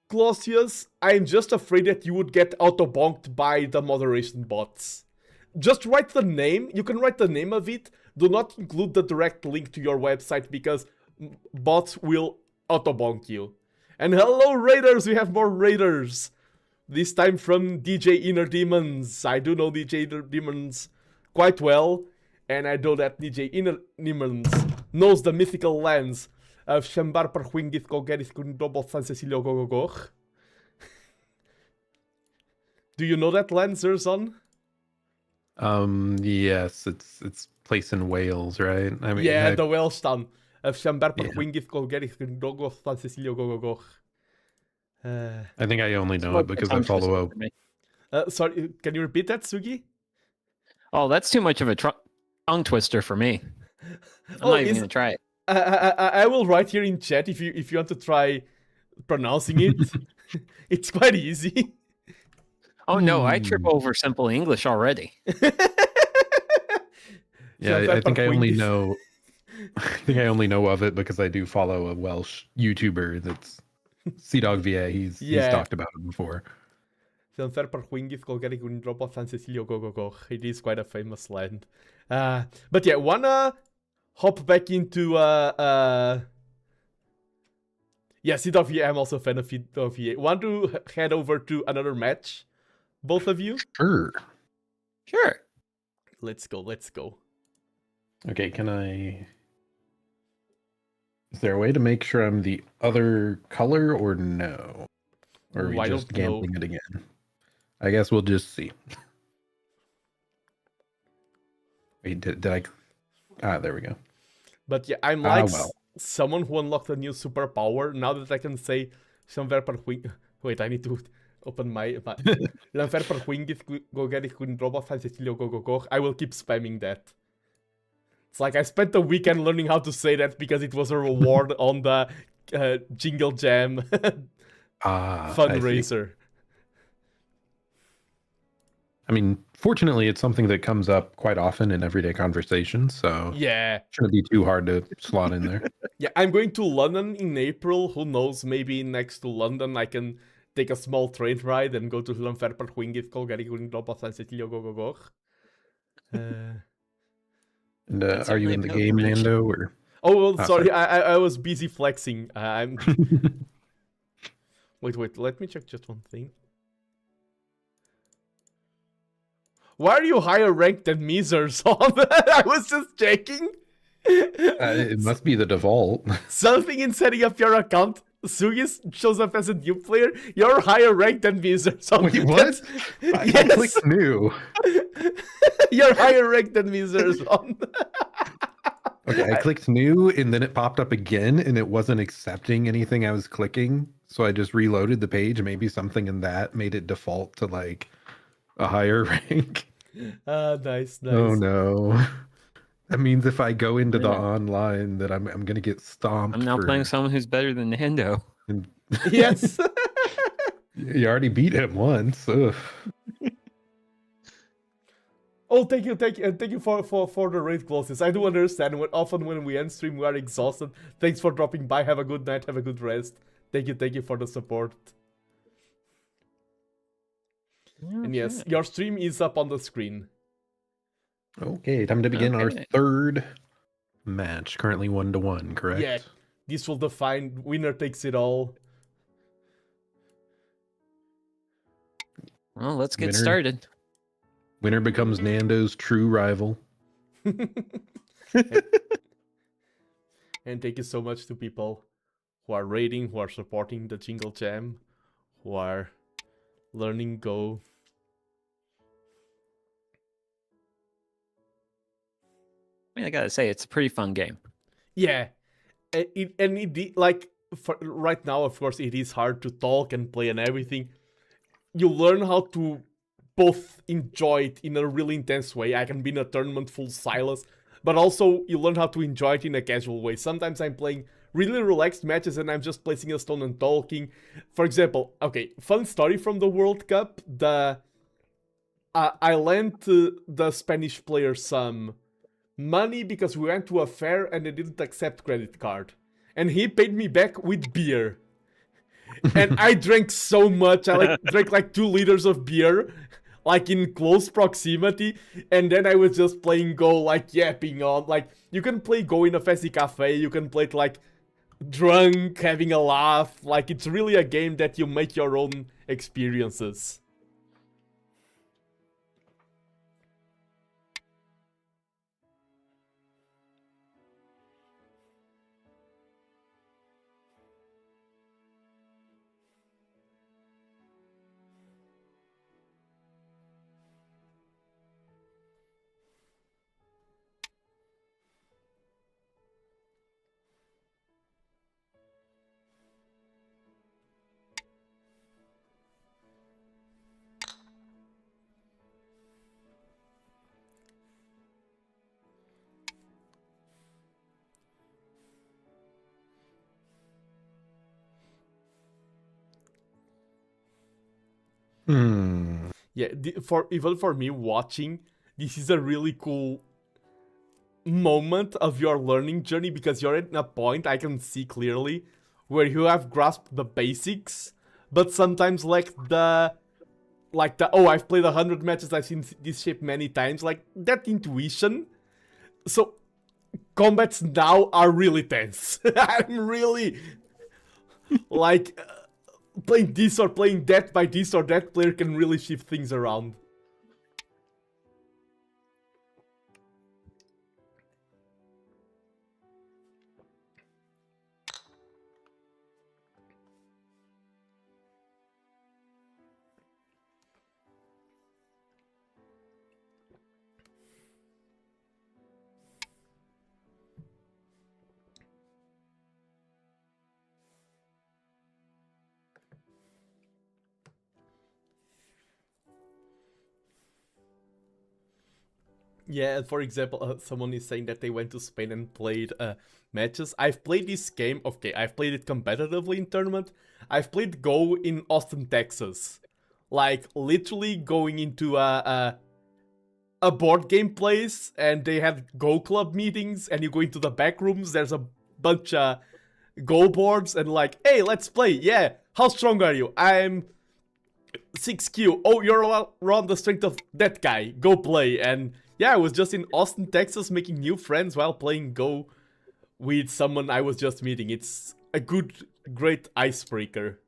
Clausius. I'm just afraid that you would get auto-bonked by the moderation bots. Just write the name. You can write the name of it. Do not include the direct link to your website because bots will auto-bonk you. And hello, Raiders! We have more Raiders! This time from DJ Inner Demons. I do know DJ Inner Demons quite well. And I know that DJ Inner Demons knows the mythical lands of Shambar Parhuingith Gogerith Kundobot San Cecilio Gogogoch. Do you know that land, Zirzon? Yes, it's placed in Wales, right? I mean, yeah, the Welsh town of Shambar Parhuingith Gogerith Kundobot San Cecilio Gogogoch. I think I only know it because I follow sorry, can you repeat that, Sugi? Oh, that's too much of a tongue twister for me. I'm not even gonna try it. I will write here in chat if you want to try pronouncing it. It's quite easy. Oh no, I trip over simple English already. Yeah, I think I only know. I think I only know of it because I do follow a Welsh YouTuber that's Seadog VA. He's talked about it before. It is quite a famous land. But yeah, wanna hop back into yeah, Seadog VA. I'm also a fan of Seadog VA. Want to head over to another match, both of you? Sure. Let's go. Okay, can I... Is there a way to make sure I'm the other color or no? Or are we just gambling it again? I guess we'll just see. Wait, did I... Ah, there we go. But yeah, I'm like someone who unlocked a new superpower. Now that I can say... Wait, I need to open my... I will keep spamming that. It's like I spent the weekend learning how to say that because it was a reward on the Jingle Jam fundraiser. I mean, fortunately, it's something that comes up quite often in everyday conversations, so yeah, shouldn't be too hard to slot in there. Yeah, I'm going to London in April. Who knows? Maybe next to London, I can take a small train ride and go to Lanferperhuingith, Colgarigunindropa, San Cecilio, Gogogoch. And are you in the game, Nando? Or oh, sorry, I was busy flexing. I'm. Wait, let me check just one thing. Why are you higher ranked than me, Zirzon? I was just checking. It must be the default. Something in setting up your account. Sugi shows up as a new player. You're higher ranked than me, Zirzon. Wait, what? I clicked new. You're higher ranked than me, Zirzon. Okay, I clicked new, and then it popped up again, and it wasn't accepting anything I was clicking. So I just reloaded the page. Maybe something in that made it default to like a higher rank. Nice, nice. Oh no. That means if I go into the online that I'm gonna get stomped. I'm now playing someone who's better than Nando. Yes. You already beat him once. Ugh. Oh, thank you for the raid closes. I do understand. Often when we end stream, we are exhausted. Thanks for dropping by. Have a good night. Have a good rest. Thank you for the support. And yes, your stream is up on the screen. Okay, time to begin our third match. Currently 1-1, correct? Yeah, this will define winner takes it all. Well, let's get started. Winner becomes Nando's true rival. And thank you so much to people who are raiding, who are supporting the Jingle Jam, who are learning Go. I mean, I gotta say, it's a pretty fun game. Yeah, like for right now, of course, it is hard to talk and play and everything. You learn how to both enjoy it in a really intense way. I can be in a tournament full silence, but also you learn how to enjoy it in a casual way. Sometimes I'm playing really relaxed matches and I'm just placing a stone and talking. For example, okay, fun story from the World Cup. I lent the Spanish player some money because we went to a fair and they didn't accept credit card. And he paid me back with beer. And I drank so much. I drank like 2 liters of beer, like in close proximity. And then I was just playing Go, like yapping on. Like, you can play Go in a fancy cafe. You can play it like drunk, having a laugh. Like, it's really a game that you make your own experiences. Yeah, even for me watching, this is a really cool moment of your learning journey because you're at a point I can see clearly where you have grasped the basics, but sometimes like the oh, I've played 100 matches, I've seen this shape many times, like that intuition. So combats now are really tense. I'm really like playing this or playing that by this or that player can really shift things around. Yeah, for example, someone is saying that they went to Spain and played matches. I've played this game, okay, I've played it competitively in tournament. I've played Go in Austin, Texas. Like, literally going into a board game place, and they had Go Club meetings, and you go into the back rooms, there's a bunch of Go boards, and like, hey, let's play, yeah, how strong are you? I'm 6Q, oh, you're around the strength of that guy, go play, and yeah, I was just in Austin, Texas, making new friends while playing Go with someone I was just meeting. It's a great icebreaker.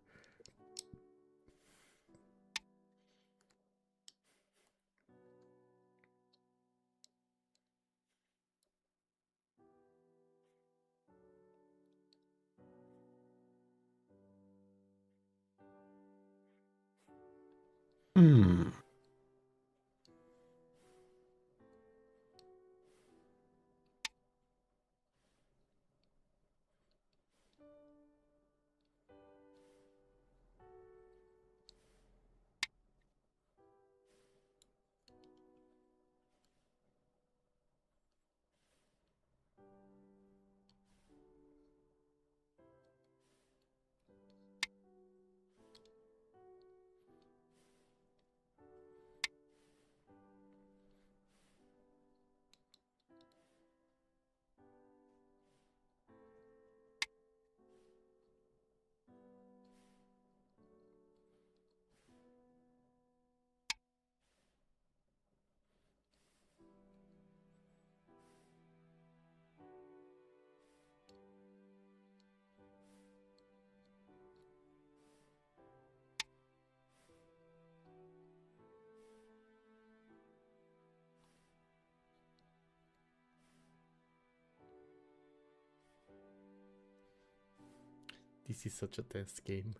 This is such a tense game.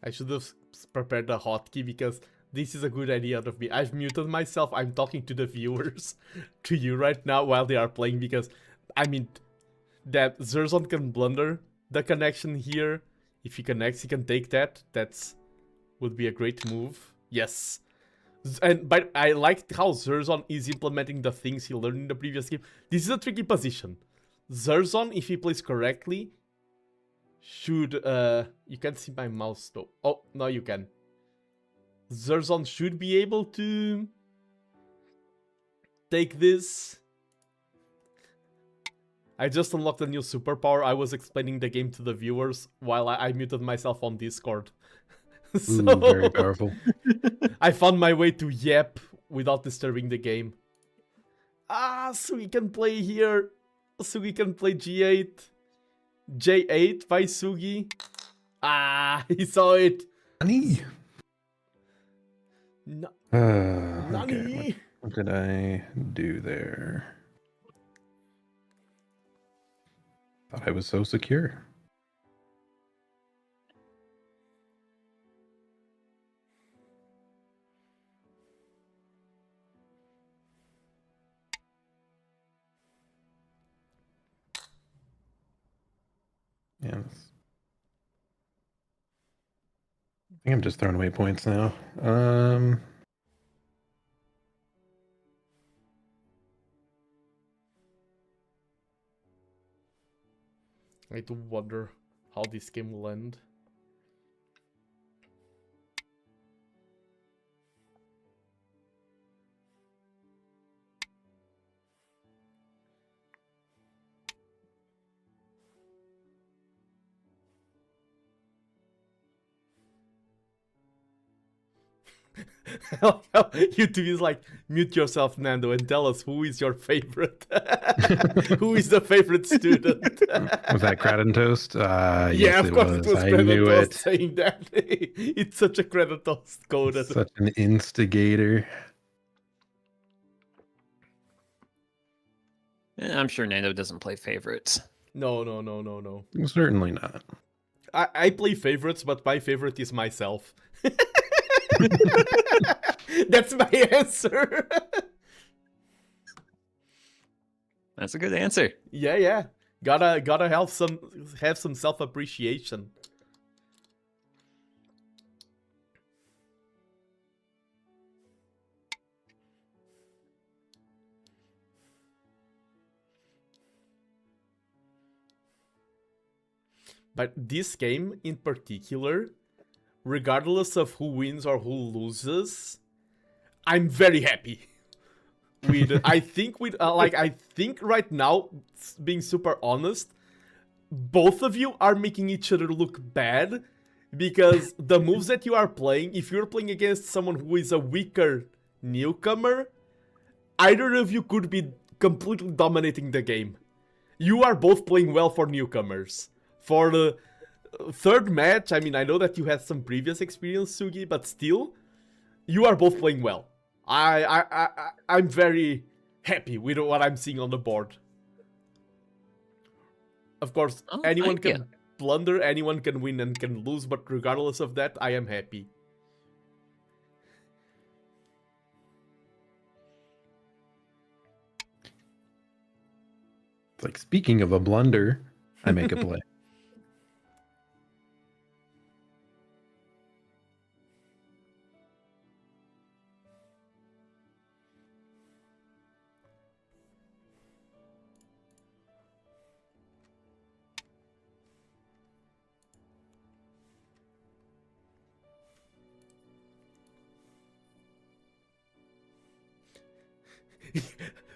I should have prepared a hotkey because this is a good idea out of me. I've muted myself. I'm talking to the viewers, to you right now while they are playing because, I mean, that Zirzon can blunder the connection here. If he connects, he can take that. That's would be a great move. Yes. But I liked how Zirzon is implementing the things he learned in the previous game. This is a tricky position. Zirzon, if he plays correctly, should... you can't see my mouse though. Oh, now you can. Zirzon should be able to take this. I just unlocked a new superpower. I was explaining the game to the viewers while I muted myself on Discord. So Ooh, very powerful. I found my way to Yep without disturbing the game. Ah, Sugi can play here. Sugi can play G8. J8 by Sugi. Ah, he saw it. Nani? No. Okay. Nani? What did I do there? Thought I was so secure. Yes. I think I'm just throwing away points now. I do wonder how this game will end. YouTube is like, mute yourself, Nando, and tell us who is your favorite. Who is the favorite student? Was that Cradden Toast? Yeah, Yes, of course it was I knew Kratos it. saying that. It's such a Kratos code. Such an instigator. I'm sure Nando doesn't play favorites. No. Certainly not. I play favorites, but my favorite is myself. That's my answer. That's a good answer. Yeah. Gotta have some self-appreciation. But this game in particular, regardless of who wins or who loses, I'm very happy. I think right now, being super honest, both of you are making each other look bad because the moves that you are playing, if you're playing against someone who is a weaker newcomer, either of you could be completely dominating the game. You are both playing well for newcomers. For the third match, I mean, I know that you had some previous experience, Sugi, but still, you are both playing well. I'm very happy with what I'm seeing on the board. Of course, anyone can blunder, anyone can win and can lose, but regardless of that, I am happy. Like, speaking of a blunder, I make a play.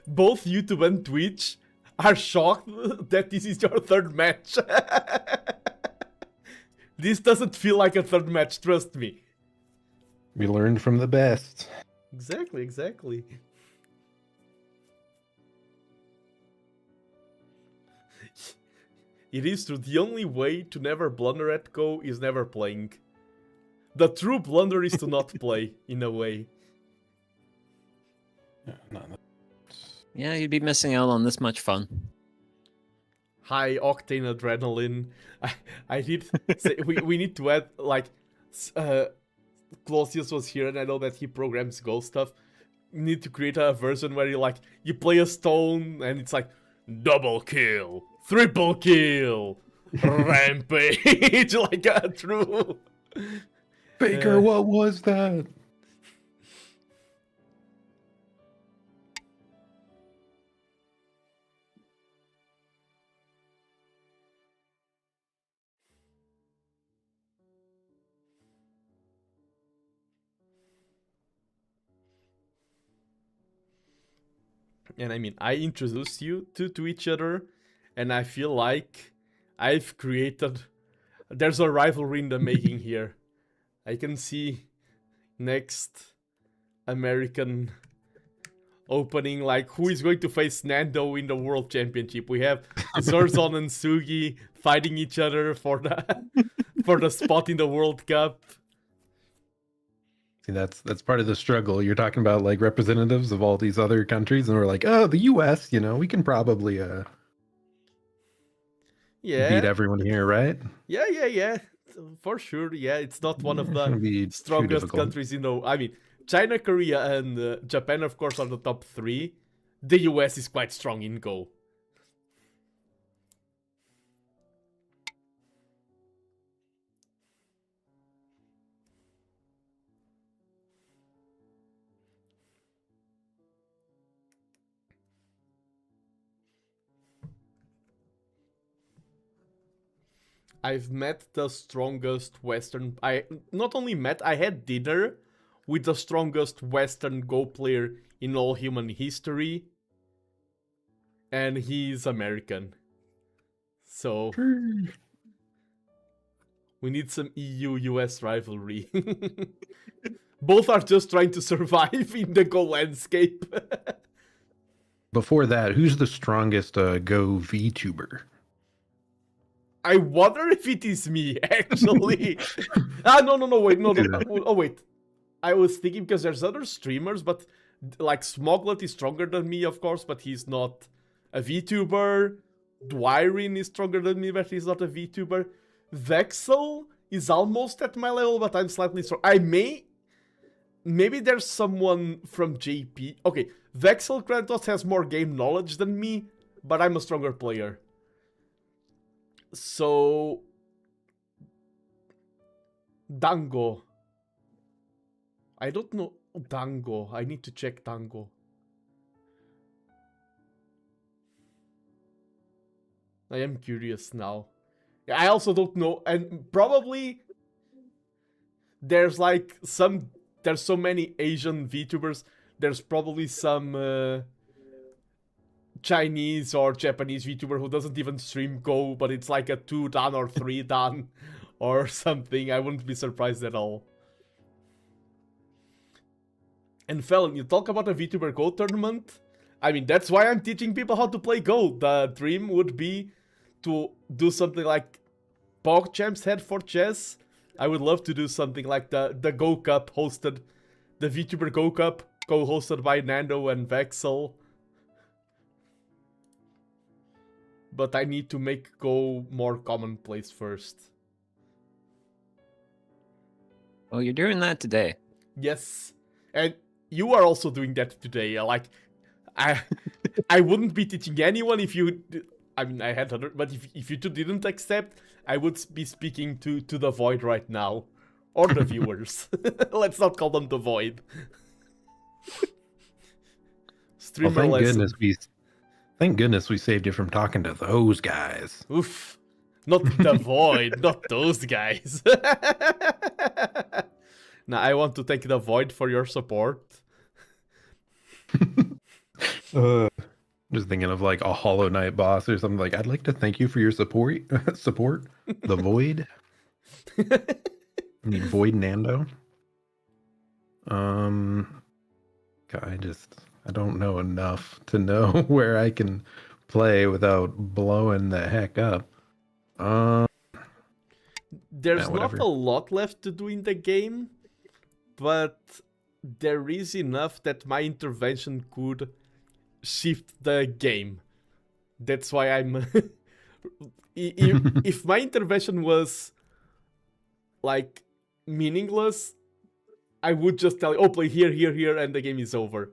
Both YouTube and Twitch are shocked that this is your third match. This doesn't feel like a third match, trust me. We learned from the best. Exactly. It is true, the only way to never blunder at Go is never playing. The true blunder is to not play, in a way. Yeah, you'd be missing out on this much fun. high octane adrenaline. I need say, we need to add like Clausius was here and I know that he programs Go stuff. We need to create a version where you play a stone and it's like double kill, triple kill, rampage, like a true Baker, what was that? And I mean, I introduced you to each other, and I feel like I've created... There's a rivalry in the making here. I can see next American opening, like, who is going to face Nando in the World Championship. We have Zirzon and Sugi fighting each other for the spot in the World Cup. See, that's part of the struggle. You're talking about like representatives of all these other countries, and we're like, oh, the U.S. We can probably beat everyone here, right? Yeah, for sure. Yeah, it's not one of the strongest countries in the... I mean, China, Korea, and Japan, of course, are the top 3. The US is quite strong in Go. I've met the strongest Western... I had dinner with the strongest Western Go player in all human history. And he's American. So... we need some EU-US rivalry. Both are just trying to survive in the Go landscape. Before that, who's the strongest Go VTuber? I wonder if it is me, actually. Wait. I was thinking because there's other streamers, but like Smoglet is stronger than me, of course, but he's not a VTuber. Dwyrin is stronger than me, but he's not a VTuber. Vexel is almost at my level, but I'm slightly strong. Maybe there's someone from JP. Okay, Vexel Kratos has more game knowledge than me, but I'm a stronger player. So... Dango. I don't know. Dango. I need to check Dango. I am curious now. I also don't know. And probably... There's so many Asian VTubers. There's probably some... Chinese or Japanese VTuber who doesn't even stream Go, but it's like a 2 dan or 3 dan or something. I wouldn't be surprised at all. And Felon, you talk about a VTuber Go tournament? I mean, that's why I'm teaching people how to play Go. The dream would be to do something like PogChamp's Head for Chess. I would love to do something like the Go Cup hosted, the VTuber Go Cup, co-hosted by Nando and Vexel. But I need to make Go more commonplace first. Well, you're doing that today. Yes. And you are also doing that today. Like, I wouldn't be teaching anyone if you... I mean, I had other... But if you two didn't accept, I would be speaking to the Void right now. Or the viewers. Let's not call them the Void. Streamer lesson. Thank goodness we saved you from talking to those guys. Oof. Not the Void, not those guys. Now, I want to thank the Void for your support. Just thinking of like a Hollow Knight boss or something like, I'd like to thank you for your support. The Void. I mean, Void Nando. I don't know enough to know where I can play without blowing the heck up. There's not a lot left to do in the game, but there is enough that my intervention could shift the game. That's why I'm If my intervention was like meaningless, I would just tell you, oh, play here, here, here, and the game is over.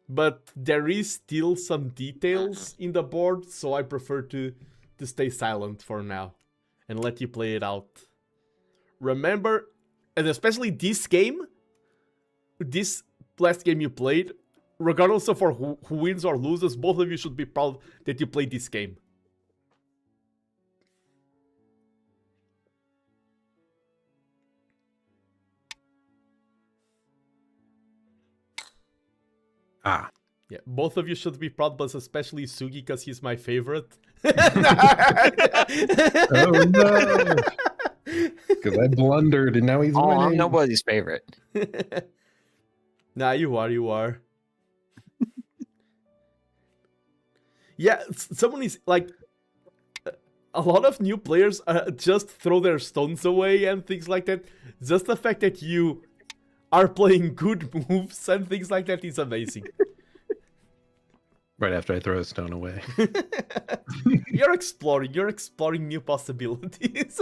But there is still some details in the board, so I prefer to stay silent for now and let you play it out. Remember, and especially this game, this last game you played, regardless of who wins or loses, both of you should be proud that you played this game. Ah. Yeah, both of you should be proud, but especially Sugi, because he's my favorite. Oh no! Because I blundered and now he's winning. I'm nobody's favorite. Nah, you are. Yeah, someone is like... A lot of new players just throw their stones away and things like that. Just the fact that you are playing good moves and things like that is amazing. Right after I throw a stone away. You're exploring new possibilities.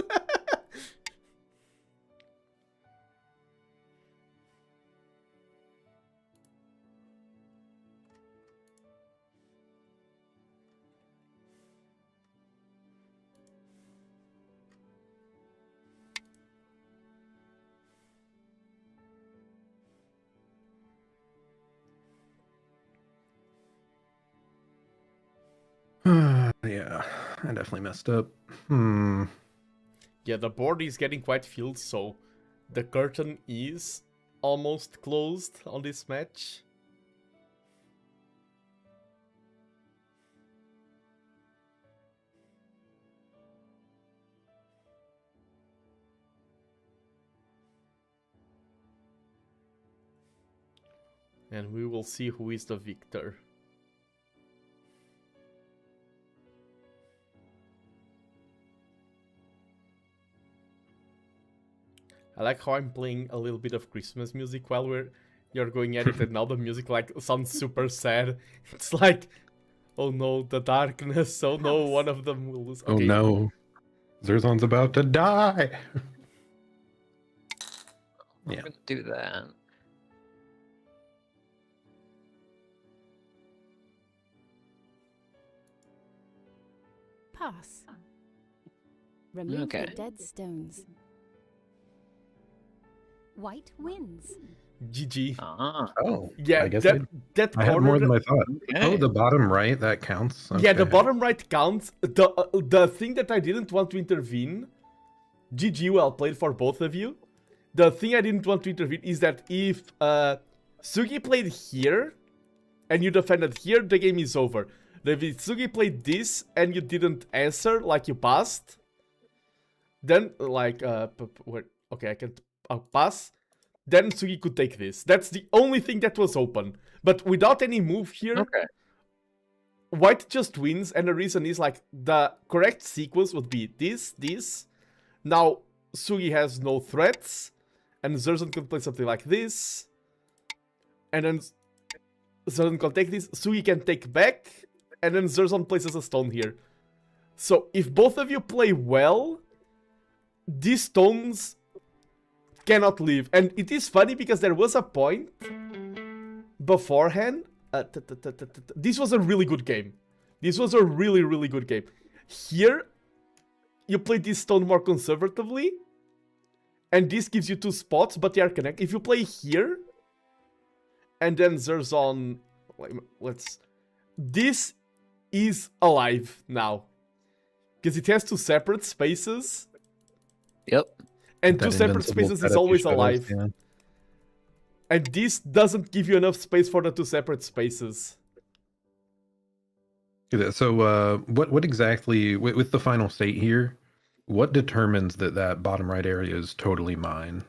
Yeah, I definitely messed up. Yeah, the board is getting quite filled, so the curtain is almost closed on this match. And we will see who is the victor. I like how I'm playing a little bit of Christmas music while you're going at it, and now the music like sounds super sad. It's like, oh no, the darkness. Oh no, one of them will lose. Oh no, Zirzon's about to die. I'm gonna do that. Pass. Remove the dead stones. White wins. GG. Oh, yeah. I guess that I had corner more than I thought. Oh, the bottom right, that counts. Yeah, the Okay. bottom right counts. The thing that I didn't want to intervene, GG, well played for both of you. The thing I didn't want to intervene is that if Sugi played here and you defended here, the game is over. If Sugi played this and you didn't answer, like you passed, then like okay, I can pass. Then Sugi could take this. That's the only thing that was open. But without any move here, White just wins, and the reason is like the correct sequence would be this. Now Sugi has no threats, and Zirzon can play something like this, and then Zirzon can take this. Sugi can take back, and then Zirzon places a stone here. So if both of you play well, these stones cannot leave. And it is funny because there was a point beforehand. This was a really good game. This was a really, really good game. Here, you play this stone more conservatively, and this gives you 2 spots, but they are connected. If you play here, and then Zirzon, this is alive now, because it has 2 separate spaces. Yep. And 2 separate spaces is always alive. Yeah. And this doesn't give you enough space for the 2 separate spaces. So, what exactly with the final state here? What determines that bottom right area is totally mine?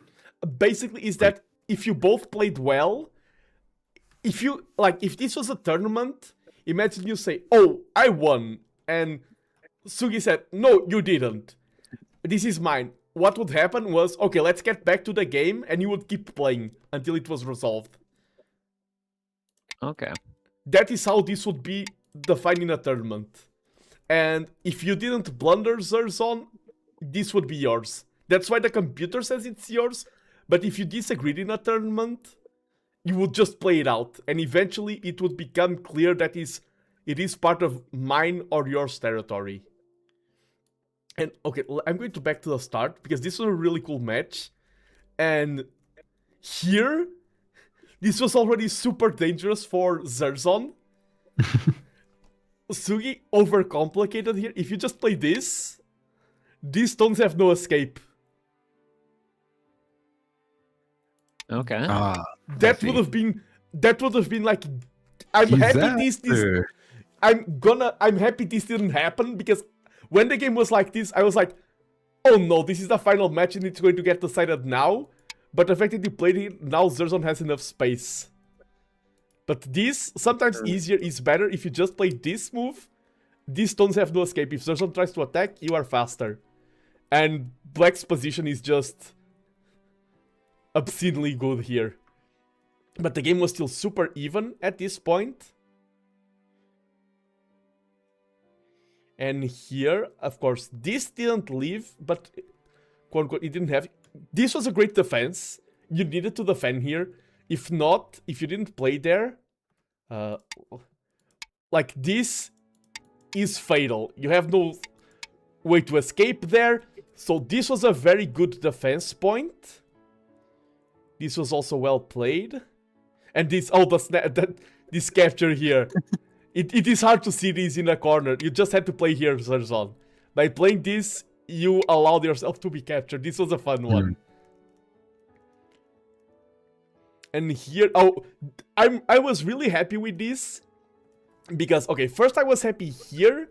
Basically, is that if you both played well, if this was a tournament, imagine you say, "Oh, I won," and Sugi said, "No, you didn't. This is mine." What would happen was, okay, let's get back to the game, and you would keep playing until it was resolved. Okay. That is how this would be defined in a tournament. And if you didn't blunder Zirzon, this would be yours. That's why the computer says it's yours. But if you disagreed in a tournament, you would just play it out. And eventually it would become clear that it is part of mine or yours territory. And okay, I'm going to back to the start because this was a really cool match. And here, this was already super dangerous for Zirzon. Sugi overcomplicated here. If you just play this, these stones have no escape. Okay. That would have been like, I'm happy I'm happy this didn't happen, because when the game was like this, I was like, oh no, this is the final match and it's going to get decided now. But the fact that you played it, now Zirzon has enough space. But this, sometimes easier is better. If you just play this move, these stones have no escape. If Zirzon tries to attack, you are faster. And Black's position is just obscenely good here. But the game was still super even at this point. And here, of course, this didn't leave, but quote unquote, it didn't have. This was a great defense. You needed to defend here. If not, if you didn't play there, like this is fatal. You have no way to escape there. So this was a very good defense point. This was also well played. And this, this capture here. It is hard to see this in a corner. You just had to play here, Zirzon. By playing this, you allowed yourself to be captured. This was a fun one. And here, I was really happy with this. Because, okay, first I was happy here.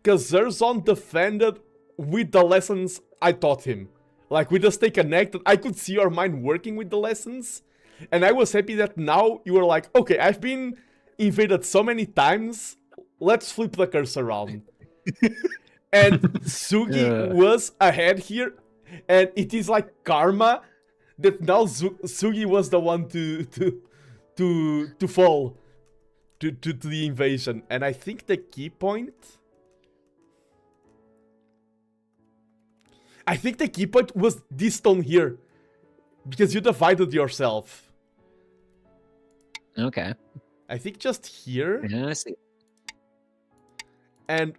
Because Zirzon defended with the lessons I taught him. Like, with the stay connected, I could see your mind working with the lessons. And I was happy that now you were like, okay, I've been invaded so many times, let's flip the curse around. And Sugi was ahead here, and it is like karma that now Sugi was the one to fall to the invasion. And I think the key point, was this stone here, because you divided yourself. Okay. I think just here. Yeah, I see. And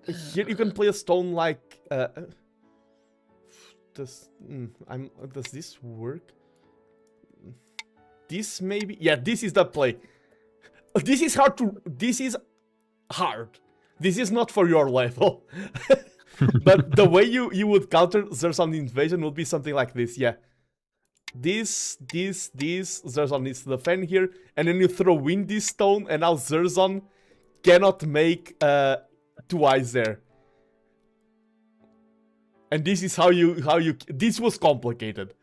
here you can play a stone like does this work? This maybe? Yeah, this is the play. This is hard. This is not for your level. But the way you would counter Zirzon invasion would be something like this, yeah. This, Zirzon needs to defend here, and then you throw in this stone, and now Zirzon cannot make 2 eyes there. And this is how you this was complicated.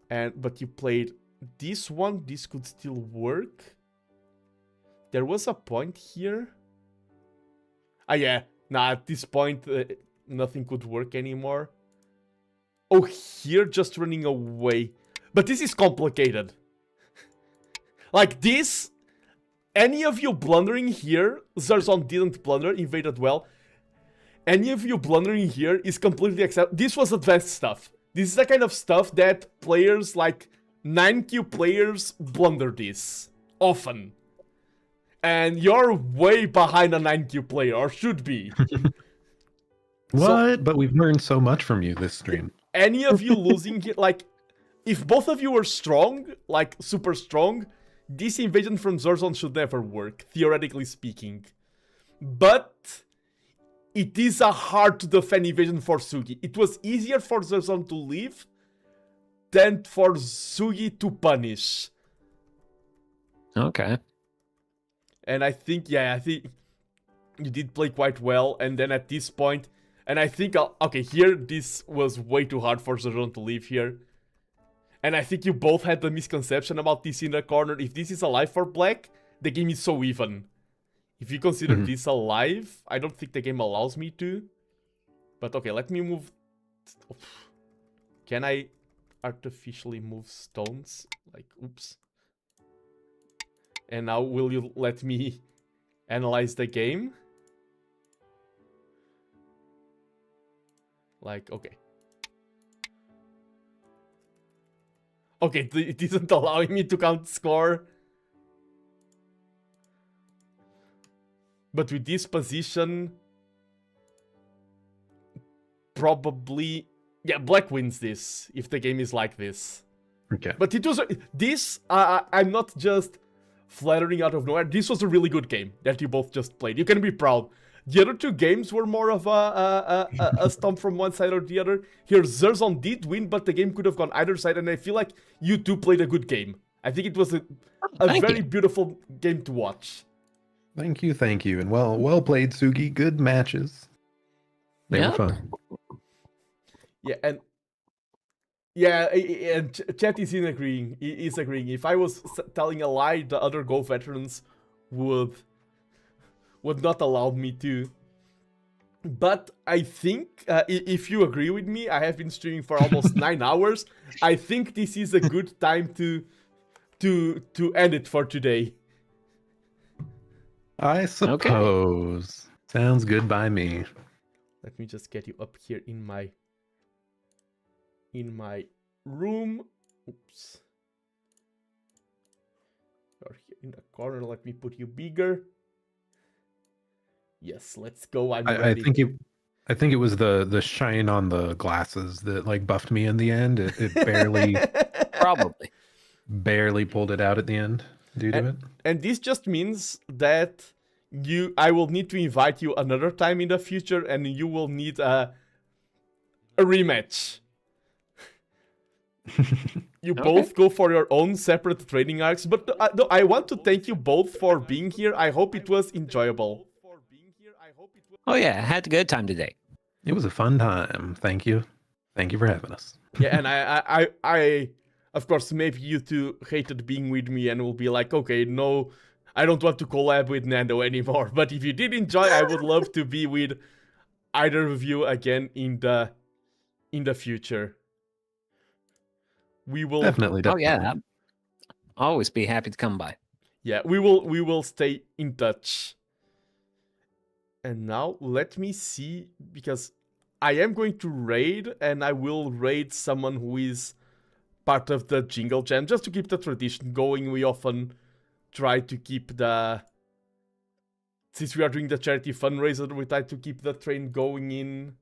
But you played this one, this could still work. There was a point here. Yeah, nah, at this point nothing could work anymore. Oh, here, just running away. But this is complicated. Like this, any of you blundering here, Zirzon didn't blunder, invaded well. Any of you blundering here is completely acceptable. This was advanced stuff. This is the kind of stuff that players like 9Q players blunder this often. And you're way behind a 9Q player, or should be. What? But we've learned so much from you this stream. Any of you losing here, like, if both of you were strong, like super strong, this invasion from Zirzon should never work, theoretically speaking. But it is a hard to defend invasion for Sugi. It was easier for Zirzon to leave than for Sugi to punish. Okay. And I think you did play quite well. And then at this point, and I think, okay, here, this was way too hard for Zirzon to leave here. And I think you both had the misconception about this in the corner. If this is alive for Black, the game is so even. If you consider this alive, I don't think the game allows me to. But okay, let me move. Can I artificially move stones? Like, oops. And now will you let me analyze the game? Like, okay. Okay, it isn't allowing me to count score. But with this position, probably, yeah, black wins this if the game is like this. Okay. But it was this. I'm not just flattering out of nowhere. This was a really good game that you both just played. You can be proud. The other two games were more of a stomp from one side or the other. Here, Zirzon did win, but the game could have gone either side, and I feel like you two played a good game. I think it was a very beautiful game to watch. Thank you, and well played, Sugi. Good matches. They were fun. And chat is agreeing. If I was telling a lie, the other Go veterans would not allow me to. But I think, if you agree with me, I have been streaming for almost 9 hours. I think this is a good time to end it for today. I suppose. Okay. Sounds good by me. Let me just get you up here in my room. Oops. You're here in the corner. Let me put you bigger. Yes, let's go. I'm ready. I think it was the shine on the glasses that like buffed me in the end. It barely probably barely pulled it out at the end due to it. And this just means that I will need to invite you another time in the future, and you will need a rematch. You both go for your own separate training arcs, but I want to thank you both for being here. I hope it was enjoyable. Oh yeah, I had a good time today. It was a fun time. Thank you for having us. Yeah, and I of course, maybe you two hated being with me and will be like, okay, no, I don't want to collab with Nando anymore. But if you did enjoy, I would love to be with either of you again in the future. We will definitely. Oh yeah, I'll always be happy to come by. Yeah, we will stay in touch. And now let me see, because I am going to raid, and I will raid someone who is part of the Jingle Jam, just to keep the tradition going. We often try to keep since we are doing the charity fundraiser, we try to keep the train going in.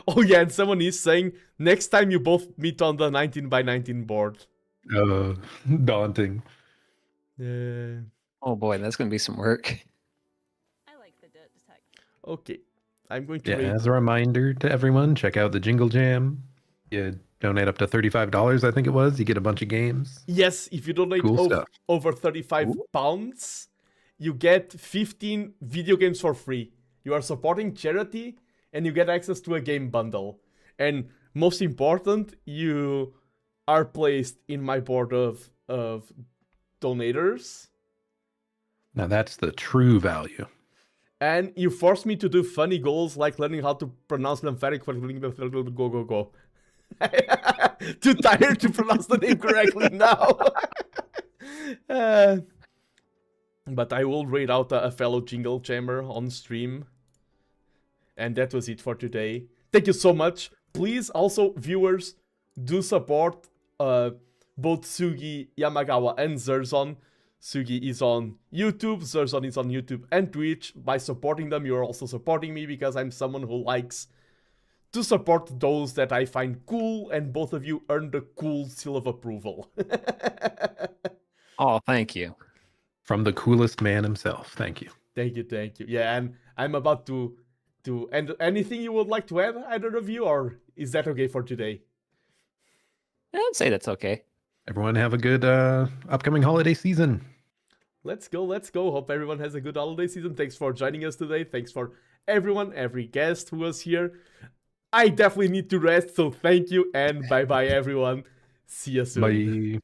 Oh yeah, and someone is saying, next time you both meet on the 19x19 board. Daunting. Oh boy, that's going to be some work. Okay, I'm going to as a reminder to everyone, check out the Jingle Jam. You donate up to $35, I think it was. You get a bunch of games. Yes, if you donate over £35, you get 15 video games for free. You are supporting charity, and you get access to a game bundle. And most important, you are placed in my board of donators. Now that's the true value. And you force me to do funny goals like learning how to pronounce the emphatic for go. Too tired to pronounce the name correctly now. But I will raid out a fellow Jingle Jammer on stream. And that was it for today. Thank you so much. Please also, viewers, do support both Sugi, Yamagawa, and Zirzon. Sugi is on YouTube, Zirzon is on YouTube and Twitch. By supporting them, you're also supporting me, because I'm someone who likes to support those that I find cool, and both of you earned the cool seal of approval. Oh, thank you. From the coolest man himself. Thank you. Thank you. Yeah, and I'm about to end. Anything you would like to add, either of you, or is that okay for today? I'd say that's okay. Everyone have a good upcoming holiday season. Let's go. Hope everyone has a good holiday season. Thanks for joining us today. Thanks for every guest who was here. I definitely need to rest, so thank you, and bye-bye, everyone. See you soon. Bye.